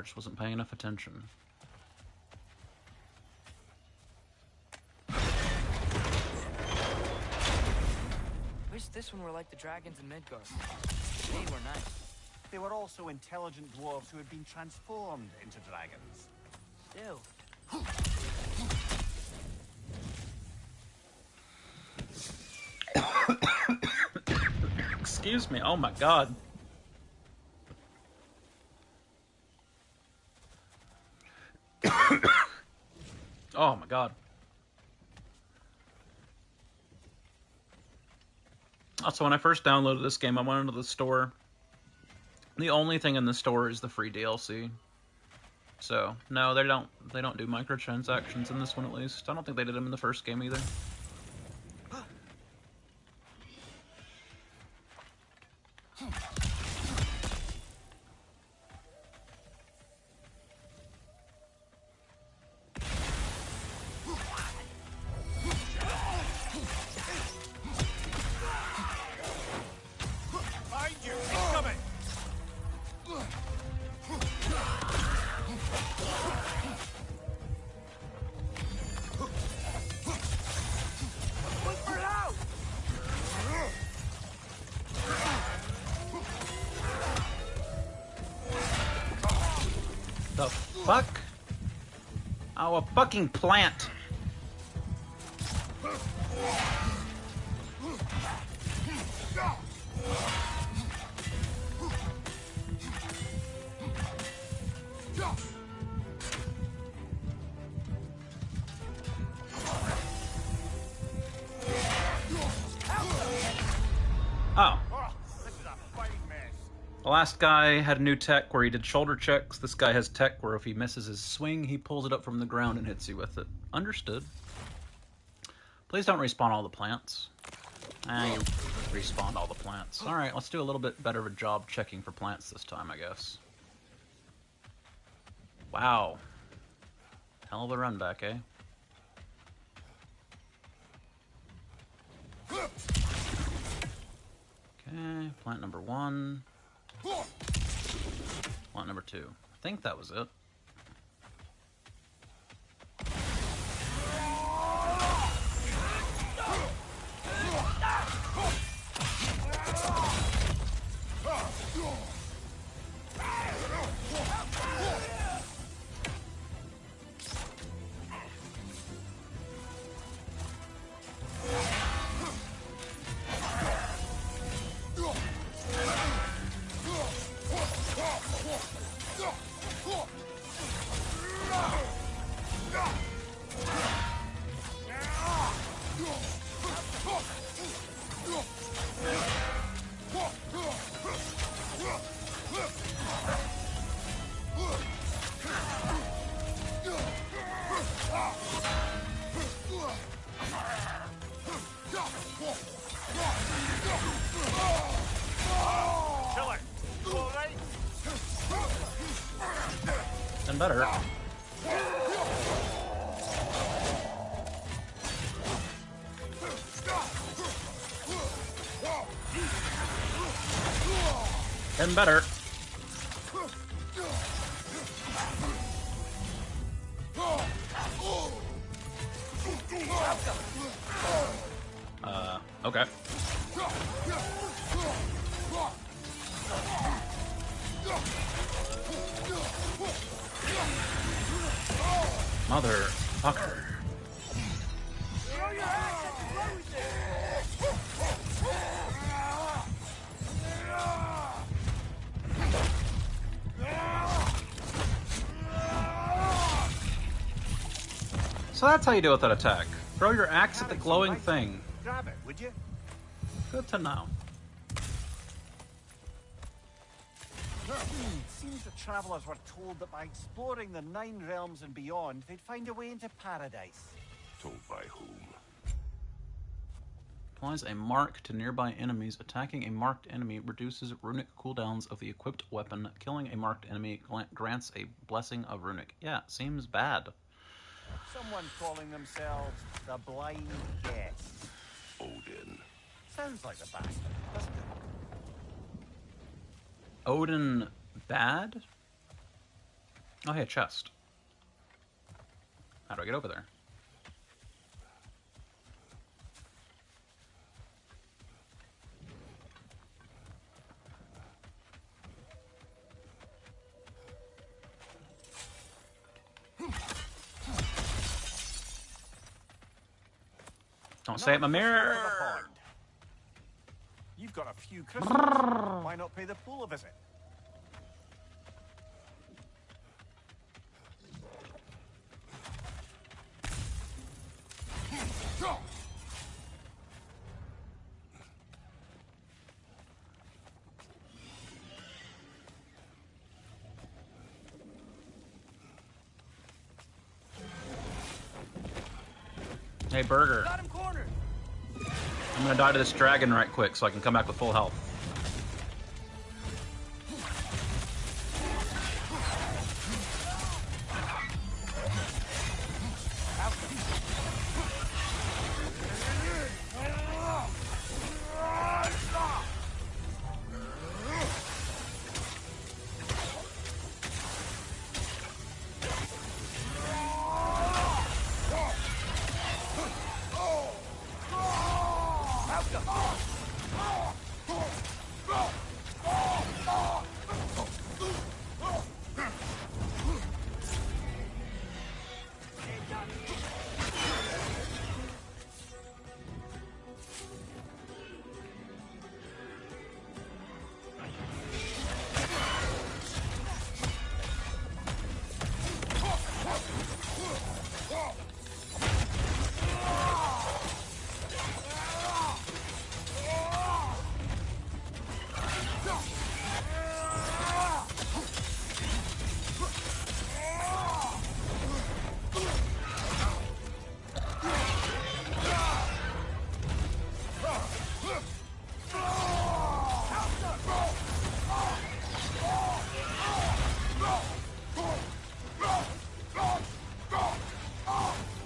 [SPEAKER 1] I just wasn't paying enough attention.
[SPEAKER 13] Wish this one were like the dragons in Midgard. They were nice.
[SPEAKER 10] They were also intelligent dwarves who had been transformed into dragons.
[SPEAKER 13] Still.
[SPEAKER 1] Excuse me. Oh my god. Oh my god. Also, when I first downloaded this game, I went into the store. The only thing in the store is the free DLC. So, no, they don't do microtransactions in this one, at least. I don't think they did them in the first game either. The fuck? Oh, a fucking plant. Oh. The last guy had a new tech where he did shoulder checks. This guy has tech where if he misses his swing, he pulls it up from the ground and hits you with it. Understood. Please don't respawn all the plants. You respawned all the plants. Alright, let's do a little bit better of a job checking for plants this time, I guess. Wow. Hell of a run back, eh? Okay, plant number 1. Plant number 2. I think that was it. And better. And better. Okay. Motherfucker. So that's how you deal with that attack. Throw your axe at the glowing thing.
[SPEAKER 10] Grab it, would you?
[SPEAKER 1] Good to know.
[SPEAKER 10] Seems the travelers were told that by exploring the 9 realms and beyond, they'd find a way into paradise.
[SPEAKER 6] Told by whom?
[SPEAKER 1] Applies a mark to nearby enemies. Attacking a marked enemy reduces runic cooldowns of the equipped weapon. Killing a marked enemy grants a blessing of runic. Yeah, seems bad.
[SPEAKER 10] Someone calling themselves the Blind Guest.
[SPEAKER 6] Odin.
[SPEAKER 10] Sounds like the bastard, doesn't it?
[SPEAKER 1] Odin bad? Oh, hey, a chest. How do I get over there? Don't say it, my mirror.
[SPEAKER 10] You've got a few crystals. Why not pay the pool a visit?
[SPEAKER 1] Hey, Burger.
[SPEAKER 13] Got him cornered.
[SPEAKER 1] I'm gonna die to this dragon right quick so I can come back with full health.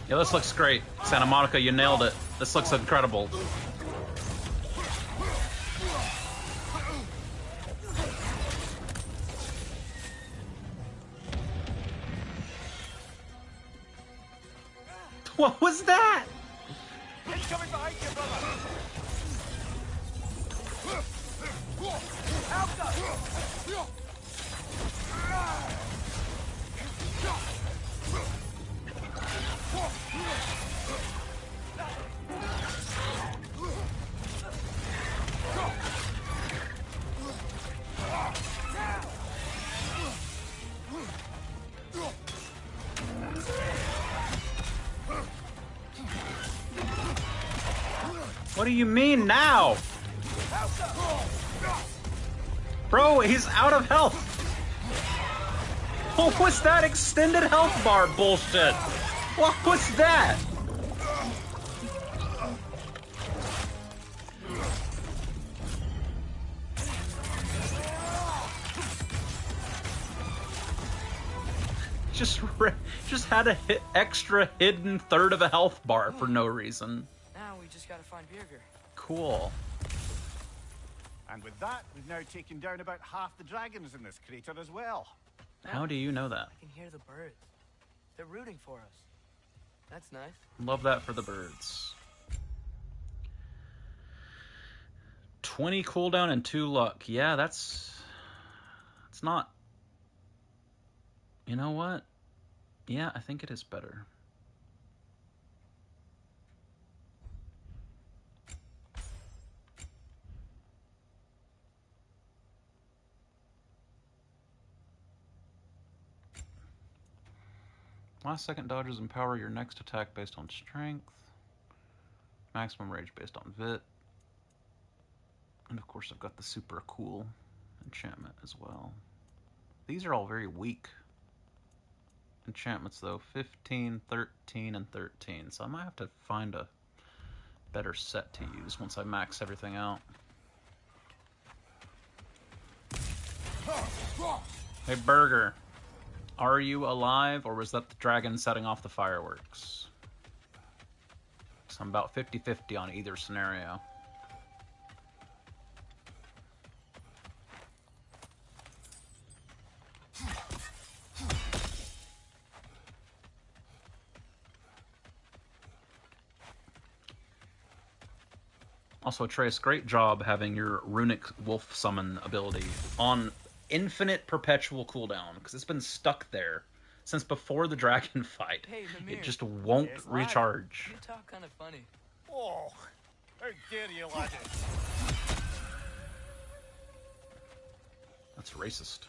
[SPEAKER 1] Yeah, this looks great. Santa Monica, you nailed it. This looks incredible. What was that?
[SPEAKER 10] It's coming behind you, brother.
[SPEAKER 1] What do you mean now? Bro, he's out of health. What was that extended health bar bullshit? What was that? Just had a extra hidden third of a health bar for no reason.
[SPEAKER 13] Now we just gotta find Birgir.
[SPEAKER 1] Cool.
[SPEAKER 10] And with that, we've now taken down about half the dragons in this crater as well.
[SPEAKER 1] How do you know that?
[SPEAKER 13] I can hear the birds. They're rooting for us. That's nice.
[SPEAKER 1] Love that for the birds. 20 cooldown and 2 luck. Yeah, that's not... You know what? Yeah, I think it is better. Last second dodges empower your next attack based on strength. Maximum rage based on Vit. And of course I've got the super cool enchantment as well. These are all very weak enchantments though. 15, 13, and 13. So I might have to find a better set to use once I max everything out. Hey Burger, are you alive or was that the dragon setting off the fireworks? So I'm about 50-50 on either scenario. Also, Atreus, great job having your runic wolf summon ability on infinite perpetual cooldown, because it's been stuck there since before the dragon fight.
[SPEAKER 13] Hey, Mimir.
[SPEAKER 1] It just won't
[SPEAKER 13] Yes, lad.
[SPEAKER 1] recharge.
[SPEAKER 13] You talk kind of funny.
[SPEAKER 7] Oh, how dare you, laddie?
[SPEAKER 1] That's racist.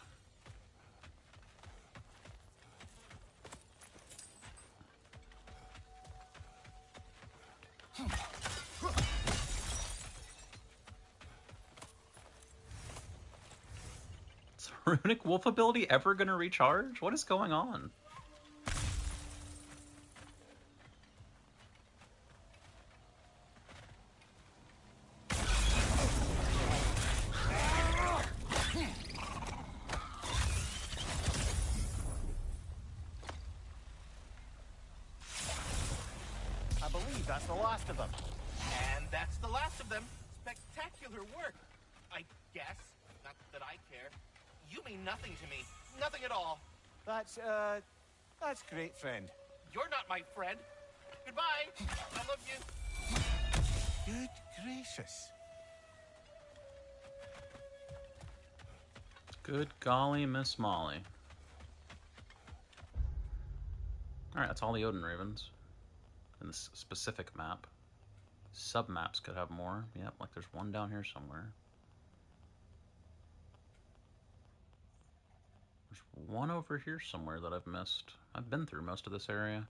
[SPEAKER 1] Is runic wolf ability ever going to recharge? What is going on?
[SPEAKER 10] I believe that's the last of them.
[SPEAKER 17] And that's the last of them. Spectacular work, I guess. Not that I care. You mean nothing to me. Nothing at all.
[SPEAKER 10] That's great, friend.
[SPEAKER 17] You're not my friend. Goodbye. I love you.
[SPEAKER 10] Good gracious.
[SPEAKER 1] Good golly, Miss Molly. Alright, that's all the Odin Ravens. In this specific map. Sub-maps could have more. Yep, like there's one down here somewhere. There's one over here somewhere that I've missed. I've been through most of this area.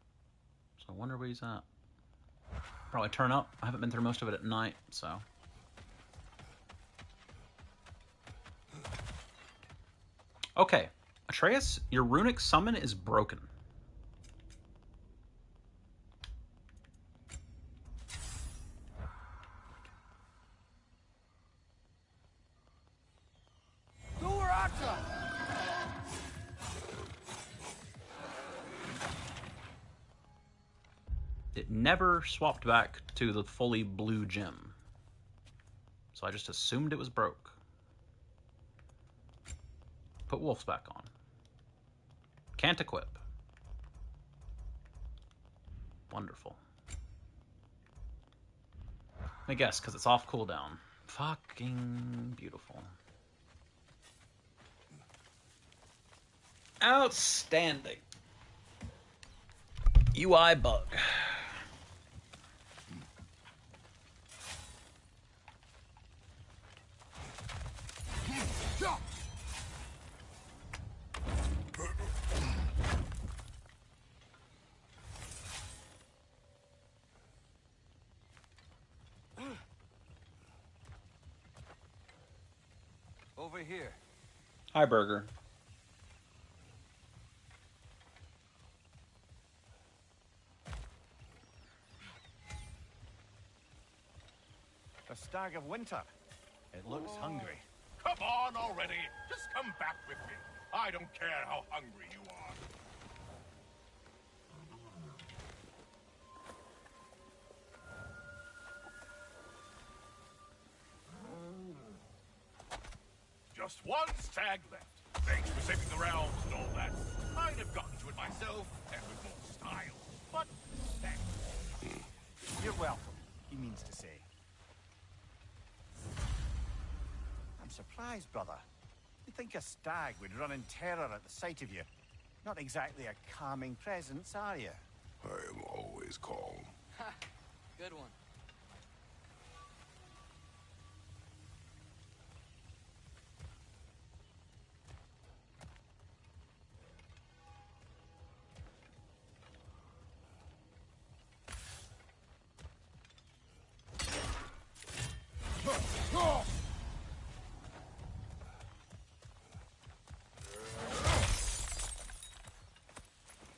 [SPEAKER 1] So I wonder where he's at. Probably turn up. I haven't been through most of it at night, so... Okay, Atreus, your runic summon is broken. It never swapped back to the fully blue gem. So I just assumed it was broke. Put wolves back on. Can't equip. Wonderful. I guess, because it's off cooldown. Fucking beautiful. Outstanding. UI bug.
[SPEAKER 7] Over here.
[SPEAKER 1] Hi, Burger.
[SPEAKER 10] A stag of winter. It looks hungry.
[SPEAKER 15] Come on already. Just come back with me. I don't care how hungry you are. Just one stag left. Thanks for saving the realms and all that. I'd have gotten to it myself, and with more style. But thanks.
[SPEAKER 10] You're welcome, he means to say. I'm surprised, brother. You'd think a stag would run in terror at the sight of you. Not exactly a calming presence, are you?
[SPEAKER 6] I am always calm.
[SPEAKER 13] Ha! Good one.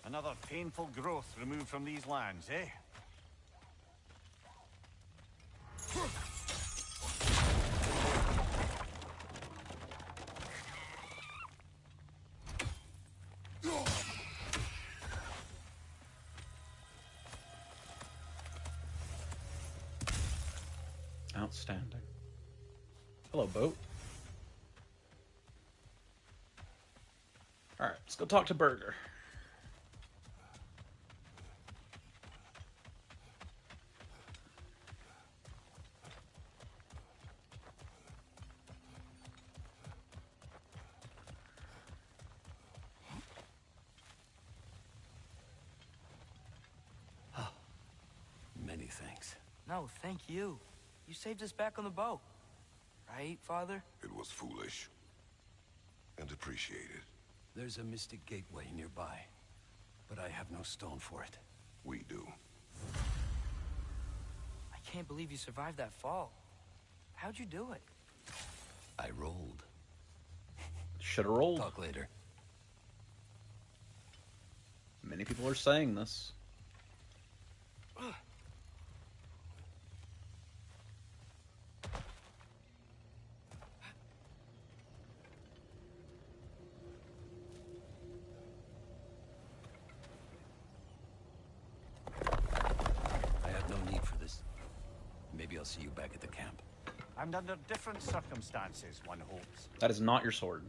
[SPEAKER 10] Another painful growth removed from these lands, eh?
[SPEAKER 1] Outstanding. Hello, boat. Alright, let's go talk to Burger.
[SPEAKER 13] No, thank you. You saved us back on the boat. Right, Father?
[SPEAKER 6] It was foolish. And appreciated.
[SPEAKER 19] There's a mystic gateway nearby, but I have no stone for it.
[SPEAKER 6] We do.
[SPEAKER 13] I can't believe you survived that fall. How'd you do it?
[SPEAKER 19] I rolled.
[SPEAKER 1] Should've rolled.
[SPEAKER 19] Talk later.
[SPEAKER 1] Many people are saying this.
[SPEAKER 19] I have no need for this. Maybe I'll see you back at the camp.
[SPEAKER 10] And under different circumstances, one hopes.
[SPEAKER 1] That is not your sword.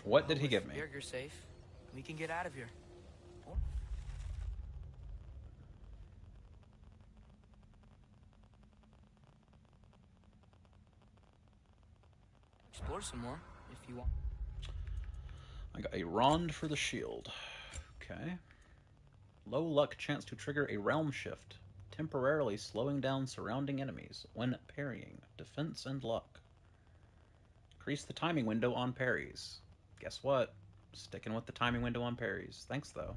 [SPEAKER 1] What did he give me?
[SPEAKER 13] You're safe. We can get out of here. Explore some more, if you want.
[SPEAKER 1] I got a Rond for the shield. Okay. Low luck chance to trigger a realm shift, temporarily slowing down surrounding enemies when parrying. Defense and luck. Increase the timing window on parries. Guess what? Sticking with the timing window on parries. Thanks, though.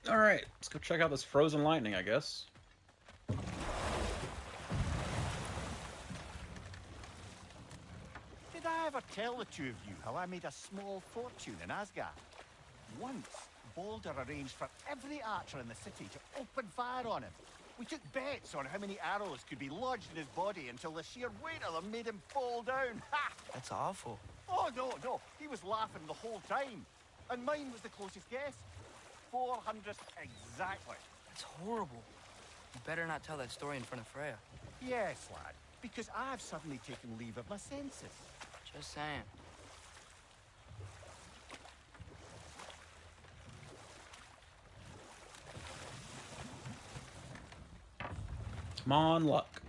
[SPEAKER 1] Alright, let's go check out this frozen lightning, I guess.
[SPEAKER 10] Did I ever tell the two of you how I made a small fortune in Asgard? Once, Balder arranged for every archer in the city to open fire on him. We took bets on how many arrows could be lodged in his body until the sheer weight of them made him fall down. Ha!
[SPEAKER 13] That's awful.
[SPEAKER 10] Oh, no. He was laughing the whole time. And mine was the closest guess. 400 exactly.
[SPEAKER 13] That's horrible. You better not tell that story in front of Freya.
[SPEAKER 10] Yes, lad. Because I've suddenly taken leave of my senses.
[SPEAKER 13] Just saying.
[SPEAKER 1] Come on, luck.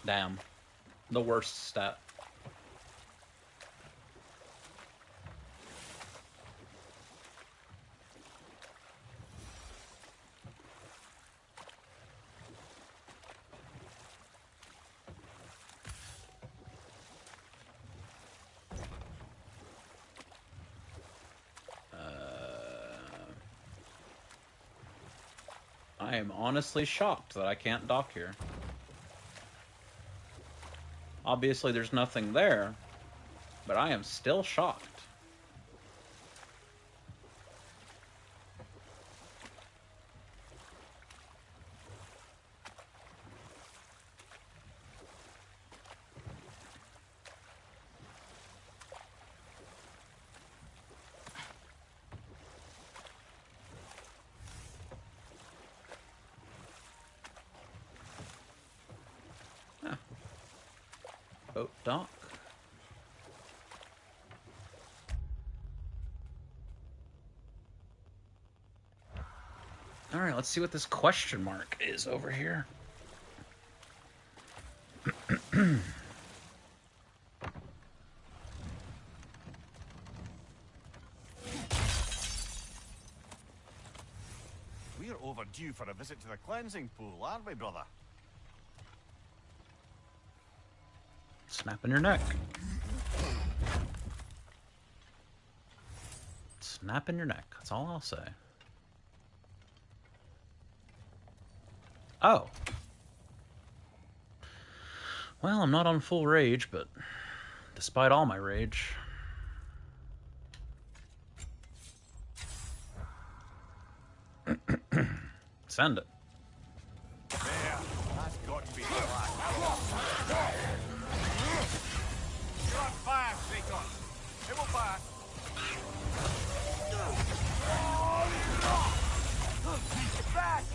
[SPEAKER 1] Damn. The worst stat. I am honestly shocked that I can't dock here. Obviously there's nothing there, but I am still shocked. Boat dock. Alright, let's see what this question mark is over here.
[SPEAKER 10] We're overdue for a visit to the cleansing pool, aren't we, brother?
[SPEAKER 1] Snapping your neck. Snapping your neck. That's all I'll say. Oh. Well, I'm not on full rage, but despite all my rage... Send it.
[SPEAKER 7] There. That's got to be the last. You're on fire, Kratos. It will pass. It's fast.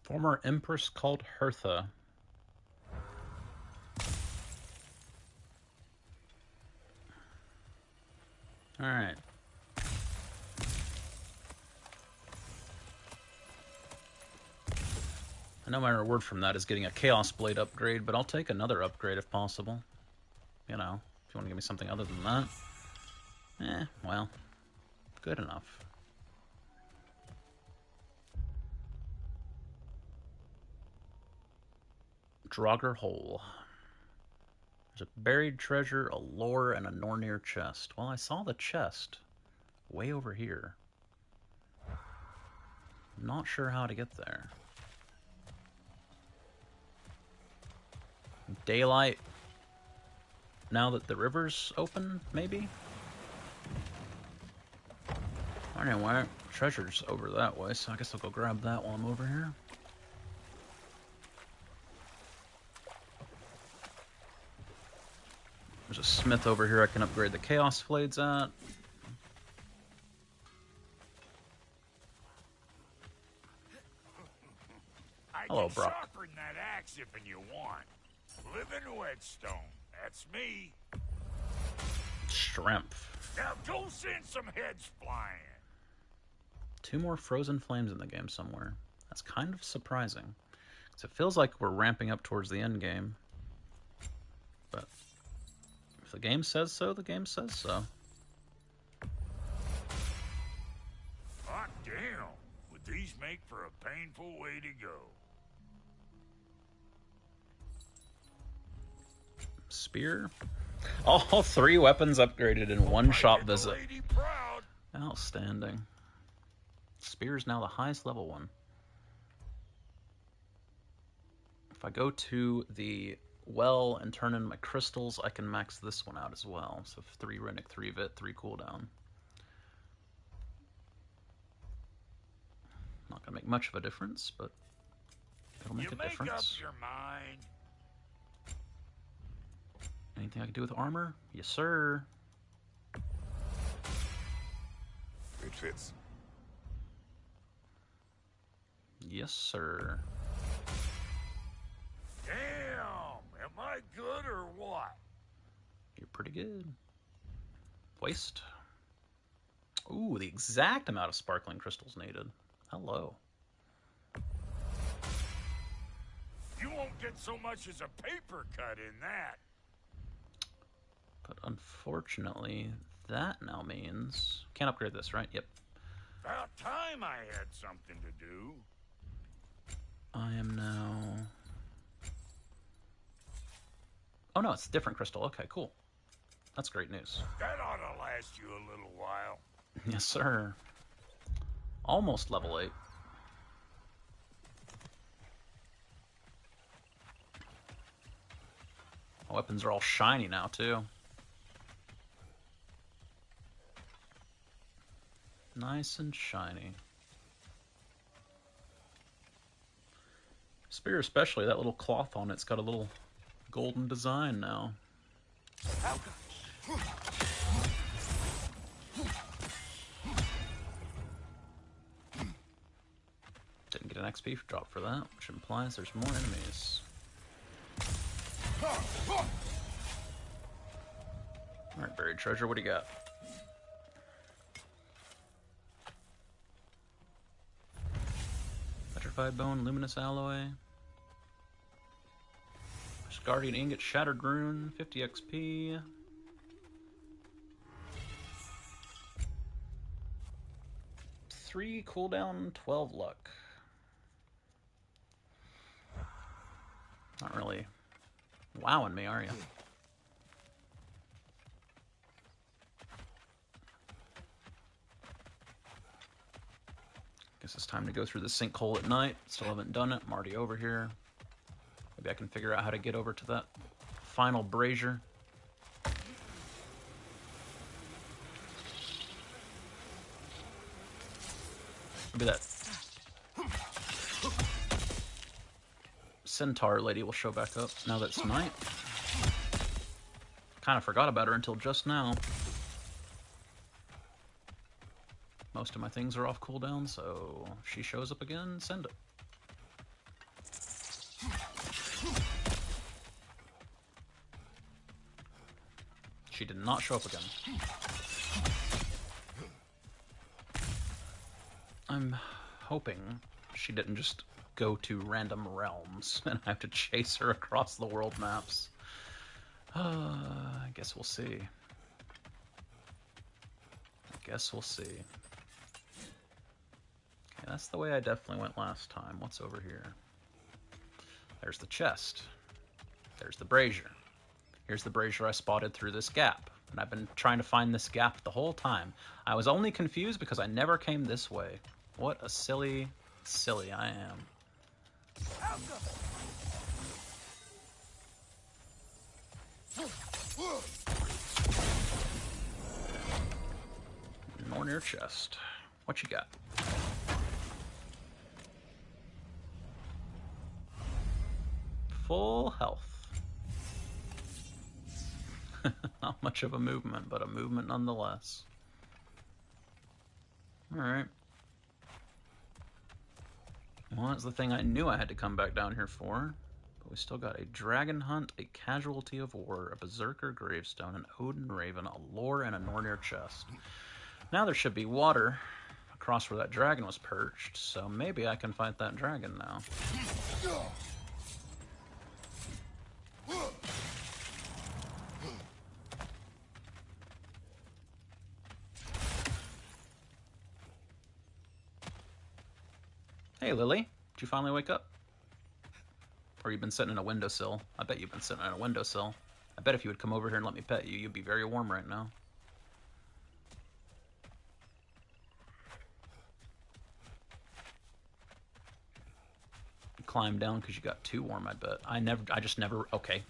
[SPEAKER 1] Former Empress called Hertha. Alright. I know my reward from that is getting a Chaos Blade upgrade, but I'll take another upgrade if possible. You know, if you want to give me something other than that. Well, good enough. Draugr Hole. There's a buried treasure, a lore, and a Nornir chest. Well, I saw the chest way over here. Not sure how to get there. Daylight. Now that the river's open, maybe? Anyway, treasure's over that way, so I guess I'll go grab that while I'm over here. There's a smith over here I can upgrade the Chaos Blades at. Hello, Brock.
[SPEAKER 5] Sharpen that axe if you want. Living whetstone. That's me.
[SPEAKER 1] Strength.
[SPEAKER 5] Now go send some heads flying.
[SPEAKER 1] 2 more frozen flames in the game somewhere. That's kind of surprising. Because it feels like we're ramping up towards the end game. But if the game says so, the game says so.
[SPEAKER 5] Hot damn. Would these make for a painful way to go?
[SPEAKER 1] Spear. All 3 weapons upgraded in one shop visit. Outstanding. Spear is now the highest level one. If I go to the well and turn in my crystals, I can max this one out as well. So 3 Runic, 3 Vit, 3 cooldown. Not gonna make much of a difference, but it'll make a difference.
[SPEAKER 5] Make up your mind.
[SPEAKER 1] Anything I can do with armor? Yes, sir.
[SPEAKER 6] It fits.
[SPEAKER 1] Yes, sir.
[SPEAKER 5] Damn, am I good or what?
[SPEAKER 1] You're pretty good. Waste. Ooh, the exact amount of sparkling crystals needed. Hello.
[SPEAKER 5] You won't get so much as a paper cut in that.
[SPEAKER 1] But unfortunately, that now means... Can't upgrade this, right? Yep.
[SPEAKER 5] About time I had something to do.
[SPEAKER 1] I am now... Oh no, it's a different crystal. Okay, cool. That's great news.
[SPEAKER 5] That ought to last you a little while.
[SPEAKER 1] Yes, sir. Almost level 8. My weapons are all shiny now, too. Nice and shiny. Spear especially, that little cloth on it's got a little golden design now. Didn't get an XP drop for that, which implies there's more enemies. Alright, buried treasure, what do you got? Petrified bone, luminous alloy. Guardian ingot, shattered rune, 50 XP. Three cooldown, 12 luck. Not really wowing me, are you? Guess it's time to go through the sinkhole at night. Still haven't done it. I'm already over here. Maybe I can figure out how to get over to that final brazier. Maybe that centaur lady will show back up now that it's night. Kind of forgot about her until just now. Most of my things are off cooldown, so if she shows up again, send it. She did not show up again. I'm hoping she didn't just go to random realms and I have to chase her across the world maps. I guess we'll see. Okay, that's the way I definitely went last time. What's over here? There's the chest. There's the brazier. Here's the brazier I spotted through this gap. And I've been trying to find this gap the whole time. I was only confused because I never came this way. What a silly, silly I am. More near chest. What you got? Full health. Not much of a movement, but a movement nonetheless. Alright. Well, that's the thing I knew I had to come back down here for. But we still got a dragon hunt, a casualty of war, a berserker gravestone, an Odin raven, a lore, and a Nornir chest. Now there should be water across where that dragon was perched, so maybe I can fight that dragon now. Hey, Lily. Did you finally wake up? Or you've been sitting in a windowsill? I bet you've been sitting in a windowsill. I bet if you would come over here and let me pet you, you'd be very warm right now. You climb down because you got too warm, I bet. I just never... Okay.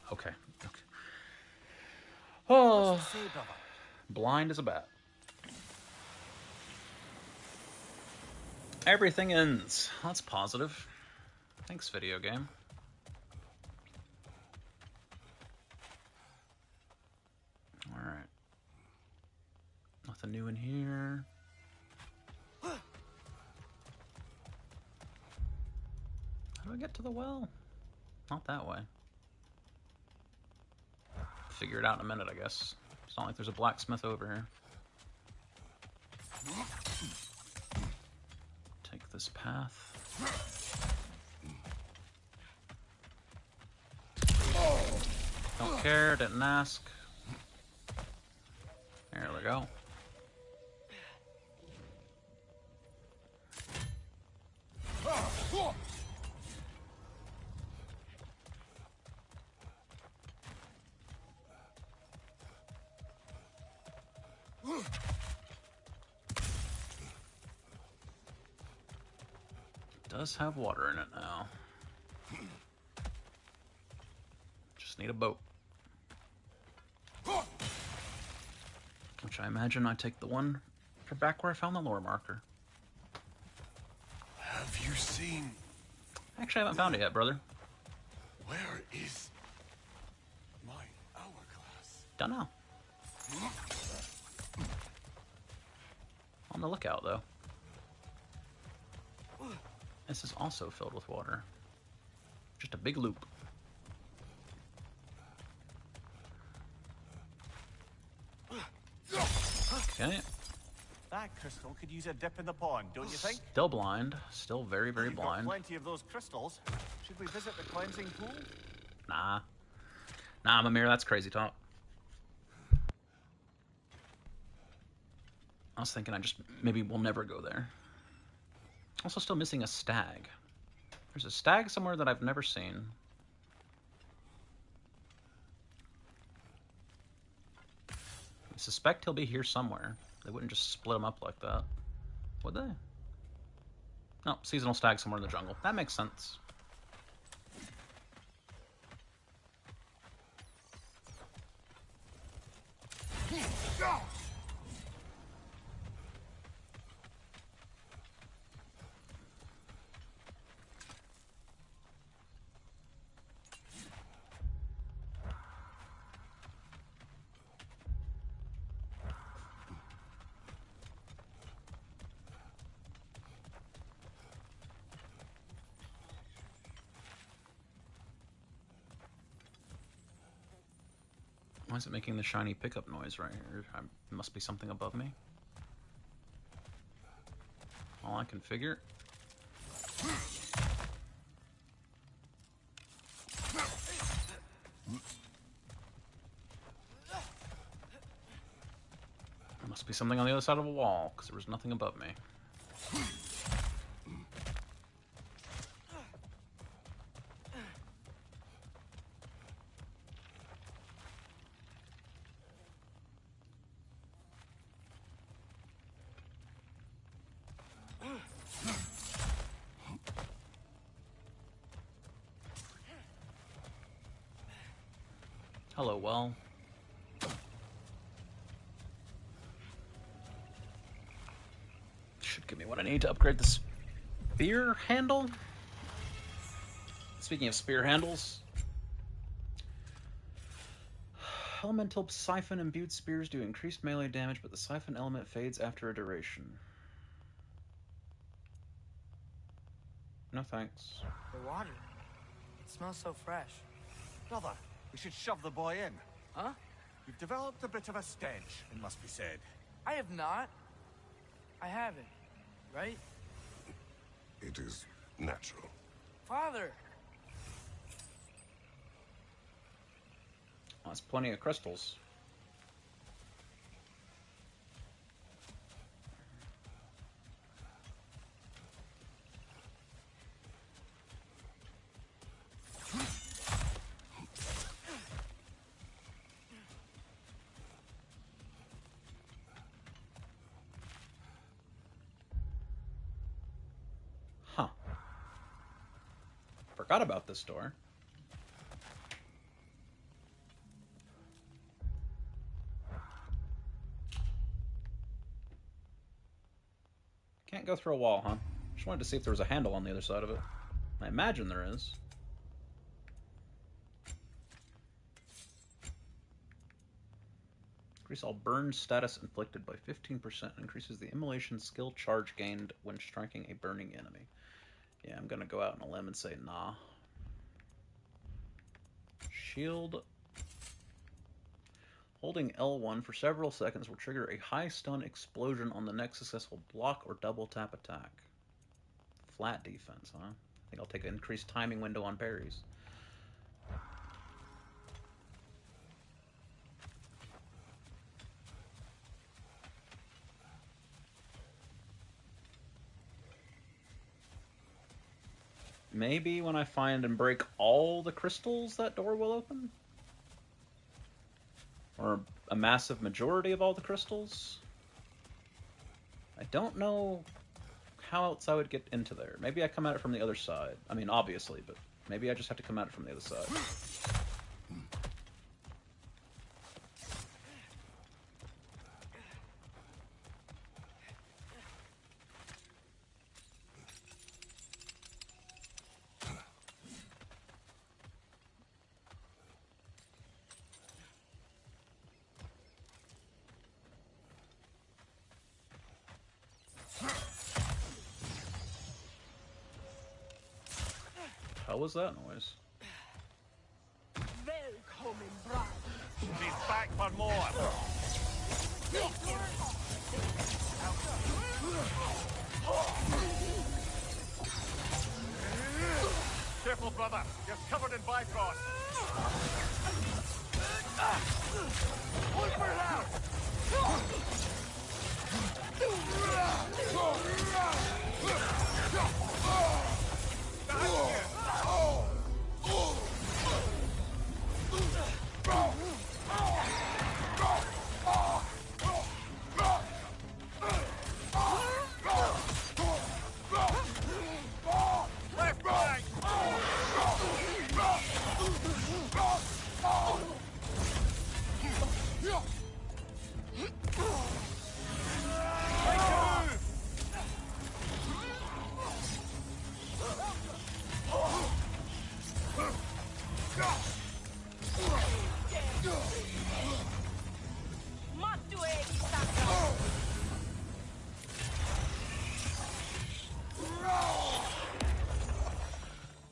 [SPEAKER 1] Oh, blind as a bat. Everything ends. That's positive. Thanks, video game. Alright. Nothing new in here. How do I get to the well? Not that way. Figure it out in a minute, I guess. It's not like there's a blacksmith over here. Take this path. Don't care, didn't ask. There we go. Does have water in it now. Just need a boat. Which I imagine I take the one for back where I found the lore marker.
[SPEAKER 6] Have you seen...
[SPEAKER 1] Actually, I haven't found it yet, brother.
[SPEAKER 6] Where is my hourglass?
[SPEAKER 1] Don't know. On the lookout, though. This is also filled with water. Just a big loop. Okay.
[SPEAKER 10] That crystal could use a dip in the pond, don't you think?
[SPEAKER 1] Still blind. Still very, very
[SPEAKER 10] You've got
[SPEAKER 1] blind.
[SPEAKER 10] plenty of those crystals. Should we visit the cleansing pool?
[SPEAKER 1] Nah. Nah, Mimir, that's crazy talk. I was thinking maybe we'll never go there. Also still missing a stag. There's a stag somewhere that I've never seen. I suspect he'll be here somewhere. They wouldn't just split him up like that, would they? No, seasonal stag somewhere in the jungle. That makes sense. Why is it making the shiny pickup noise right here? It must be something above me. All I can figure. There must be something on the other side of a wall, because there was nothing above me. Hello, well. Should give me what I need to upgrade the spear handle. Speaking of spear handles, elemental siphon imbued spears do increased melee damage, but the siphon element fades after a duration. No thanks.
[SPEAKER 13] The water. It smells so fresh.
[SPEAKER 10] Brother, we should shove the boy in.
[SPEAKER 13] Huh?
[SPEAKER 10] You've developed a bit of a stench, it must be said.
[SPEAKER 13] I have not. I haven't. Right?
[SPEAKER 6] It is natural.
[SPEAKER 13] Father!
[SPEAKER 1] Well, that's plenty of crystals. Huh. Forgot about this door. Can't go through a wall, huh? Just wanted to see if there was a handle on the other side of it. I imagine there is. Increase all burn status inflicted by 15%. Increases the immolation skill charge gained when striking a burning enemy. Yeah, I'm gonna go out on a limb and say nah. Shield. Holding L1 for several seconds will trigger a high stun explosion on the next successful block or double tap attack. Flat defense, huh? I think I'll take an increased timing window on parries. maybe when I find and break all the crystals, that door will open? Or a massive majority of all the crystals? I don't know how else I would get into there. Maybe I come at it from the other side. I mean, obviously, but maybe I just have to come at it from the other side. How was that noise?
[SPEAKER 15] Welcome, bride. He's back for more. Careful, brother. You're covered in Bifrost. Hold for now.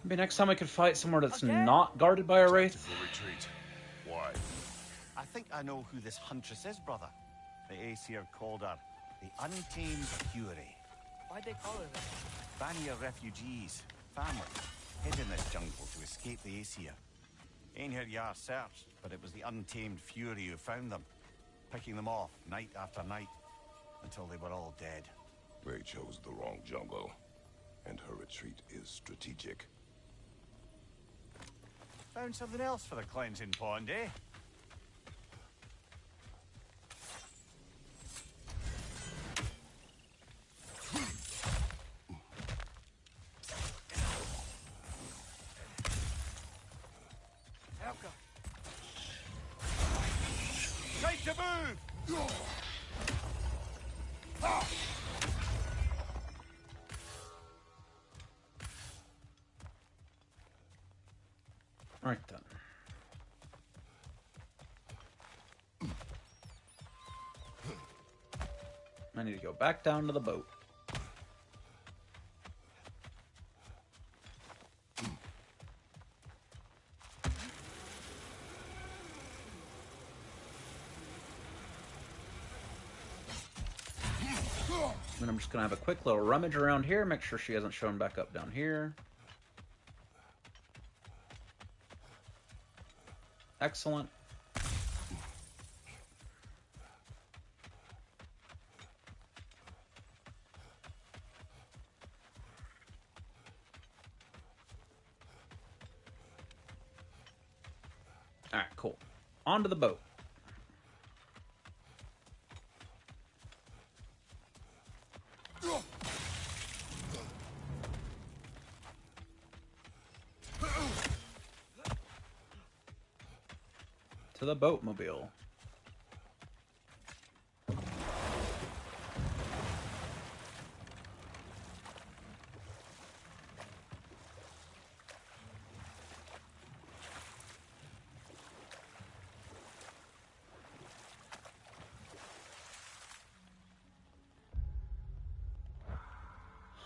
[SPEAKER 1] Maybe next time we could fight somewhere that's not guarded by a wraith.
[SPEAKER 6] Retreat. Why?
[SPEAKER 10] I think I know who this huntress is, brother. The Aesir called her the Untamed Fury.
[SPEAKER 13] Why'd they call her that?
[SPEAKER 10] Vanir refugees, family, hid in this jungle to escape the Aesir. Ain't heard Yar search, but it was the Untamed Fury who found them, picking them off night after night, until they were all dead.
[SPEAKER 6] They chose the wrong jungle, and her retreat is strategic.
[SPEAKER 10] Found something else for the cleansing pond, eh?
[SPEAKER 15] Time to move!
[SPEAKER 1] Right then. I need to go back down to the boat. Then I'm just going to have a quick little rummage around here, make sure she hasn't shown back up down here. Excellent. Alright, cool. Onto the boat. To the boatmobile.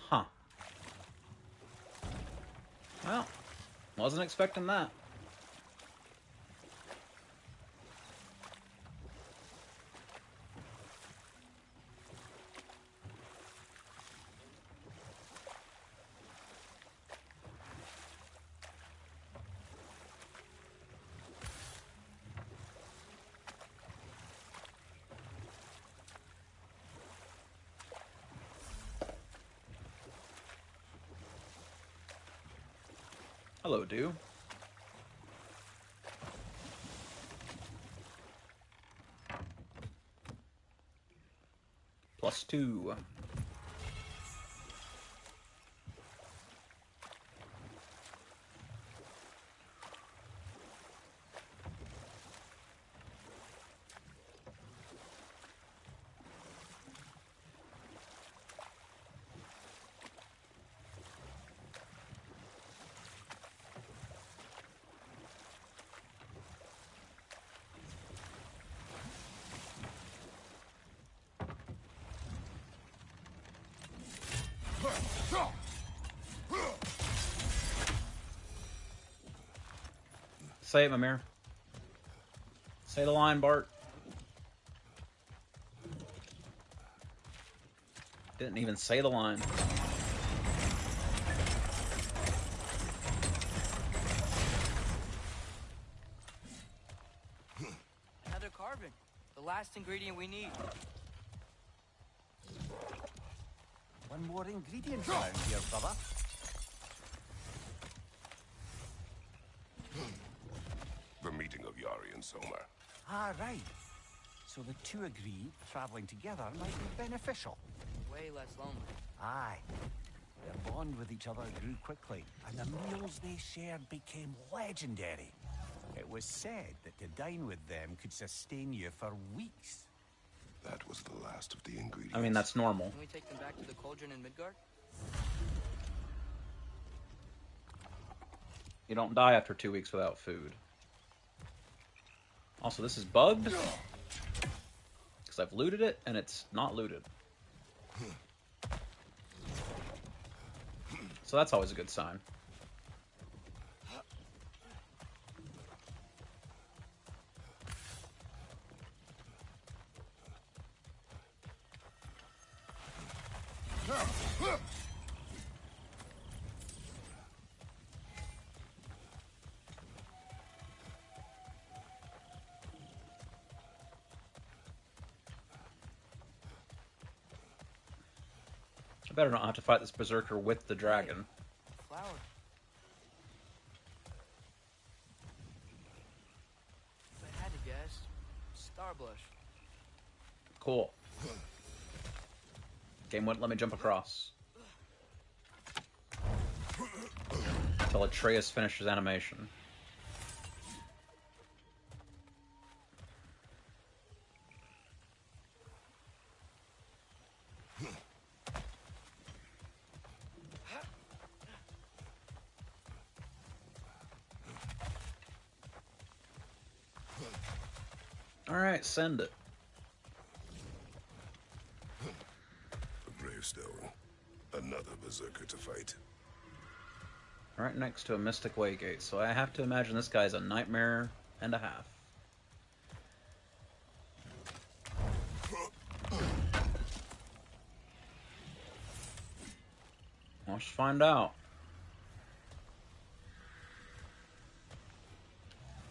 [SPEAKER 1] Huh. Well, wasn't expecting that. Hello, dude. +2. Say it, Mimir. Say the line, Bart. Didn't even say the line.
[SPEAKER 13] Another carbon. The last ingredient we need.
[SPEAKER 10] One more ingredient around here, brother.
[SPEAKER 6] The meeting of Yari and Somar.
[SPEAKER 10] Ah, right. So the two agreed traveling together might be beneficial.
[SPEAKER 13] Way less lonely.
[SPEAKER 10] Aye. Their bond with each other grew quickly, and the meals they shared became legendary. It was said that to dine with them could sustain you for weeks.
[SPEAKER 6] That was the last of the ingredients.
[SPEAKER 1] I mean, that's normal.
[SPEAKER 13] Can we take them back to the cauldron in Midgard?
[SPEAKER 1] You don't die after 2 weeks without food. Also, this is bugged. Because I've looted it, and it's not looted. So that's always a good sign. I better not have to fight this berserker with the dragon.
[SPEAKER 13] Flower. If I had to guess, Starblush.
[SPEAKER 1] Cool. Game wouldn't let me jump across. Until Atreus finishes animation. Alright, send it.
[SPEAKER 6] A gravestone. Another berserker to fight.
[SPEAKER 1] Right next to a Mystic Waygate, so I have to imagine this guy's a nightmare and a half. Let's find out.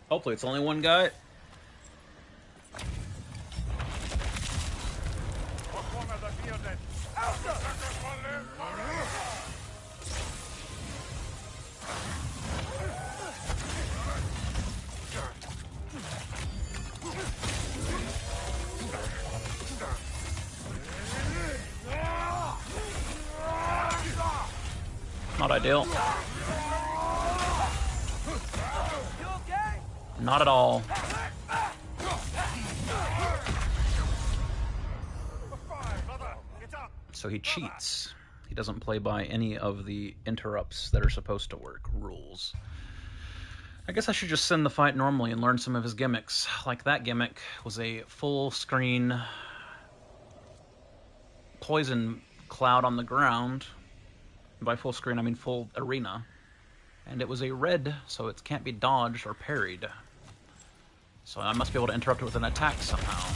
[SPEAKER 1] Hopefully it's only one guy. Not ideal. Not at all. So he cheats. He doesn't play by any of the interrupts that are supposed to work rules. I guess I should just send the fight normally and learn some of his gimmicks. Like that gimmick was a full screen poison cloud on the ground. By full screen, I mean full arena. And it was a red, so it can't be dodged or parried. So I must be able to interrupt it with an attack somehow.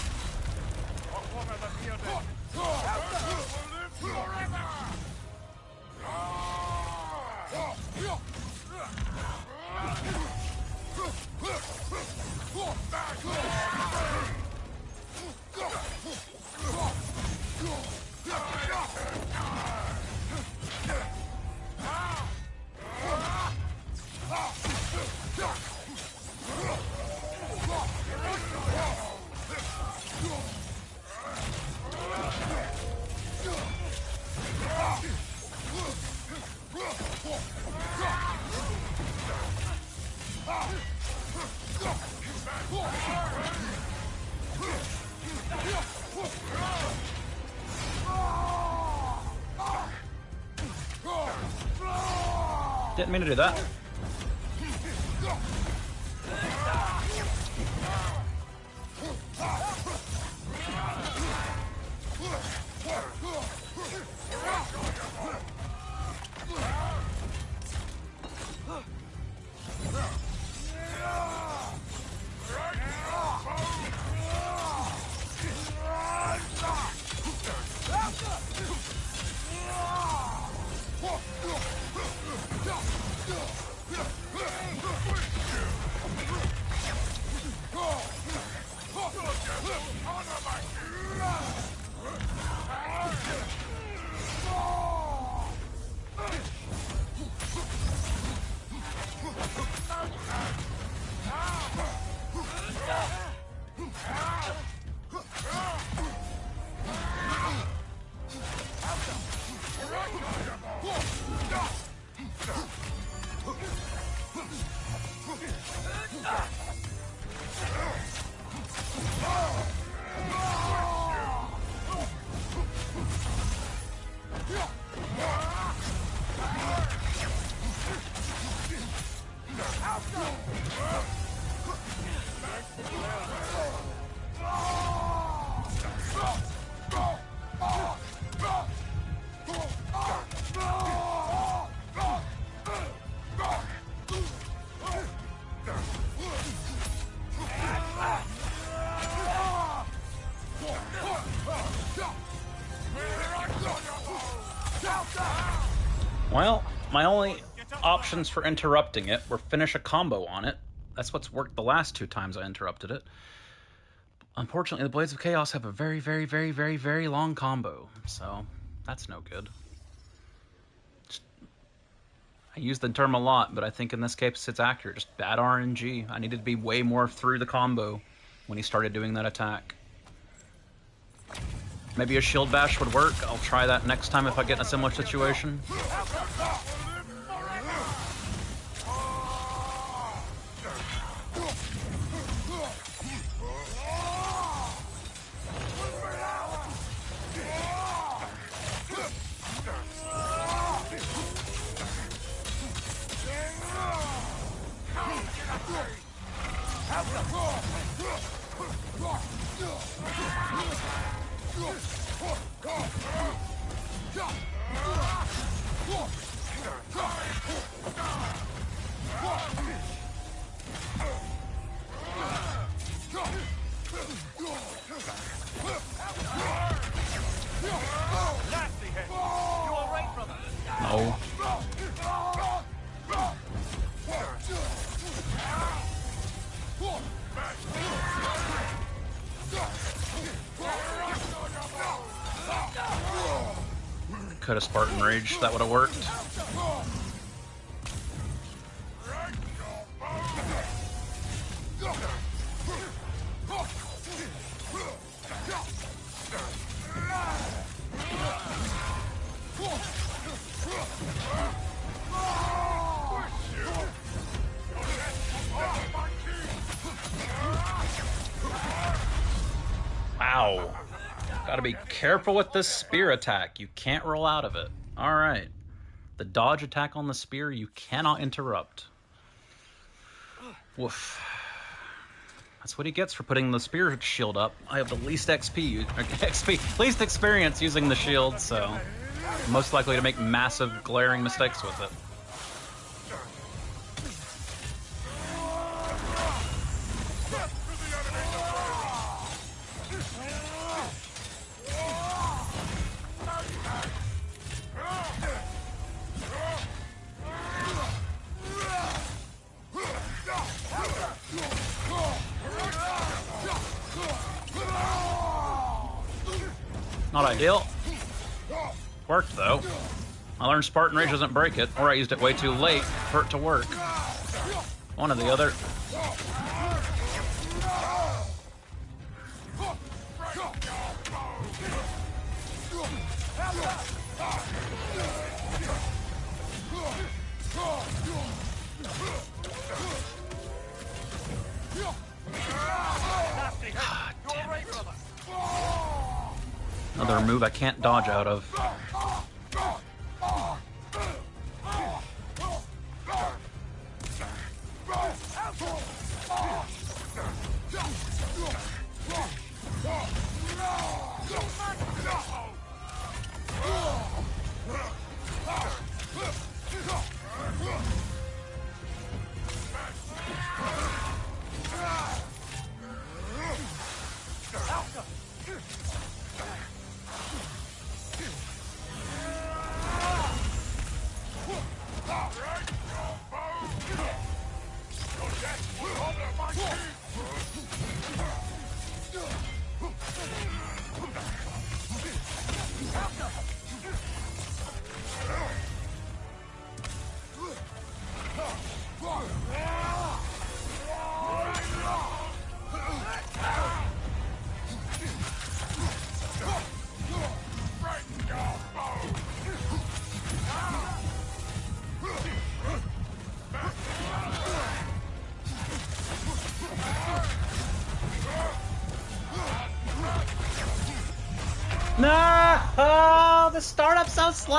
[SPEAKER 1] Didn't mean to do that. Well, my only options for interrupting it were finish a combo on it. That's what's worked the last 2 times I interrupted it. Unfortunately, the Blades of Chaos have a very, very, very, very, very long combo, so that's no good. I use the term a lot, but I think in this case it's accurate. Just bad RNG. I needed to be way more through the combo when he started doing that attack. Maybe a shield bash would work. I'll try that next time if I get in a similar situation. No. Could have Spartan Rage, that would have worked. Wow. Gotta be careful with this spear attack. You can't roll out of it. Alright. The dodge attack on the spear, you cannot interrupt. Woof. That's what he gets for putting the spear shield up. I have the least least experience using the shield, so I'm most likely to make massive glaring mistakes with it. Not ideal. Worked, though. I learned Spartan Rage doesn't break it, or I used it way too late for it to work. One or the other. Another move I can't dodge out of. No! Oh, the startup's so slow!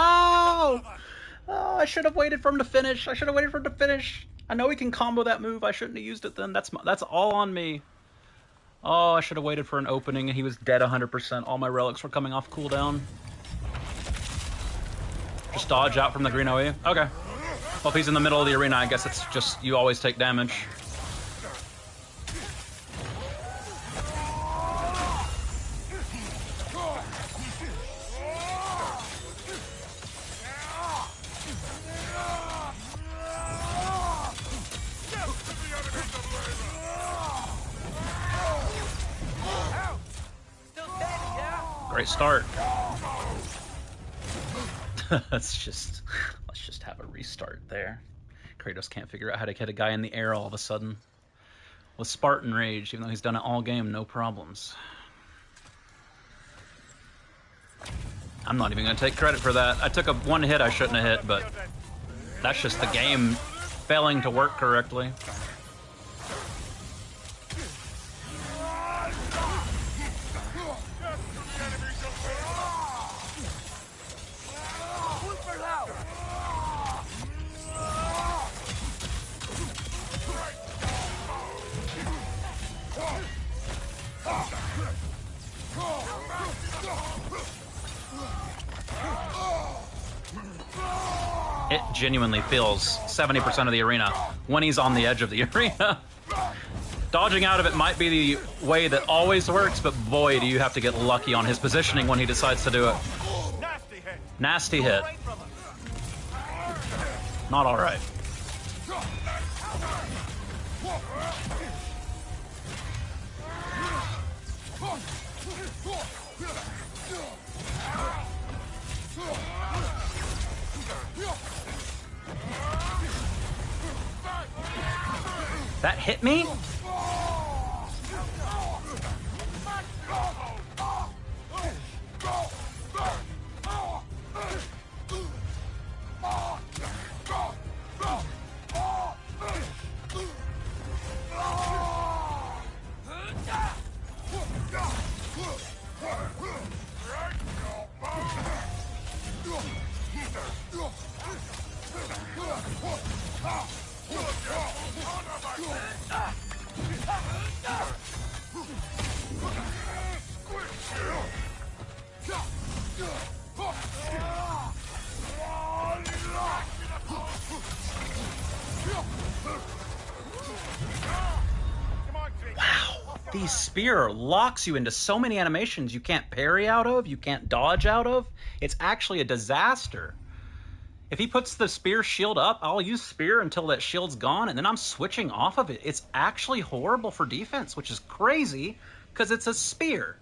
[SPEAKER 1] Oh, I should have waited for him to finish. I should have waited for him to finish. I know he can combo that move. I shouldn't have used it then. That's all on me. Oh, I should have waited for an opening, and he was dead 100%. All my relics were coming off cooldown. Just dodge out from the green OE? Okay. Well, if he's in the middle of the arena, I guess it's just you always take damage. Great start. let's just have a restart there. Kratos can't figure out how to hit a guy in the air all of a sudden. With Spartan Rage, even though he's done it all game, no problems. I'm not even going to take credit for that. I took a one hit I shouldn't have hit, but that's just the game failing to work correctly. It genuinely feels 70% of the arena when he's on the edge of the arena. Dodging out of it might be the way that always works, but boy, do you have to get lucky on his positioning when he decides to do it. Nasty hit. Not all right. That hit me? These spear locks you into so many animations you can't parry out of, you can't dodge out of. It's actually a disaster. If he puts the spear shield up, I'll use spear until that shield's gone, and then I'm switching off of it. It's actually horrible for defense, which is crazy, because it's a spear.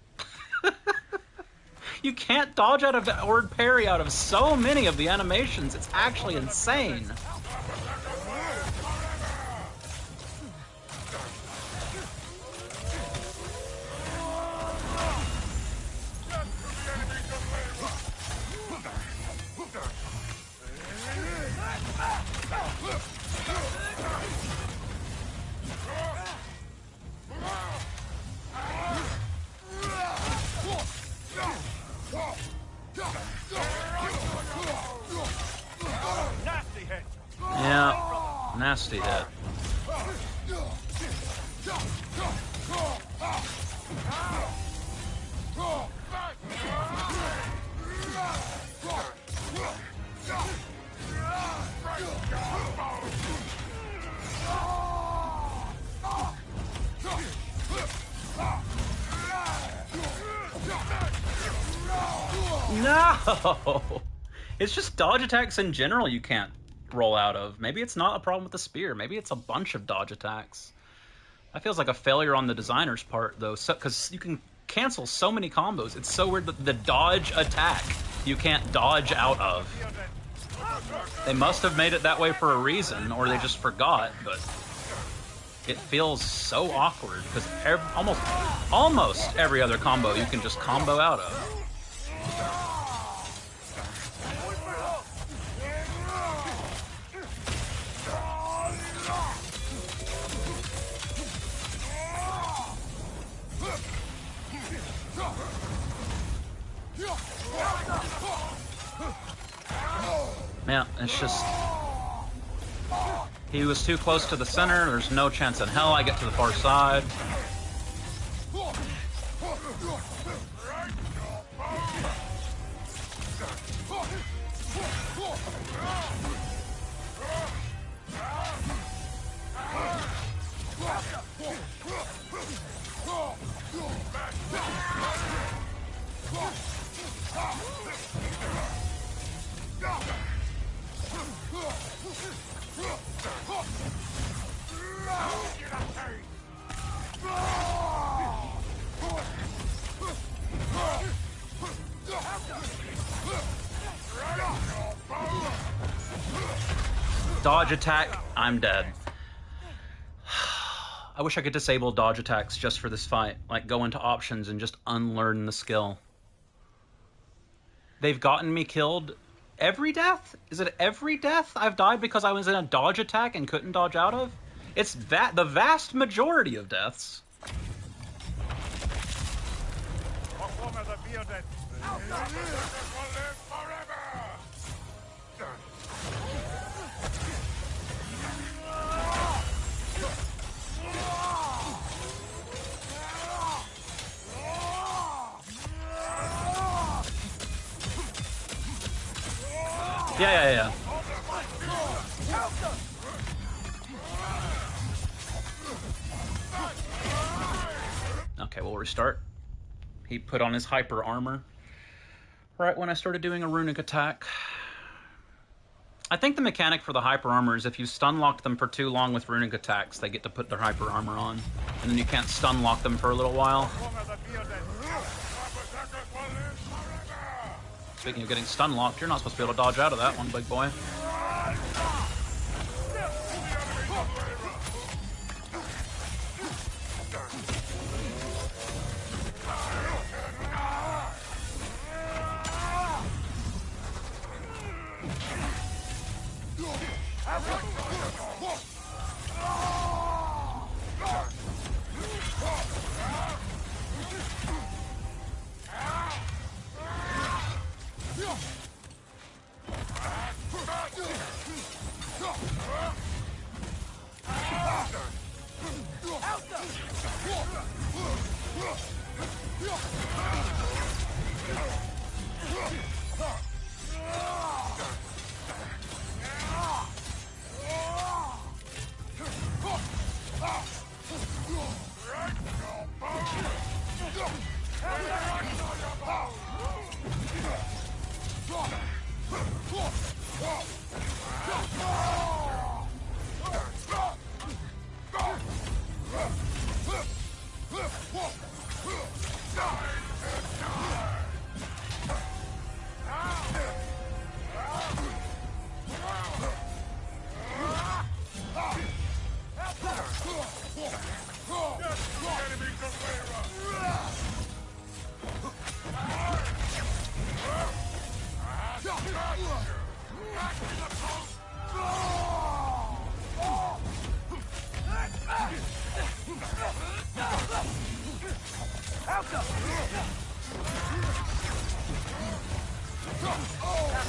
[SPEAKER 1] You can't dodge out of or parry out of so many of the animations. It's actually insane. Yeah, nasty hit. No! It's just dodge attacks in general you can't roll out of. Maybe it's not a problem with the spear. Maybe it's a bunch of dodge attacks. That feels like a failure on the designer's part, though, because you can cancel so many combos. It's so weird that the dodge attack you can't dodge out of. They must have made it that way for a reason, or they just forgot, but it feels so awkward, because almost every other combo you can just combo out of. Yeah, it's just... He was too close to the center. There's no chance in hell I get to the far side. Dodge attack, I'm dead. I wish I could disable dodge attacks just for this fight. Like, go into options and just unlearn the skill. They've gotten me killed every death? Is it every death I've died because I was in a dodge attack and couldn't dodge out of? It's the vast majority of deaths. Yeah. Okay, we'll restart. He put on his hyper armor right when I started doing a runic attack. I think the mechanic for the hyper armor is if you stun locked them for too long with runic attacks, they get to put their hyper armor on, and then you can't stun lock them for a little while. Speaking of getting stun locked, you're not supposed to be able to dodge out of that one, big boy.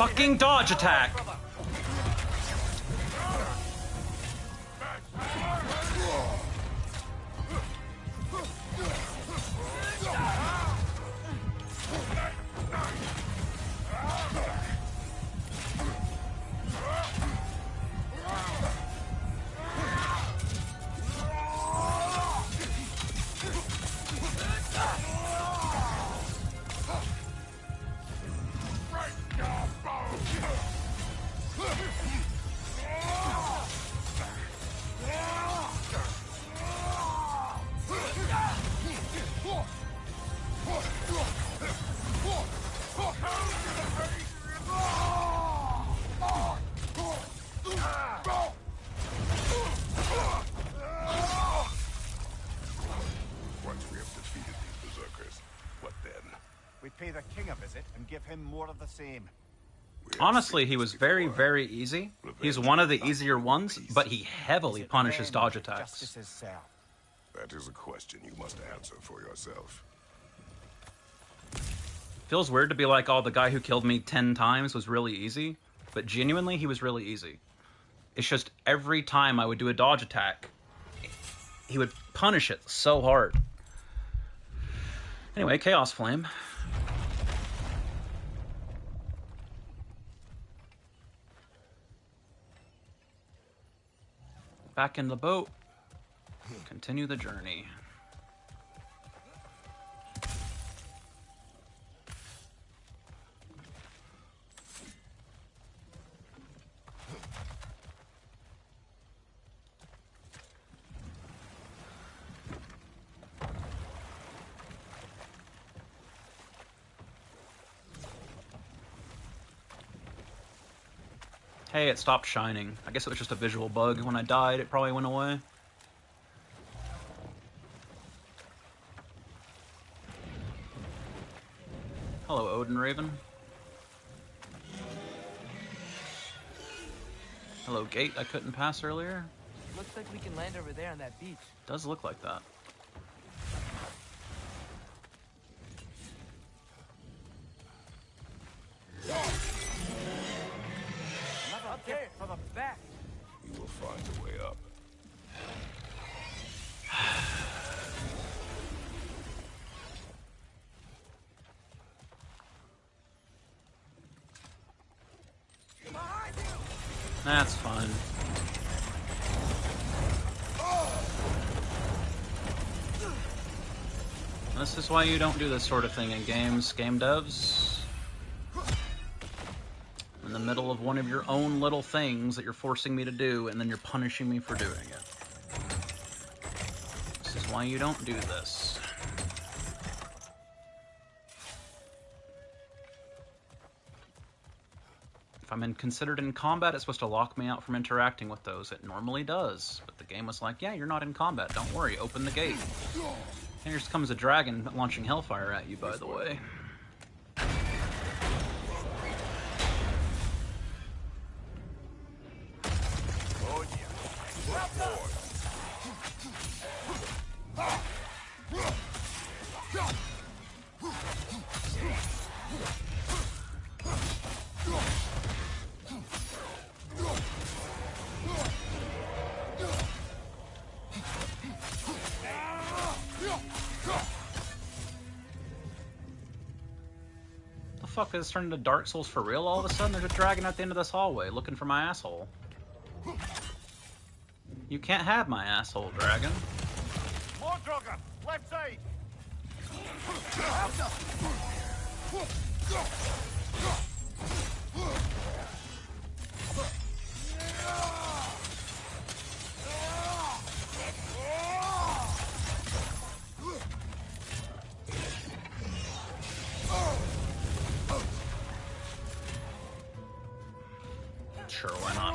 [SPEAKER 1] Fucking dodge attack!
[SPEAKER 10] him more of the same.
[SPEAKER 1] Honestly, he was very, very easy. He's one of the easier ones, but he heavily punishes dodge attacks.
[SPEAKER 10] Justice's cell.
[SPEAKER 6] That is a question you must answer for yourself.
[SPEAKER 1] Feels weird to be like, oh, the guy who killed me 10 times was really easy, but genuinely, he was really easy. It's just every time I would do a dodge attack, he would punish it so hard. Anyway, Chaos Flame. Back in the boat. Continue the journey. Hey, it stopped shining. I guess it was just a visual bug. When I died, it probably went away. Hello, Odin Raven. Hello, gate I couldn't pass earlier.
[SPEAKER 13] Looks like we can land over there on that beach.
[SPEAKER 1] Does look like that.
[SPEAKER 13] Up there, for the back.
[SPEAKER 6] You will find a way up.
[SPEAKER 1] That's fine. This is why you don't do this sort of thing in games, game devs. In the middle of one of your own little things that you're forcing me to do, and then you're punishing me for doing it. This is why you don't do this. If I'm considered in combat, it's supposed to lock me out from interacting with those. It normally does, but the game was like, yeah, you're not in combat, don't worry, open the gate. And here comes a dragon launching hellfire at you, by the way. Fuck, this turned into Dark Souls for real all of a sudden? There's a dragon at the end of this hallway looking for my asshole. You can't have my asshole, dragon.
[SPEAKER 7] More Draugr! Left side!
[SPEAKER 1] Sure, why not?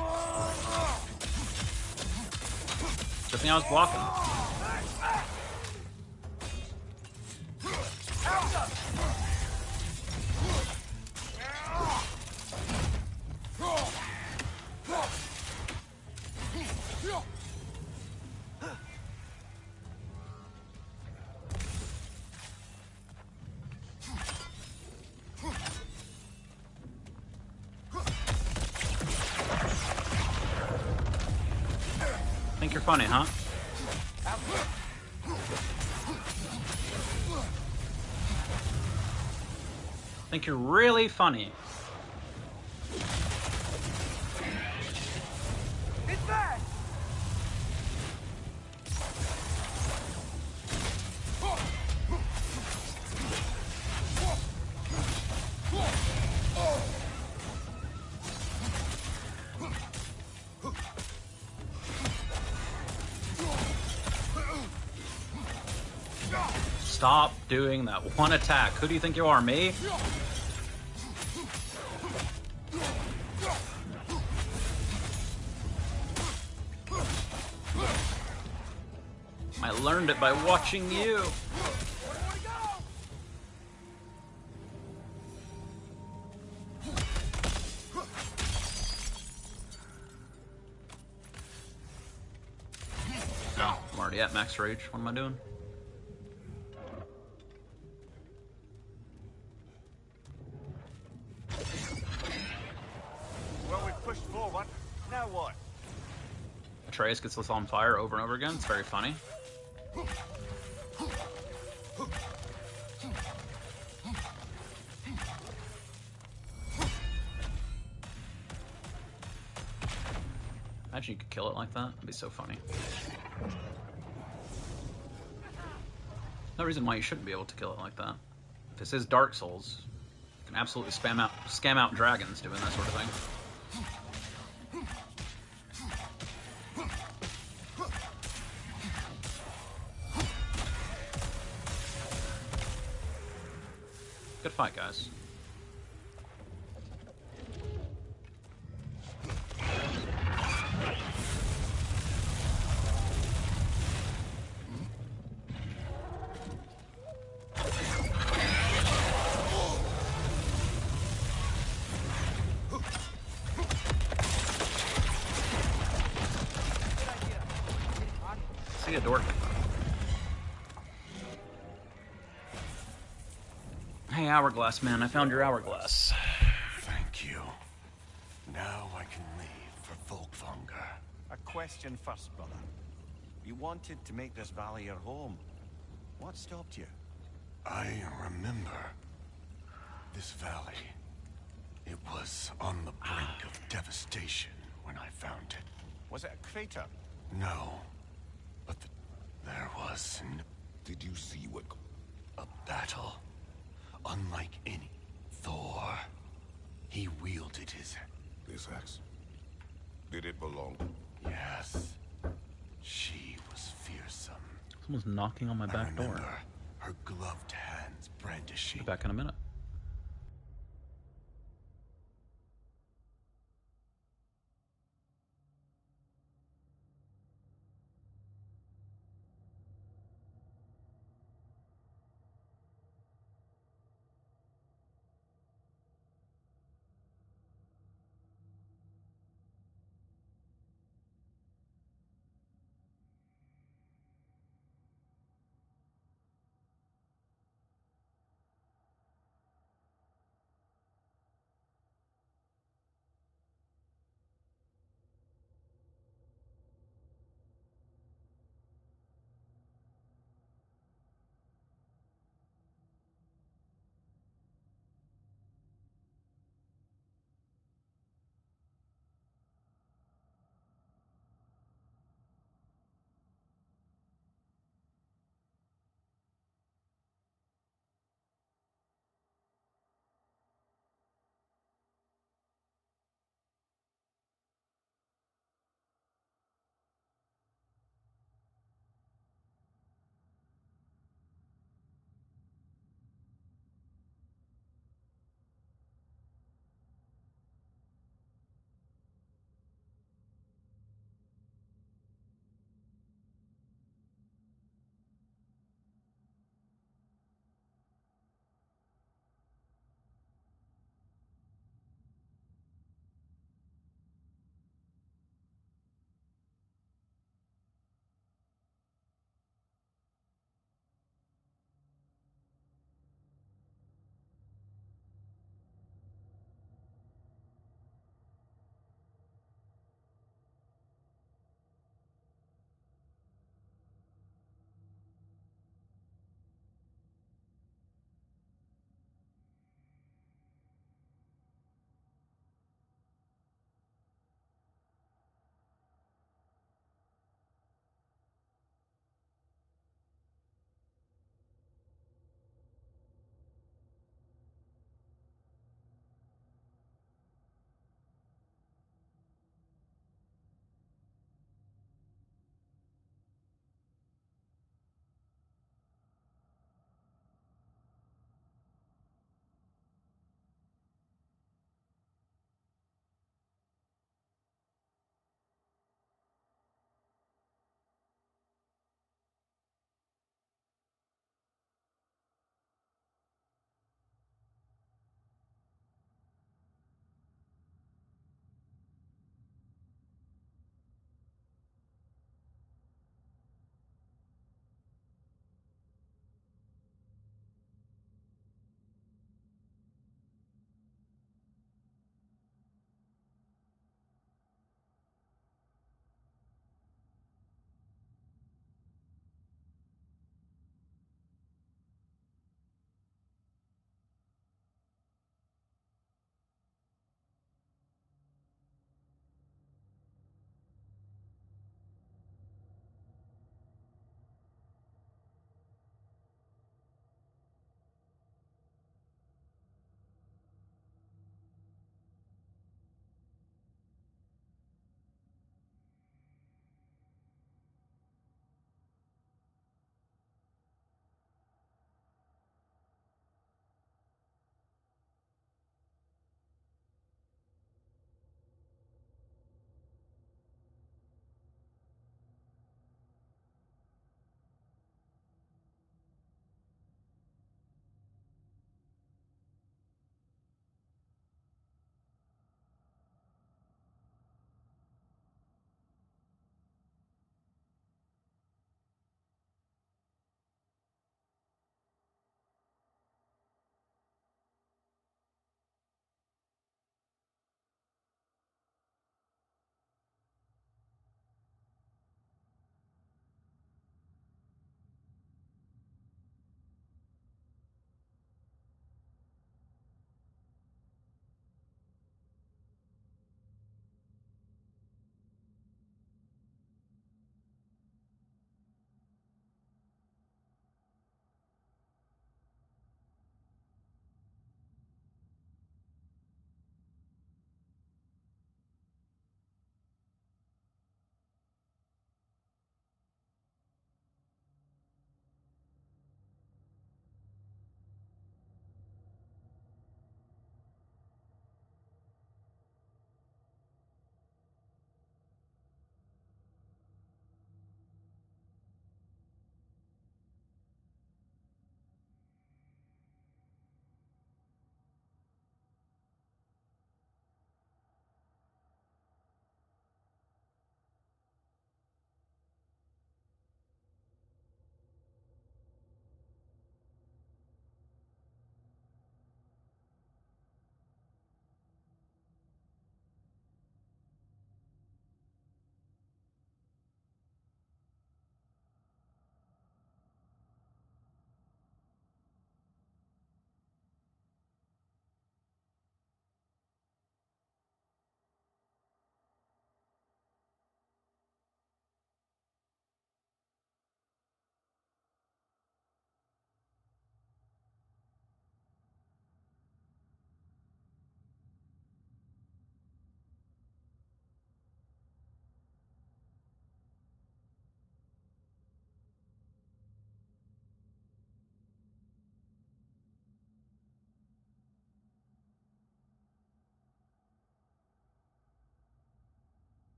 [SPEAKER 1] Good thing I was blocking. Think you're funny, huh? Think you're really funny.
[SPEAKER 7] It's back!
[SPEAKER 1] Stop doing that one attack. Who do you think you are, me? I learned it by watching you. already at max rage. What am I doing?
[SPEAKER 10] Well, we've pushed forward. Now what?
[SPEAKER 1] Atreus gets us on fire over and over again. It's very funny. Imagine you could kill it like that. That'd be so funny. No reason why you shouldn't be able to kill it like that. If this is Dark Souls, you can absolutely scam out dragons doing that sort of thing. Good fight, guys. See ya, dork. Hey, Hourglass man, I found your hourglass.
[SPEAKER 19] Thank you. Now I can leave for Volkvanger.
[SPEAKER 10] A question first, brother. You wanted to make this valley your home. What stopped you?
[SPEAKER 19] I remember this valley. It was on the brink of devastation when I found it.
[SPEAKER 10] Was it a crater?
[SPEAKER 19] No, but there was
[SPEAKER 6] Did you see what...
[SPEAKER 19] a battle. Unlike any Thor, he wielded his...
[SPEAKER 6] This axe? Did it belong?
[SPEAKER 19] Yes. She was fearsome.
[SPEAKER 1] Someone's knocking on my back door.
[SPEAKER 19] Her gloved hands brandishing.
[SPEAKER 1] Be back in a minute.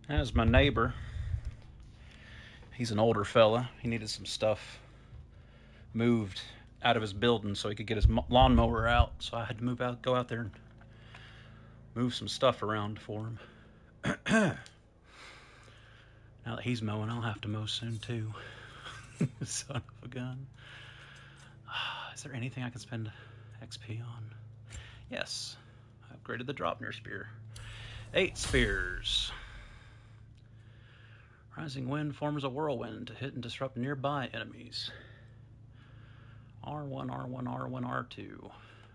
[SPEAKER 1] As my neighbor. He's an older fella. He needed some stuff moved out of his building so he could get his lawnmower out. So I had to go out there and move some stuff around for him. Now that he's mowing, I'll have to mow soon too. Son of a gun. Is there anything I can spend XP on? Yes. I upgraded the Dropner Spear. 8 spears. Rising wind forms a whirlwind to hit and disrupt nearby enemies. R1, R1, R1, R2.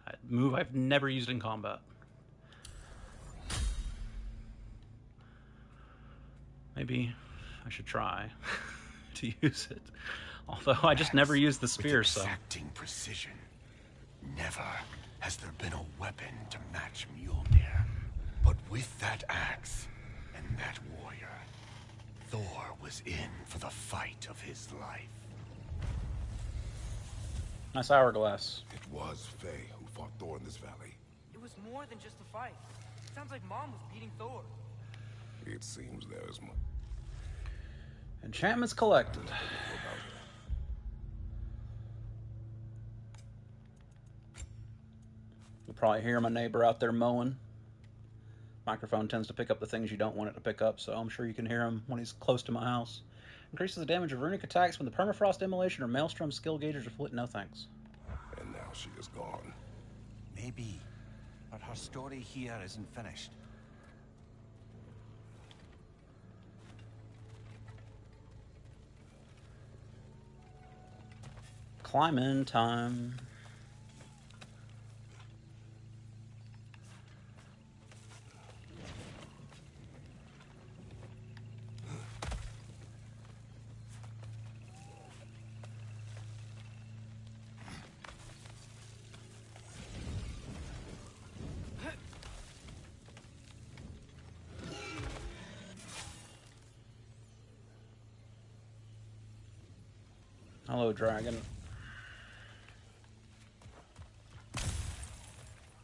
[SPEAKER 1] A move I've never used in combat. Maybe I should try to use it. Although I just never used the spear, so.
[SPEAKER 19] Exacting precision. Never has there been a weapon to match Mjolnir. But with that axe and that warrior, Thor was in for the fight of his life.
[SPEAKER 1] Nice hourglass.
[SPEAKER 6] It was Faye who fought Thor in this valley.
[SPEAKER 13] It was more than just a fight. It sounds like Mom was beating Thor.
[SPEAKER 6] It seems there is more.
[SPEAKER 1] Enchantments collected. You'll probably hear my neighbor out there mowing. Microphone tends to pick up the things you don't want it to pick up, so I'm sure you can hear him when he's close to my house. Increases the damage of runic attacks when the permafrost immolation or maelstrom skill gauges are flit. No thanks.
[SPEAKER 6] And now she is gone.
[SPEAKER 10] Maybe, but her story here isn't finished.
[SPEAKER 1] Climbing time. Hello, dragon.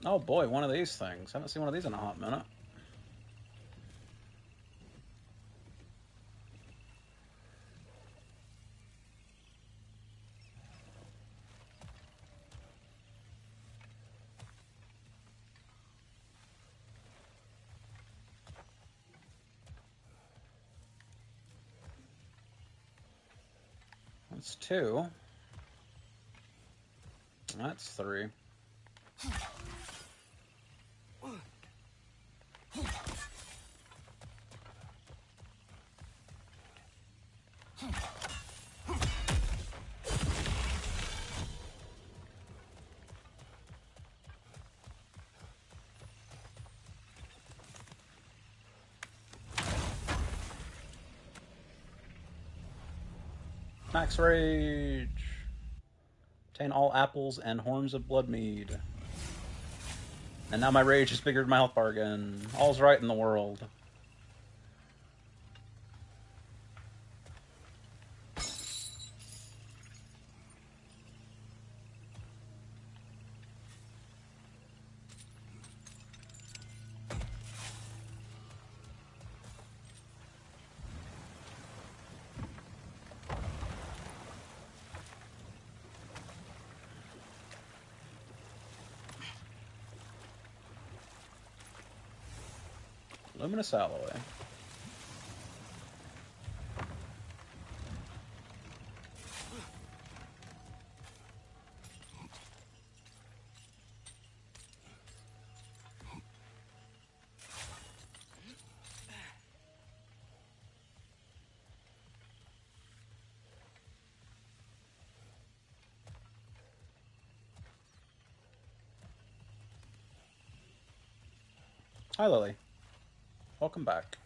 [SPEAKER 1] Oh boy, one of these things. Haven't seen one of these in a hot minute. That's 2. That's 3. Max Rage. Obtain all apples and horns of Bloodmead. And now my rage is bigger than my health bar again. All's right in the world. Luminous alloy. Hi, Lily. Welcome back.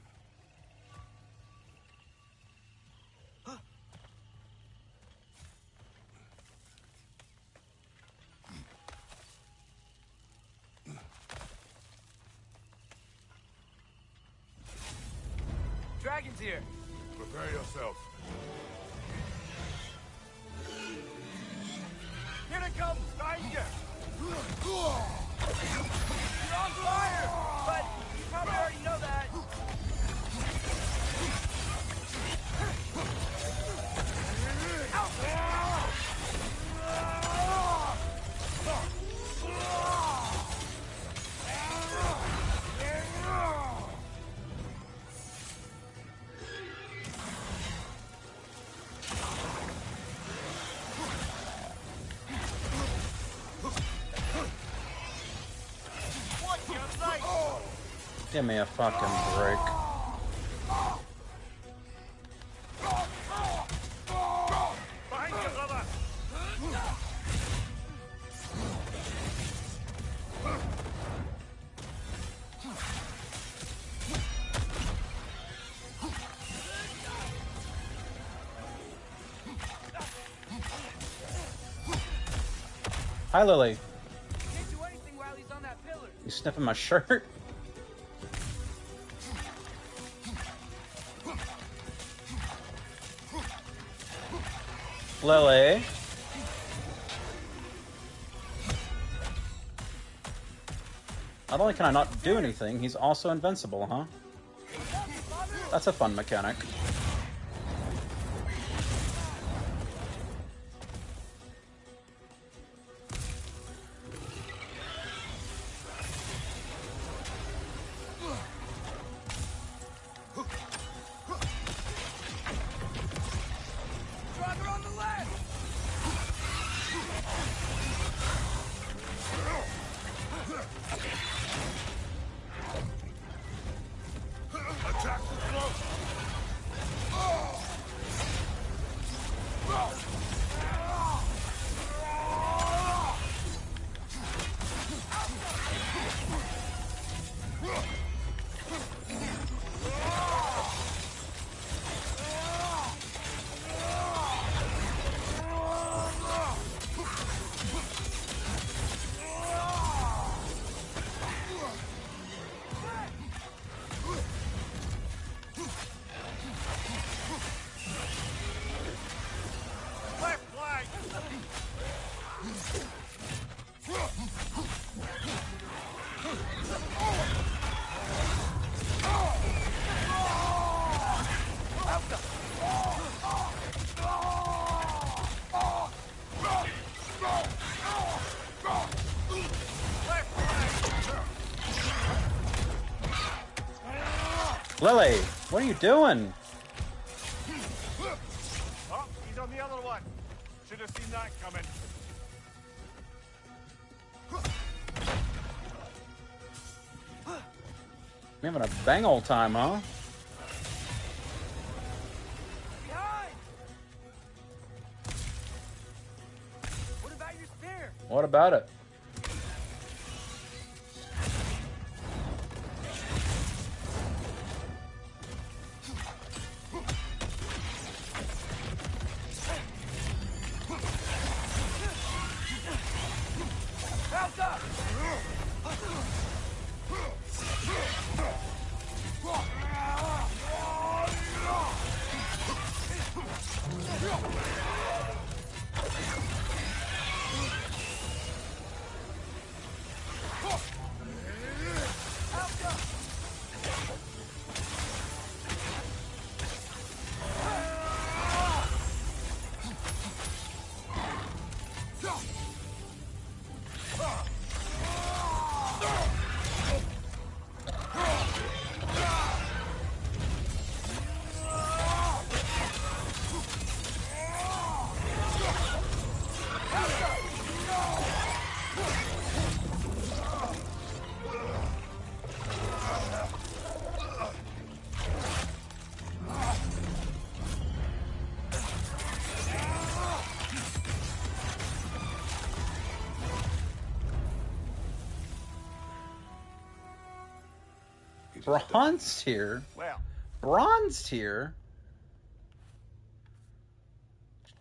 [SPEAKER 7] Dragon's here.
[SPEAKER 3] Prepare yourself.
[SPEAKER 7] Here it comes, behind you. You're on fire, but you probably already know that.
[SPEAKER 1] Give me a fucking break.
[SPEAKER 15] Behind you, brother!
[SPEAKER 1] Hi, Lily.
[SPEAKER 13] Can't do anything while he's on that pillar.
[SPEAKER 1] You sniffing my shirt? Lily. Not only can I not do anything, he's also invincible, huh? That's a fun mechanic.
[SPEAKER 13] Draugr on the left!
[SPEAKER 15] Attack the close! Left flank!
[SPEAKER 1] Lily, what are you doing?
[SPEAKER 15] Oh, he's on the other one. Should have seen that coming.
[SPEAKER 1] You're having a bang old time, huh?
[SPEAKER 13] Behind! What about your spear?
[SPEAKER 1] What about it?
[SPEAKER 13] Back up!
[SPEAKER 1] Bronze tier?
[SPEAKER 10] Well,
[SPEAKER 1] Bronze tier?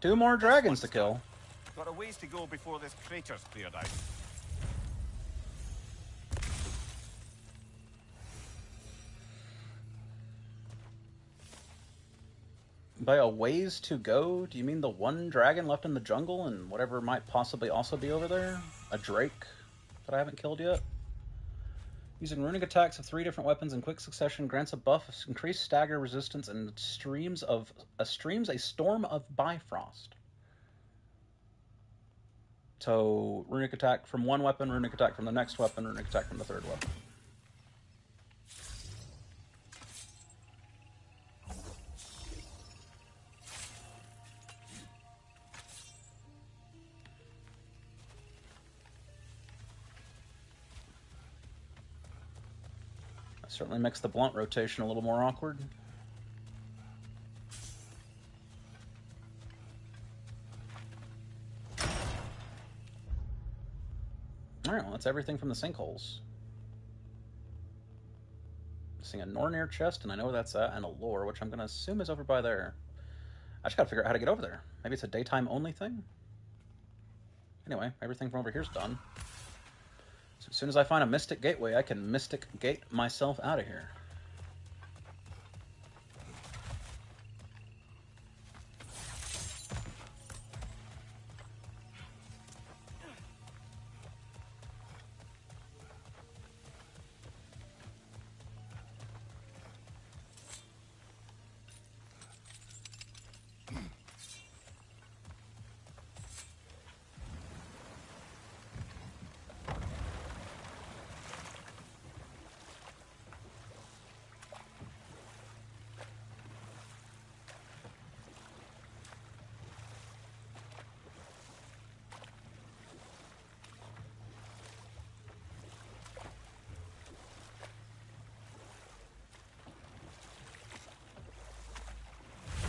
[SPEAKER 1] 2 more dragons to kill.
[SPEAKER 10] got a ways to go before this crater's cleared out.
[SPEAKER 1] By a ways to go, do you mean the one dragon left in the jungle and whatever might possibly also be over there? A drake that I haven't killed yet? Using runic attacks of 3 different weapons in quick succession grants a buff of increased stagger resistance and streams a storm of Bifrost. So, runic attack from one weapon, runic attack from the next weapon, runic attack from the third weapon. Certainly makes the blunt rotation a little more awkward. Alright, well, that's everything from the sinkholes. Missing a Nornir chest, and I know where that's at, and a lore, which I'm going to assume is over by there. I just got to figure out how to get over there. Maybe it's a daytime only thing? Anyway, everything from over here's done. So as soon as I find a Mystic Gateway, I can Mystic Gate myself out of here.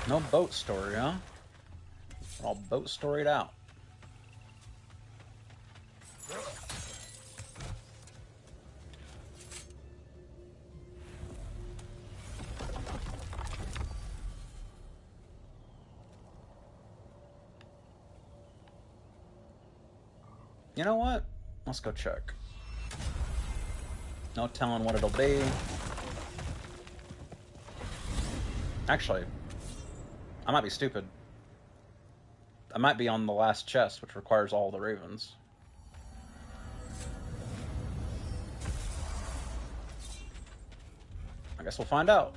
[SPEAKER 1] No boat story, huh? We're all boat storied out. You know what? Let's go check. No telling what it'll be. Actually, I might be stupid. I might be on the last chest, which requires all the ravens. I guess we'll find out.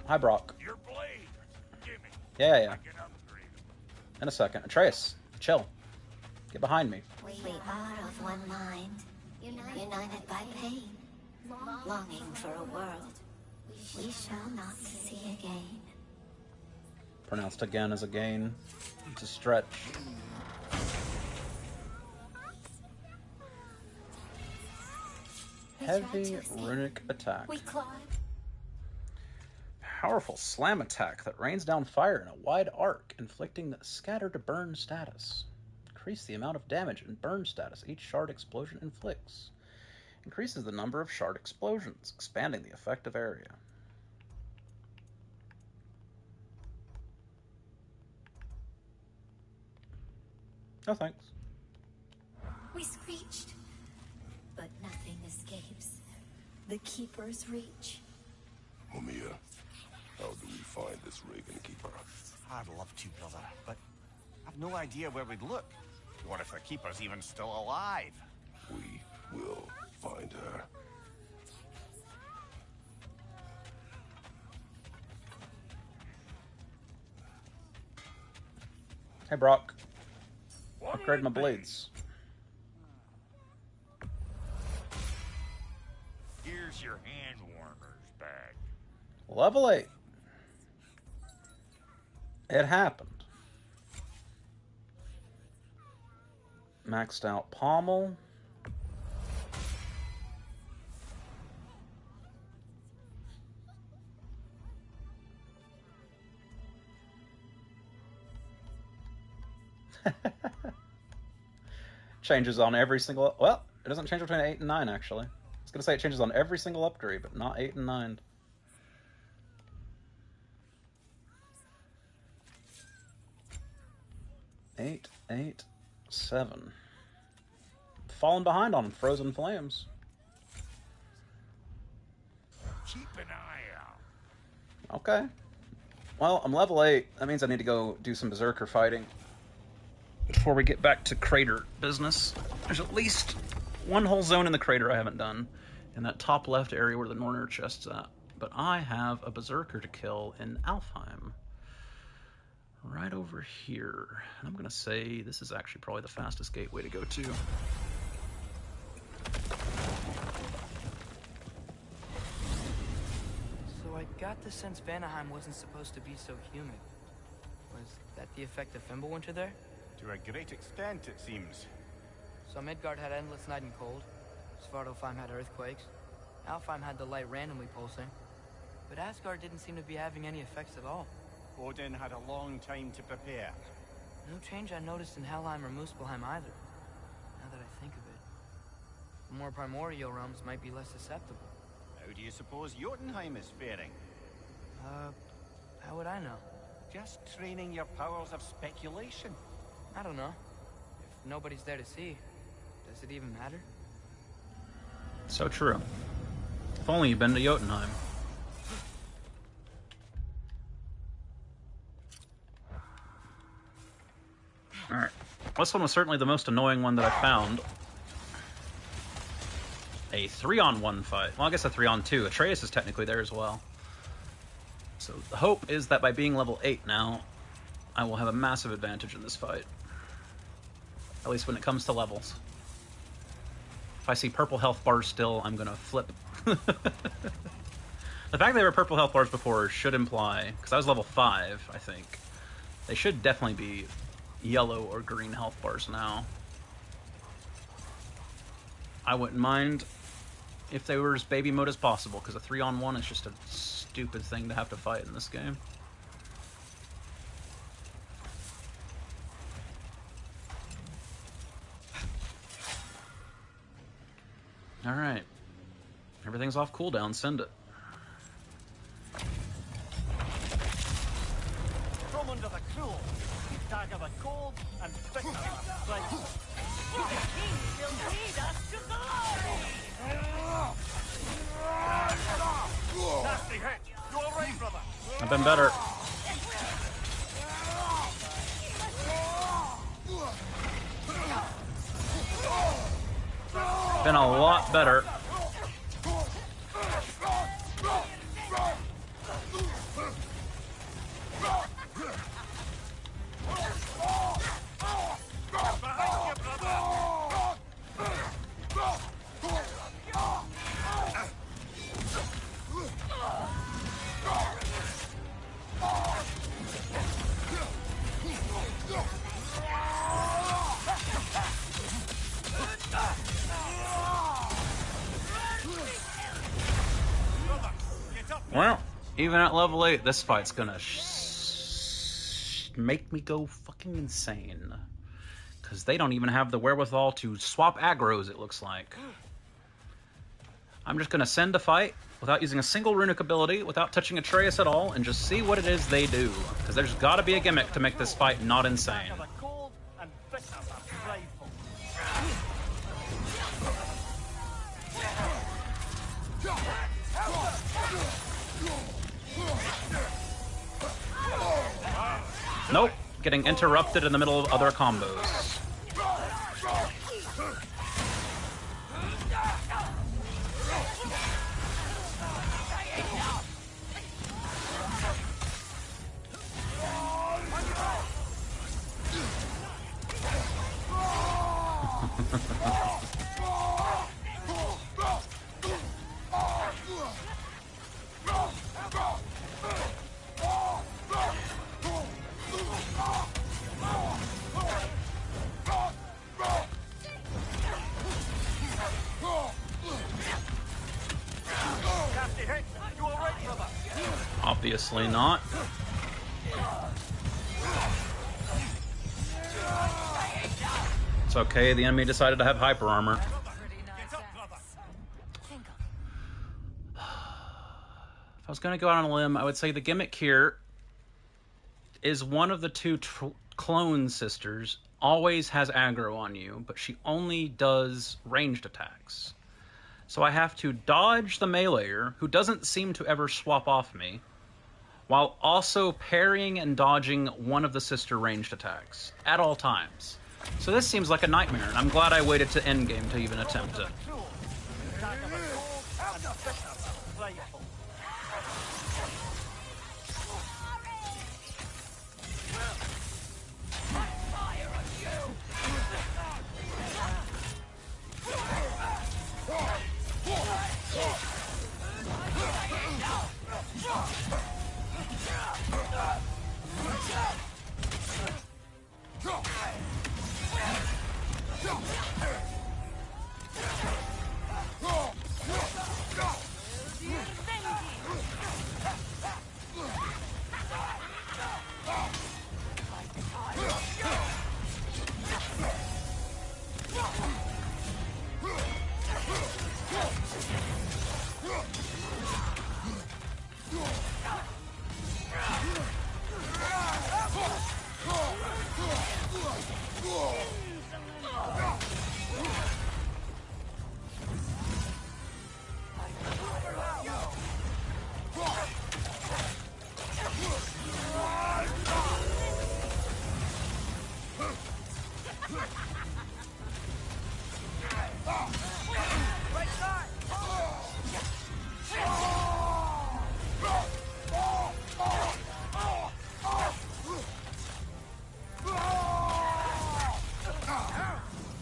[SPEAKER 1] Hi, Brock.
[SPEAKER 5] Your blade. Gimme.
[SPEAKER 1] Yeah. In a second. Atreus, chill. Get behind me.
[SPEAKER 20] We are of one mind, united by pain, longing for a world we shall not see again.
[SPEAKER 1] Pronounced again as a gain. It's a stretch. Heavy runic attack. Powerful slam attack that rains down fire in a wide arc, inflicting scatter to burn status. Increase the amount of damage and burn status each shard explosion inflicts. Increases the number of shard explosions, expanding the effective area. No thanks.
[SPEAKER 20] We screeched, but nothing escapes the Keeper's reach.
[SPEAKER 6] Mamiya, how do we find this Raven Keeper?
[SPEAKER 10] I'd love to, brother, but I've no idea where we'd look. What if the Keeper's even still alive?
[SPEAKER 6] We will find her.
[SPEAKER 1] Hey, Brock. Upgrade my blades.
[SPEAKER 5] Here's your hand warmers bag.
[SPEAKER 1] Level 8. It happened. Maxed out pommel. Changes on every single... Well, it doesn't change between 8 and 9, actually. I was going to say it changes on every single upgrade, but not 8 and 9. Eight, 8, 7. Falling behind on Frozen Flames.
[SPEAKER 5] Keep an eye out.
[SPEAKER 1] Okay. Well, I'm level 8. That means I need to go do some Berserker fighting before we get back to crater business. There's at least one whole zone in the crater I haven't done, in that top left area where the Nornir chest's at. But I have a Berserker to kill in Alfheim. Right over here. And I'm going to say this is actually probably the fastest gateway to go to.
[SPEAKER 13] So I got the sense Vanaheim wasn't supposed to be so humid. Was that the effect of Fimbulwinter there?
[SPEAKER 10] To a great extent, it seems.
[SPEAKER 13] So Midgard had endless night and cold. Svartalfheim had earthquakes. Alfheim had the light randomly pulsing, but Asgard didn't seem to be having any effects at all.
[SPEAKER 10] Odin had a long time to prepare.
[SPEAKER 13] No change I noticed in Helheim or Muspelheim either, now that I think of it. The more primordial realms might be less susceptible.
[SPEAKER 10] How do you suppose Jotunheim is faring?
[SPEAKER 13] How would I know?
[SPEAKER 10] Just training your powers of speculation.
[SPEAKER 13] I don't know. If nobody's there to see, does it even matter?
[SPEAKER 1] So true. If only you'd been to Jotunheim. Alright. This one was certainly the most annoying one that I found. A 3-on-1 fight. Well, I guess a 3-on-2. Atreus is technically there as well. So the hope is that by being level 8 now, I will have a massive advantage in this fight. At least when it comes to levels. If I see purple health bars still, I'm gonna flip. The fact they were purple health bars before should imply, because I was level 5, I think, they should definitely be yellow or green health bars now. I wouldn't mind if they were as baby mode as possible, because a 3-on-1 is just a stupid thing to have to fight in this game. Alright. Everything's off cooldown, send it.
[SPEAKER 10] From under the cruel, dagger the cold, and bitter the bright. The king will lead us to glory! Nasty hit! You alright, brother?
[SPEAKER 1] I've been better. Been a lot better. Well, even at level 8, this fight's gonna make me go fucking insane. Because they don't even have the wherewithal to swap aggros, it looks like. I'm just gonna send a fight without using a single runic ability, without touching Atreus at all, and just see what it is they do. Because there's gotta be a gimmick to make this fight not insane. Nope, getting interrupted in the middle of other combos. Obviously not. It's okay, the enemy decided to have hyper armor. If I was going to go out on a limb, I would say the gimmick here is one of the two clone sisters always has aggro on you, but she only does ranged attacks. So I have to dodge the meleeer, who doesn't seem to ever swap off me, while also parrying and dodging one of the sister ranged attacks at all times. So this seems like a nightmare, and I'm glad I waited to endgame to even attempt it.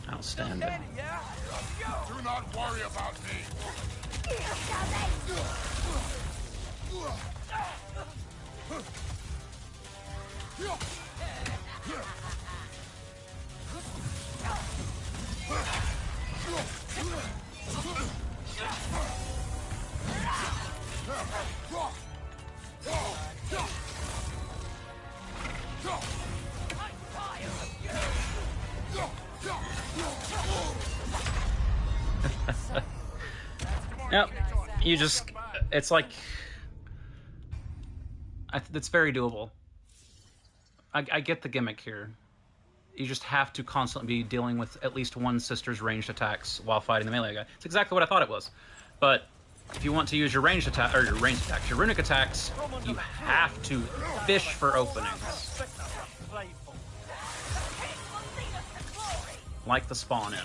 [SPEAKER 1] Outstanding.
[SPEAKER 15] Do not worry about me.
[SPEAKER 1] Yep. You just, it's like, it's very doable. I get the gimmick here. You just have to constantly be dealing with at least one sister's ranged attacks while fighting the melee guy. It's exactly what I thought it was. But if you want to use your ranged attack, or your ranged attacks, your runic attacks, you have to fish for openings. Like the spawn in.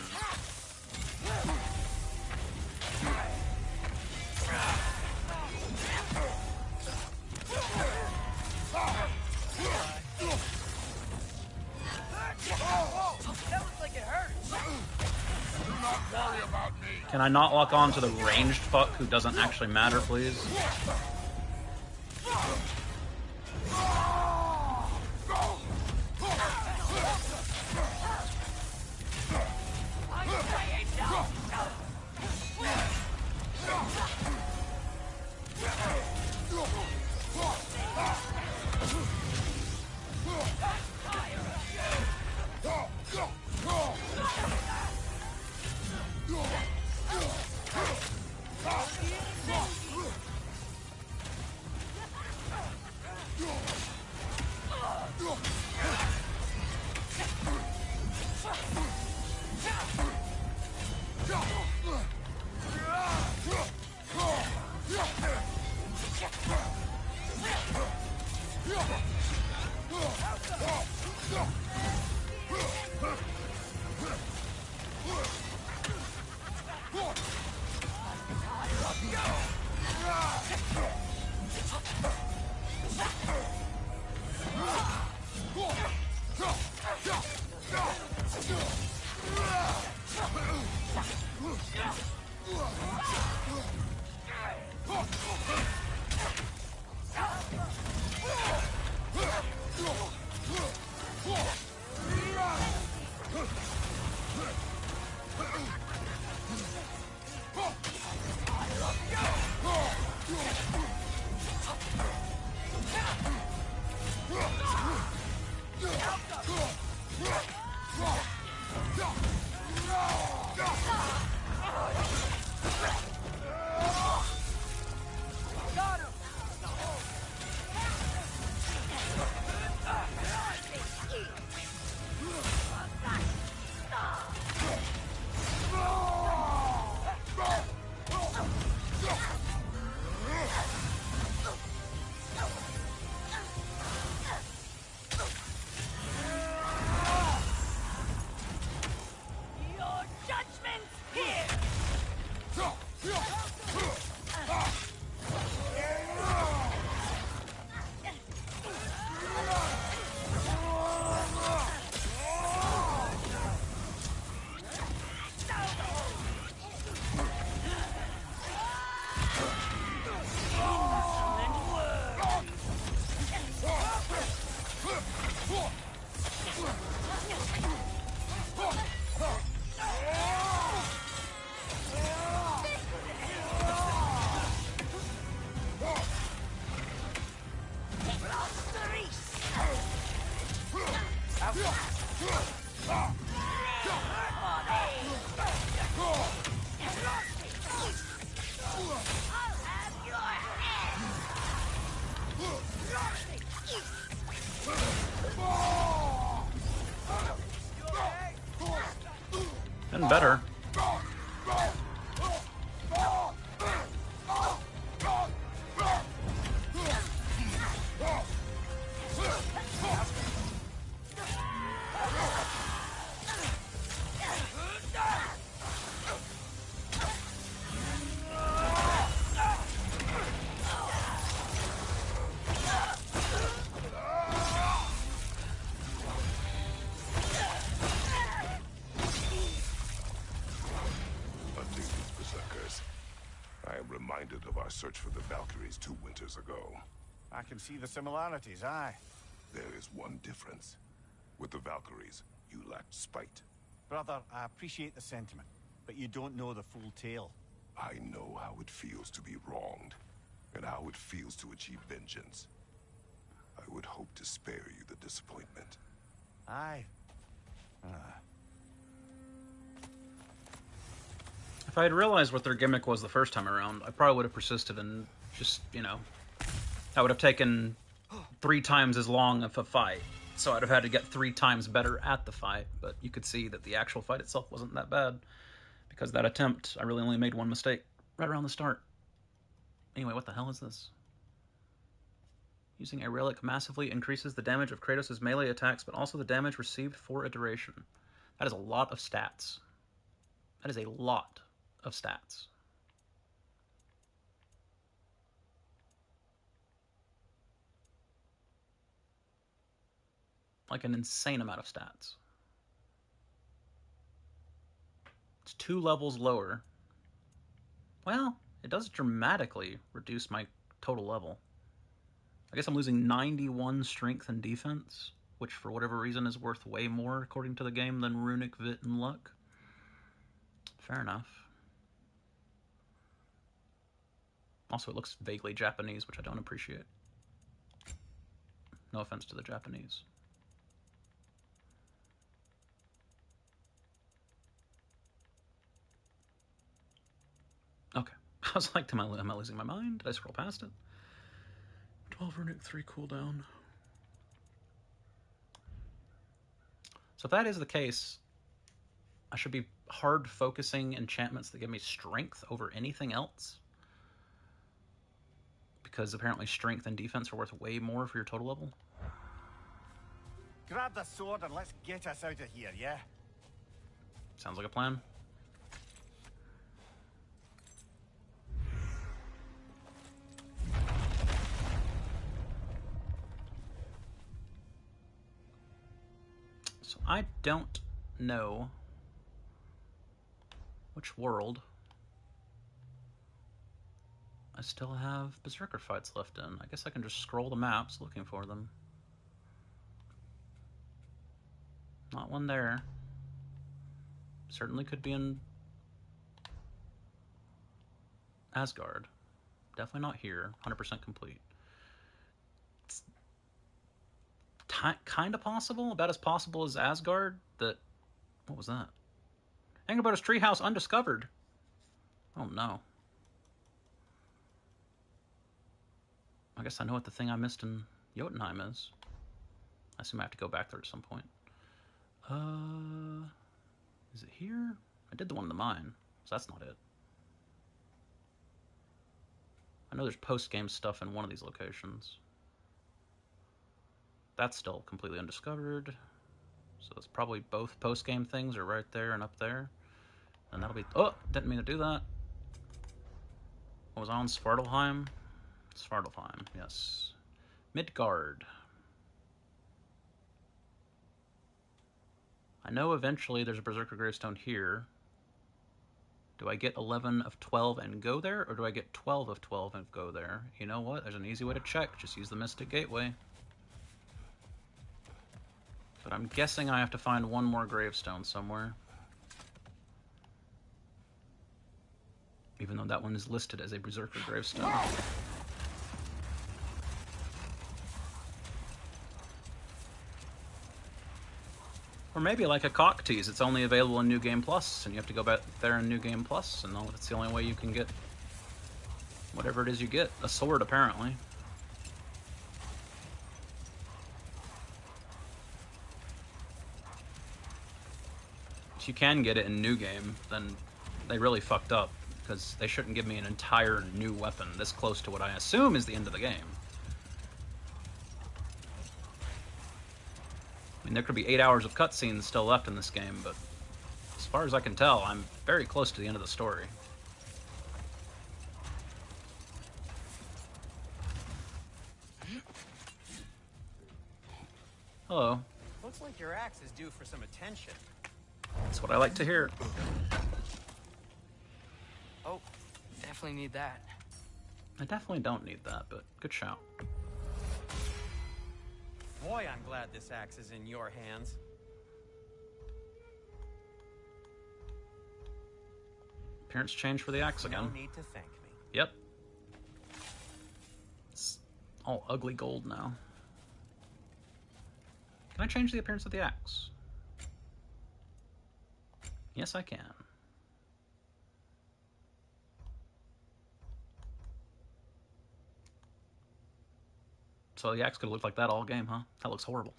[SPEAKER 1] Can I not lock on to the ranged fuck who doesn't actually matter, please? getting better.
[SPEAKER 6] I am reminded of our search for the Valkyries 2 winters ago.
[SPEAKER 10] I can see the similarities, aye.
[SPEAKER 6] There is one difference. With the Valkyries, you lacked spite.
[SPEAKER 10] Brother, I appreciate the sentiment, but you don't know the full tale.
[SPEAKER 6] I know how it feels to be wronged, and how it feels to achieve vengeance. I would hope to spare you the disappointment.
[SPEAKER 10] Aye.
[SPEAKER 1] If I had realized what their gimmick was the first time around, I probably would have persisted and just, you know, that would have taken 3 times as long of a fight. So I'd have had to get 3 times better at the fight, but you could see that the actual fight itself wasn't that bad. Because that attempt, I really only made one mistake right around the start. Anyway, what the hell is this? Using a relic massively increases the damage of Kratos' melee attacks, but also the damage received for a duration. That is a lot of stats. That is a lot of stats. Like an insane amount of stats. It's 2 levels lower. Well, it does dramatically reduce my total level. I guess I'm losing 91 strength and defense, which for whatever reason is worth way more according to the game than runic, vit, and luck. Fair enough. Also, it looks vaguely Japanese, which I don't appreciate. No offense to the Japanese. Okay. I was like, am I losing my mind? Did I scroll past it? 12 runic, 3 cooldown. So if that is the case, I should be hard focusing enchantments that give me strength over anything else. Because apparently strength and defense are worth way more for your total level.
[SPEAKER 10] Grab the sword and let's get us out of here, yeah?
[SPEAKER 1] Sounds like a plan. So I don't know which world I still have Berserker fights left in. I guess I can just scroll the maps looking for them. Not one there. Certainly could be in Asgard. Definitely not here. 100% complete. It's kind of possible, about as possible as Asgard, that... What was that? Angerboda's treehouse undiscovered. Oh no. I guess I know what the thing I missed in Jotunheim is. I assume I have to go back there at some point. Is it here? I did the one in the mine, so that's not it. I know there's post-game stuff in one of these locations. That's still completely undiscovered. So it's probably both post-game things are right there and up there. And that'll be... Oh! Didn't mean to do that. What was I on? Svartalfheim? Svartalfheim, yes. Midgard. I know eventually there's a Berserker Gravestone here. Do I get 11 of 12 and go there, or do I get 12 of 12 and go there? You know what? There's an easy way to check. Just use the Mystic Gateway. But I'm guessing I have to find one more gravestone somewhere. Even though that one is listed as a Berserker Gravestone. Or maybe like a cock tease, it's only available in New Game Plus, and you have to go back there in New Game Plus, and that's the only way you can get whatever it is you get. A sword, apparently. if you can get it in New Game, then they really fucked up, because they shouldn't give me an entire new weapon this close to what I assume is the end of the game. I mean, there could be 8 hours of cutscenes still left in this game, but as far as I can tell, I'm very close to the end of the story. Hello.
[SPEAKER 14] Looks like your axe is due for some attention.
[SPEAKER 1] That's what I like to hear.
[SPEAKER 13] Oh, definitely need that.
[SPEAKER 1] I definitely don't need that, but good shout.
[SPEAKER 14] Boy, I'm glad this axe is in your hands.
[SPEAKER 1] Appearance change for the axe again.
[SPEAKER 14] No need to thank me.
[SPEAKER 1] Yep. It's all ugly gold now. Can I change the appearance of the axe? Yes, I can. So the axe could look like that all game, huh? That looks horrible.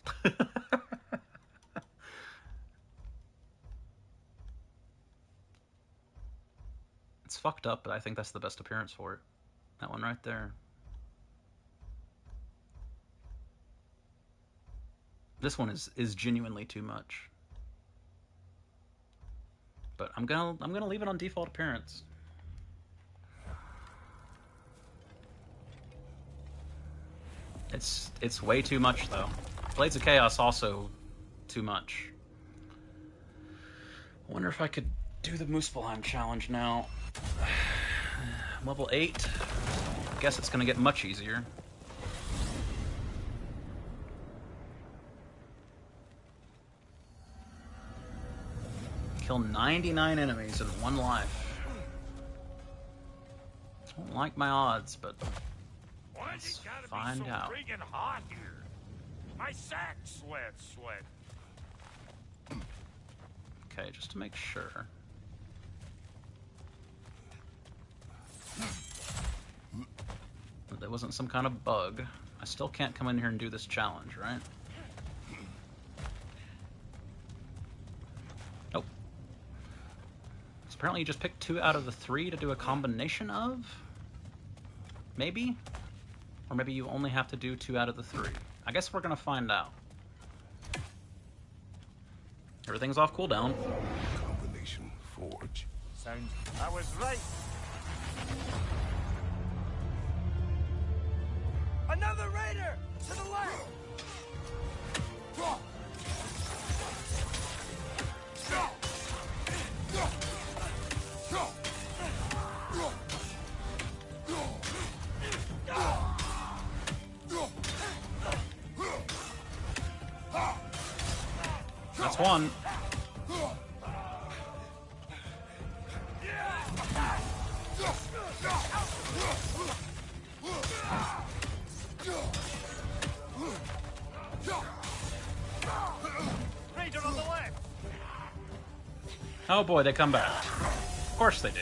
[SPEAKER 1] It's fucked up, but I think that's the best appearance for it. That one right there. This one is genuinely too much. But I'm gonna leave it on default appearance. It's way too much though. Blades of Chaos also too much. I wonder if I could do the Muspelheim challenge now. Level 8. I guess it's gonna get much easier. Kill 99 enemies in 1 life. I don't like my odds, but let's find out.
[SPEAKER 5] Friggin' hot here. My sack sweat.
[SPEAKER 1] Okay, just to make sure. That there wasn't some kind of bug. I still can't come in here and do this challenge, right? Nope. So apparently you just pick 2 out of the 3 to do a combination of? Maybe? Or maybe you only have to do 2 out of the 3. I guess we're gonna find out. Everything's off cooldown.
[SPEAKER 6] Combination forge.
[SPEAKER 14] Sounds. I was right. Another raider to the left.
[SPEAKER 1] That's one. Oh boy, they come back. Of course they do.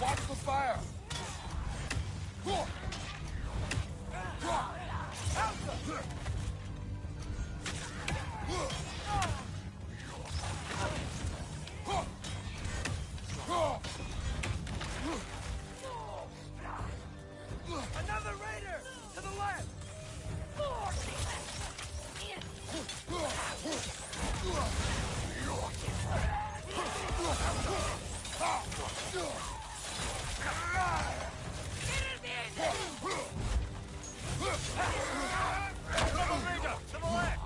[SPEAKER 6] Watch the fire!
[SPEAKER 14] Another raider to the left. Another raider to the left.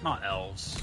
[SPEAKER 1] Not elves.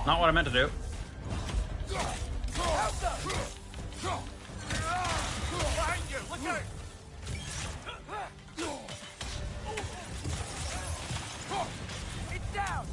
[SPEAKER 1] Not what I meant to do.
[SPEAKER 14] It's down!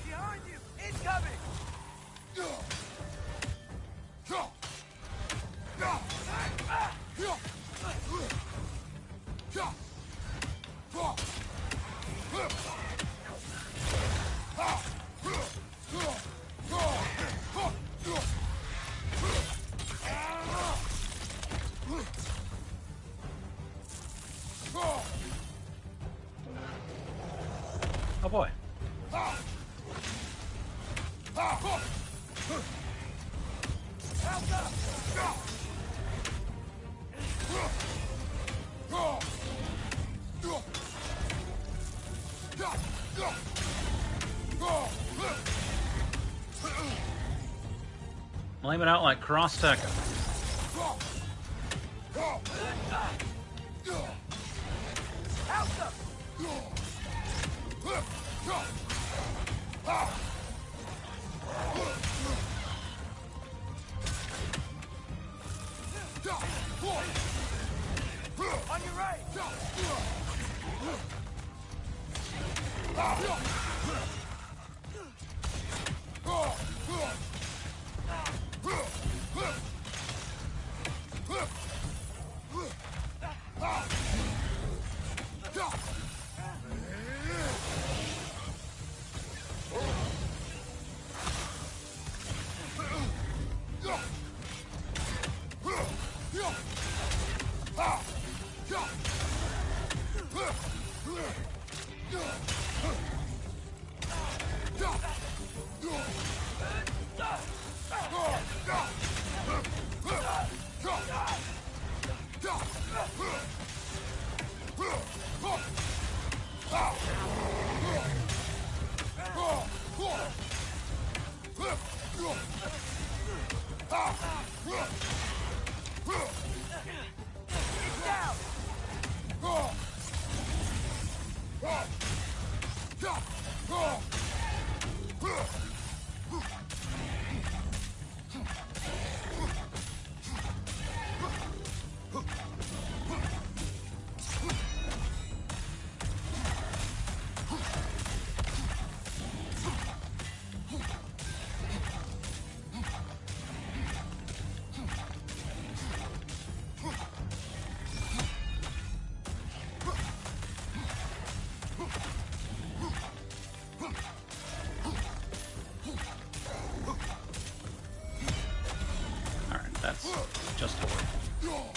[SPEAKER 7] Behind you! Incoming!
[SPEAKER 1] Oh boy. Lame it out like cross tech.
[SPEAKER 7] On your right!
[SPEAKER 1] That's just horrible.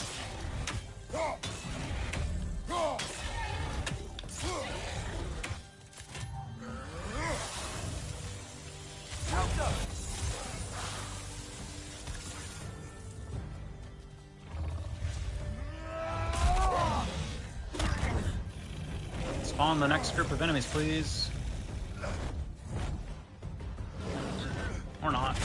[SPEAKER 1] Spawn the next group of enemies, please. Or not.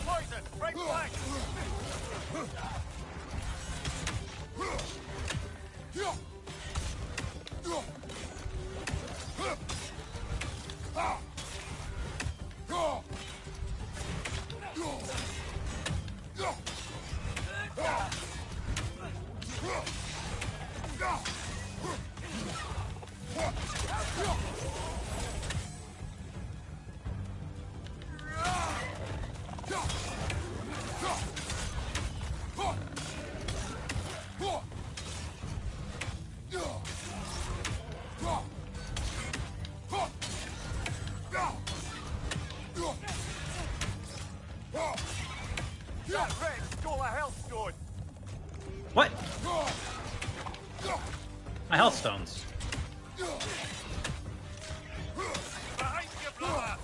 [SPEAKER 7] Poison! Right flank!
[SPEAKER 1] What? My health stones.
[SPEAKER 7] Behind you, brother!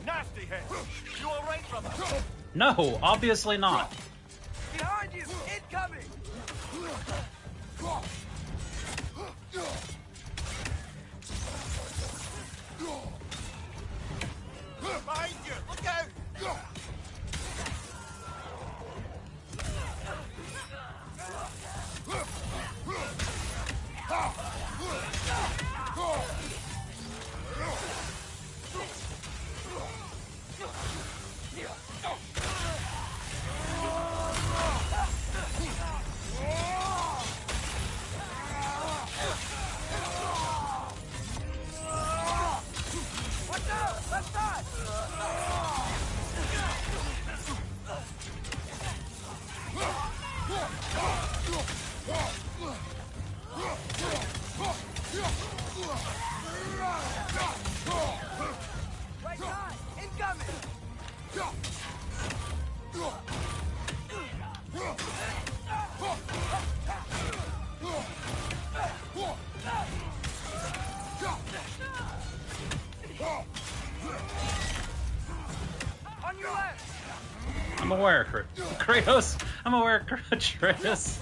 [SPEAKER 7] Nasty hit! You alright, brother?
[SPEAKER 1] No, obviously not.
[SPEAKER 7] Behind you! Incoming! Behind you! Look out! Watch out! Left side! Right side! Incoming! On your left!
[SPEAKER 1] I'm aware, Kratos. I'm aware, Kratos.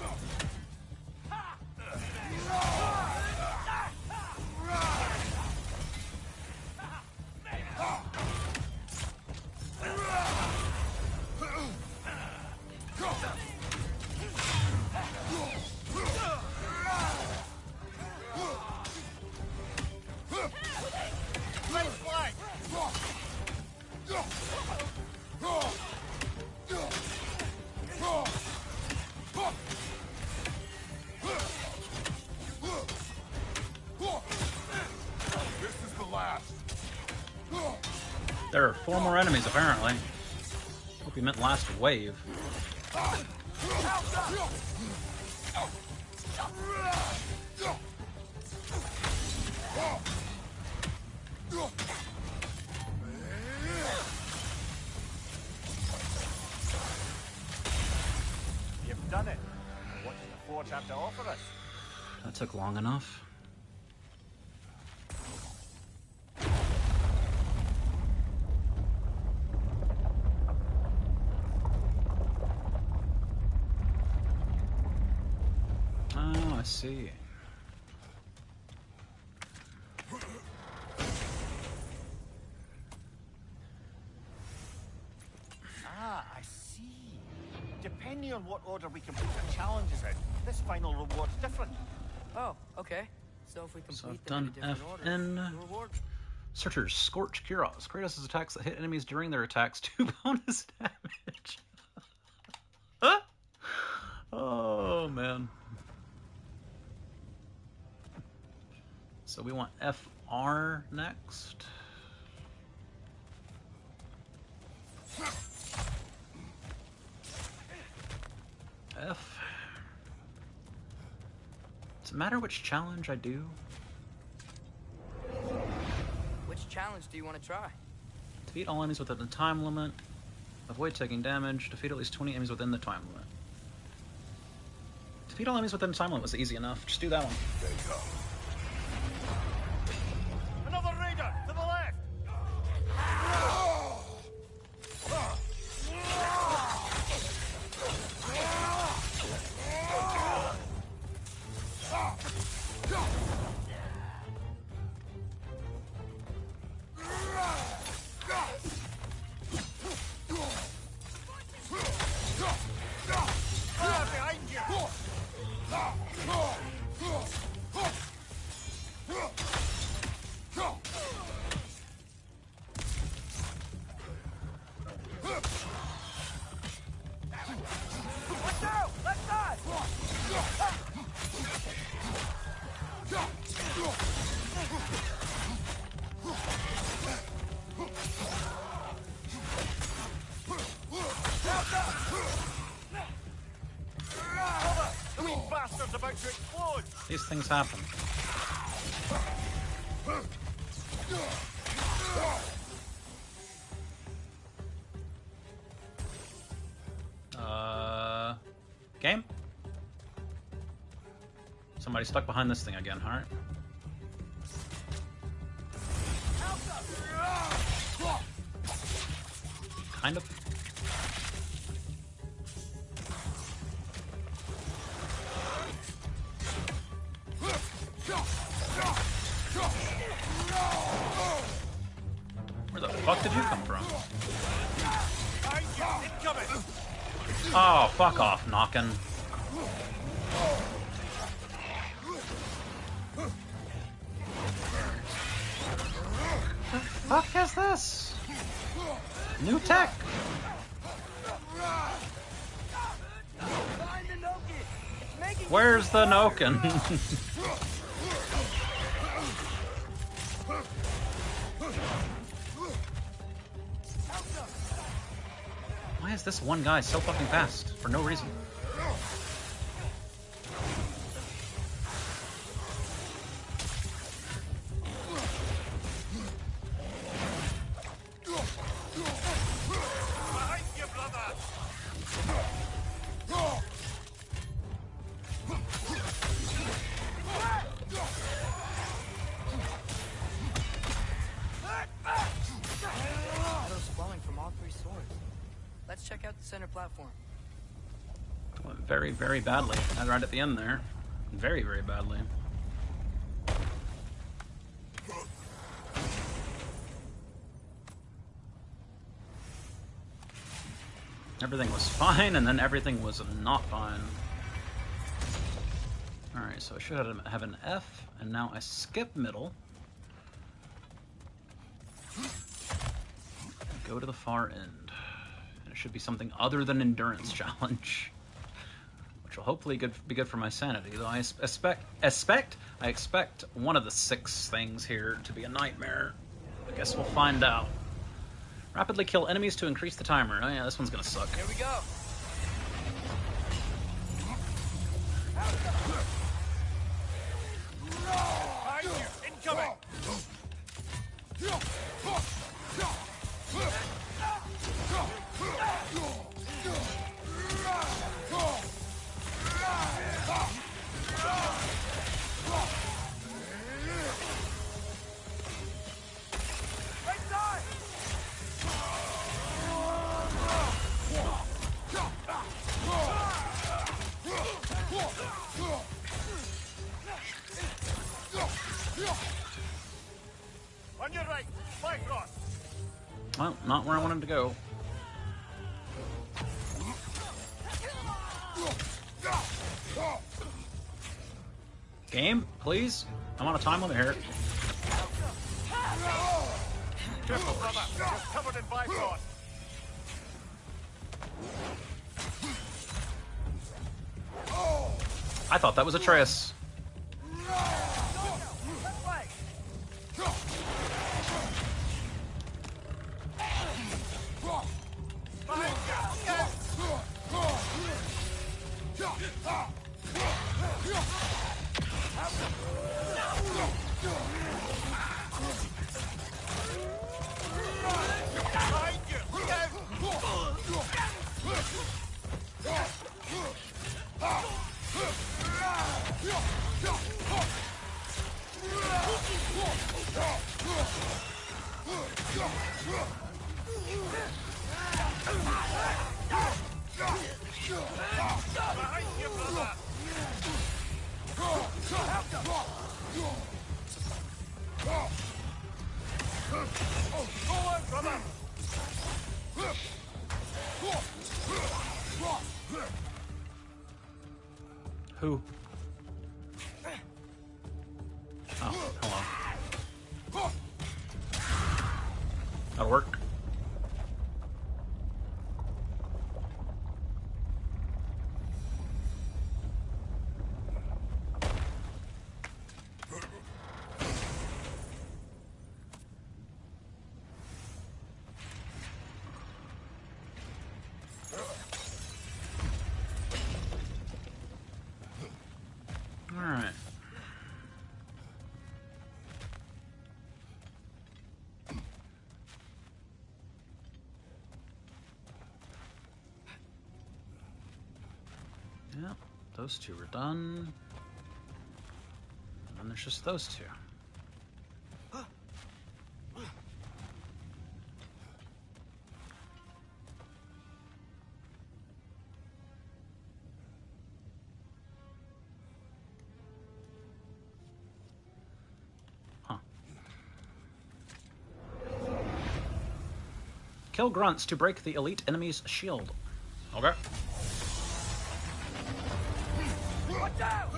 [SPEAKER 7] Right flank!
[SPEAKER 6] This is the last.
[SPEAKER 1] There are 4 more enemies, apparently. Hope you meant last wave.
[SPEAKER 10] You've done it. What does the Forge have to offer us?
[SPEAKER 1] That took long enough. Oh, I see.
[SPEAKER 10] Ah, I see. Depending on what order we complete the challenges in, this final reward's different.
[SPEAKER 13] Oh, okay. So if we
[SPEAKER 1] So
[SPEAKER 13] complete
[SPEAKER 1] I've
[SPEAKER 13] them in a
[SPEAKER 1] done
[SPEAKER 13] different order,
[SPEAKER 1] FN.
[SPEAKER 13] the reward.
[SPEAKER 1] Searchers, Scorch, Kuros. Kratos' attacks that hit enemies during their attacks do bonus damage. Huh? Oh, man. So we want FR next. F. Does it matter which challenge I do?
[SPEAKER 13] Which challenge do you want to try?
[SPEAKER 1] Defeat all enemies within the time limit. Avoid taking damage. Defeat at least 20 enemies within the time limit. Defeat all enemies within the time limit was easy enough. Just do that one.
[SPEAKER 7] Another raider! To the left!
[SPEAKER 5] to explode!
[SPEAKER 1] These things happen. Game? Somebody stuck behind this thing again, alright. Kind of. Where the fuck did you come from? Oh, fuck off, knocking. The fuck is this? New tech. Where's the Noken? Why is this one guy so fucking fast? For no reason.
[SPEAKER 13] Check out the center platform.
[SPEAKER 1] Went very, very badly. Right at the end there. Very, very badly. Everything was fine, and then everything was not fine. Alright, so I should have an F, and now I skip middle. Go to the far end. Should be something other than endurance challenge, which will hopefully be good for my sanity. Though I expect one of the 6 things here to be a nightmare. I guess we'll find out. Rapidly kill enemies to increase the timer. Oh yeah, this one's gonna suck.
[SPEAKER 13] Here we go. Incoming.
[SPEAKER 5] On your right, Bifrost.
[SPEAKER 1] Well, not where I wanted to go. Game, please. I'm on a time limit here.
[SPEAKER 5] Careful, brother. You're covered in Bifrost.
[SPEAKER 1] I thought that was Atreus. Who? Oh, hello. That'll work. Yeah, those two were done. And then there's just those two. Kill grunts to break the elite enemy's shield. Okay.
[SPEAKER 14] Watch out!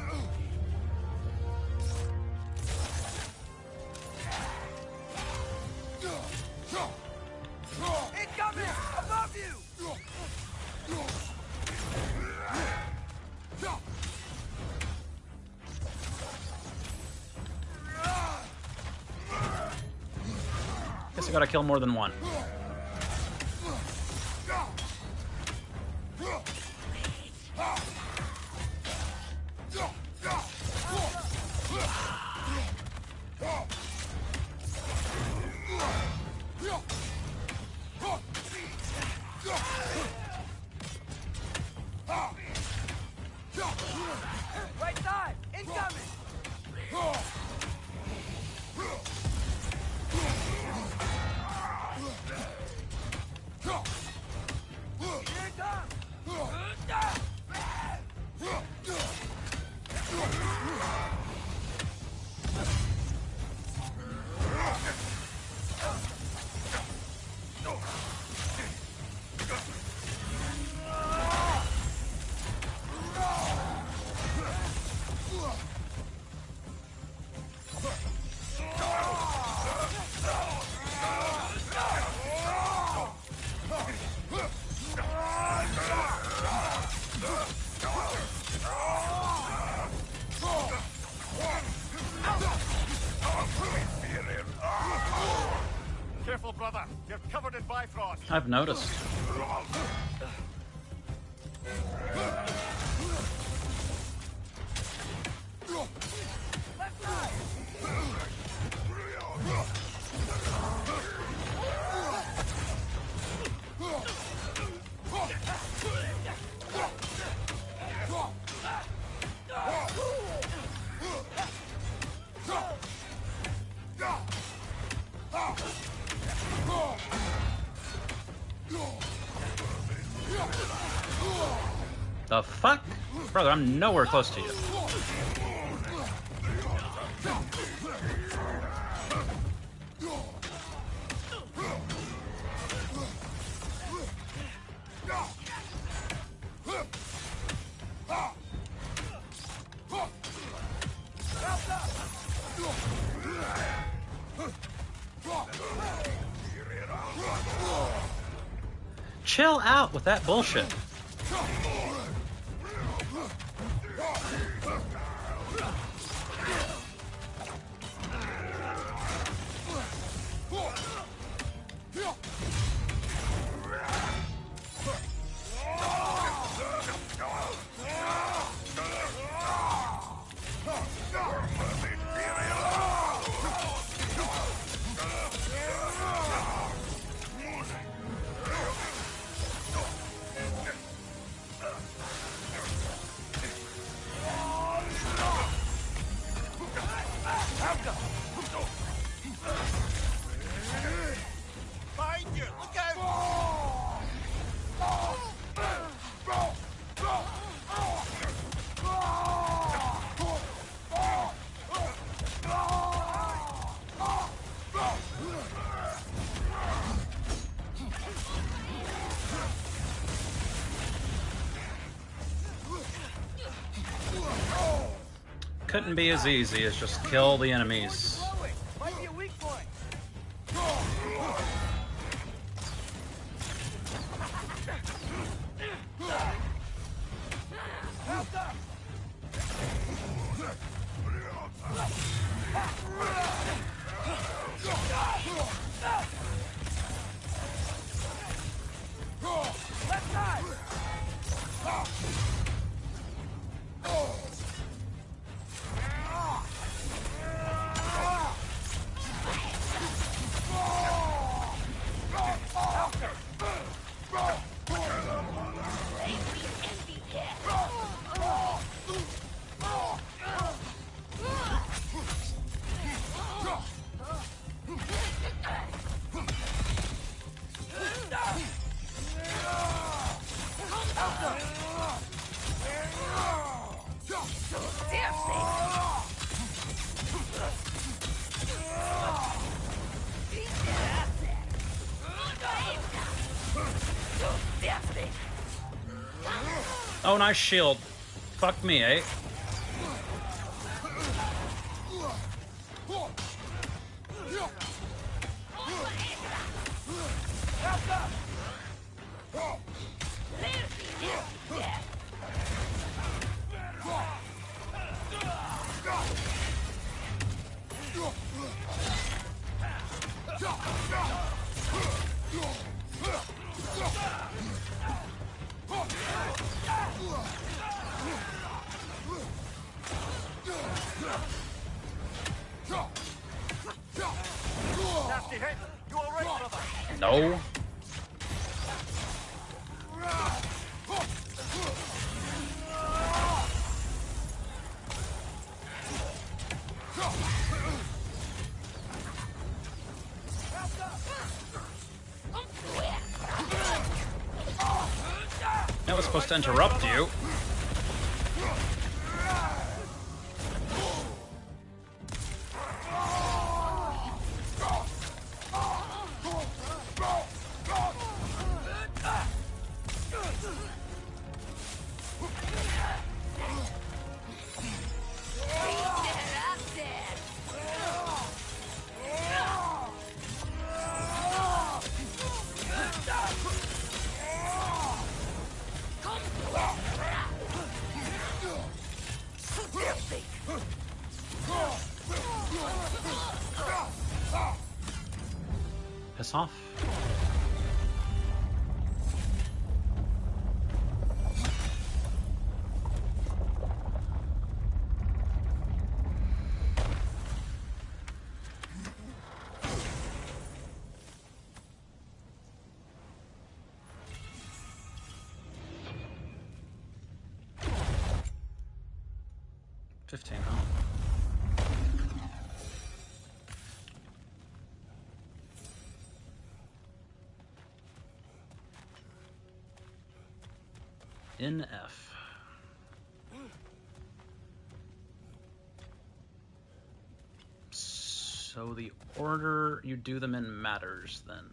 [SPEAKER 14] Incoming! Above you!
[SPEAKER 1] Guess I gotta kill more than one.
[SPEAKER 14] Right side! Incoming! Here it comes!
[SPEAKER 7] Careful, brother. You're covered in Bifrost.
[SPEAKER 1] I've noticed.
[SPEAKER 14] Left side!
[SPEAKER 1] The fuck? Brother, I'm nowhere close to you. Chill out with that bullshit.
[SPEAKER 14] Behind you! Look out!
[SPEAKER 1] Couldn't be as easy as just kill the enemies.
[SPEAKER 14] Might be a weak point. Help up! Left side!
[SPEAKER 1] Oh, nice shield. Fuck me, eh?
[SPEAKER 16] Nasty hit. You all right, brother?
[SPEAKER 1] No. That was supposed to interrupt you. Piss off. NF. So the order you do them in matters then.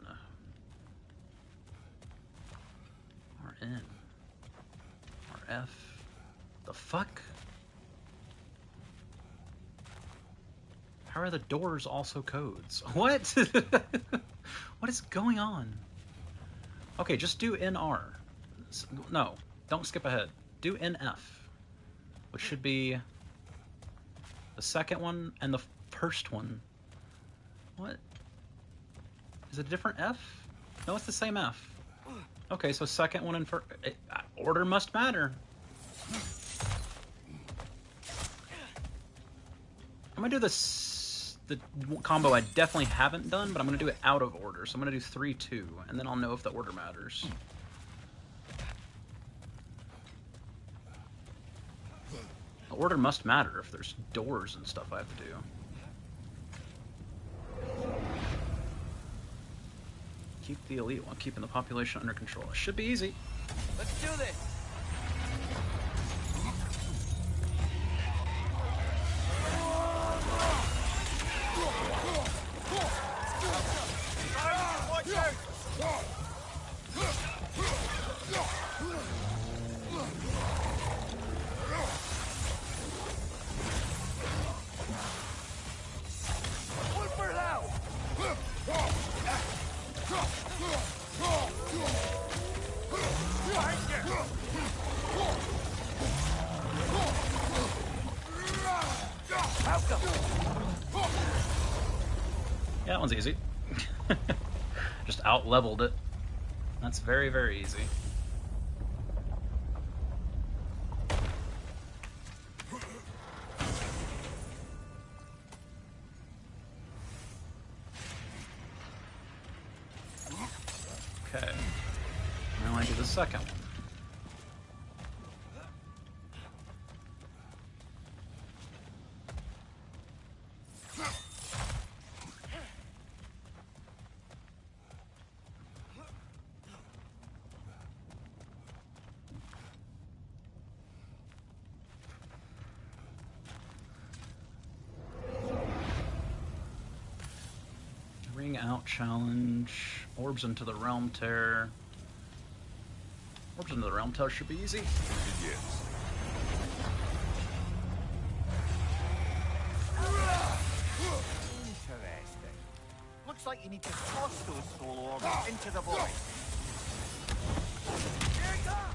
[SPEAKER 1] Or N. Or F. The fuck? How are the doors also codes? What? What is going on? Okay, just do NR. No, don't skip ahead. Do NF, which should be the second one and the first one. What? Is it a different F? No, it's the same F. Okay, so second one and first. Order must matter. I'm gonna do this, the combo I definitely haven't done, but I'm gonna do it out of order. So I'm gonna do 3-2, and then I'll know if the order matters. The order must matter if there's doors and stuff I have to do. Keep the elite while keeping the population under control. It should be easy.
[SPEAKER 13] Let's do this.
[SPEAKER 1] Yeah, that one's easy. Just out-leveled it. That's very, very easy. Okay. Now I do the second one. Ring out challenge, orbs into the realm tear. Orbs into the realm touch should be easy.
[SPEAKER 6] Yes.
[SPEAKER 10] Interesting. Looks like you need to toss those soul orbs into the void. Here it comes!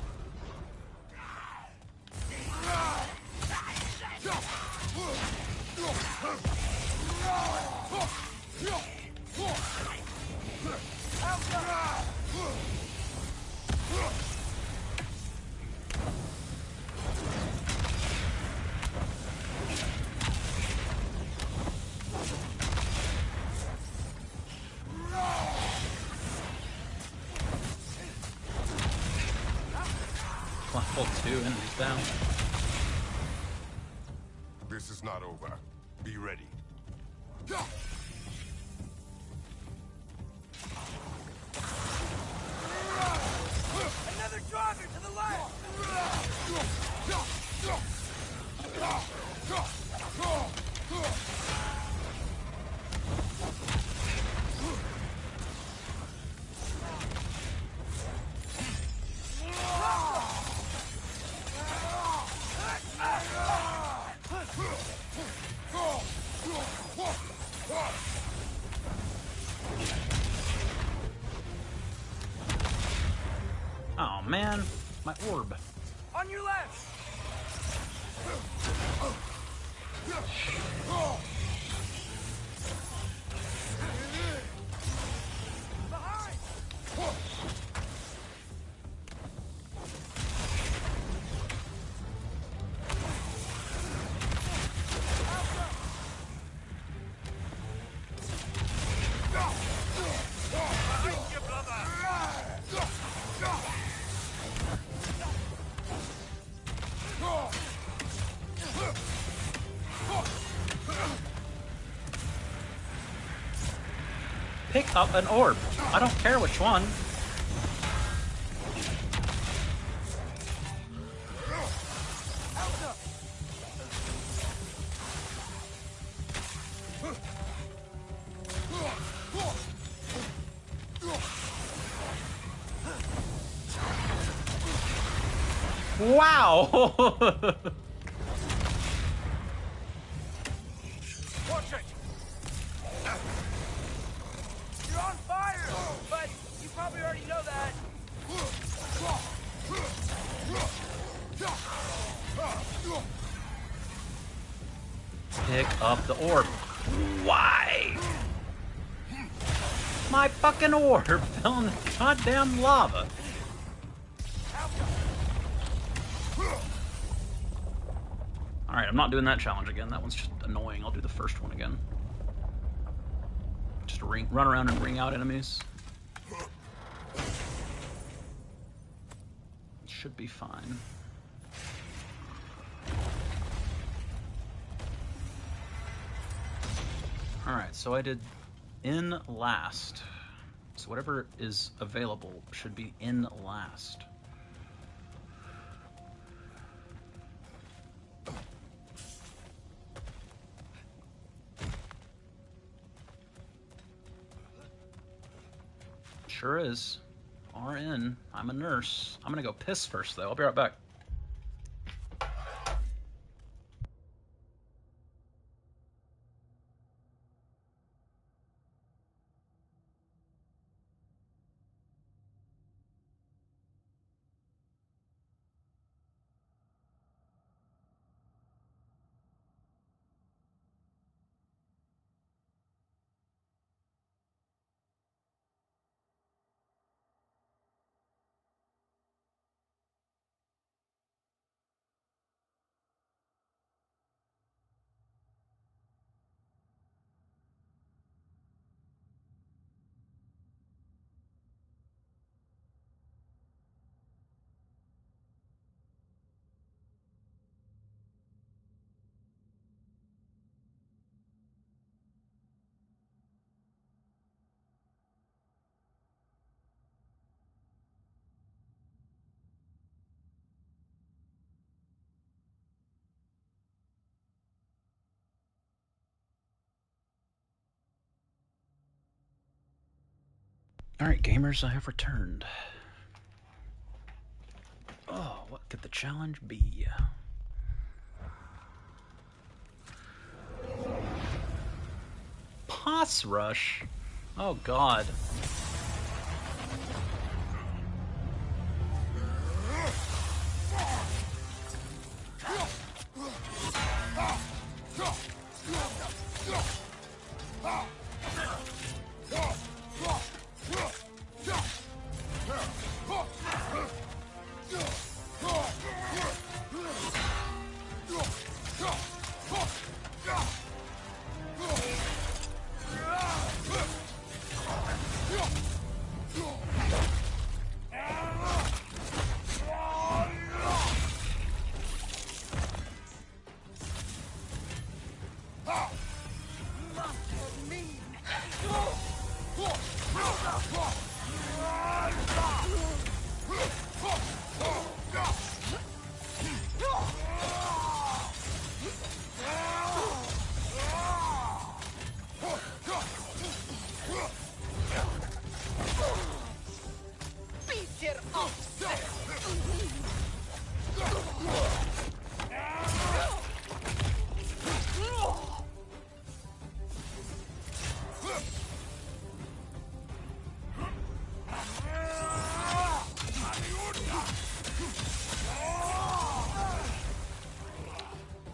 [SPEAKER 1] Level 2 and he's down.
[SPEAKER 6] This is not over. Be ready.
[SPEAKER 14] Another driver to the left!
[SPEAKER 1] Oh man, my orb.
[SPEAKER 14] On your left! Behind!
[SPEAKER 5] Behind you, brother!
[SPEAKER 1] Pick up an orb. I don't care which one. Wow!
[SPEAKER 14] Watch it! You're on fire! But you probably already know that.
[SPEAKER 1] Pick up the orb. Why? My fucking orb fell in the goddamn lava. Alright, I'm not doing that challenge again. That one's just annoying. I'll do the first one again. Just run around and ring out enemies. Should be fine. Alright, so I did in last. So whatever is available should be in last. Sure is. RN. I'm a nurse. I'm gonna go piss first, though. I'll be right back. Alright, gamers, I have returned. what could the challenge be? Boss rush? Oh god.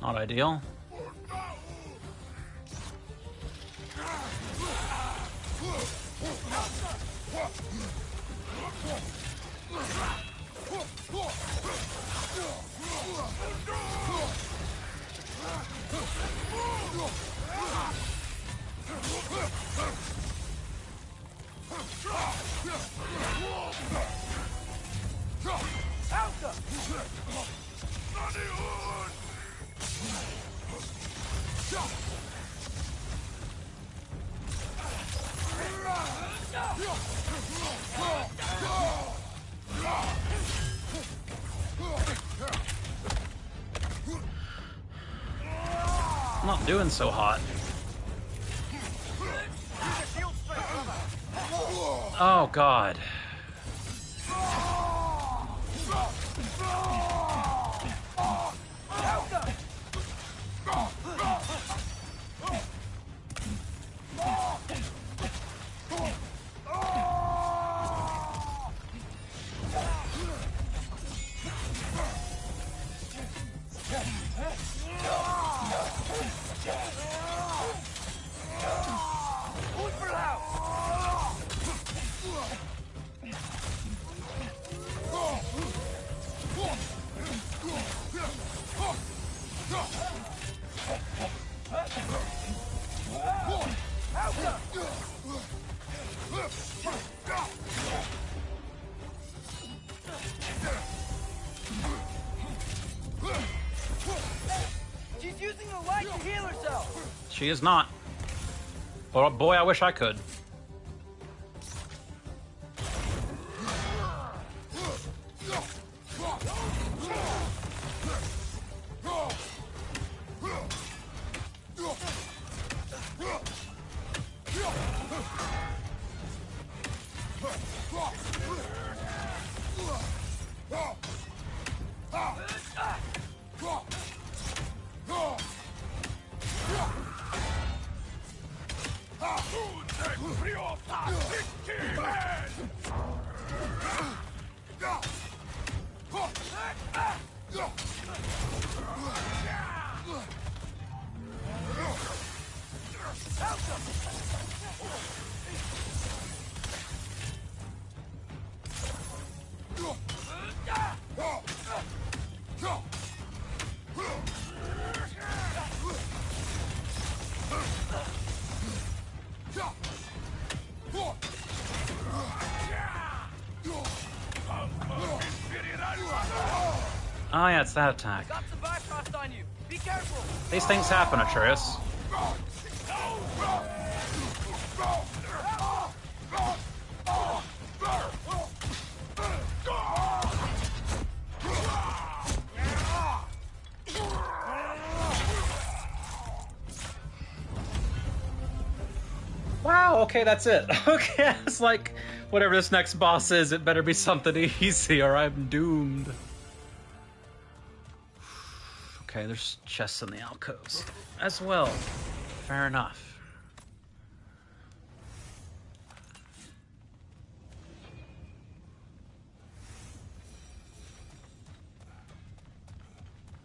[SPEAKER 1] Not ideal. Not doing so hot. Oh god.
[SPEAKER 13] She's using the light to heal herself.
[SPEAKER 1] She is not. Oh boy, I wish I could. Oh yeah, it's that attack.
[SPEAKER 13] Got some Bifrost on you. Be careful.
[SPEAKER 1] These things happen, Atreus. Wow, okay, that's it. Okay, it's like, whatever this next boss is, it better be something easy or I'm doomed. Okay, there's chests in the alcoves as well. Fair enough.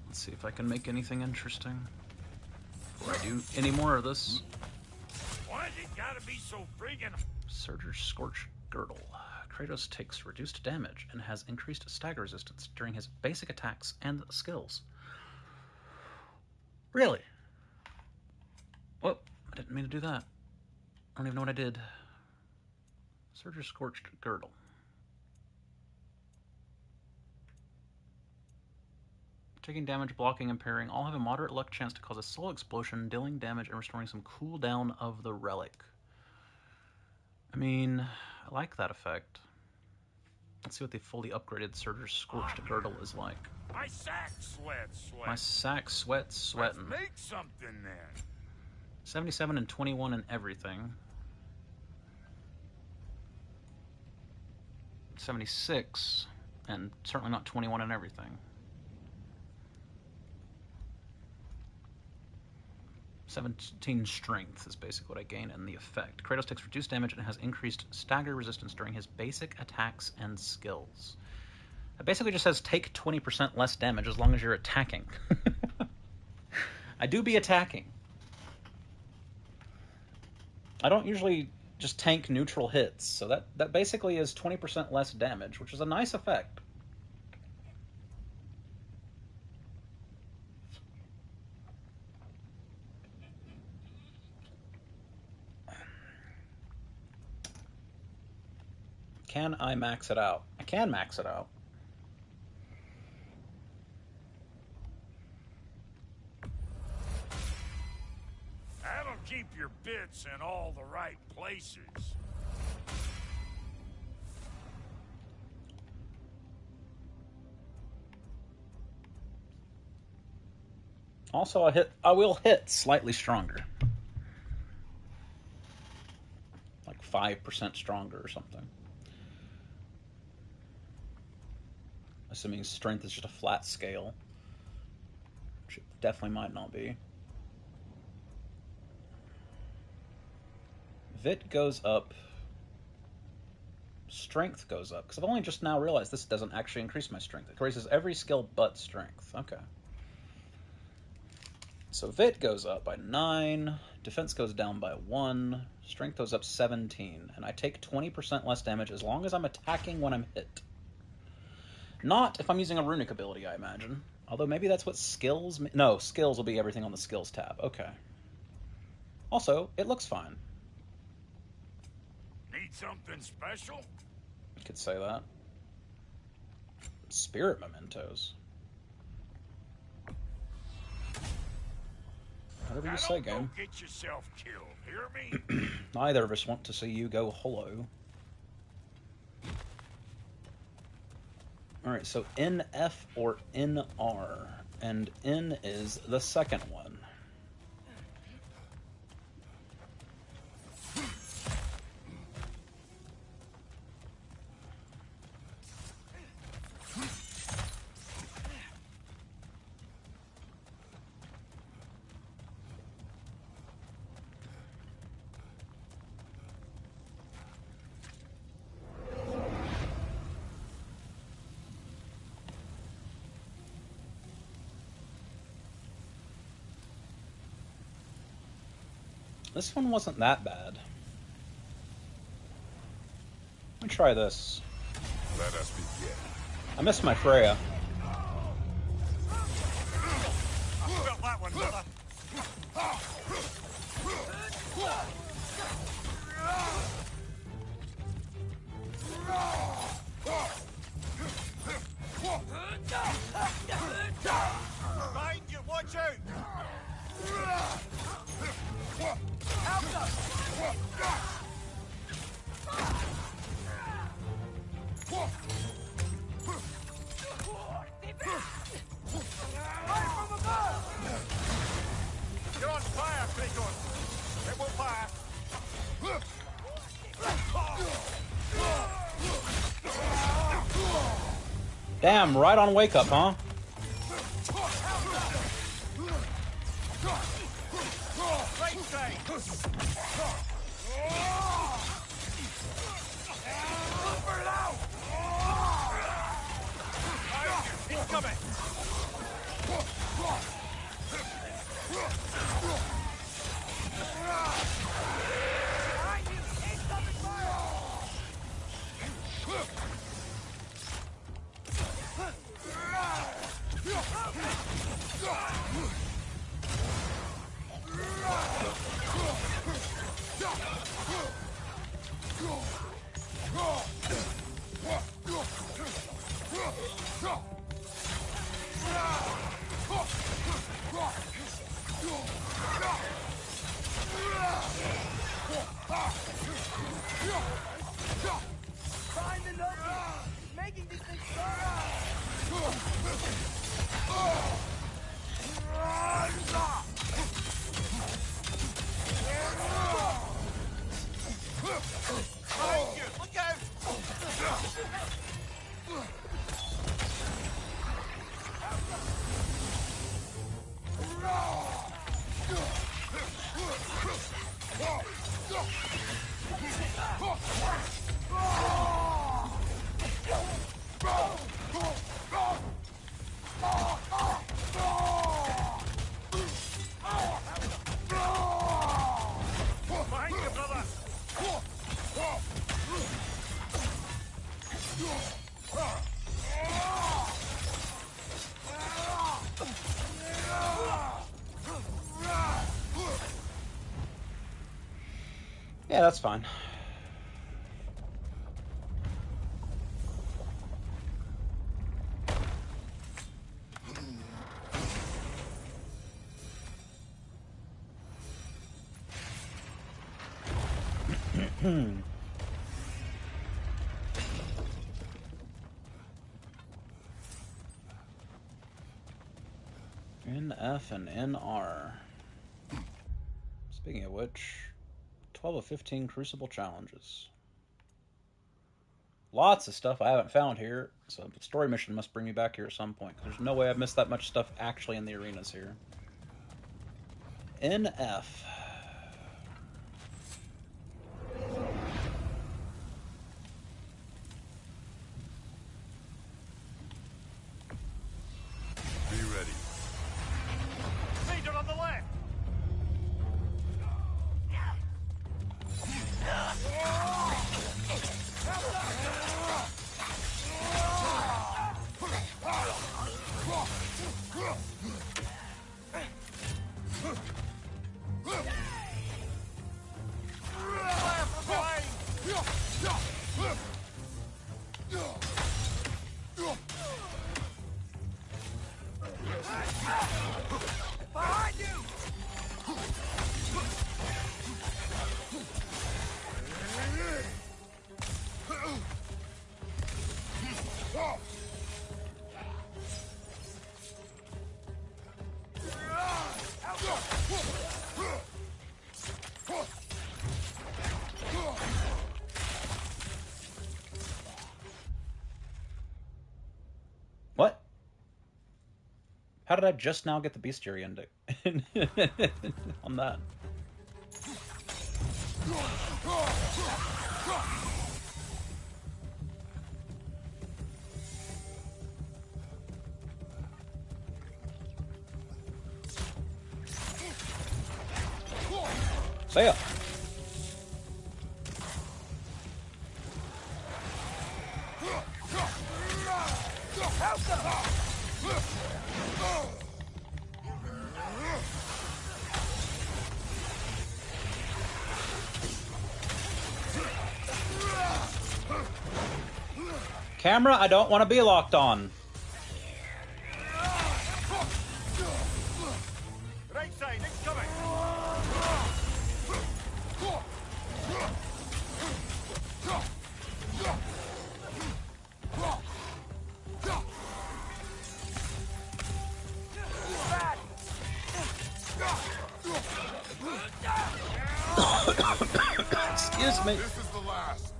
[SPEAKER 1] Let's see if I can make anything interesting before I do any more of this.
[SPEAKER 5] Why's it gotta be so friggin'?
[SPEAKER 1] Surger's Scorched Girdle. Kratos takes reduced damage and has increased stagger resistance during his basic attacks and skills. Really? Well, I didn't mean to do that. I don't even know what I did. Surger's Scorched Girdle. Taking damage, blocking, and parrying all have a moderate luck chance to cause a soul explosion, dealing damage and restoring some cooldown of the relic. I mean, I like that effect. Let's see what the fully upgraded Surger's Scorched Girdle is like.
[SPEAKER 5] My sack sweats.
[SPEAKER 1] My sack sweats sweating.
[SPEAKER 5] Let's make something then.
[SPEAKER 1] 77 and 21 and everything. 76 and certainly not 21 and everything. 17 strength is basically what I gain in the effect. Kratos takes reduced damage and has increased stagger resistance during his basic attacks and skills. It basically just says take 20% less damage as long as you're attacking. I do be attacking. I don't usually just tank neutral hits, so that basically is 20% less damage, which is a nice effect. Can I max it out? I can max it out.
[SPEAKER 5] That'll keep your bits in all the right places.
[SPEAKER 1] Also, I will hit slightly stronger. Like 5% stronger or something. Assuming strength is just a flat scale. Which it definitely might not be. Vit goes up. Strength goes up. Because I've only just now realized this doesn't actually increase my strength. It increases every skill but strength. Okay. So Vit goes up by 9. Defense goes down by 1. Strength goes up 17. And I take 20% less damage as long as I'm attacking when I'm hit. Not if I'm using a runic ability, I imagine. Although maybe that's what skills... No, skills will be everything on the skills tab. Okay. Also, it looks fine.
[SPEAKER 5] Need something special?
[SPEAKER 1] You could say that. Spirit mementos. Whatever you say, game.
[SPEAKER 5] Don't get yourself killed, hear me?
[SPEAKER 1] Neither of us want to see you go hollow. Alright, so NF or NR. And N is the second one. This one wasn't that bad. Let me try this.
[SPEAKER 6] Let us begin.
[SPEAKER 1] I missed my Freya.
[SPEAKER 5] Felt that one, brother. Mind you, watch out! Help us! Fire from above! You're on fire, Kratos! It will fire!
[SPEAKER 1] Damn, right on wake up, huh?
[SPEAKER 15] He's coming!
[SPEAKER 14] Find the notebook! He's making these things
[SPEAKER 15] Look out! Behind you, brother!
[SPEAKER 1] Yeah, that's fine. NF and NR. Speaking of which, 12 of 15 Crucible challenges. Lots of stuff I haven't found here, so the story mission must bring me back here at some point. There's no way I've missed that much stuff actually in the arenas here. NF.
[SPEAKER 6] Be ready.
[SPEAKER 15] Leader on the left!
[SPEAKER 14] behind you!
[SPEAKER 1] What? How did I just now get the bestiary ending on that? See ya. Camera, I don't want to be locked on.
[SPEAKER 15] Right side, it's coming!
[SPEAKER 1] Excuse me.
[SPEAKER 6] This is the last.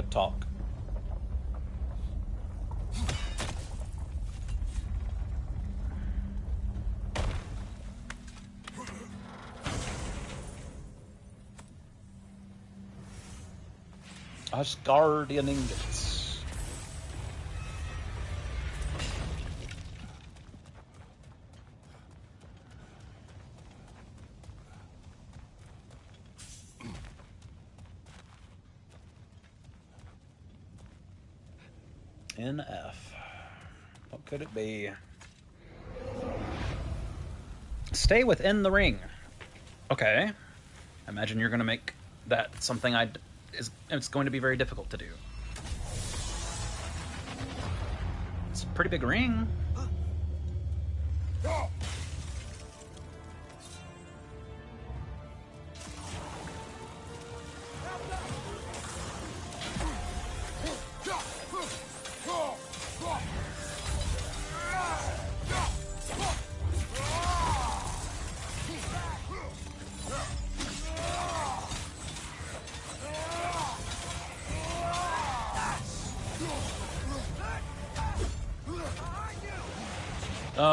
[SPEAKER 1] like talk. Asgardian ingots. NF. What could it be? Stay within the ring. Okay. I imagine you're going to make that something it's going to be very difficult to do. It's a pretty big ring.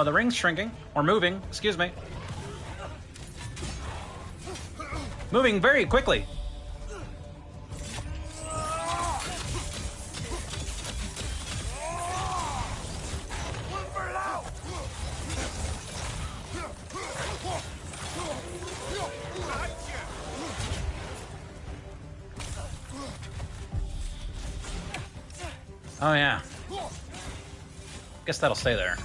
[SPEAKER 1] The ring's shrinking, or moving, excuse me. Moving very quickly. Oh yeah. Guess that'll stay there.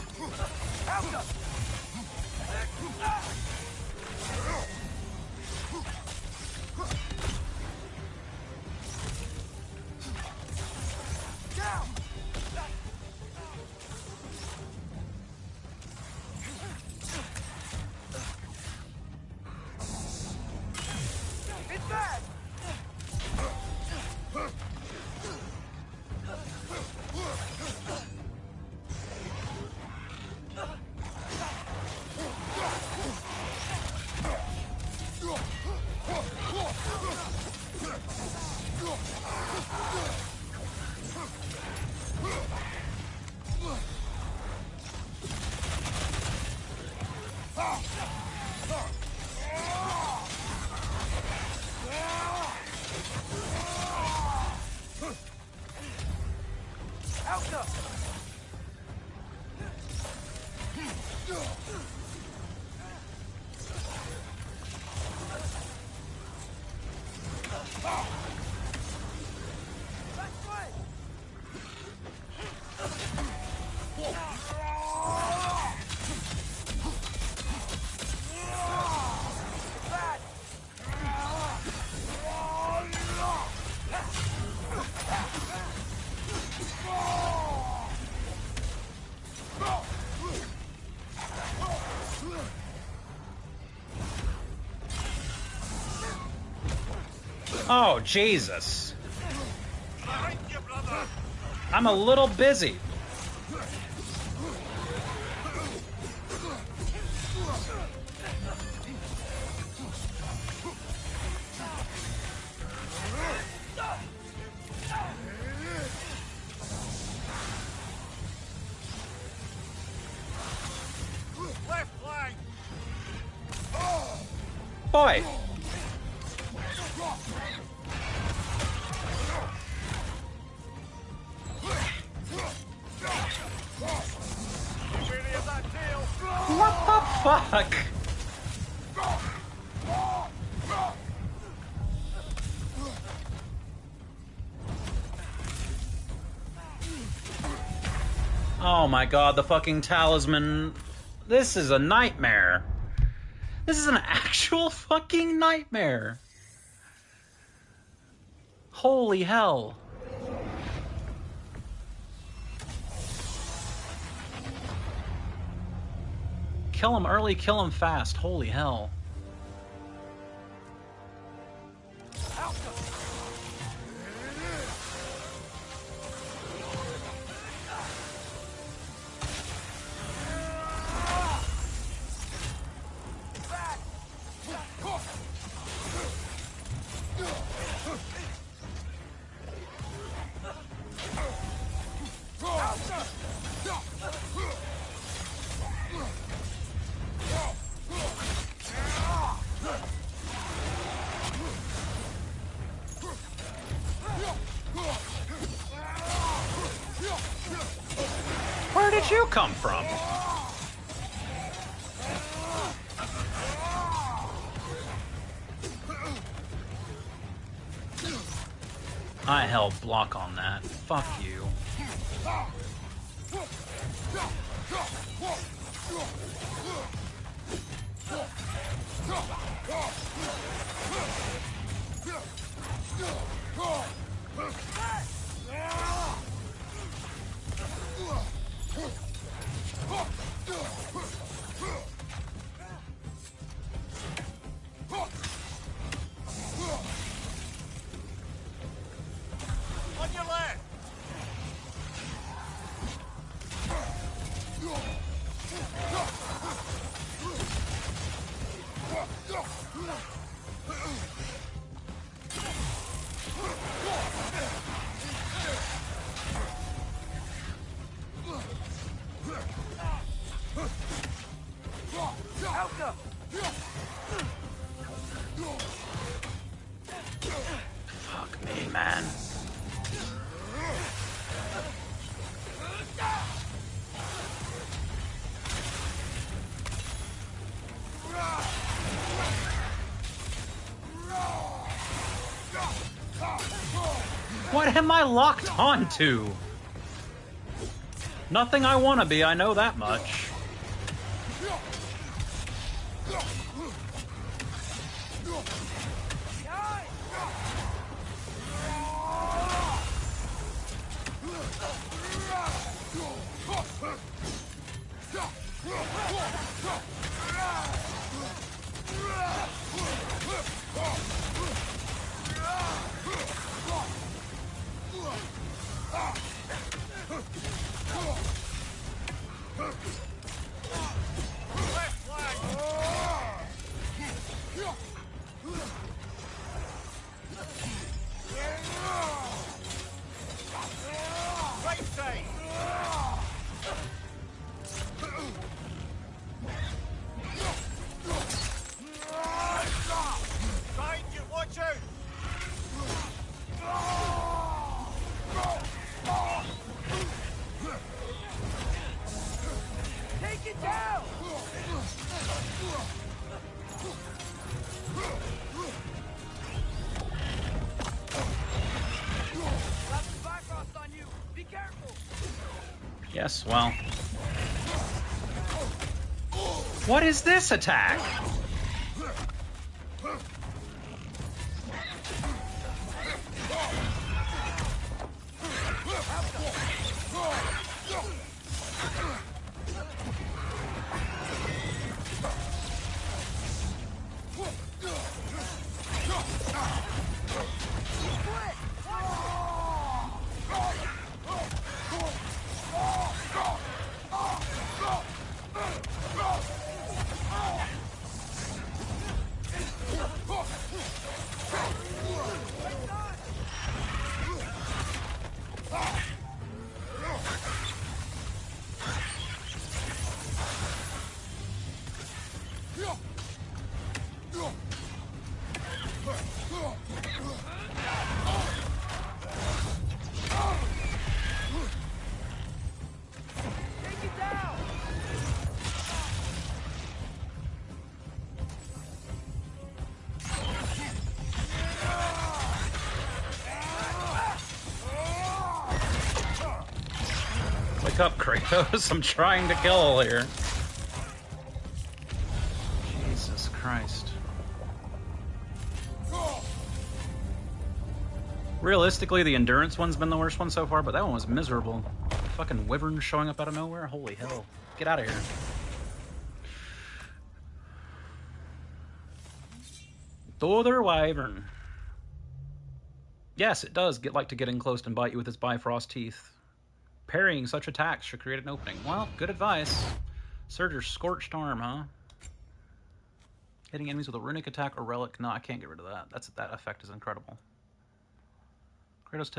[SPEAKER 1] Oh, Jesus. I'm a little busy. Boy. What the fuck? Oh my god, the fucking talisman. This is a nightmare. This is an actual fucking nightmare. Holy hell. Kill him early, kill him fast. Holy hell. did you come from? I held block on that. Fuck you.
[SPEAKER 5] On your left!
[SPEAKER 14] Alka!
[SPEAKER 1] Fuck me, man. What am I locked onto? Nothing I want to be, I know that much.
[SPEAKER 14] Take it down! On you. Be careful.
[SPEAKER 1] Yes, well. What is this attack? Wake up, Kratos. I'm trying to kill here. Jesus Christ. Realistically, the endurance one's been the worst one so far, but that one was miserable. Fucking wyvern showing up out of nowhere? Holy hell. Get out of here. Other wyvern. Yes, it does like to get in close and bite you with its Bifrost teeth. Parrying such attacks should create an opening. Well, good advice. Surger's Scorched Arm, huh? Hitting enemies with a runic attack or relic. No, I can't get rid of that. That effect is incredible. Kratos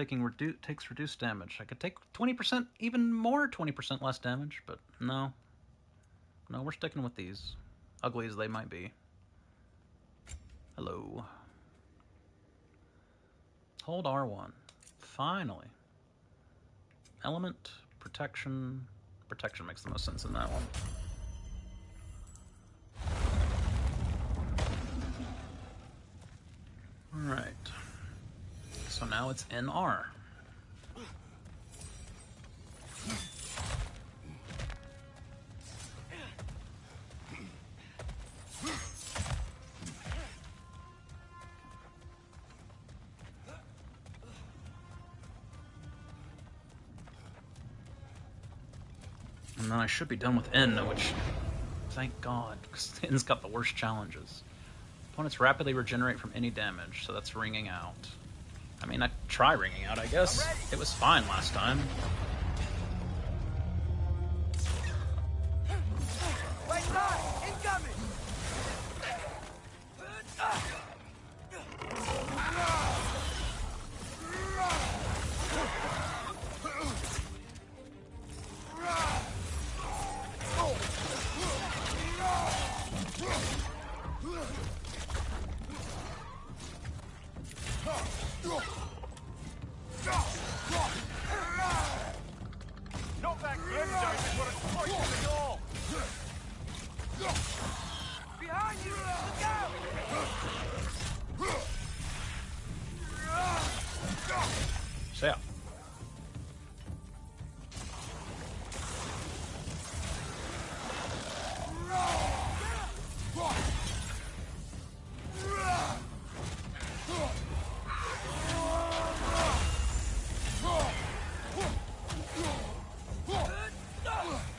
[SPEAKER 1] takes reduced damage. I could take 20%, even more 20% less damage, but no. No, we're sticking with these. Ugly as they might be. Hello. Hold R1. Finally. Element, protection, protection makes the most sense in that one. Alright. So now it's NR. And then I should be done with N, which, thank God, because N's got the worst challenges. Opponents rapidly regenerate from any damage, so that's ringing out. I mean, I try ringing out, I guess. It was fine last time.
[SPEAKER 14] Right side! Incoming!
[SPEAKER 7] Knock that glim down before it slices the door!
[SPEAKER 14] Behind you! Look out!
[SPEAKER 1] So yeah.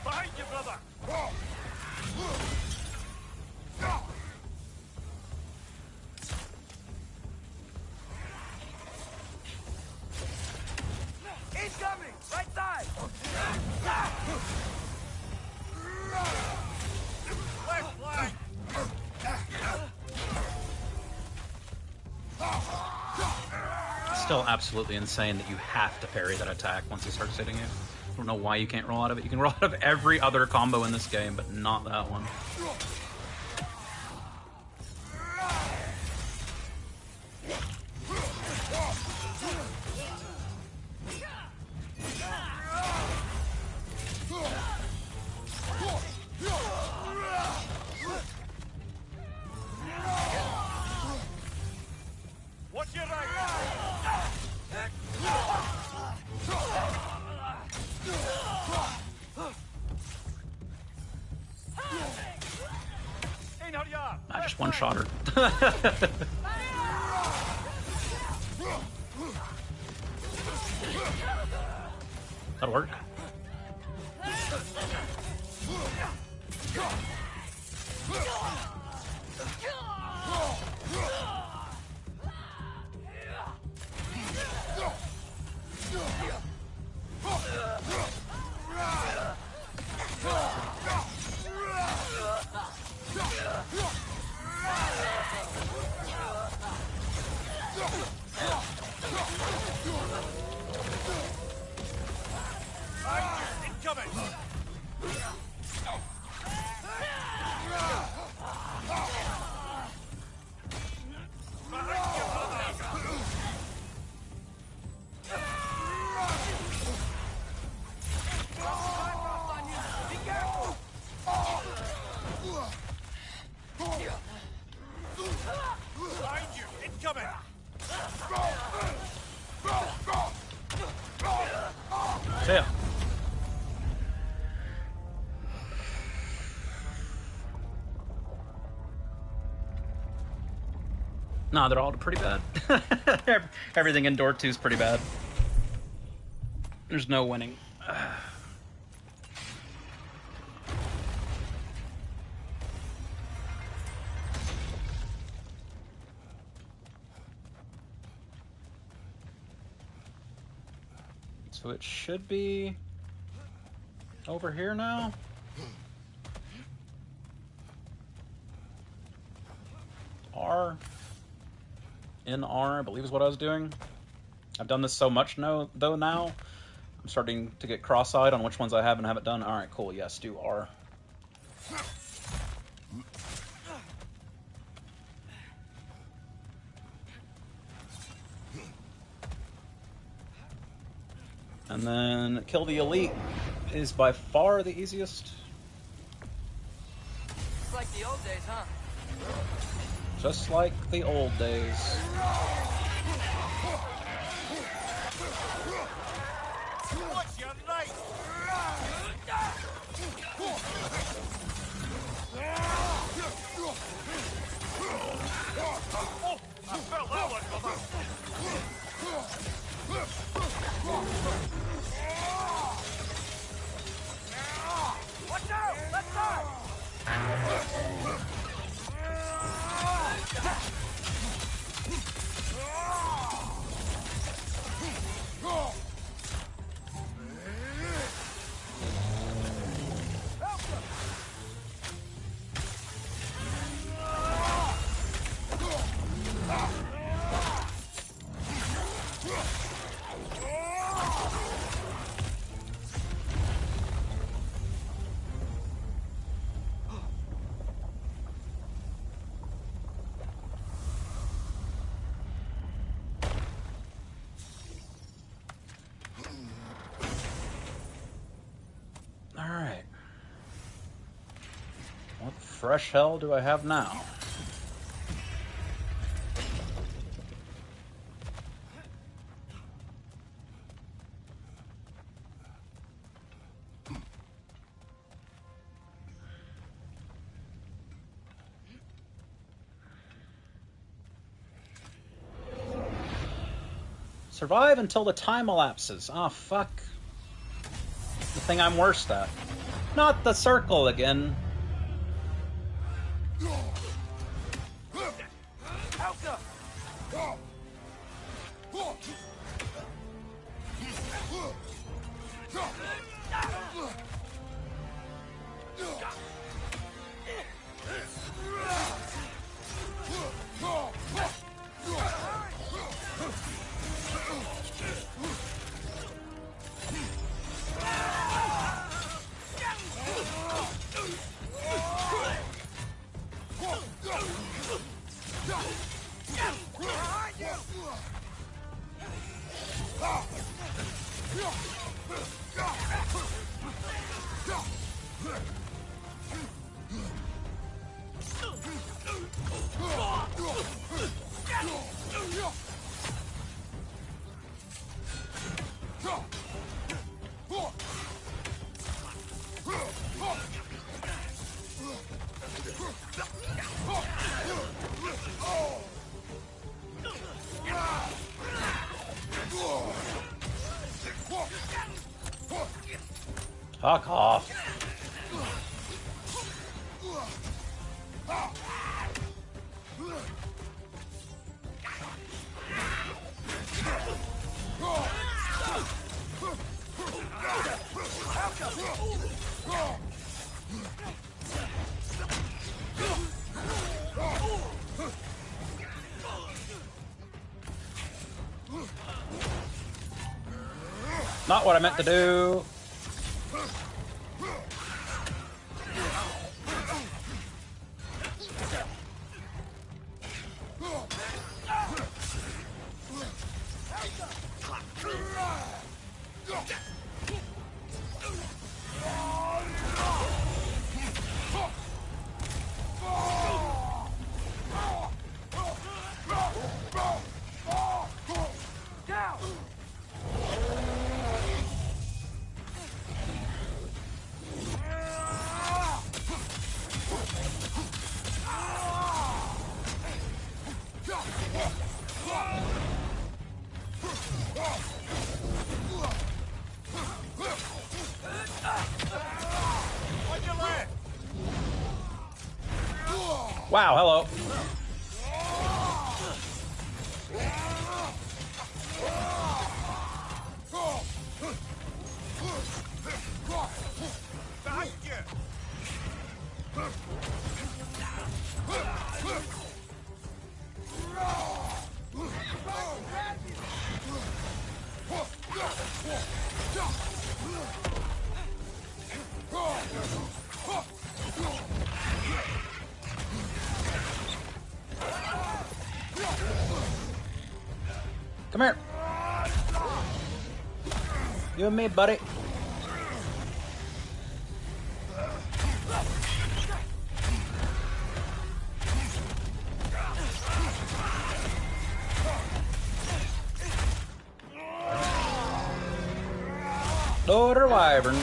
[SPEAKER 7] Behind you, brother!
[SPEAKER 14] Incoming! Right side!
[SPEAKER 7] Left flank!
[SPEAKER 1] It's still absolutely insane that you have to parry that attack once he starts hitting you. I don't know why you can't roll out of it. You can roll out of every other combo in this game, but not that one.
[SPEAKER 7] Watch your right! In her yard!
[SPEAKER 1] I just one-shot her. That'll work.
[SPEAKER 7] Incoming!
[SPEAKER 14] Be careful!
[SPEAKER 7] Behind you! Incoming!
[SPEAKER 1] So yeah. Nah, they're all pretty bad. Everything in Door 2 is pretty bad. There's no winning. So it should be over here now. R. In R, I believe is what I was doing. I've done this so much though now. I'm starting to get cross-eyed on which ones I have and haven't done. Alright, cool. Yes, do R. And then kill the elite. is by far the easiest.
[SPEAKER 13] It's like the old days, huh?
[SPEAKER 1] Just like the old days.
[SPEAKER 5] What's your name? Oh, I felt that one come up. Watch out! Left side!
[SPEAKER 1] Alright. What fresh hell do I have now? Survive until the time elapses. Ah, fuck. The thing I'm worst at. Not the circle again. Fuck off. Not what I meant to do. Wow, hello. Come here. You and me, buddy. Daughter Wyvern.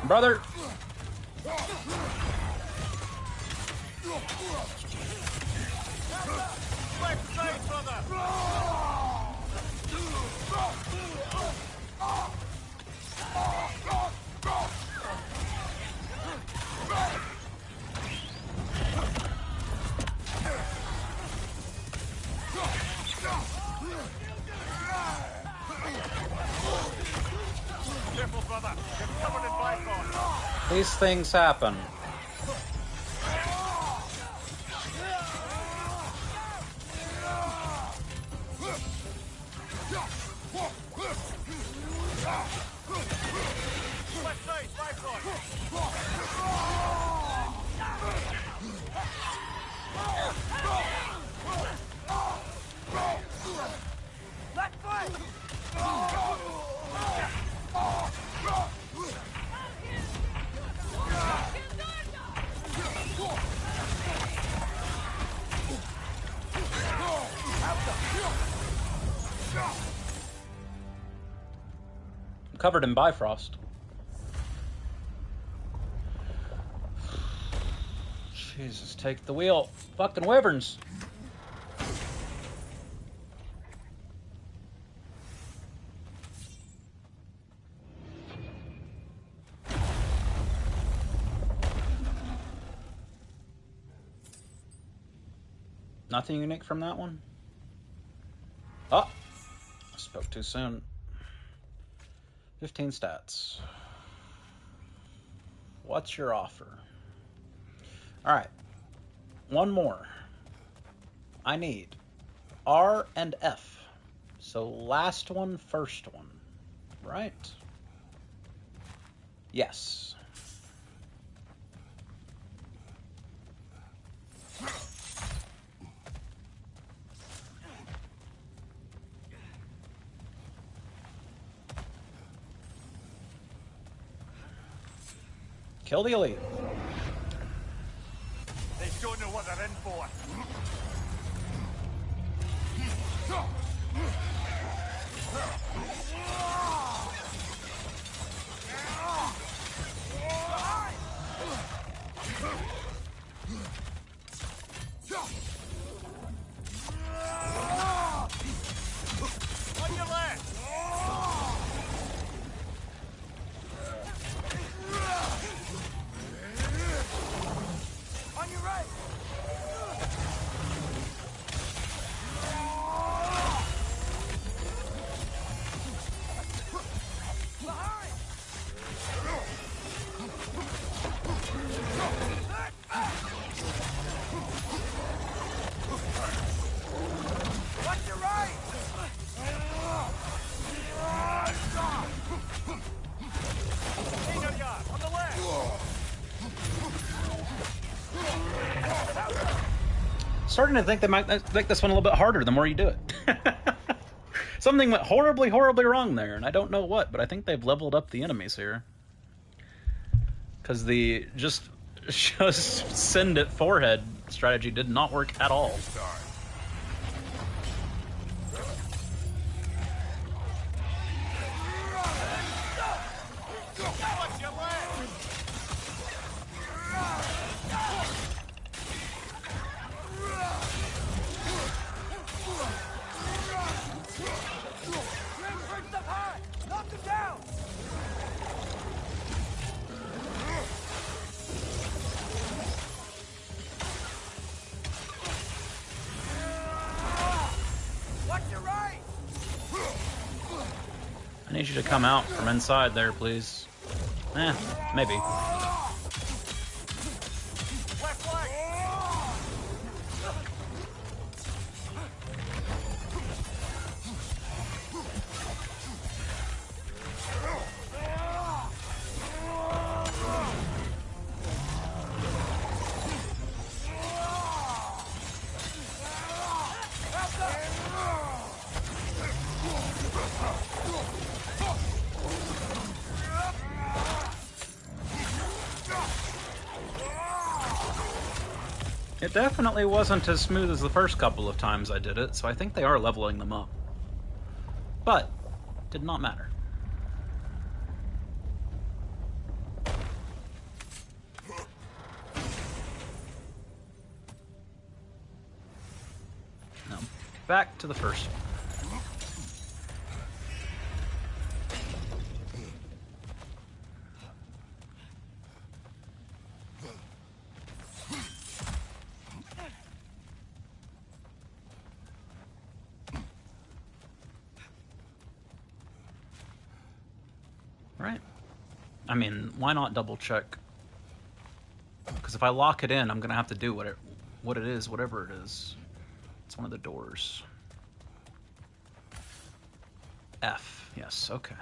[SPEAKER 1] Brother.
[SPEAKER 7] Careful, brother. You're covered in Bifrost.
[SPEAKER 1] These things happen.
[SPEAKER 7] Left side, Bifrost.
[SPEAKER 14] Left foot!
[SPEAKER 1] I'm covered in Bifrost. Jesus, take the wheel. Fucking wyverns. Nothing unique from that one? Oh! I spoke too soon. 15 stats. What's your offer? Alright. One more. I need R and F. So last one, first one. Right? Yes. Kill the elite.
[SPEAKER 7] They don't know what they're in for. On your left.
[SPEAKER 14] On your right! Behind! Watch your right!
[SPEAKER 7] On the left!
[SPEAKER 1] Starting to think they might make this one a little bit harder the more you do it. Something went horribly, horribly wrong there, and I don't know what, but I think they've leveled up the enemies here. Because the just send it forehead strategy did not work at all.
[SPEAKER 14] Glenforge up high! Knock him down! Watch your right!
[SPEAKER 1] I need you to come out from inside there, please. Maybe.
[SPEAKER 7] Left flank!
[SPEAKER 1] It definitely wasn't as smooth as the first couple of times I did it, so I think they are leveling them up. But, did not matter. Now, back to the first one. Right? I mean, why not double check? Because if I lock it in, I'm going to have to do what it is, whatever it is. It's one of the doors. F. Yes, okay.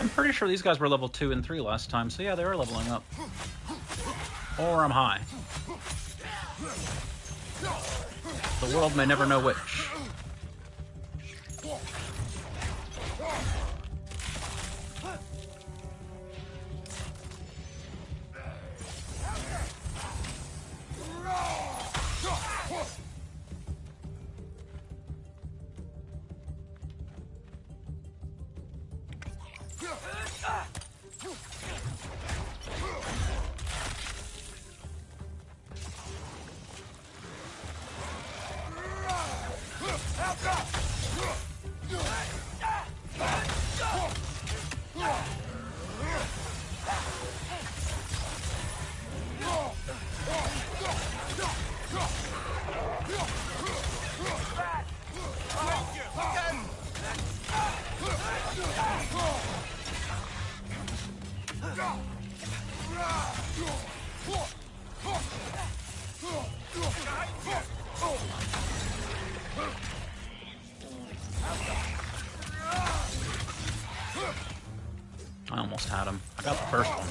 [SPEAKER 1] I'm pretty sure these guys were level 2 and 3 last time, so yeah, they are leveling up. Or I'm high. The world may never know which. I almost had him. I got the first one.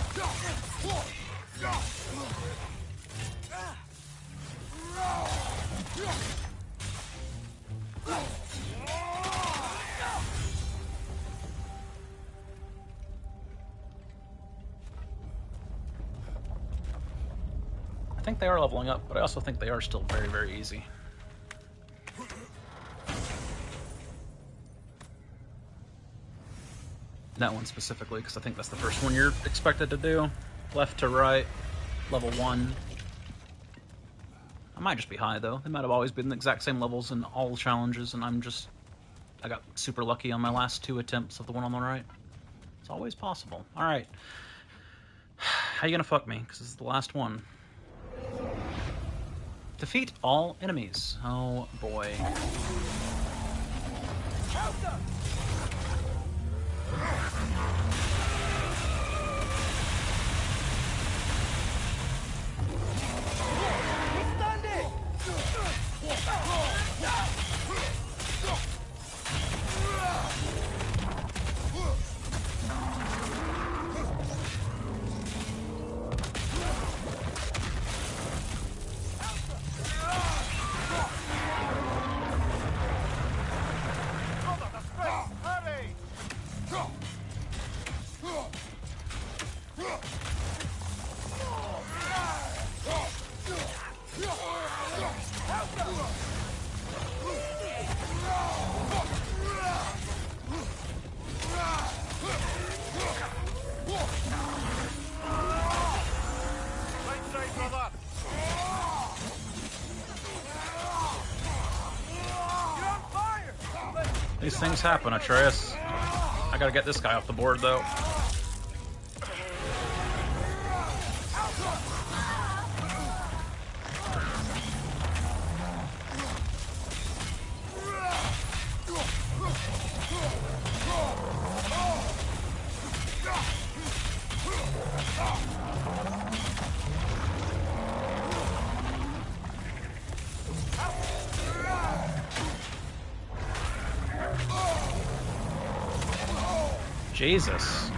[SPEAKER 1] I think they are leveling up, but I also think they are still very, very easy. That one specifically, because I think that's the first one you're expected to do. Left to right, level 1. I might just be high, though. They might have always been the exact same levels in all challenges, and I got super lucky on my last 2 attempts of the one on the right. It's always possible. Alright. How you gonna fuck me? Because this is the last one. Defeat all enemies. Oh, boy. These things happen, Atreus. I gotta get this guy off the board, though. Jesus.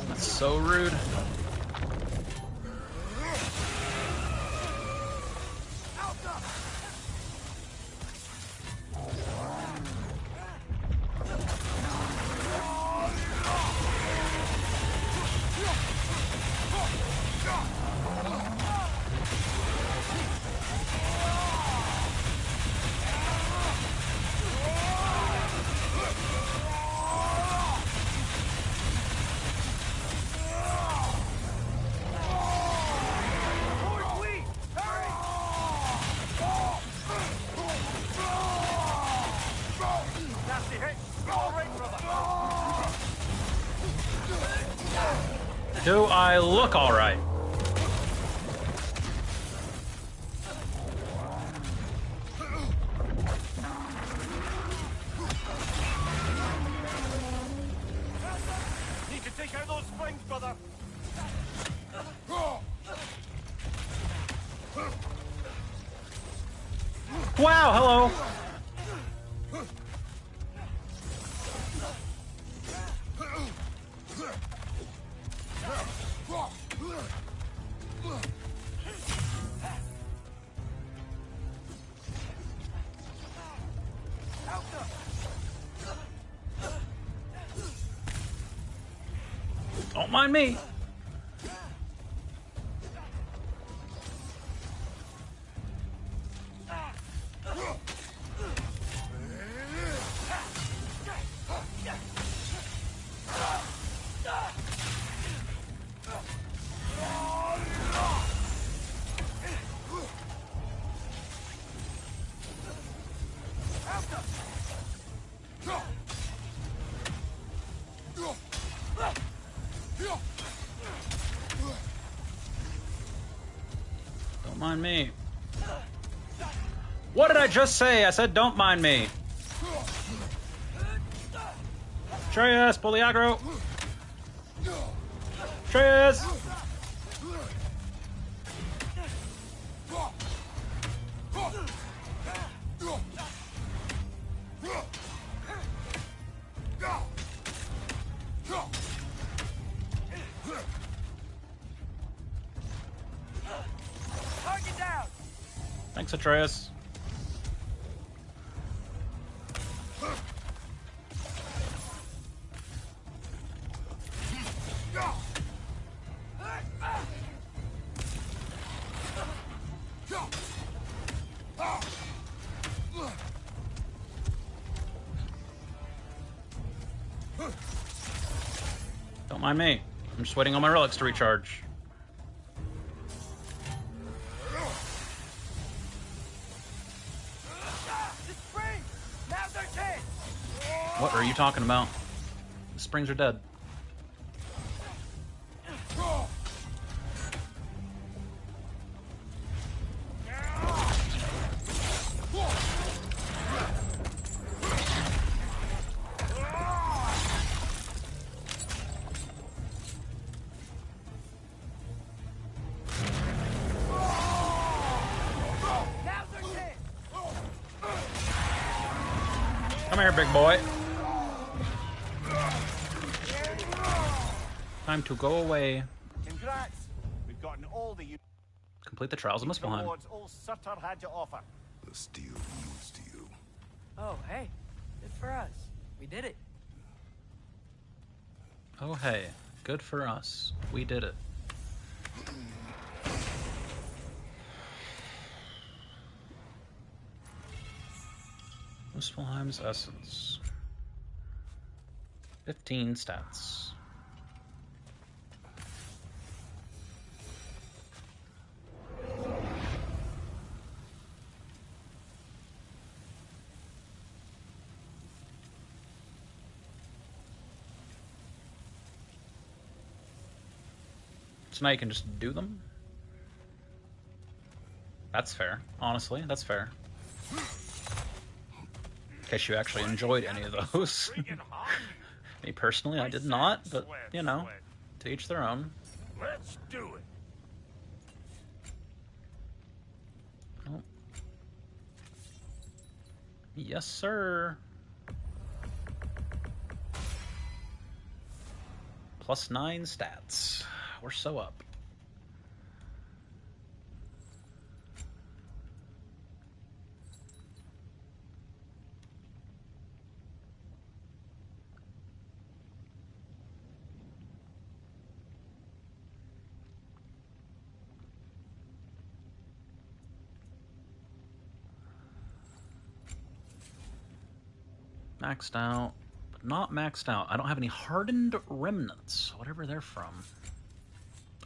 [SPEAKER 1] That's so rude. Do I look all right?
[SPEAKER 7] Need to take out those springs, brother.
[SPEAKER 1] Wow, hello. Don't mind me. Don't mind me. What did I just say? I said don't mind me. Atreus, pull the aggro. Atreus!
[SPEAKER 7] Target down.
[SPEAKER 1] Thanks, Atreus. Don't mind me. I'm just waiting on my relics to recharge. What are you talking about? The springs are dead. Come here, big boy. Time to go away.
[SPEAKER 10] Congrats! We've gotten all the
[SPEAKER 1] Complete the Trials of Muspelheim.
[SPEAKER 10] Lords all Sutter had to offer.
[SPEAKER 6] The steel yields to you.
[SPEAKER 13] Oh, hey. Good for us. We did it.
[SPEAKER 1] Oh hey, good for us. We did it. Muspelheim's Essence. 15 stats. So now you can just do them? That's fair. Honestly, that's fair. In case you actually enjoyed any of those. Me personally, I did not, but, you know, to each their own.
[SPEAKER 5] Let's do it.
[SPEAKER 1] Oh. Yes, sir. +9 stats. We're so up. Maxed out, but not maxed out. I don't have any hardened remnants, whatever they're from.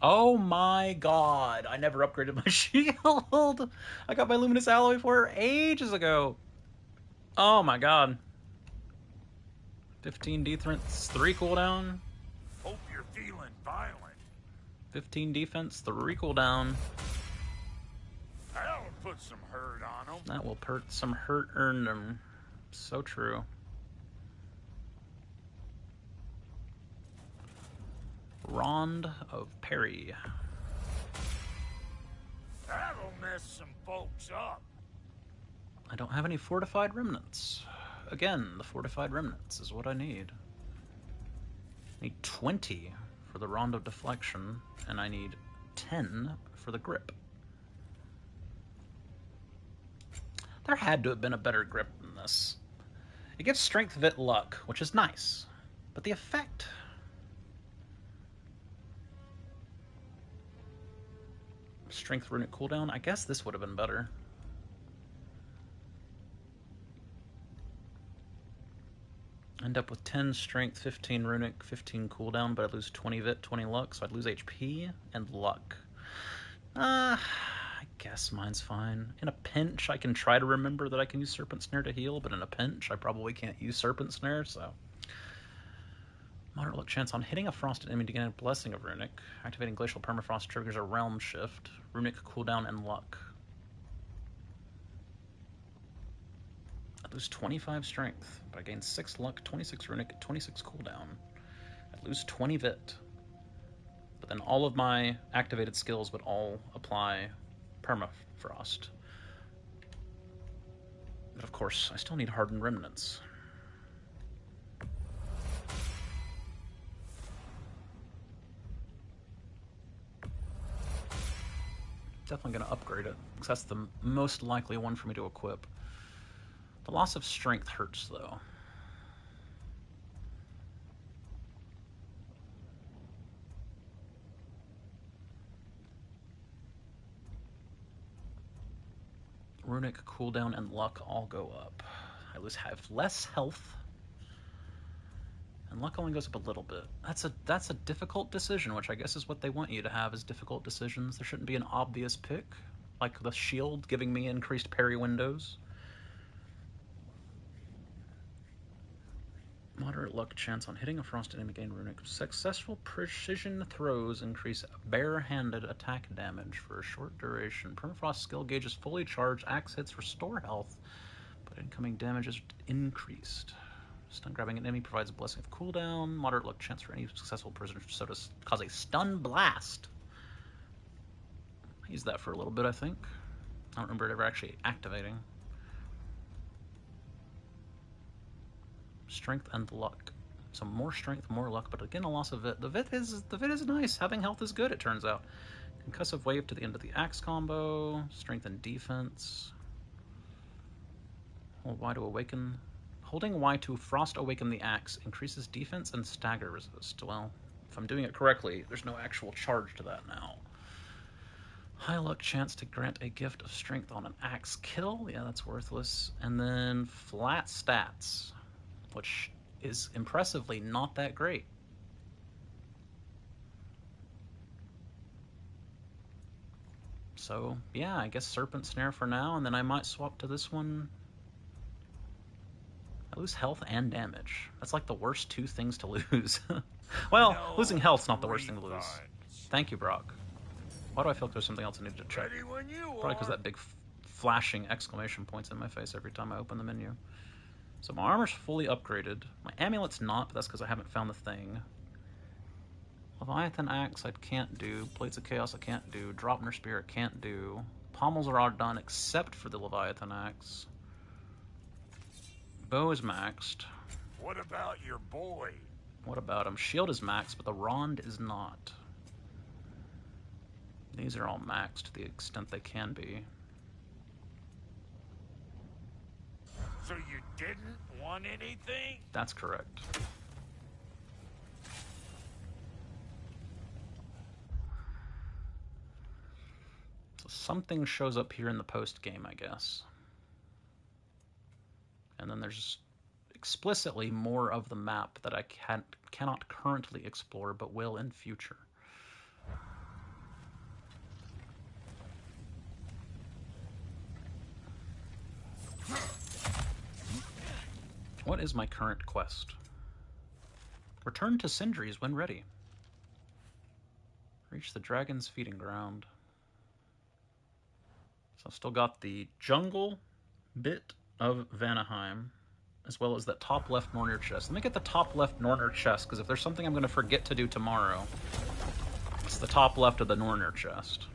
[SPEAKER 1] Oh my god, I never upgraded my shield. I got my luminous alloy for her ages ago. Oh my god. 15 defense, 3 cooldown.
[SPEAKER 5] Hope you're feeling violent.
[SPEAKER 1] 15 defense, 3 cooldown.
[SPEAKER 5] That'll put some hurt on them.
[SPEAKER 1] That will put some hurt earned them. So true. Rond of Parry.
[SPEAKER 5] That'll mess some folks up.
[SPEAKER 1] I don't have any fortified remnants. Again, the fortified remnants is what I need. I need 20 for the Rond of Deflection, and I need 10 for the grip. There had to have been a better grip than this. It gives strength, vit, luck, which is nice, but the effect... Strength runic cooldown? I guess this would have been better. End up with 10 strength, 15 runic, 15 cooldown, but I lose 20 vit, 20 luck, so I'd lose HP and luck. I guess mine's fine. In a pinch, I can try to remember that I can use Serpent Snare to heal, but in a pinch, I probably can't use Serpent Snare, so... Moderate luck chance on hitting a frosted enemy to gain a Blessing of Runic. Activating Glacial Permafrost triggers a Realm Shift. Runic cooldown and luck. I lose 25 strength, but I gain 6 luck, 26 runic, 26 cooldown. I lose 20 vit. But then all of my activated skills would all apply permafrost. But of course, I still need hardened remnants. Definitely going to upgrade it, because that's the most likely one for me to equip. The loss of strength hurts, though. Runic, cooldown, and luck all go up. I have less health, and luck only goes up a little bit. That's a difficult decision, which I guess is what they want you to have, is difficult decisions. There shouldn't be an obvious pick, like the shield giving me increased parry windows. Moderate luck chance on hitting a frosted enemy, gain runic. Successful precision throws increase bare-handed attack damage for a short duration. Permafrost skill gauge is fully charged. Axe hits restore health, but incoming damage is increased. Stun grabbing an enemy provides a blessing of cooldown. Moderate luck chance for any successful prisoner so to cause a stun blast. I used that for a little bit, I think. I don't remember it ever actually activating. Strength and luck. So more strength, more luck, but again a loss of vit. The vit is nice. Having health is good, it turns out. Concussive wave to the end of the axe combo. Strengthen defense. Hold Y to awaken. Holding Y to frost awaken the axe increases defense and stagger resist. Well, if I'm doing it correctly, there's no actual charge to that now. High luck chance to grant a gift of strength on an axe kill. Yeah, that's worthless. And then flat stats, which is impressively not that great. So, yeah, I guess Serpent Snare for now, and then I might swap to this one. I lose health and damage. That's like the worst two things to lose. Well, no, losing health's not the worst thing to lose. Thank you, Brock. Why do I feel like there's something else I need to check? Probably because that big flashing exclamation point's in my face every time I open the menu. So my armor's fully upgraded. My amulet's not, but that's because I haven't found the thing. Leviathan Axe I can't do. Blades of Chaos I can't do. Dropner Spear I can't do. Pommels are all done except for the Leviathan Axe. Bow is maxed.
[SPEAKER 5] What about your boy?
[SPEAKER 1] What about him? Shield is maxed, but the Rond is not. These are all maxed to the extent they can be.
[SPEAKER 5] So you didn't want anything?
[SPEAKER 1] That's correct. So something shows up here in the post game, I guess. And then there's explicitly more of the map that I cannot currently explore, but will in future. What is my current quest? Return to Sindri's when ready. Reach the dragon's feeding ground. So I've still got the jungle bit of Vanaheim, as well as that top left Nornir chest. Let me get the top left Nornir chest, because if there's something I'm going to forget to do tomorrow, it's the top left of the Nornir chest.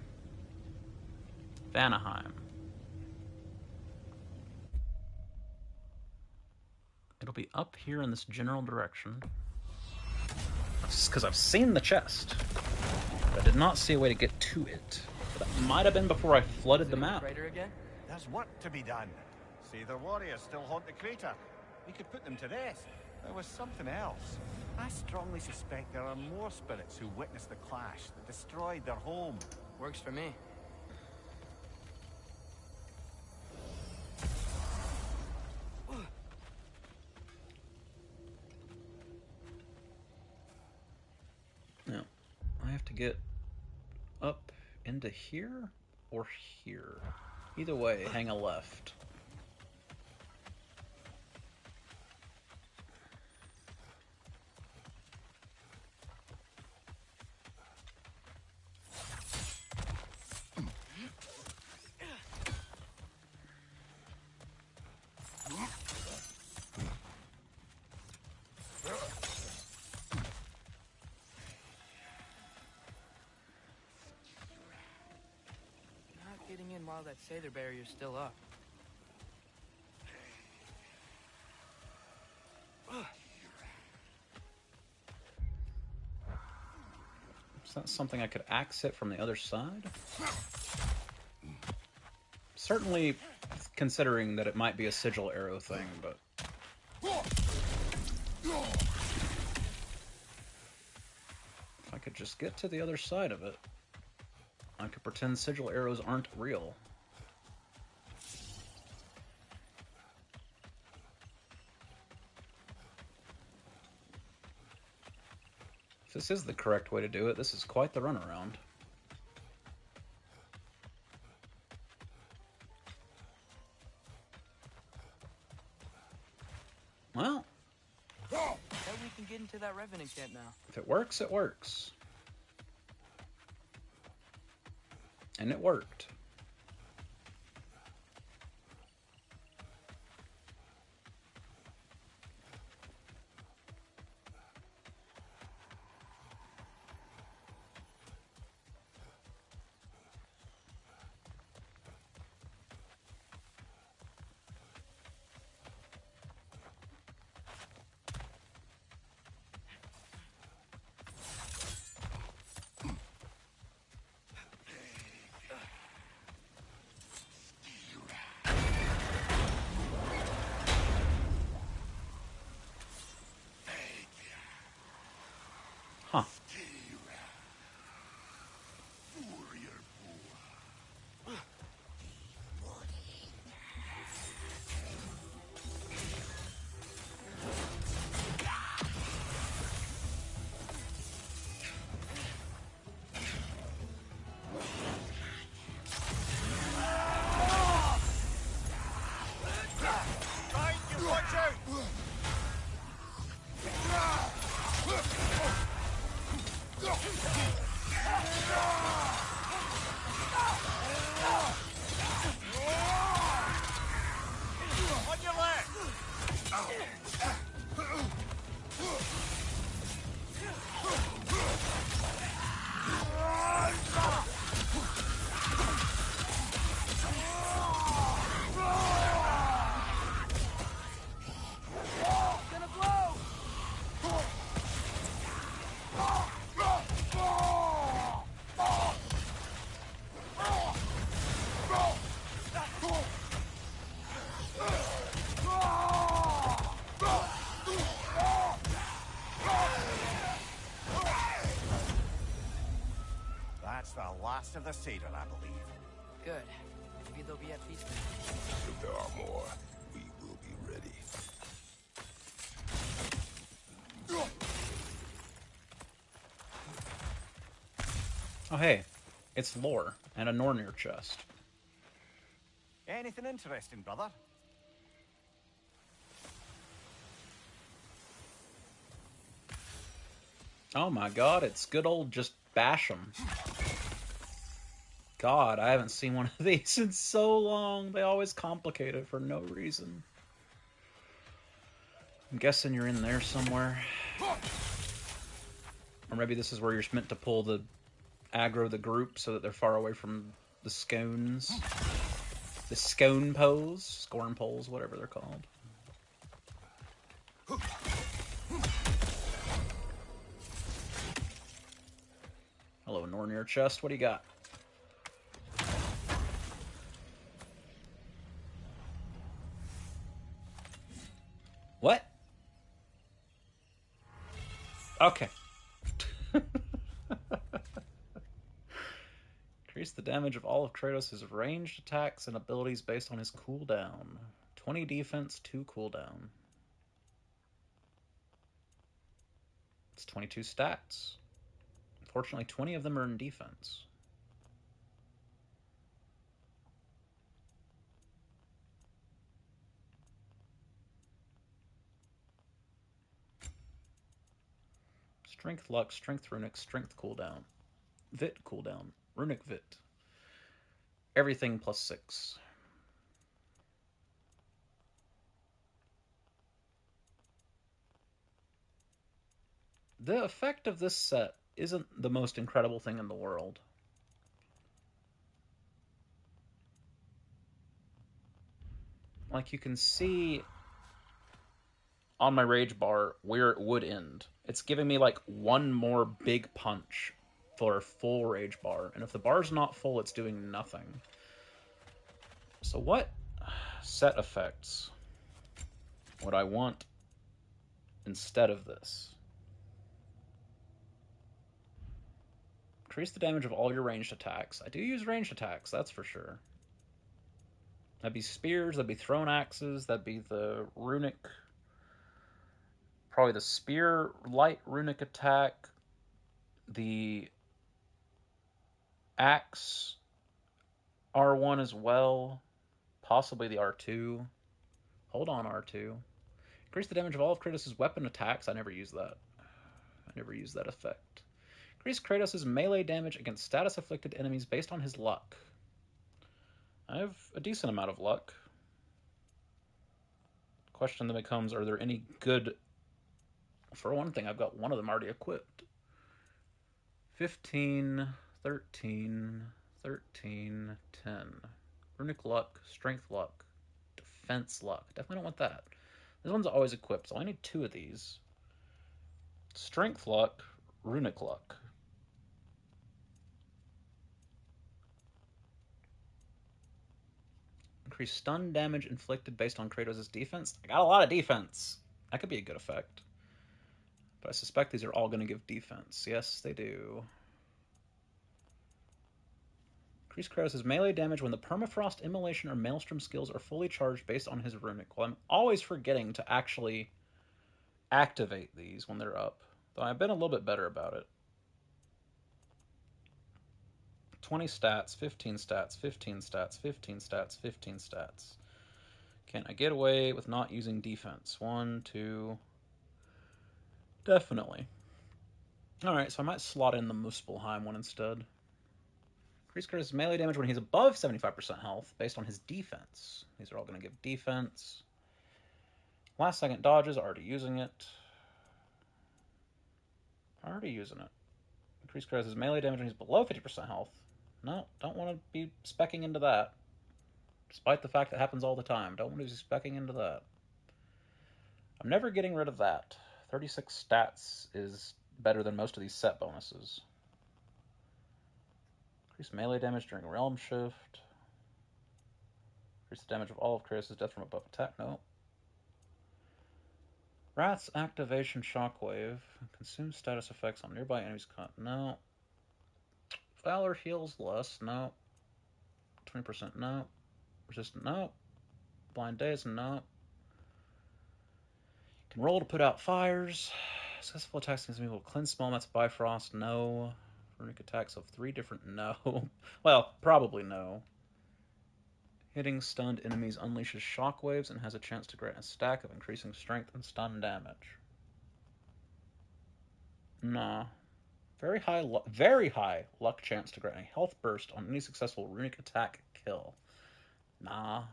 [SPEAKER 1] Vanaheim. It'll be up here in this general direction. Because I've seen the chest, but I did not see a way to get to it. But that might have been before I flooded the map.
[SPEAKER 10] There's work to be done. See, the warriors still haunt the crater. We could put them to rest. There was something else. I strongly suspect there are more spirits who witnessed the clash that destroyed their home.
[SPEAKER 13] Works for me.
[SPEAKER 1] Now, I have to get up into here or here. Either way, hang a left.
[SPEAKER 13] While that Sather barrier's still up.
[SPEAKER 1] Is that something I could exit from the other side? Certainly considering that it might be a sigil arrow thing, but... If I could just get to the other side of it, I could pretend sigil arrows aren't real. If this is the correct way to do it, this is quite the runaround. Well,
[SPEAKER 13] bet we can get into that Revenant camp now.
[SPEAKER 1] If it works, it works. And it worked.
[SPEAKER 10] last of the Seder, I believe.
[SPEAKER 13] Good. Maybe they'll be at peace.
[SPEAKER 6] If there are more, we will be ready.
[SPEAKER 1] Oh, hey. It's lore and a Nornir chest.
[SPEAKER 10] Anything interesting, brother?
[SPEAKER 1] Oh my god, it's good old just bash 'em. God, I haven't seen one of these in so long. They always complicate it for no reason. I'm guessing you're in there somewhere. Or maybe this is where you're meant to pull the aggro the group so that they're far away from the scones. The scone poles, scorn poles, whatever they're called. Hello, Nornir chest. What do you got? What? Okay. Increase the damage of all of Kratos' ranged attacks and abilities based on his cooldown. 20 defense, 2 cooldown. It's 22 stats. Unfortunately, 20 of them are in defense. Strength luck, strength runic, strength cooldown. Vit cooldown. Runic vit. Everything plus 6. The effect of this set isn't the most incredible thing in the world. Like, you can see on my rage bar where it would end. It's giving me like one more big punch for a full rage bar, and if the bar's not full, it's doing nothing. So what set effects would I want instead of this? Increase the damage of all your ranged attacks. I do use ranged attacks, that's for sure. That'd be spears, that'd be thrown axes, that'd be the runic... Probably the spear light runic attack, the axe R1 as well, possibly the R2. Hold on, R2. Increase the damage of all of Kratos' weapon attacks. I never use that. I never use that effect. Increase Kratos' melee damage against status-afflicted enemies based on his luck. I have a decent amount of luck. Question then becomes, are there any good... For one thing, I've got one of them already equipped. 15, 13, 13, 10. Runic luck, strength luck, defense luck. Definitely don't want that. This one's always equipped, so I need 2 of these. Strength luck, runic luck. Increase stun damage inflicted based on Kratos' defense. I got a lot of defense. That could be a good effect. But I suspect these are all going to give defense. Yes, they do. Increase Kratos' melee damage when the Permafrost, Immolation, or Maelstrom skills are fully charged based on his runic. Well, I'm always forgetting to actually activate these when they're up. Though I've been a little bit better about it. 20 stats, 15 stats, 15 stats, 15 stats, 15 stats. Can I get away with not using defense? 1, 2... Definitely. Alright, so I might slot in the Muspelheim one instead. Increase Kratos' melee damage when he's above 75% health, based on his defense. These are all going to give defense. Last second dodges, already using it. Already using it. Increase Kratos' melee damage when he's below 50% health. No, don't want to be speccing into that. Despite the fact that happens all the time. Don't want to be speccing into that. I'm never getting rid of that. 36 stats is better than most of these set bonuses. Increase melee damage during Realm Shift. Increase the damage of all of Kratos' death from above attack. No. Wrath's activation shockwave. Consume status effects on nearby enemies. No. Valor heals less. No. 20%. No. Resistant. No. Blind Daze. No. Can roll to put out fires. Successful attacks against me will cleanse small amounts of Bifrost. No. Runic attacks of 3 different. No. Well, probably no. Hitting stunned enemies unleashes shockwaves and has a chance to grant a stack of increasing strength and stun damage. Nah. Very high luck chance to grant a health burst on any successful runic attack kill. Nah.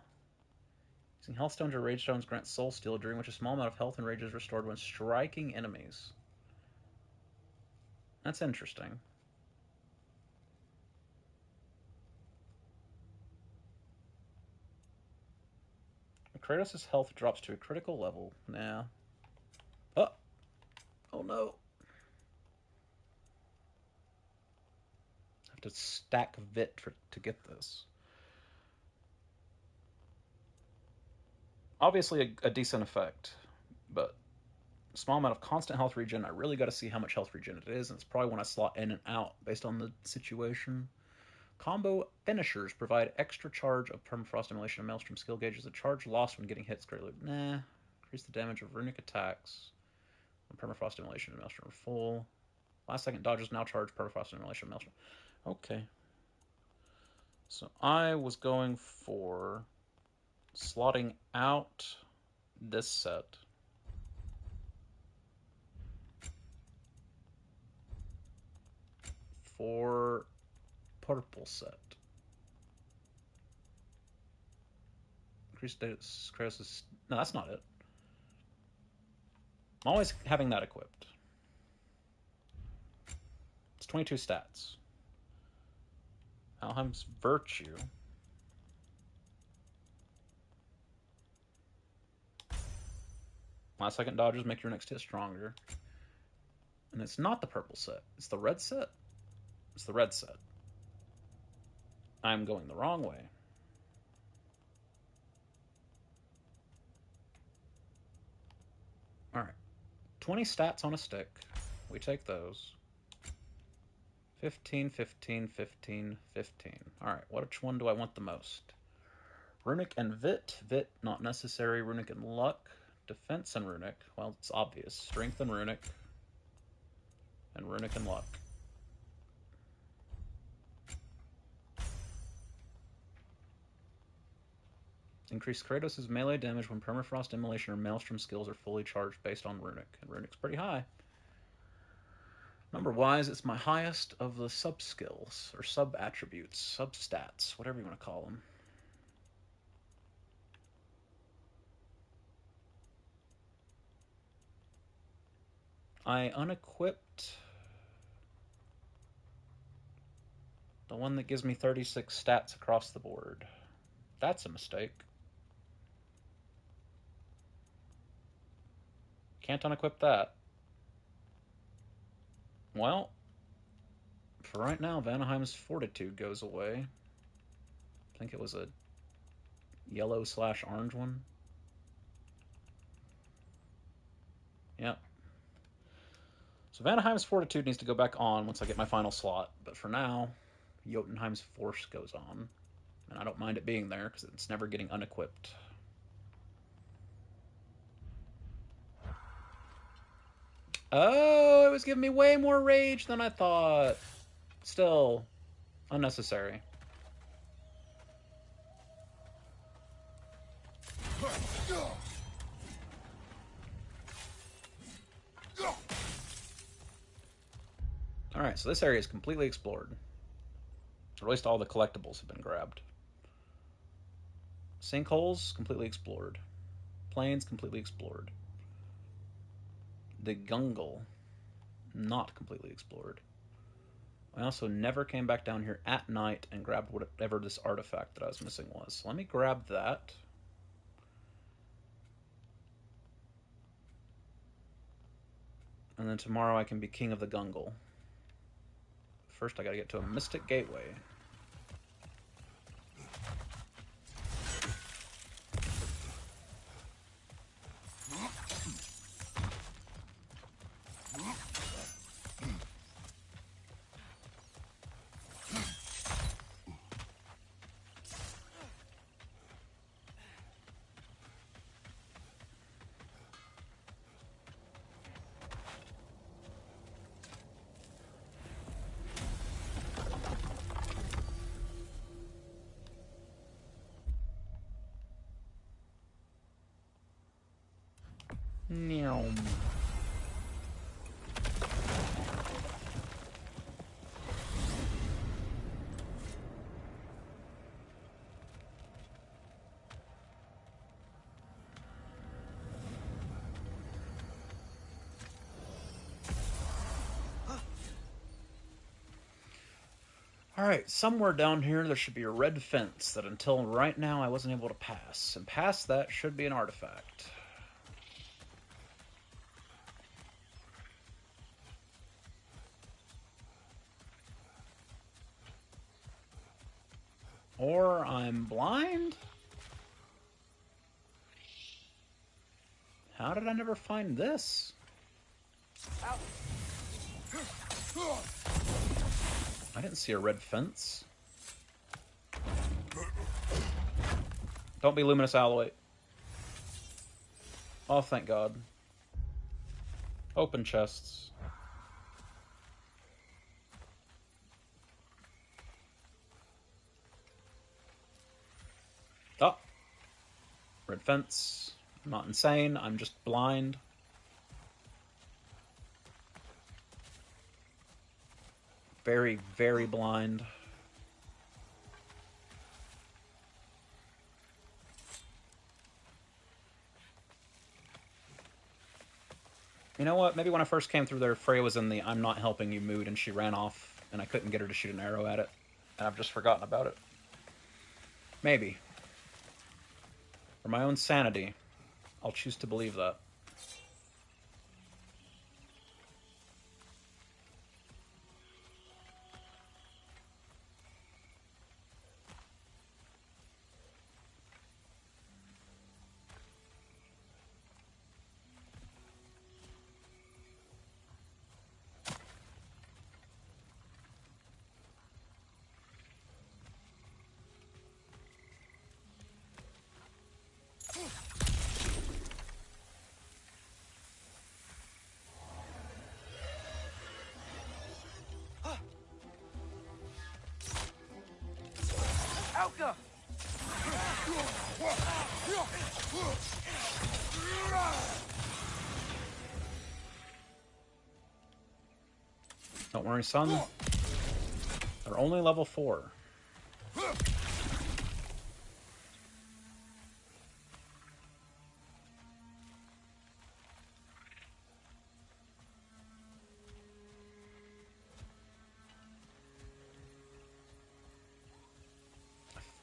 [SPEAKER 1] Using health stones or rage stones grants soul steal, during which a small amount of health and rage is restored when striking enemies. That's interesting. Kratos' health drops to a critical level. Nah. Oh! Oh no. I have to stack Vit to get this. Obviously a decent effect, but small amount of constant health regen. I really got to see how much health regen it is, and it's probably when I slot in and out based on the situation. Combo finishers provide extra charge of Permafrost, Immolation, and Maelstrom skill gauges. A charge lost when getting hits greatly. Nah. Increase the damage of runic attacks when Permafrost, Immolation, and Maelstrom are full. Last second dodges now charge Permafrost, Immolation, and Maelstrom. Okay. So I was going for slotting out this set. For purple set. Increase Kratos'... No, that's not it. I'm always having that equipped. It's 22 stats. Alheim's Virtue. Last second dodges make your next hit stronger. And it's not the purple set. It's the red set. It's the red set. I'm going the wrong way. Alright. 20 stats on a stick. We take those. 15, 15, 15, 15. Alright, which one do I want the most? Runic and Vit. Vit, not necessary. Runic and Luck. Defense and Runic. Well, it's obvious. Strength and Runic. And Runic and Luck. Increase Kratos' melee damage when Permafrost, Immolation, or Maelstrom skills are fully charged based on Runic. And Runic's pretty high. Number-wise, it's my highest of the sub-skills, or sub-attributes, sub-stats, whatever you want to call them. I unequipped the one that gives me 36 stats across the board. That's a mistake. Can't unequip that. Well, for right now, Vanaheim's Fortitude goes away. I think it was a yellow/orange one. Yep. So Vanaheim's Fortitude needs to go back on once I get my final slot. But for now, Jotunheim's Force goes on. And I don't mind it being there, because it's never getting unequipped. Oh, it was giving me way more rage than I thought. Still, unnecessary. Alright, so this area is completely explored. Or at least all the collectibles have been grabbed. Sinkholes, completely explored. Plains, completely explored. The Gungle, not completely explored. I also never came back down here at night and grabbed whatever this artifact that I was missing was. So let me grab that. And then tomorrow I can be king of the Gungle. First I gotta get to a Mystic Gateway. Alright, somewhere down here there should be a red fence that until right now I wasn't able to pass. And past that should be an artifact. Or I'm blind? How did I never find this? I didn't see a red fence. Don't be luminous alloy. Oh, thank God. Open chests. Oh. Red fence. I'm not insane, I'm just blind. Very, very blind. You know what? Maybe when I first came through there, Freya was in the I'm not helping you mood, and she ran off, and I couldn't get her to shoot an arrow at it. And I've just forgotten about it. Maybe. For my own sanity, I'll choose to believe that.
[SPEAKER 14] Elka!
[SPEAKER 1] Don't worry, son. They're only level 4.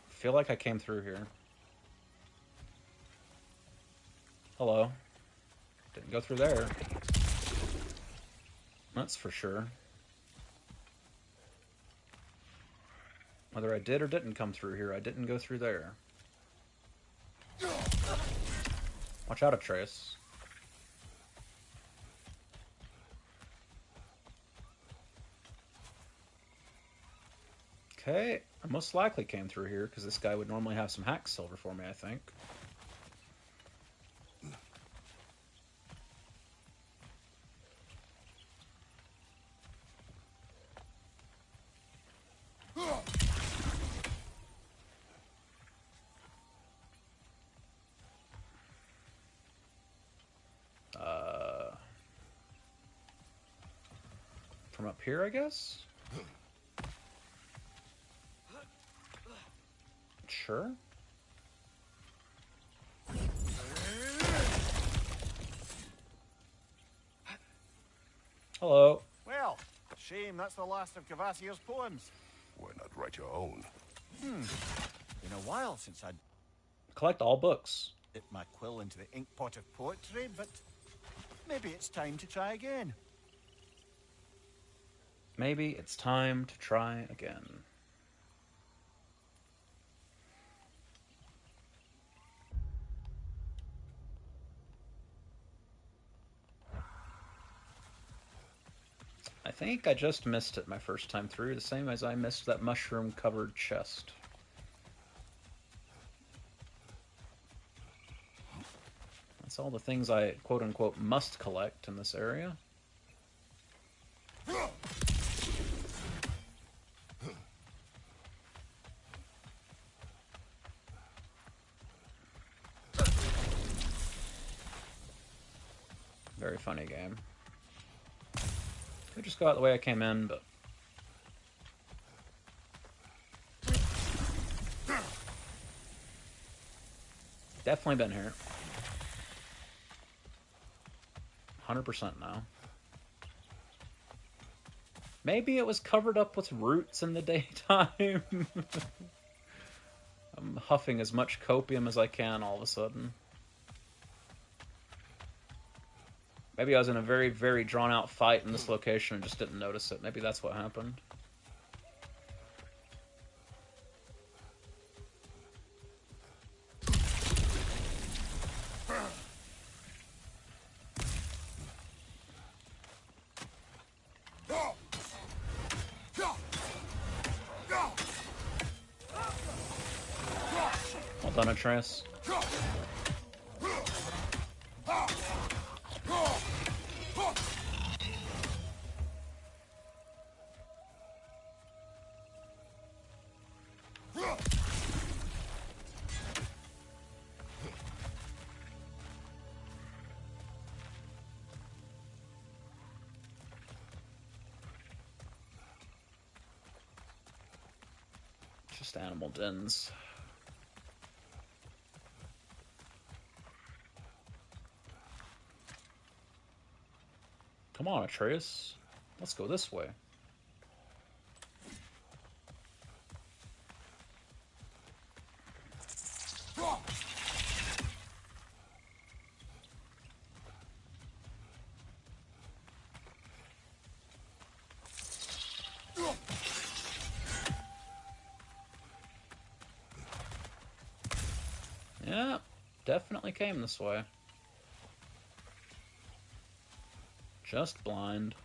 [SPEAKER 1] I feel like I came through here. Hello. Didn't go through there. That's for sure. Whether I did or didn't come through here, I didn't go through there. Watch out, Atreus. Okay, I most likely came through here because this guy would normally have some hack silver for me, I think. From up here, I guess? Sure. Hello.
[SPEAKER 10] Well, shame that's the last of Kvasir's poems.
[SPEAKER 6] Why not write your own?
[SPEAKER 10] Been a while since I'd
[SPEAKER 1] Collect all books.
[SPEAKER 10] dipped my quill into the ink pot of poetry, but maybe it's time to try again.
[SPEAKER 1] Maybe it's time to try again. I think I just missed it my first time through, the same as I missed that mushroom-covered chest. That's all the things I, quote-unquote, must collect in this area. Very funny game. Could just go out the way I came in, but... Definitely been here. 100% now. Maybe it was covered up with roots in the daytime. I'm huffing as much copium as I can all of a sudden. Maybe I was in a very, very drawn-out fight in this location and just didn't notice it. Maybe that's what happened. Well done, Atreus. Just animal dens. Come on, Atreus. Let's go this way. Yeah, definitely came this way. Just blind.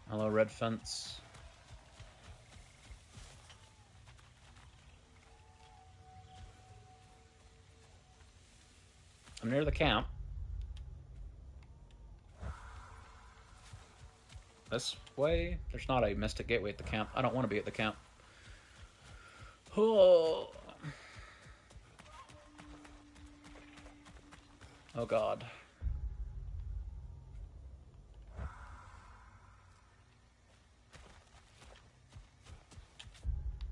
[SPEAKER 1] Hello, red fence. I'm near the camp. This way? There's not a mystic gateway at the camp. I don't want to be at the camp. Oh, oh God.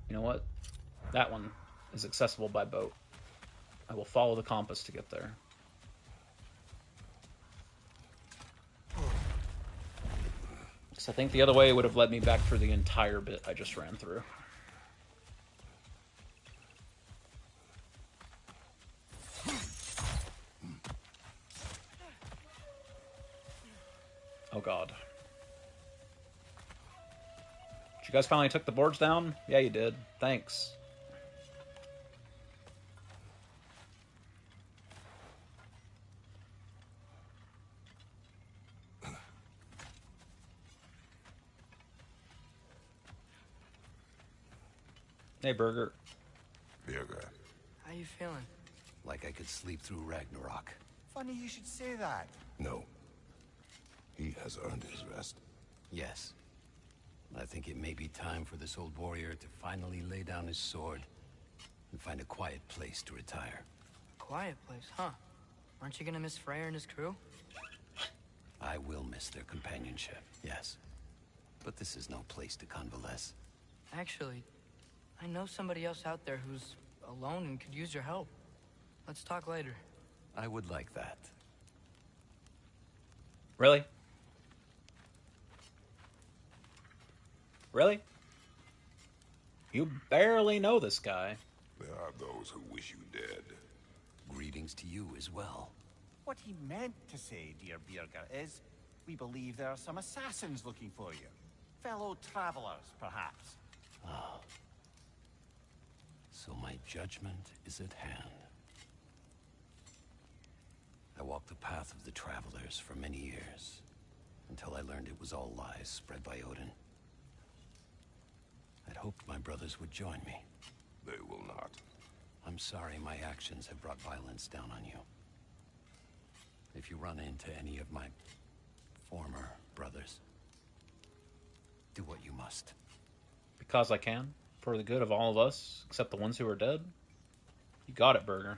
[SPEAKER 1] You know what? That one is accessible by boat. I will follow the compass to get there. Because I think the other way would have led me back through the entire bit I just ran through. Oh God. You guys finally took the boards down? Yeah, you did. Thanks. Hey, Burger.
[SPEAKER 6] Birger.
[SPEAKER 13] How you feeling?
[SPEAKER 19] Like I could sleep through Ragnarok.
[SPEAKER 10] Funny you should say that.
[SPEAKER 6] No. He has earned his rest.
[SPEAKER 19] Yes. I think it may be time for this old warrior to finally lay down his sword and find a quiet place to retire.
[SPEAKER 13] Quiet place, huh? Aren't you gonna miss Freyr and his crew?
[SPEAKER 19] I will miss their companionship, yes. But this is no place to convalesce.
[SPEAKER 13] Actually, I know somebody else out there who's alone and could use your help. Let's talk later.
[SPEAKER 19] I would like that.
[SPEAKER 1] Really? Really? You barely know this guy.
[SPEAKER 6] There are those who wish you dead.
[SPEAKER 19] Greetings to you as well.
[SPEAKER 10] What he meant to say, dear Birger, is we believe there are some assassins looking for you. Fellow travelers, perhaps.
[SPEAKER 19] Ah. So my judgment is at hand. I walked the path of the travelers for many years, until I learned it was all lies spread by Odin. I'd hoped my brothers would join me.
[SPEAKER 6] They will not.
[SPEAKER 19] I'm sorry my actions have brought violence down on you. If you run into any of my former brothers, do what you must.
[SPEAKER 1] Because I can. For the good of all of us, except the ones who are dead. You got it, Burger.